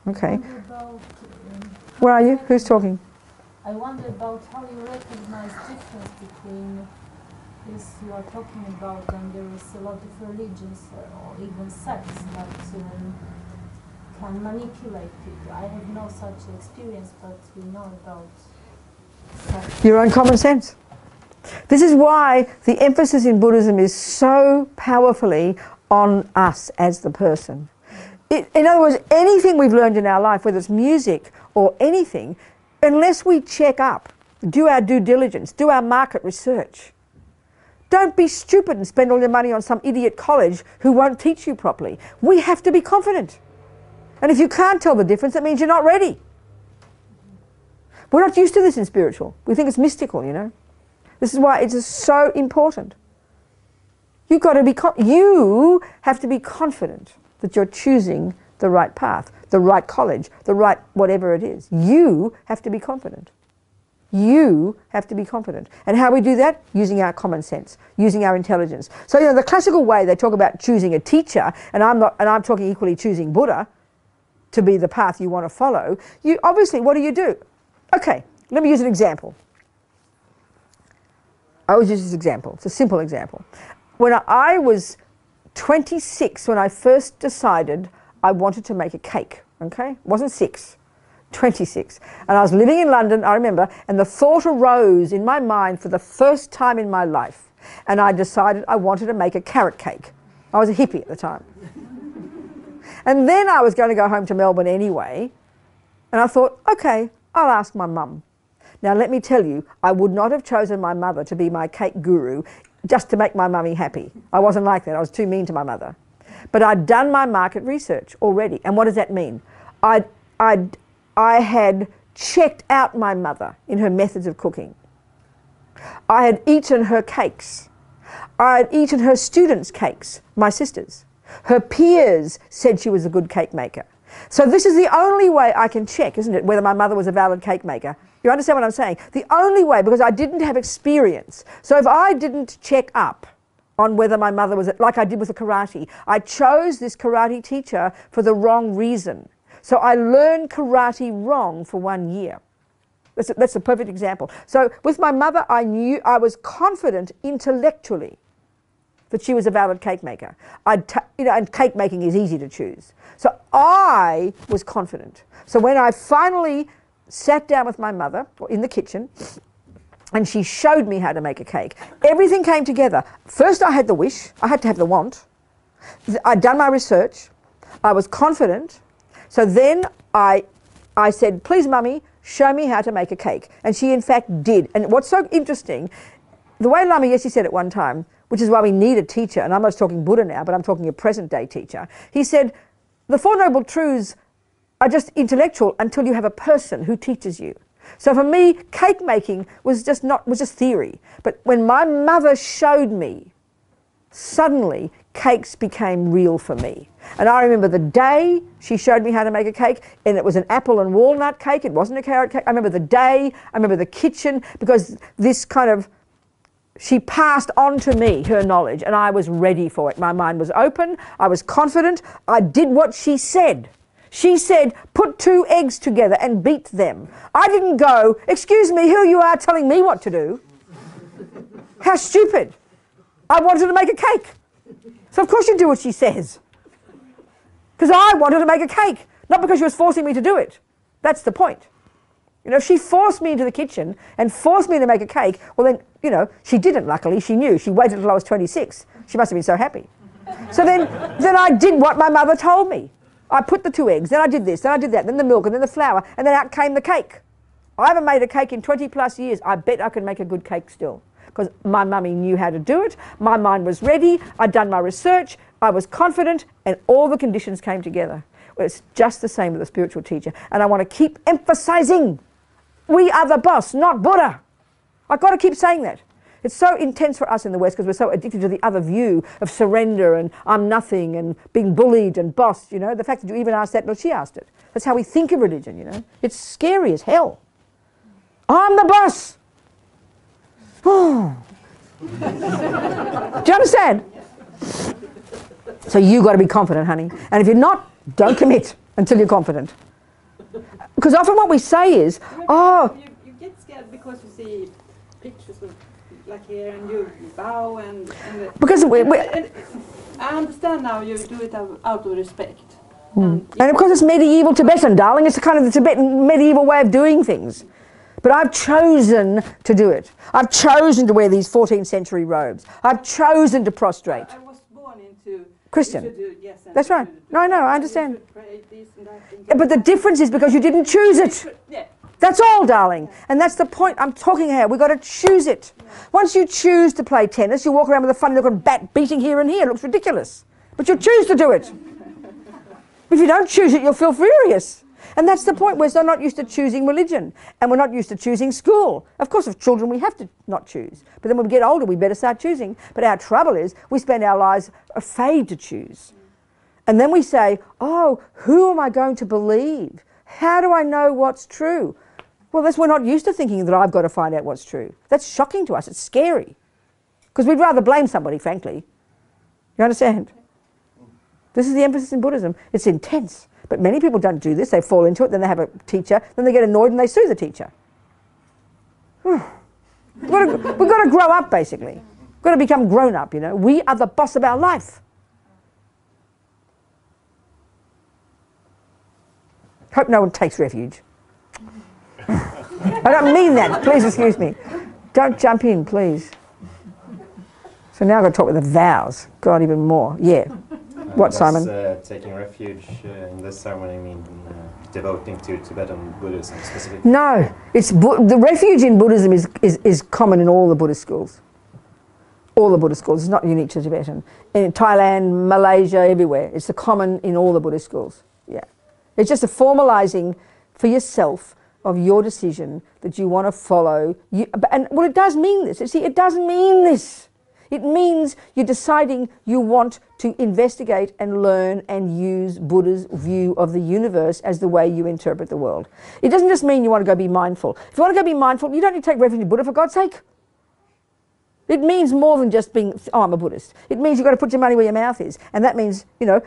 Okay. Where are you? Who's talking? I wonder about how you recognize difference between this you are talking about, and there is a lot of religions or even sects that can manipulate people. I have no such experience, but we know about sects. Your own common sense. This is why the emphasis in Buddhism is so powerfully on us as the person. In other words, anything we've learned in our life, whether it's music or anything, unless we check up, do our due diligence, do our market research. Don't be stupid and spend all your money on some idiot college who won't teach you properly. We have to be confident. And if you can't tell the difference, that means you're not ready. We're not used to this in spiritual. We think it's mystical, you know. This is why it is so important. You have to be confident that you're choosing the right path, the right college, the right whatever it is. You have to be confident. You have to be confident. And how we do that? Using our common sense, using our intelligence. So, you know, the classical way they talk about choosing a teacher, and I'm talking equally choosing Buddha to be the path you want to follow. You obviously, what do? Okay, let me use an example. I always use this example. It's a simple example. When I was 26, when I first decided I wanted to make a cake, okay? It wasn't 6, 26. And I was living in London, I remember, and the thought arose in my mind for the first time in my life. And I decided I wanted to make a carrot cake. I was a hippie at the time. And then I was going to go home to Melbourne anyway. And I thought, okay, I'll ask my mum. Now let me tell you, I would not have chosen my mother to be my cake guru just to make my mummy happy. I wasn't like that. I was too mean to my mother. But I'd done my market research already. And what does that mean? I had checked out my mother in her methods of cooking. I had eaten her cakes. I had eaten her students' cakes, my sisters. Her peers said she was a good cake maker. So this is the only way I can check, isn't it, whether my mother was a valid cake maker. You understand what I'm saying? The only way, because I didn't have experience. So if I didn't check up on whether my mother was, like I did with the karate, I chose this karate teacher for the wrong reason. So I learned karate wrong for 1 year. That's a perfect example. So with my mother, I was confident intellectually that she was a valid cake maker. And cake making is easy to choose. So I was confident. So when I finally sat down with my mother in the kitchen, and she showed me how to make a cake. Everything came together. First I had the wish, I had to have the want. I'd done my research, I was confident, so then I said, please mummy, show me how to make a cake. And she in fact did. And what's so interesting, the way Lama Yeshe said at one time, which is why we need a teacher, and I'm not talking Buddha now, but I'm talking a present day teacher. He said, the Four Noble Truths are just intellectual until you have a person who teaches you. So for me, cake making was just theory. But when my mother showed me, suddenly cakes became real for me. And I remember the day she showed me how to make a cake, and it was an apple and walnut cake, it wasn't a carrot cake. I remember the day, I remember the kitchen, because this kind of, she passed on to me her knowledge, and I was ready for it. My mind was open, I was confident, I did what she said. She said, put 2 eggs together and beat them. I didn't go, excuse me, who you are telling me what to do? How stupid. I wanted to make a cake. So of course you do what she says. Because I wanted to make a cake, not because she was forcing me to do it. That's the point. You know, if she forced me into the kitchen and forced me to make a cake, well then, you know, she didn't, luckily, she knew. She waited until I was 26. She must have been so happy. So then I did what my mother told me. I put the 2 eggs, then I did this, then I did that, then the milk, and then the flour, and then out came the cake. I haven't made a cake in 20 plus years. I bet I can make a good cake still. Because my mummy knew how to do it, my mind was ready, I'd done my research, I was confident, and all the conditions came together. Well, it's just the same with a spiritual teacher. And I want to keep emphasizing, we are the boss, not Buddha. I've got to keep saying that. It's so intense for us in the West because we're so addicted to the other view of surrender and I'm nothing and being bullied and bossed, you know. The fact that you even asked that, no, she asked it. That's how we think of religion, you know. It's scary as hell. I'm the boss. Oh. Do you understand? So you got to be confident, honey. And if you're not, don't commit until you're confident. Because often what we say is, oh. You get scared because you see pictures of like here and you bow and because and I understand now you do it out of respect. And of course it's medieval Tibetan, darling. It's a kind of the Tibetan medieval way of doing things. But I've chosen to do it. I've chosen to wear these 14th century robes. I've chosen to prostrate. I was born into Christian. Do, yes, that's right. No, I understand. This and that, but the difference is because you didn't choose it. Yeah. That's all, darling. And that's the point I'm talking here. We've got to choose it. Once you choose to play tennis, you walk around with a funny looking bat beating here and here. It looks ridiculous. But you choose to do it. If you don't choose it, you'll feel furious. And that's the point. We're so not used to choosing religion. And we're not used to choosing school. Of course, as children, we have to not choose. But then when we get older, we better start choosing. But our trouble is we spend our lives afraid to choose. And then we say, oh, who am I going to believe? How do I know what's true? Well, we're not used to thinking that I've got to find out what's true. That's shocking to us. It's scary. Because we'd rather blame somebody, frankly. You understand? This is the emphasis in Buddhism. It's intense. But many people don't do this. They fall into it, then they have a teacher, then they get annoyed and they sue the teacher. We've got to grow up, basically. We've got to become grown up, you know. We are the boss of our life. Hope no one takes refuge. I don't mean that. Please excuse me. Don't jump in, please. So now I've got to talk with the vows. God, even more. Yeah. What, Simon? Taking refuge in this ceremony mean devoting to Tibetan Buddhism specifically? No. The refuge in Buddhism is common in all the Buddhist schools. All the Buddhist schools. It's not unique to Tibetan. In Thailand, Malaysia, everywhere. It's common in all the Buddhist schools. Yeah. It's just a formalizing for yourself of your decision that you want to follow. And well, it does mean this. See, it doesn't mean this. It means you're deciding you want to investigate and learn and use Buddha's view of the universe as the way you interpret the world. It doesn't just mean you want to go be mindful. If you want to go be mindful, you don't need to take refuge in Buddha, for God's sake. It means more than just being, oh, I'm a Buddhist. It means you've got to put your money where your mouth is. And that means, you know,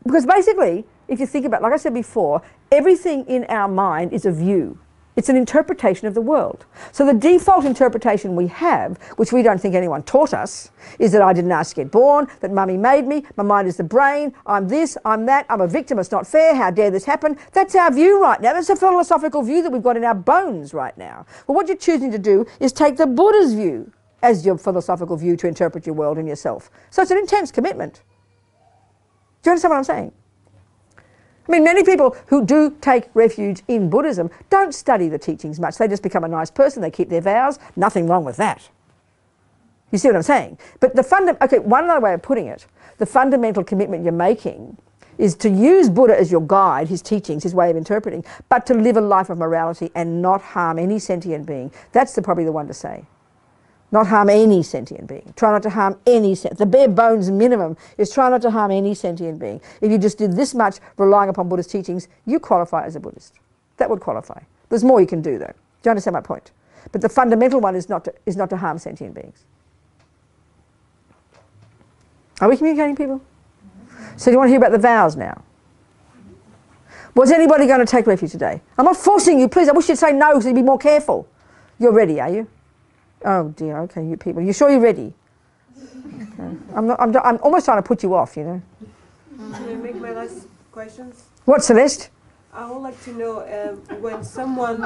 because basically, if you think about it, like I said before, everything in our mind is a view. It's an interpretation of the world. So the default interpretation we have, which we don't think anyone taught us, is that I didn't ask to get born, that mummy made me, my mind is the brain, I'm this, I'm that, I'm a victim, it's not fair, how dare this happen. That's our view right now. That's a philosophical view that we've got in our bones right now. Well, what you're choosing to do is take the Buddha's view as your philosophical view to interpret your world and yourself. So it's an intense commitment. Do you understand what I'm saying? I mean, many people who do take refuge in Buddhism don't study the teachings much. They just become a nice person. They keep their vows. Nothing wrong with that. You see what I'm saying? But one other way of putting it, the fundamental commitment you're making is to use Buddha as your guide, his teachings, his way of interpreting, but to live a life of morality and not harm any sentient being. That's probably the one to say. Not harm any sentient being. Try not to harm any the bare bones minimum is try not to harm any sentient being. If you just did this much relying upon Buddhist teachings, you qualify as a Buddhist. That would qualify. There's more you can do though. Do you understand my point? But the fundamental one is not to harm sentient beings. Are we communicating, people? So do you want to hear about the vows now? Was anybody going to take refuge today? I'm not forcing you, please. I wish you'd say no so you'd be more careful. You're ready, are you? Oh dear, okay, you people. You sure you're ready? Okay. I'm almost trying to put you off, you know. Can I make my last questions? What, Celeste? I would like to know when one...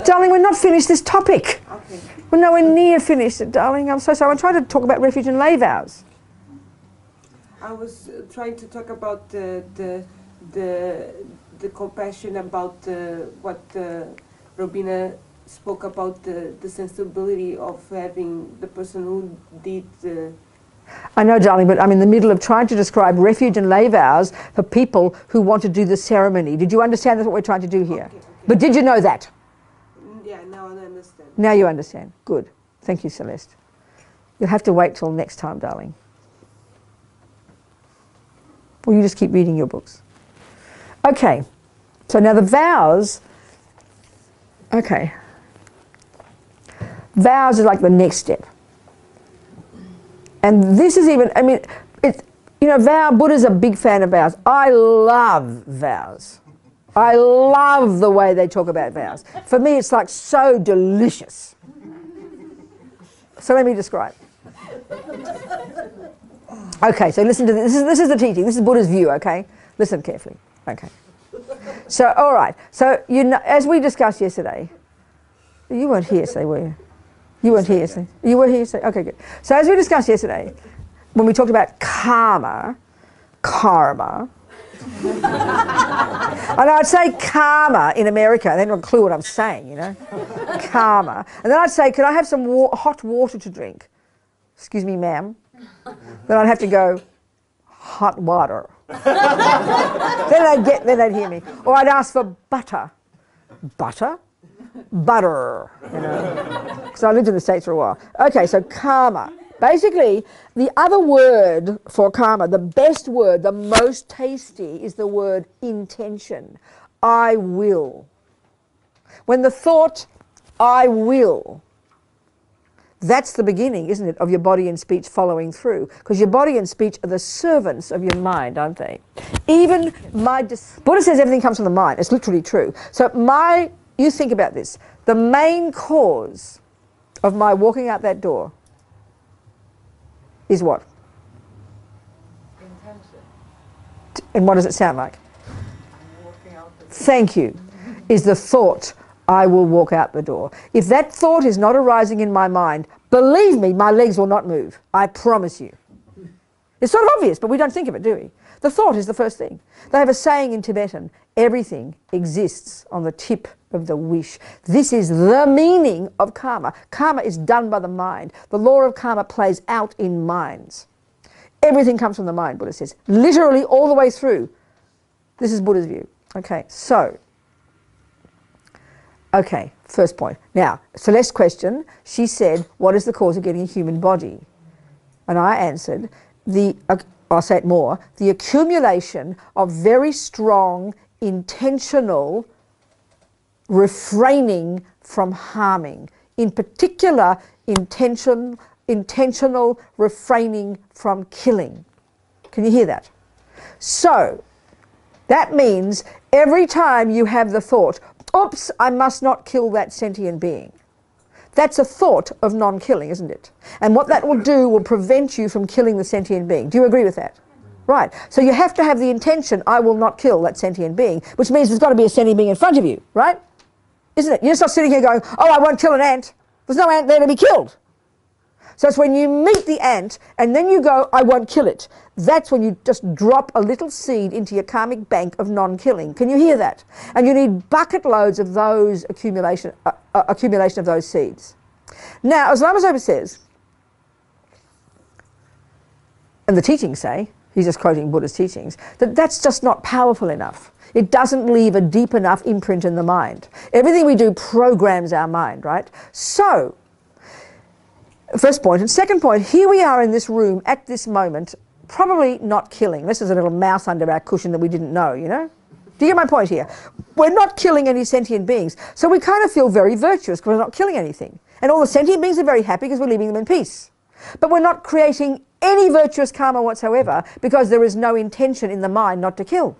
Darling, we're not finished this topic. Okay. We're nowhere near finished, darling. I'm so sorry. I'm trying to talk about refuge and lay vows. I was trying to talk about the compassion, about what Robina spoke about, the sensibility of having the person who did the... I know, darling, but I'm in the middle of trying to describe refuge and lay vows for people who want to do the ceremony. Did you understand that's what we're trying to do here? Okay. But did you know that? Yeah, now I understand. Now you understand. Good. Thank you, Celeste. You'll have to wait till next time, darling. Or you just keep reading your books. Okay. So now the vows... Okay. Vows is like the next step. And this is even, I mean, it's, you know, Buddha's a big fan of vows. I love vows. I love the way they talk about vows. For me, it's like so delicious. So let me describe. Okay, so listen to this. This is the teaching. This is Buddha's view, okay? Listen carefully. Okay. So, all right. So, you know, as we discussed yesterday, you weren't here, say, were you? You weren't here yesterday. You were here yesterday? Okay, good. So as we discussed yesterday, when we talked about karma, and I'd say karma in America, they don't have a clue what I'm saying, you know, karma. And then I'd say, could I have some hot water to drink? Excuse me, ma'am. Then I'd have to go, hot water. then they'd hear me. Or I'd ask for butter. Butter? Butter, you know, because I lived in the States for a while. Okay, so karma. Basically, the other word for karma, the best word, the most tasty, is the word intention. I will. When the thought, I will, that's the beginning, isn't it, of your body and speech following through. Because your body and speech are the servants of your mind, aren't they? Even Buddha says everything comes from the mind. It's literally true. So you think about this. The main cause of my walking out that door is what? Intention. And what does it sound like? Walking out the door. Thank you. Is the thought, I will walk out the door. If that thought is not arising in my mind, believe me, my legs will not move. I promise you. It's sort of obvious, but we don't think of it, do we? The thought is the first thing. They have a saying in Tibetan, everything exists on the tip of the wish. This is the meaning of karma. Karma is done by the mind. The law of karma plays out in minds. Everything comes from the mind, Buddha says. Literally all the way through. This is Buddha's view. Okay, so. Okay, first point. Now, Celeste's question, she said, what is the cause of getting a human body? And I answered, I'll say it more, the accumulation of very strong, intentional refraining from harming. In particular, intentional refraining from killing. Can you hear that? So, that means every time you have the thought, oops, I must not kill that sentient being. That's a thought of non-killing, isn't it? And what that will do will prevent you from killing the sentient being. Do you agree with that? Right. So you have to have the intention, I will not kill that sentient being, which means there's got to be a sentient being in front of you, right? Isn't it? You're just not sitting here going, oh, I won't kill an ant. There's no ant there to be killed. So it's when you meet the ant and then you go, I won't kill it. That's when you just drop a little seed into your karmic bank of non-killing. Can you hear that? And you need bucket loads of those accumulation of those seeds. Now, as Lama Zopa says, and the teachings say, he's just quoting Buddha's teachings, that that's just not powerful enough. It doesn't leave a deep enough imprint in the mind. Everything we do programs our mind, right? So, first point. And second point, here we are in this room at this moment, probably not killing. This is a little mouse under our cushion that we didn't know, you know? Do you get my point here? We're not killing any sentient beings. So we kind of feel very virtuous because we're not killing anything. And all the sentient beings are very happy because we're leaving them in peace. But we're not creating any virtuous karma whatsoever because there is no intention in the mind not to kill.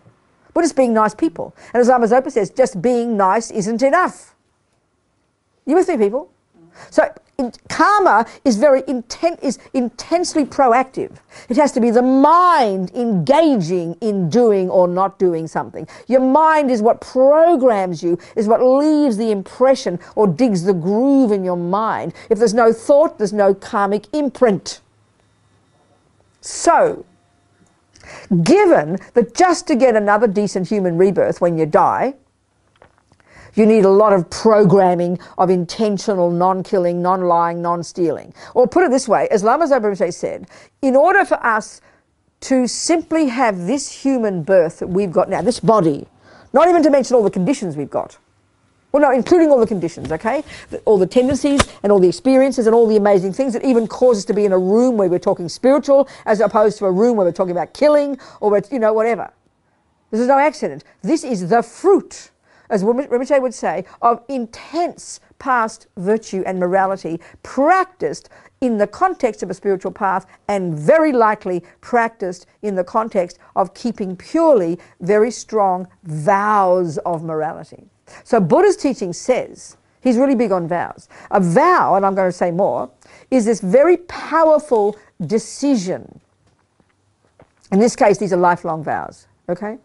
We're just being nice people. And as Lama Zopa says, just being nice isn't enough. You with me, people? So karma is intensely proactive. It has to be the mind engaging in doing or not doing something. Your mind is what programs you, is what leaves the impression or digs the groove in your mind. If there's no thought, there's no karmic imprint. So, given that just to get another decent human rebirth when you die, you need a lot of programming of intentional non-killing, non-lying, non-stealing. Or put it this way, as Lama Zopa said, in order for us to simply have this human birth that we've got now, this body, not even to mention all the conditions we've got, well, no, including all the conditions, okay? All the tendencies and all the experiences and all the amazing things that even cause us to be in a room where we're talking spiritual as opposed to a room where we're talking about killing or, you know, whatever. This is no accident. This is the fruit, as Rinpoche would say, of intense past virtue and morality practiced in the context of a spiritual path and very likely practiced in the context of keeping purely very strong vows of morality. So Buddha's teaching says, he's really big on vows. A vow, and I'm going to say more, is this very powerful decision. In this case, these are lifelong vows, okay?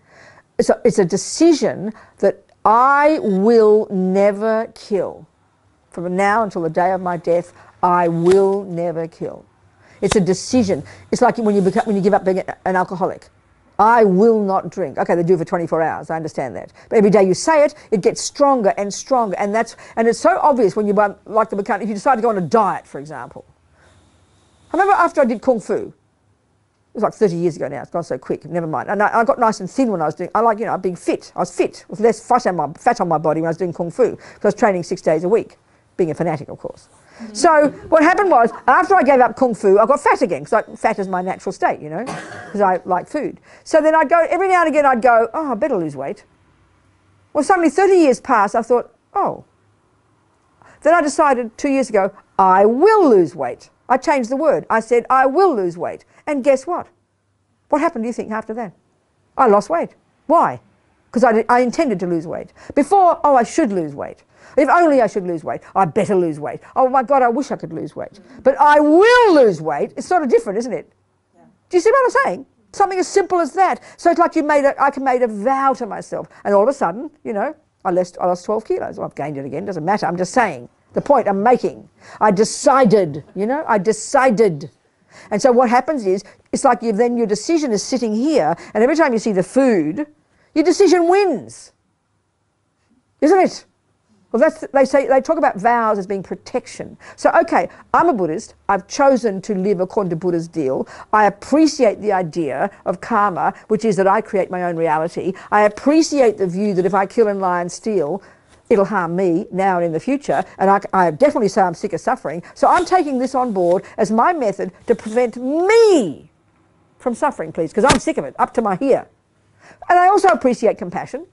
So it's a decision that I will never kill. From now until the day of my death, I will never kill. It's a decision. It's like when you give up being an alcoholic. I will not drink. Okay, they do it for 24 hours, I understand that. But every day you say it, it gets stronger and stronger. And it's so obvious when you, like if you decide to go on a diet, for example. I remember after I did Kung Fu, it was like 30 years ago now, it's gone so quick, never mind. And I got nice and thin when I was doing, being fit. I was fit, with less fat on my body when I was doing Kung Fu, because I was training 6 days a week, being a fanatic, of course. So what happened was, after I gave up Kung Fu, I got fat again, because fat is my natural state, you know, because I like food. So then I'd go, every now and again I'd go, oh, I better lose weight. Well, suddenly 30 years passed, I thought, oh. Then I decided 2 years ago, I will lose weight. I changed the word. I said, I will lose weight. And guess what? What happened, do you think, after that? I lost weight. Why? Because I intended to lose weight. Before, oh, I should lose weight. If only I should lose weight. I better lose weight. Oh my God, I wish I could lose weight. But I will lose weight. It's sort of different, isn't it? Yeah. Do you see what I'm saying? Something as simple as that. So it's like I made a vow to myself. And all of a sudden, you know, I lost 12 kilos. Well, I've gained it again. Doesn't matter. I'm just saying. The point I'm making. I decided, you know, I decided. And so what happens is, it's like then your decision is sitting here, and every time you see the food, your decision wins. Isn't it? Well, they talk about vows as being protection. So, okay, I'm a Buddhist. I've chosen to live according to Buddha's deal. I appreciate the idea of karma, which is that I create my own reality. I appreciate the view that if I kill and lie and steal, it'll harm me now and in the future. And I definitely say I'm sick of suffering. So I'm taking this on board as my method to prevent me from suffering, please, because I'm sick of it, up to my here. And I also appreciate compassion.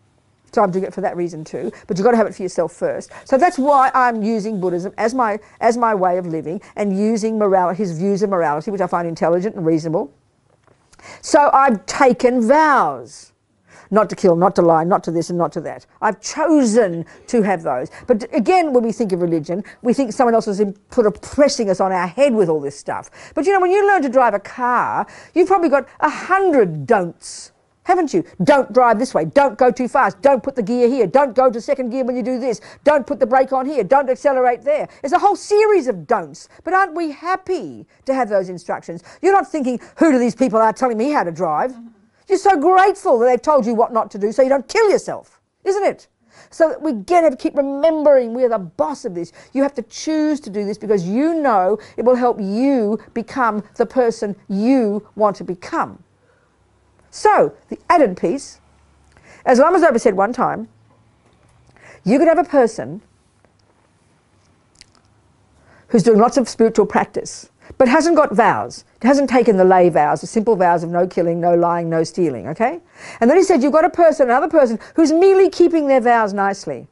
So I'm doing it for that reason too, but you've got to have it for yourself first. So that's why I'm using Buddhism as my way of living and using his views of morality, which I find intelligent and reasonable. So I've taken vows. not to kill, not to lie, not to this and not to that. I've chosen to have those. But again, when we think of religion, we think someone else is pressing us on our head with all this stuff. But you know, when you learn to drive a car, you've probably got 100 don'ts, haven't you? Don't drive this way, don't go too fast, don't put the gear here, don't go to second gear when you do this, don't put the brake on here, don't accelerate there. It's a whole series of don'ts. But aren't we happy to have those instructions? You're not thinking, who do these people are telling me how to drive? You're so grateful that they've told you what not to do so you don't kill yourself, isn't it? So that we get to keep remembering we're the boss of this. You have to choose to do this because you know it will help you become the person you want to become. So, the added piece, as Lama Zopa said one time, you could have a person who's doing lots of spiritual practice, but hasn't got vows, hasn't taken the lay vows, the simple vows of no killing, no lying, no stealing, okay? And then he said, you've got a person, another person, who's merely keeping their vows nicely.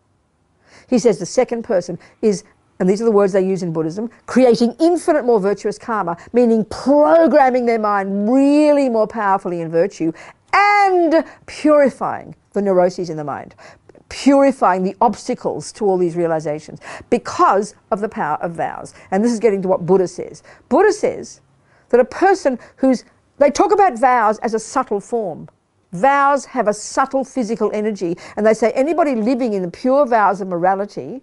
He says the second person is, and these are the words they use in Buddhism, creating infinite more virtuous karma, meaning programming their mind really more powerfully in virtue and purifying the neuroses in the mind, purifying the obstacles to all these realizations because of the power of vows. And this is getting to what Buddha says. Buddha says that a person they talk about vows as a subtle form. Vows have a subtle physical energy, and they say anybody living in the pure vows of morality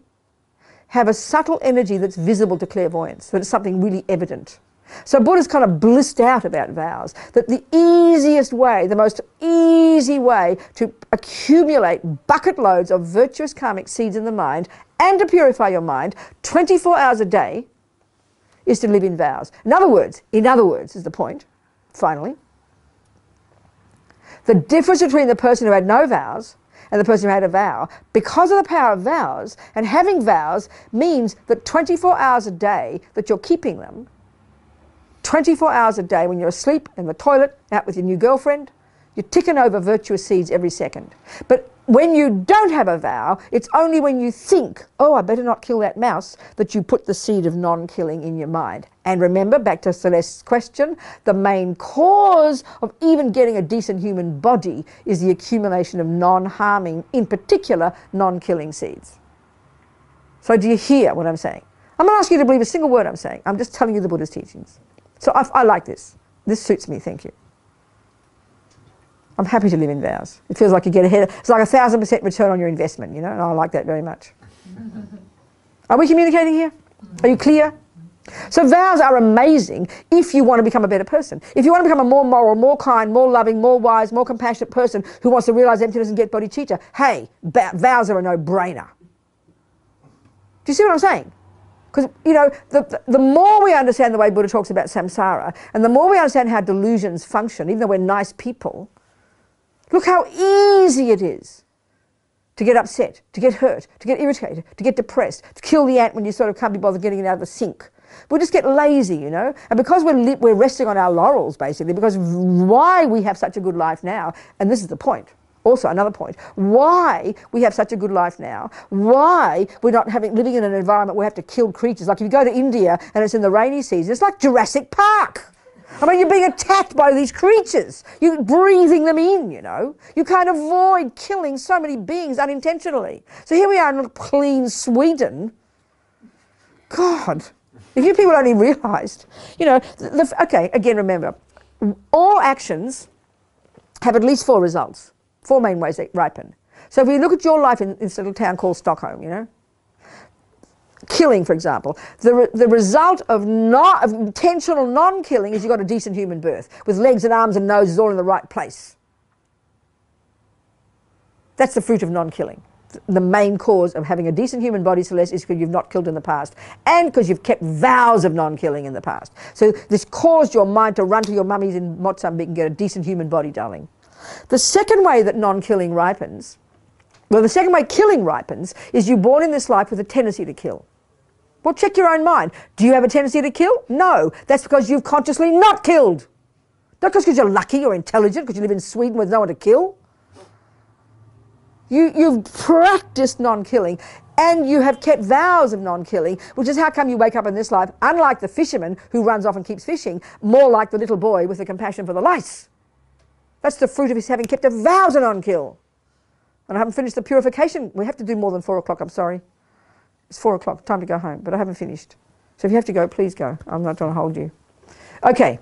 have a subtle energy that's visible to clairvoyance, that it's something really evident. So Buddha's kind of blissed out about vows, that the easiest way, the most easy way to accumulate bucket loads of virtuous karmic seeds in the mind and to purify your mind 24 hours a day is to live in vows. In other words is the point, finally. The difference between the person who had no vows and the person who had a vow, because of the power of vows, and having vows means that 24 hours a day that you're keeping them, 24 hours a day when you're asleep, in the toilet, out with your new girlfriend, you're ticking over virtuous seeds every second. But when you don't have a vow, it's only when you think, oh, I better not kill that mouse, that you put the seed of non-killing in your mind. And remember, back to Celeste's question, the main cause of even getting a decent human body is the accumulation of non-harming, in particular, non-killing seeds. So do you hear what I'm saying? I'm not asking you to believe a single word I'm saying. I'm just telling you the Buddha's teachings. So I like this. This suits me, thank you. I'm happy to live in vows. It feels like you get ahead. It's like 1,000% return on your investment, you know, and I like that very much. Are we communicating here? Are you clear? So vows are amazing if you want to become a better person. If you want to become a more moral, more kind, more loving, more wise, more compassionate person who wants to realize emptiness and get bodhicitta, hey, vows are a no-brainer. Do you see what I'm saying? Because, you know, the more we understand the way Buddha talks about samsara, and the more we understand how delusions function, even though we're nice people, look how easy it is to get upset, to get hurt, to get irritated, to get depressed, to kill the ant when you sort of can't be bothered getting it out of the sink. We just get lazy, you know, and because we're resting on our laurels, basically, because why we have such a good life now, and this is the point, also another point, why we have such a good life now, why we're not living in an environment where we have to kill creatures. Like if you go to India and it's in the rainy season, it's like Jurassic Park. I mean, you're being attacked by these creatures. You're breathing them in, you know. You can't avoid killing so many beings unintentionally. So here we are in clean Sweden. God, if you people only realised, you know, okay, again, remember, all actions have at least 4 results, 4 main ways they ripen. So if we look at your life in this little town called Stockholm, you know, killing, for example, the result of intentional non-killing is you've got a decent human birth with legs and arms and noses all in the right place. That's the fruit of non-killing. The main cause of having a decent human body, Celeste, is because you've not killed in the past and because you've kept vows of non-killing in the past. So this caused your mind to run to your mummies in Mozambique and get a decent human body, darling. The second way that non-killing ripens, well, the second way killing ripens is you're born in this life with a tendency to kill. Well, check your own mind. Do you have a tendency to kill? No. That's because you've consciously not killed. Not because you're lucky or intelligent, because you live in Sweden with no one to kill. You've practiced non-killing and you have kept vows of non-killing, which is how come you wake up in this life, unlike the fisherman who runs off and keeps fishing, more like the little boy with the compassion for the lice. That's the fruit of his having kept a vow to non-kill. And I haven't finished the purification. We have to do more than 4 o'clock, I'm sorry. It's 4 o'clock, time to go home, but I haven't finished. So if you have to go, please go. I'm not trying to hold you. Okay.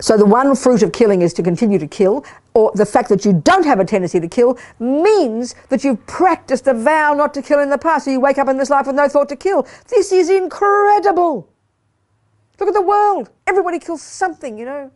So the one fruit of killing is to continue to kill, or the fact that you don't have a tendency to kill means that you've practiced a vow not to kill in the past. So you wake up in this life with no thought to kill. This is incredible. Look at the world. Everybody kills something, you know.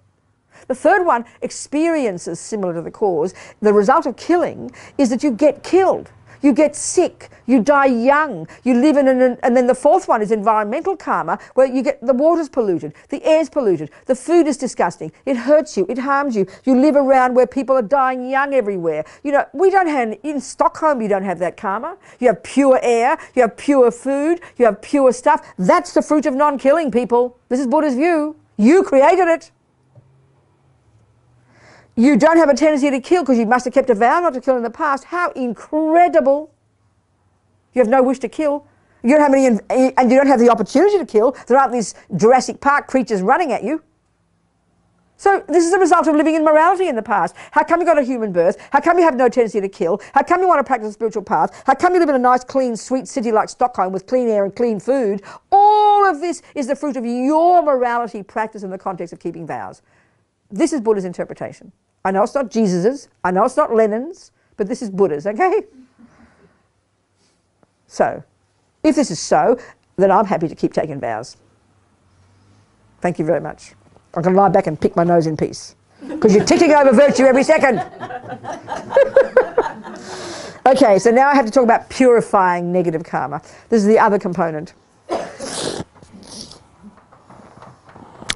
The third one, experiences similar to the cause. The result of killing is that you get killed. You get sick, you die young, you live in and then the fourth one is environmental karma, where you get the water's polluted, the air's polluted, the food is disgusting, it hurts you, it harms you, you live around where people are dying young everywhere. You know, we don't have, in Stockholm you don't have that karma. You have pure air, you have pure food, you have pure stuff. That's the fruit of non-killing, people. This is Buddha's view. You created it. You don't have a tendency to kill because you must have kept a vow not to kill in the past. How incredible. You have no wish to kill. You don't have any, and you don't have the opportunity to kill. There aren't these Jurassic Park creatures running at you. So this is a result of living in morality in the past. How come you got a human birth? How come you have no tendency to kill? How come you want to practice a spiritual path? How come you live in a nice, clean, sweet city like Stockholm with clean air and clean food? All of this is the fruit of your morality practice in the context of keeping vows. This is Buddha's interpretation. I know it's not Jesus's, I know it's not Lenin's, but this is Buddha's, okay? So, if this is so, then I'm happy to keep taking vows. Thank you very much. I can lie back and pick my nose in peace, because you're ticking over virtue every second. Okay, so now I have to talk about purifying negative karma. This is the other component.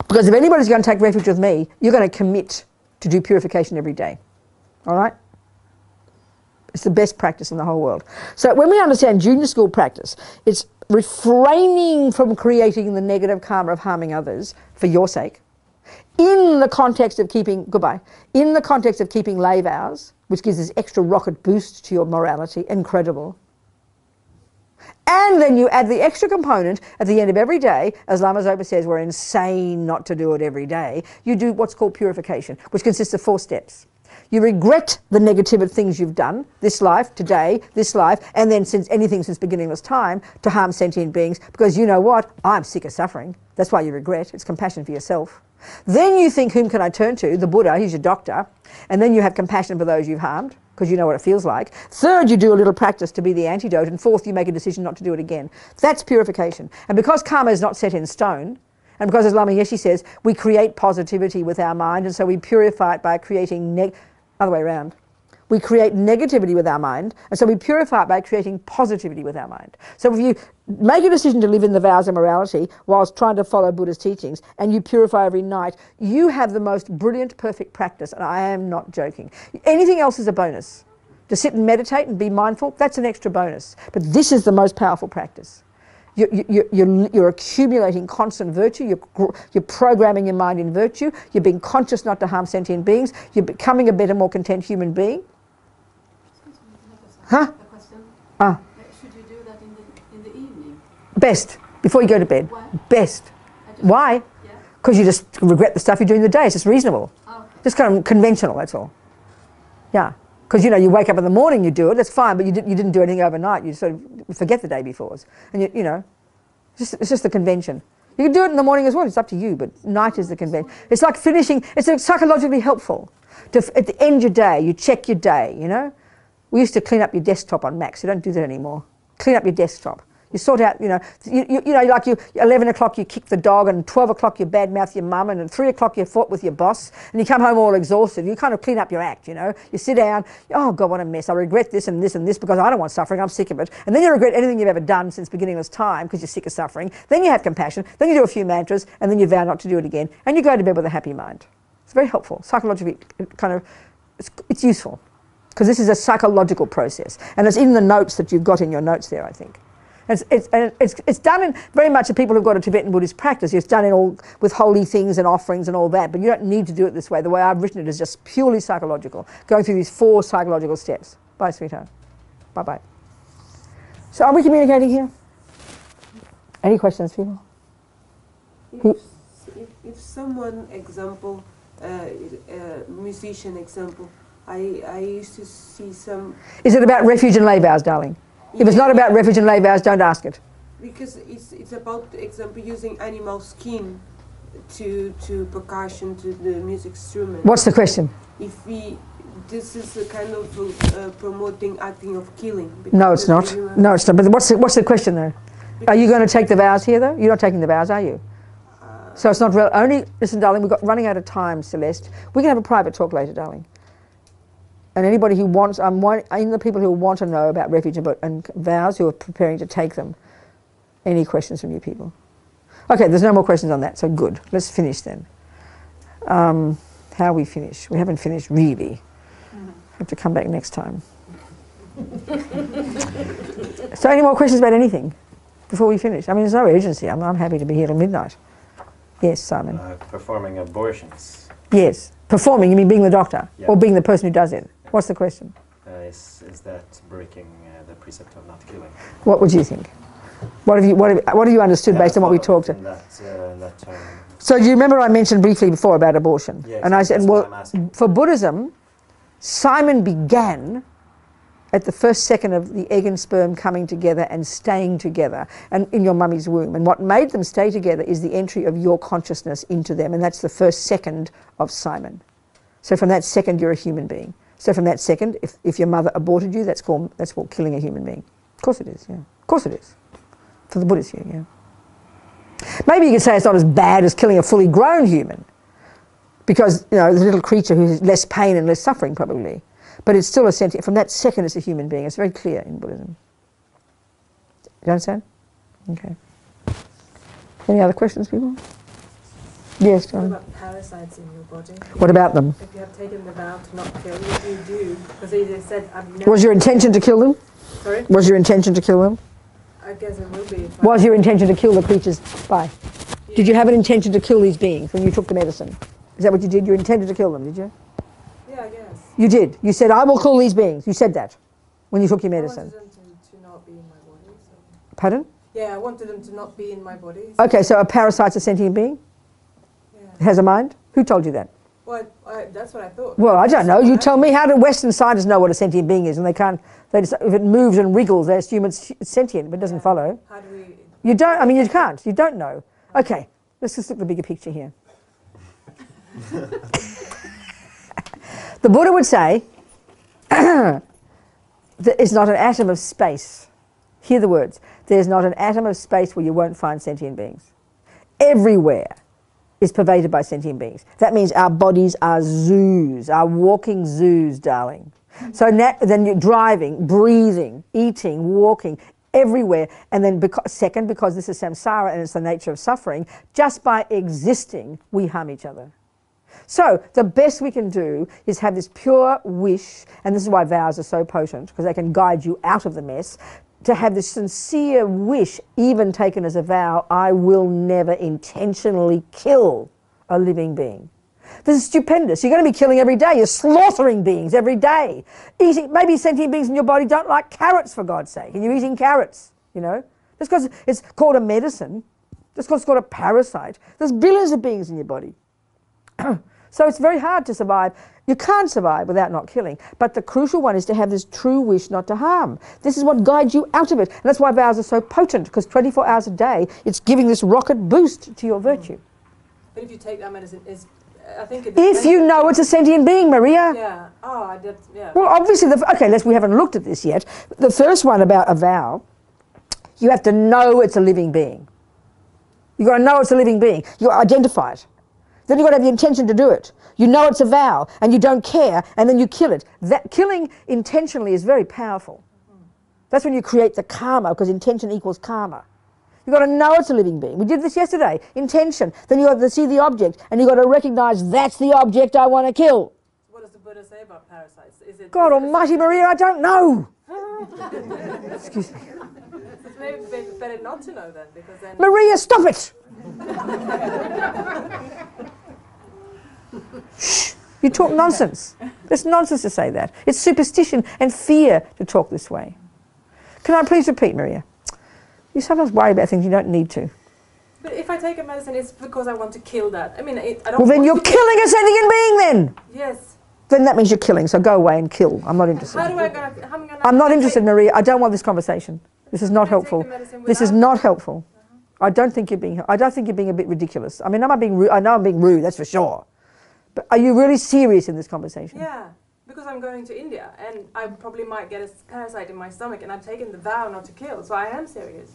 Because if anybody's going to take refuge with me, you're going to commit to do purification every day. All right? It's the best practice in the whole world. So when we understand junior school practice, it's refraining from creating the negative karma of harming others for your sake, in the context of keeping, in the context of keeping lay vows, which gives this extra rocket boost to your morality, incredible. And then you add the extra component at the end of every day, as Lama Zopa says, we're insane not to do it every day. You do what's called purification, which consists of 4 steps. You regret the negative things you've done, this life, today, this life, and then since beginningless time, to harm sentient beings, because you know what? I'm sick of suffering. That's why you regret. It's compassion for yourself. Then you think, whom can I turn to? The Buddha, he's your doctor. And then you have compassion for those you've harmed, because you know what it feels like. Third, you do a little practice to be the antidote. And fourth, you make a decision not to do it again. That's purification. And because karma is not set in stone, and because, as Lama Yeshe says, we create positivity with our mind, and so we purify it by creating other way around. We create negativity with our mind, and so we purify it by creating positivity with our mind. So if you make a decision to live in the vows of morality whilst trying to follow Buddha's teachings, and you purify every night, you have the most brilliant, perfect practice, and I am not joking. Anything else is a bonus. To sit and meditate and be mindful, that's an extra bonus. But this is the most powerful practice. You're accumulating constant virtue, you're programming your mind in virtue, you're being conscious not to harm sentient beings, you're becoming a better, more content human being. Huh? Should you do that in the evening? Best, before you go to bed. Why? Best. Why? Because you just regret the stuff you're doing in the day. It's just reasonable. Okay. Just kind of conventional, that's all. Yeah. Because, you know, you wake up in the morning, you do it, that's fine, but you didn't do anything overnight. You sort of forget the day before. And, you know, it's just the convention. You can do it in the morning as well, it's up to you, but night is the convention. It's like finishing, it's psychologically helpful. At the end of your day, you check your day, you know. We used to clean up your desktop on Macs. You don't do that anymore. Clean up your desktop. You sort out, you know, like 11 o'clock you kick the dog, and 12 o'clock you badmouth your mum, and at 3 o'clock you fought with your boss, and you come home all exhausted. You kind of clean up your act, you know. You sit down, oh God, what a mess. I regret this and this and this because I don't want suffering. I'm sick of it. And then you regret anything you've ever done since beginningless time because you're sick of suffering. Then you have compassion. Then you do a few mantras, and then you vow not to do it again. And you go to bed with a happy mind. It's very helpful. Psychologically, it's useful. Because this is a psychological process. And it's in the notes that you've got in your notes there, I think. It's done in very much the people who've got a Tibetan Buddhist practice. It's done in all with holy things and offerings and all that, but you don't need to do it this way. The way I've written it is just purely psychological, going through these 4 psychological steps. Bye, sweetheart. Bye-bye. So are we communicating here? Any questions, people? If someone, example, musician example. I used to see some. Is it about refuge and lay vows, darling? If it's not about refuge and lay vows, don't ask it. Because it's about, example, using animal skin to percussion, to the music instrument. What's the question? If this is a kind of promoting acting of killing. No, it's not. No, it's not. But what's the question though? Are you going to take the vows here though? You're not taking the vows, are you? So it's not real. Only listen, darling. We've got running out of time, Celeste. We can have a private talk later, darling. And anybody who wants, I'm the people who want to know about refuge and vows, who are preparing to take them. Any questions from you people? Okay, there's no more questions on that, so good. Let's finish then. How we finish? We haven't finished really. Have to come back next time. So any more questions about anything before we finish? I mean, there's no urgency. I'm happy to be here till midnight. Yes, Simon. Performing abortions. Yes. Performing, you mean being the doctor? Yeah. Or being the person who does it? What's the question? Is that breaking the precept of not killing? What would you think? What have you understood based on what we talked about? That term. So do you remember I mentioned briefly before about abortion? Yes, and I said, well, for Buddhism, Simon began at the first second of the egg and sperm coming together and staying together and in your mummy's womb. And what made them stay together is the entry of your consciousness into them. And that's the first second of Simon. So from that second, you're a human being. So from that second, if your mother aborted you, that's called killing a human being. Of course it is, yeah. Of course it is. For the Buddhists here, yeah. Maybe you could say it's not as bad as killing a fully grown human. Because, you know, the little creature who has less pain and less suffering probably. But it's still a sentient, from that second it's a human being. It's very clear in Buddhism. You understand? Okay. Any other questions, people? Yes, John. What about parasites in your body? What about them? If you have taken the vow to not kill, what do you do? Because they said, I've never... Was your intention to kill them? Sorry? Was your intention to kill them? I guess it will be. Was your intention to kill the creatures? Bye. Yeah. Did you have an intention to kill these beings when you took the medicine? Is that what you did? You intended to kill them, did you? Yeah, I guess. You did. You said, I will kill these beings. You said that when you took your medicine. I wanted them to not be in my body. So. Pardon? Yeah, I wanted them to not be in my body. So. Okay, so a parasite's a sentient being? Yeah. It has a mind? Who told you that? Well, that's what I thought. Well, I don't know. You tell me. How do Western scientists know what a sentient being is? And they can't, if it moves and wriggles, they assume it's sentient, but it doesn't follow. How do we... You don't, I mean, you can't. You don't know. Okay, let's just look at the bigger picture here. The Buddha would say, there is not an atom of space. Hear the words. There's not an atom of space where you won't find sentient beings. Everywhere is pervaded by sentient beings. That means our bodies are zoos, are walking zoos, darling. So then you're driving, breathing, eating, walking, everywhere. And then second, because this is samsara and it's the nature of suffering, just by existing, we harm each other. So the best we can do is have this pure wish, and this is why vows are so potent, because they can guide you out of the mess, to have this sincere wish, even taken as a vow, I will never intentionally kill a living being. This is stupendous. You're going to be killing every day. You're slaughtering beings every day. Eating, maybe sentient beings in your body don't like carrots, for God's sake, and you're eating carrots, you know. Just because it's called a medicine, just because it's called a parasite, there's billions of beings in your body. So it's very hard to survive. You can't survive without not killing. But the crucial one is to have this true wish not to harm. This is what guides you out of it. And that's why vows are so potent, because 24 hours a day, it's giving this rocket boost to your virtue. But if you take that medicine, I think it if you know it's a sentient being, Maria. Yeah. Oh, yeah. Well, obviously, we haven't looked at this yet. The first one about a vow, you have to know it's a living being. You've got to know it's a living being. You've got to identify it. Then you've got to have the intention to do it. You know it's a vow, and you don't care, and then you kill it. That killing intentionally is very powerful. That's when you create the karma, because intention equals karma. You've got to know it's a living being. We did this yesterday. Intention. Then you've got to see the object, and you've got to recognize that's the object I want to kill. What does the Buddha say about parasites? God almighty, Maria, I don't know. Excuse me. It's maybe better not to know then, because then... Maria, stop it! Shh, you talk nonsense. It's nonsense to say that. It's superstition and fear to talk this way. Can I please repeat, Maria? You sometimes worry about things you don't need to. But if I take a medicine, it's because I want to kill that. I mean, I don't. Well, then you're killing a sentient being then. Yes. Then that means you're killing, so go away and kill. I'm not interested. How do I gonna? How am I gonna? I'm not interested, Maria. I don't want this conversation. This is not helpful. This is not helpful. I don't think you're being a bit ridiculous. I mean, am I being rude? I know I'm being rude, that's for sure. But are you really serious in this conversation? Yeah, because I'm going to India and I probably might get a parasite in my stomach and I've taken the vow not to kill, so I am serious.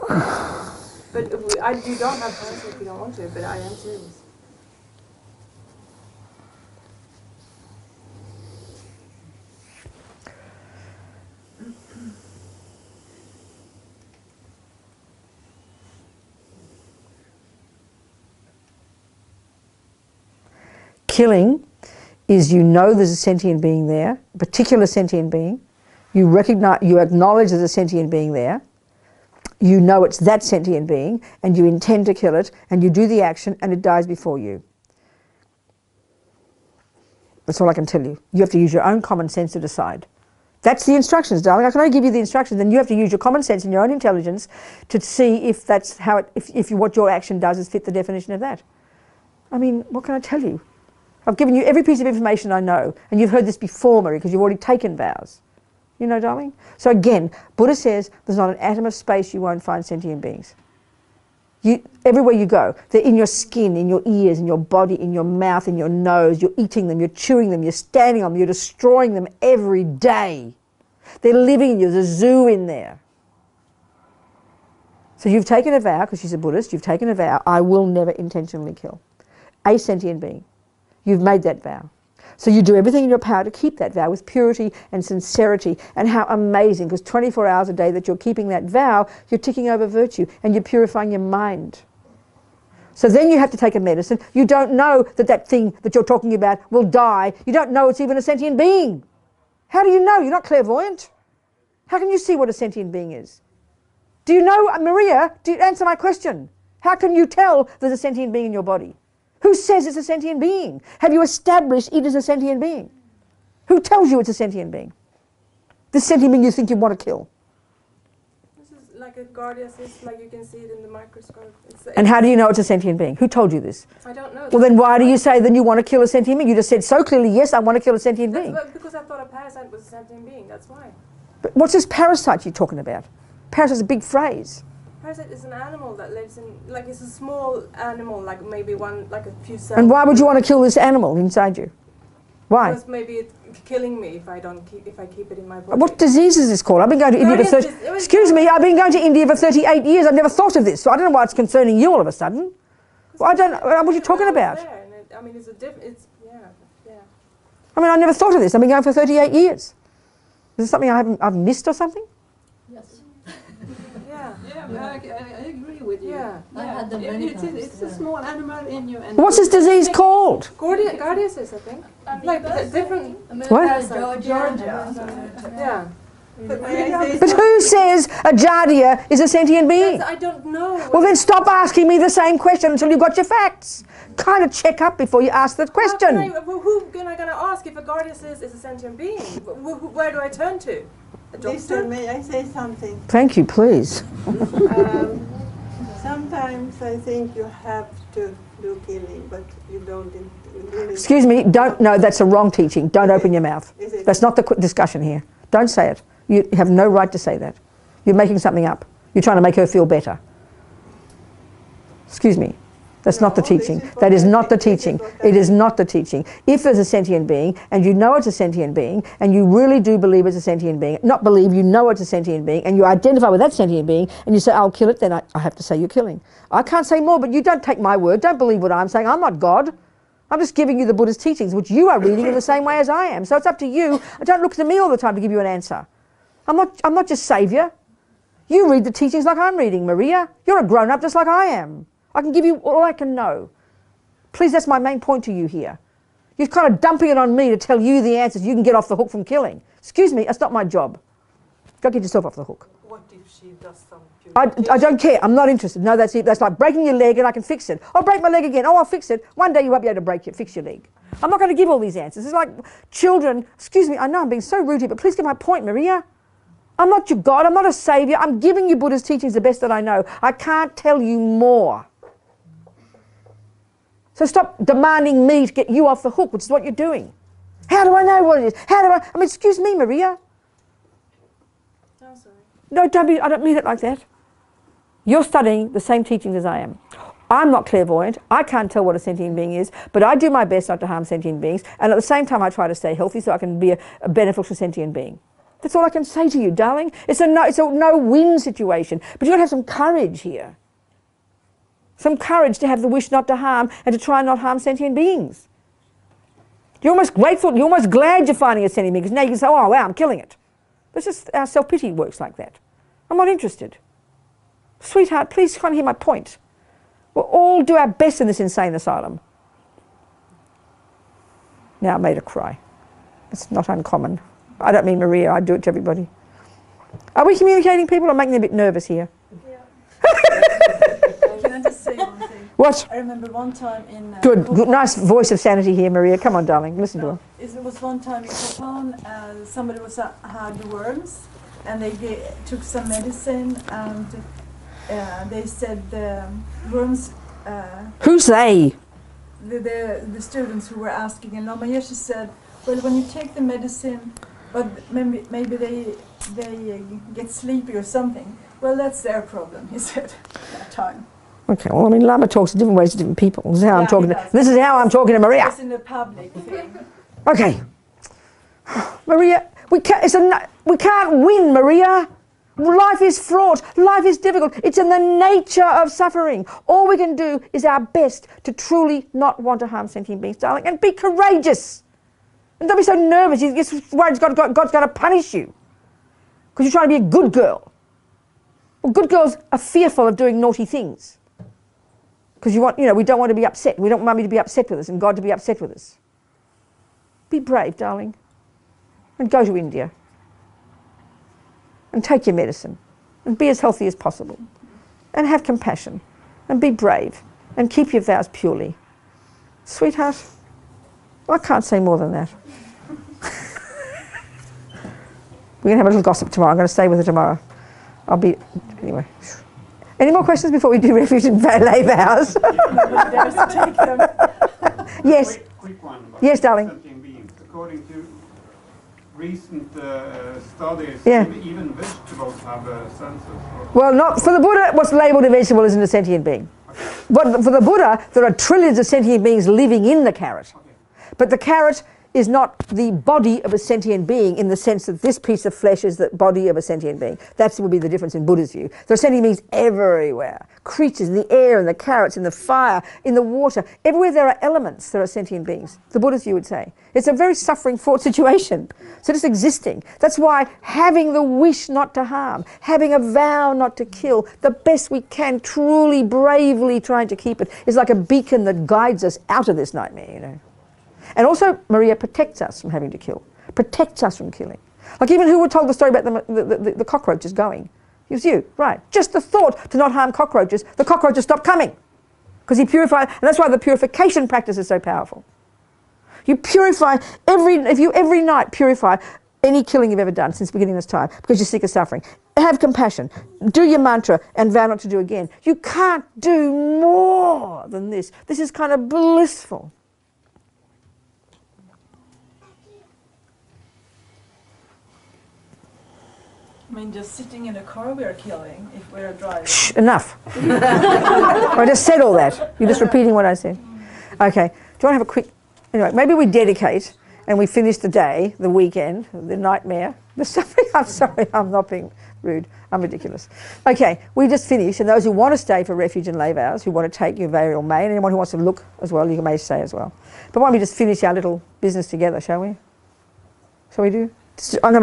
But you don't have parasites if you don't want to, but I am serious. Killing is you know there's a sentient being there, a particular sentient being. You recognize, you acknowledge there's a sentient being there. You know it's that sentient being and you intend to kill it and you do the action and it dies before you. That's all I can tell you. You have to use your own common sense to decide. That's the instructions, darling. I can only give you the instructions, and you have to use your common sense and your own intelligence to see if that's how what your action does is fit the definition of that. I mean, what can I tell you? I've given you every piece of information I know, and you've heard this before, Marie, because you've already taken vows. You know, darling? So again, Buddha says there's not an atom of space you won't find sentient beings. Everywhere you go, they're in your skin, in your ears, in your body, in your mouth, in your nose. You're eating them, you're chewing them, you're standing on them, you're destroying them every day. They're living in you. There's a zoo in there. So you've taken a vow, because she's a Buddhist, you've taken a vow, I will never intentionally kill a sentient being. You've made that vow. So you do everything in your power to keep that vow with purity and sincerity. And how amazing, because 24 hours a day that you're keeping that vow, you're ticking over virtue and you're purifying your mind. So then you have to take a medicine. You don't know that that thing that you're talking about will die. You don't know it's even a sentient being. How do you know? You're not clairvoyant. How can you see what a sentient being is? Do you know, Maria, answer my question. How can you tell there's a sentient being in your body? Who says it's a sentient being? Have you established it as a sentient being? Who tells you it's a sentient being? This sentient being you think you want to kill. This is like a guardian cyst, like you can see it in the microscope. And how do you know it's a sentient being? Who told you this? I don't know. Well, then why do you say then you want to kill a sentient being? You just said so clearly, yes, I want to kill a sentient being. Because I thought a parasite was a sentient being, that's why. But what's this parasite you're talking about? Parasite's a big phrase. Parasite is an animal that lives in, like it's a small animal, like maybe like a few cells. And why would you want to kill this animal inside you? Why? Because maybe it's killing me if I keep it in my body. What disease is this called? I've been going to India for excuse me, I've been going to India for 38 years. I've never thought of this, so I don't know why it's concerning you all of a sudden. Well, I don't know what you're talking about. I mean, I mean, I never thought of this. I've been going for 38 years. Is this something I've missed or something? Yes. I agree with you. Yeah. I had them many times. It's a small animal in you. And What's this disease called? Gardiasis, I think. Like different. What? Georgia. Yeah. But who says a jardia is a sentient being? I don't know. Well, then stop asking me the same question until you've got your facts. Kind of check up before you ask that question. Who am I going to ask if a gardiasis is a sentient being? Where do I turn to? Listen, may I say something? Thank you, please. Sometimes I think you have to do killing, but you don't really. Excuse me, don't, no, that's a wrong teaching. Don't open your mouth. That's not the discussion here. Don't say it. You have no right to say that. You're making something up. You're trying to make her feel better. Excuse me. That's not the teaching. That is not the teaching. It is not the teaching. If there's a sentient being, and you know it's a sentient being, and you really do believe it's a sentient being, not believe, you know it's a sentient being, and you identify with that sentient being, and you say, I'll kill it, then I have to say you're killing. I can't say more, but you don't take my word. Don't believe what I'm saying. I'm not God. I'm just giving you the Buddha's teachings, which you are reading in the same way as I am. So it's up to you. Don't look to me all the time to give you an answer. I'm not just saviour. You read the teachings like I'm reading, Maria. You're a grown-up just like I am. I can give you all I can know. Please, that's my main point to you here. You're kind of dumping it on me to tell you the answers. You can get off the hook from killing. Excuse me, that's not my job. Go get yourself off the hook. What if she does some I don't care. I'm not interested. No, that's it. That's like breaking your leg and I can fix it. I'll break my leg again. Oh, I'll fix it. One day you won't be able to fix your leg. I'm not going to give all these answers. It's like children. Excuse me, I know I'm being so rude here, but please get my point, Maria. I'm not your God. I'm not a savior. I'm giving you Buddha's teachings the best that I know. I can't tell you more. So stop demanding me to get you off the hook, which is what you're doing. How do I know what it is? How do I mean, excuse me, Maria. Oh, sorry. No, I don't mean it like that. You're studying the same teachings as I am. I'm not clairvoyant. I can't tell what a sentient being is, but I do my best not to harm sentient beings, and at the same time I try to stay healthy so I can be a beneficial sentient being. That's all I can say to you, darling. It's a no-win situation, but you've got to have some courage here. Some courage to have the wish not to harm and to try and not harm sentient beings. You're almost grateful, you're almost glad you're finding a sentient being, because now you can say, oh wow, I'm killing it. That's just our self-pity works like that. I'm not interested. Sweetheart, please try and hear my point. We'll all do our best in this insane asylum. Now I made her cry. It's not uncommon. I don't mean Maria, I do it to everybody. Are we communicating, people? I'm making them a bit nervous here. Yeah. Can I just say one thing? What? I remember one time in... Good, nice voice of sanity here, Maria. Come on, darling, listen to her. It was one time in Stockholm, somebody had worms, and they took some medicine, and they said the worms... Who's they? The students who were asking, and Lama Yeshe said, well, when you take the medicine, but maybe they get sleepy or something. Well, that's their problem, he said at that time. Okay, well, I mean, Lama talks different ways to different people. This is how I'm talking to. This is how I'm talking to Maria. It's in the public thing. Okay, Maria, we can't win, Maria. Life is fraught. Life is difficult. It's in the nature of suffering. All we can do is our best to truly not want to harm sentient beings, darling, and be courageous. And don't be so nervous. You're worried God's going to punish you because you're trying to be a good girl. Well, good girls are fearful of doing naughty things because we don't want to be upset. We don't want Mummy to be upset with us and God to be upset with us. Be brave, darling, and go to India and take your medicine and be as healthy as possible and have compassion and be brave and keep your vows purely. Sweetheart, I can't say more than that. We're going to have a little gossip tomorrow. I'm going to stay with her tomorrow. Anyway. Any more questions before we do refuge and lay vows? Yes. Quick one. Yes, darling. Beings. According to recent studies, yeah. even vegetables have senses. Well, not for the Buddha. What's labelled a vegetable isn't a sentient being. Okay. But for the Buddha, there are trillions of sentient beings living in the carrot. Okay. But the carrot is not the body of a sentient being in the sense that this piece of flesh is the body of a sentient being. That would be the difference in Buddha's view. There are sentient beings everywhere. Creatures in the air, in the carrots, in the fire, in the water. Everywhere there are elements, there are sentient beings. The Buddha's view would say. It's a very suffering, fraught situation. So just existing. That's why having the wish not to harm, having a vow not to kill, the best we can, truly, bravely trying to keep it, is like a beacon that guides us out of this nightmare, you know. And also, Maria protects us from having to kill, protects us from killing. Like even who told the story about the cockroaches going? It was you, right. Just the thought to not harm cockroaches, the cockroaches stopped coming. Because he purified, and that's why the purification practice is so powerful. You purify, if you every night purify any killing you've ever done since the beginning of this time, because you're sick of suffering. Have compassion, do your mantra, and vow not to do again. You can't do more than this. This is kind of blissful. I mean, just sitting in a car we are killing if we're driving. Shh, enough. I just said all that. You're just repeating what I said. Okay, do you want to have a quick... Anyway, maybe we dedicate and we finish the day, the weekend, the nightmare. The suffering. I'm sorry, I'm not being rude. I'm ridiculous. Okay, we just finish, and those who want to stay for refuge and lay vows, who want to take your very or may, and anyone who wants to look as well, you may stay as well. But why don't we just finish our little business together, shall we? Shall we do? I'm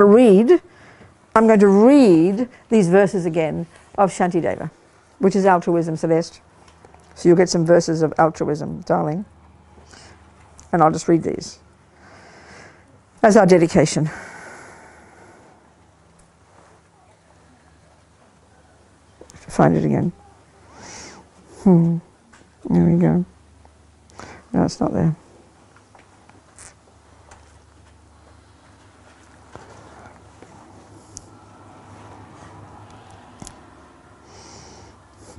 going to read these verses again of Shantideva, which is altruism, Celeste. So you'll get some verses of altruism, darling. And I'll just read these as our dedication. Find it again. There we go. No, it's not there.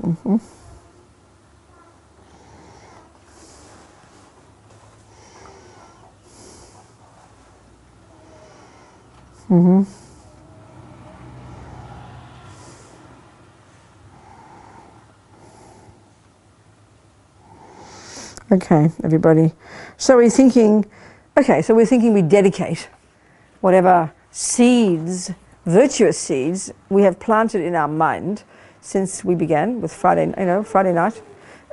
Mm-hmm. Mm-hmm. Okay, everybody. So we're thinking, we dedicate whatever seeds, virtuous seeds, we have planted in our mind since we began with Friday night.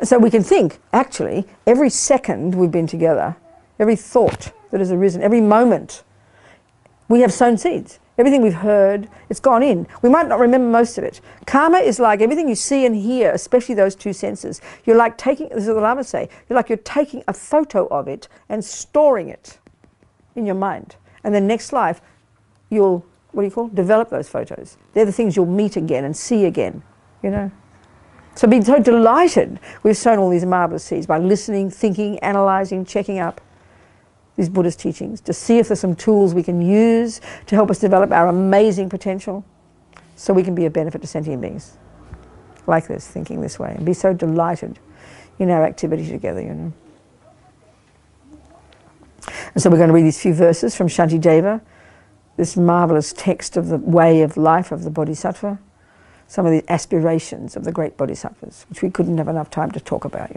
So we can think, actually, every second we've been together, every thought that has arisen, every moment, we have sown seeds. Everything we've heard, it's gone in. We might not remember most of it. Karma is like everything you see and hear, especially those two senses. You're like taking, this is what the Lamas say, you're taking a photo of it and storing it in your mind. And then next life, you'll, develop those photos. They're the things you'll meet again and see again, So be so delighted we've sown all these marvelous seeds by listening, thinking, analysing, checking up these Buddhist teachings, to see if there's some tools we can use to help us develop our amazing potential so we can be a benefit to sentient beings like this, thinking this way, and be so delighted in our activity together, And so we're going to read these few verses from Shantideva, this marvelous text of the way of life of the Bodhisattva, some of the aspirations of the great Bodhisattvas, which we couldn't have enough time to talk about,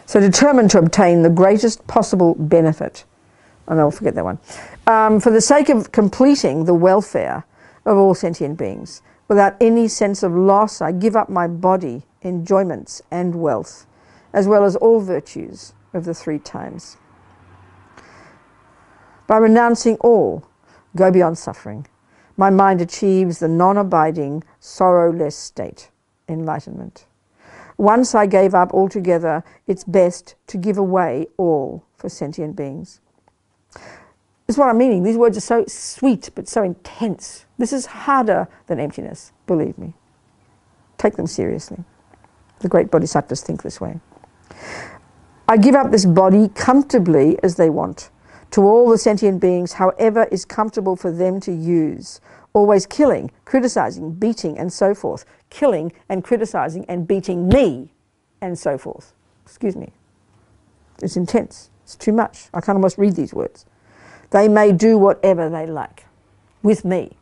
So determined to obtain the greatest possible benefit, and I'll forget that one, for the sake of completing the welfare of all sentient beings. Without any sense of loss, I give up my body, enjoyments and wealth, as well as all virtues of the 3 times. By renouncing all, go beyond suffering, my mind achieves the non-abiding, sorrowless state, enlightenment. Once I gave up altogether, it's best to give away all for sentient beings. This is what I'm meaning. These words are so sweet, but so intense. This is harder than emptiness, believe me. Take them seriously. The great bodhisattvas think this way. I give up this body comfortably as they want, to all the sentient beings, however is comfortable for them to use, always killing, criticizing, beating, and so forth. Killing and criticizing and beating me, and so forth. Excuse me. It's intense. It's too much. I can almost read these words. They may do whatever they like with me.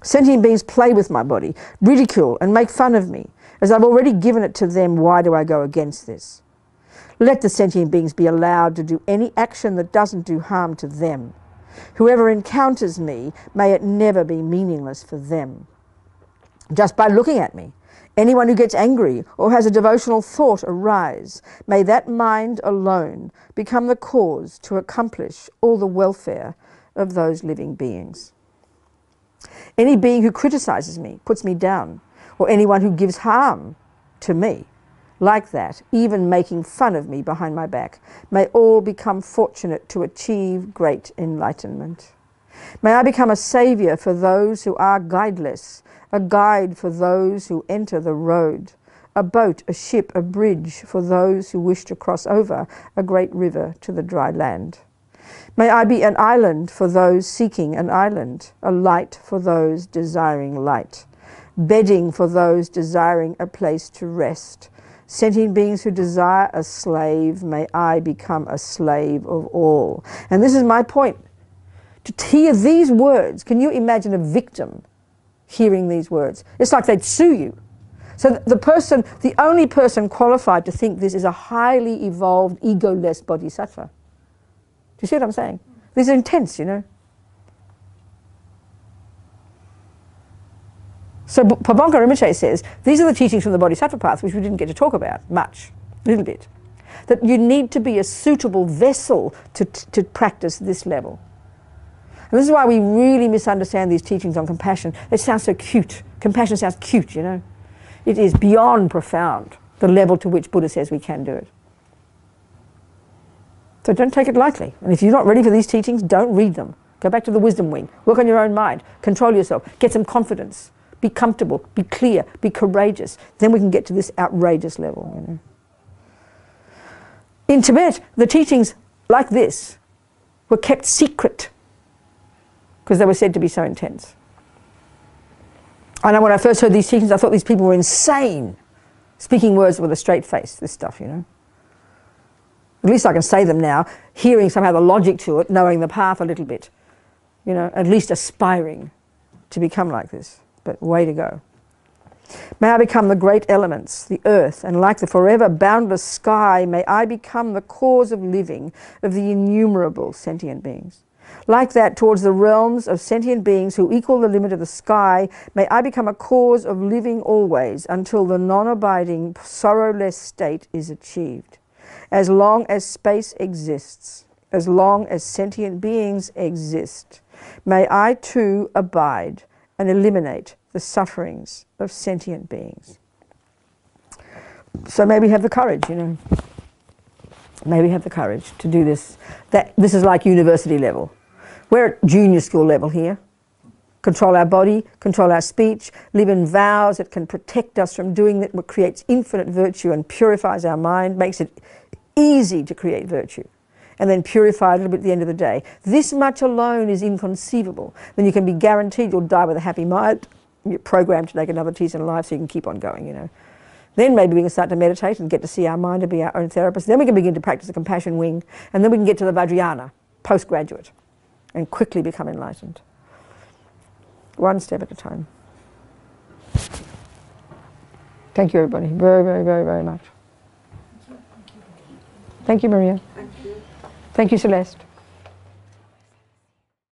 Sentient beings play with my body, ridicule and make fun of me. As I've already given it to them, why do I go against this? Let the sentient beings be allowed to do any action that doesn't do harm to them. Whoever encounters me, may it never be meaningless for them. Just by looking at me, anyone who gets angry or has a devotional thought arise, may that mind alone become the cause to accomplish all the welfare of those living beings. Any being who criticizes me, puts me down, or anyone who gives harm to me, like that, even making fun of me behind my back, may all become fortunate to achieve great enlightenment. May I become a saviour for those who are guideless, a guide for those who enter the road, a boat, a ship, a bridge for those who wish to cross over a great river to the dry land. May I be an island for those seeking an island, a light for those desiring light, bedding for those desiring a place to rest. Sentient beings who desire a slave, may I become a slave of all. And this is my point. To hear these words, can you imagine a victim hearing these words? It's like they'd sue you. So the only person qualified to think this is a highly evolved, egoless bodhisattva. Do you see what I'm saying? These are intense, So Pabonka Rinpoche says, these are the teachings from the Bodhisattva path, which we didn't get to talk about much, a little bit. That you need to be a suitable vessel to practice this level. And this is why we really misunderstand these teachings on compassion. It sounds so cute. Compassion sounds cute, It is beyond profound, the level to which Buddha says we can do it. So don't take it lightly. And if you're not ready for these teachings, don't read them. Go back to the wisdom wing. Work on your own mind. Control yourself. Get some confidence. Be comfortable. Be clear. Be courageous. Then we can get to this outrageous level. In Tibet, the teachings like this were kept secret. because they were said to be so intense. I know when I first heard these teachings, I thought these people were insane, speaking words with a straight face, this stuff, you know. At least I can say them now, hearing somehow the logic to it, knowing the path a little bit, you know, at least aspiring to become like this, but way to go. May I become the great elements, the earth, and like the forever boundless sky, may I become the cause of living of the innumerable sentient beings. Like that, towards the realms of sentient beings who equal the limit of the sky, may I become a cause of living always until the non-abiding, sorrowless state is achieved. As long as space exists, as long as sentient beings exist, may I too abide and eliminate the sufferings of sentient beings. So maybe have the courage, you know. Maybe have the courage to do this. This is like university level. We're at junior school level here. Control our body, control our speech, live in vows that can protect us from doing that, what creates infinite virtue and purifies our mind, makes it easy to create virtue, and then purify a little bit at the end of the day. This much alone is inconceivable. Then you can be guaranteed you'll die with a happy mind. You're programmed to take another teacher in life so you can keep on going, you know. Then maybe we can start to meditate and get to see our mind and be our own therapist. Then we can begin to practice the compassion wing, and then we can get to the Vajrayana, postgraduate, and quickly become enlightened. One step at a time. Thank you, everybody, very, very, very, very much. Thank you, Maria. Thank you. Thank you, Celeste.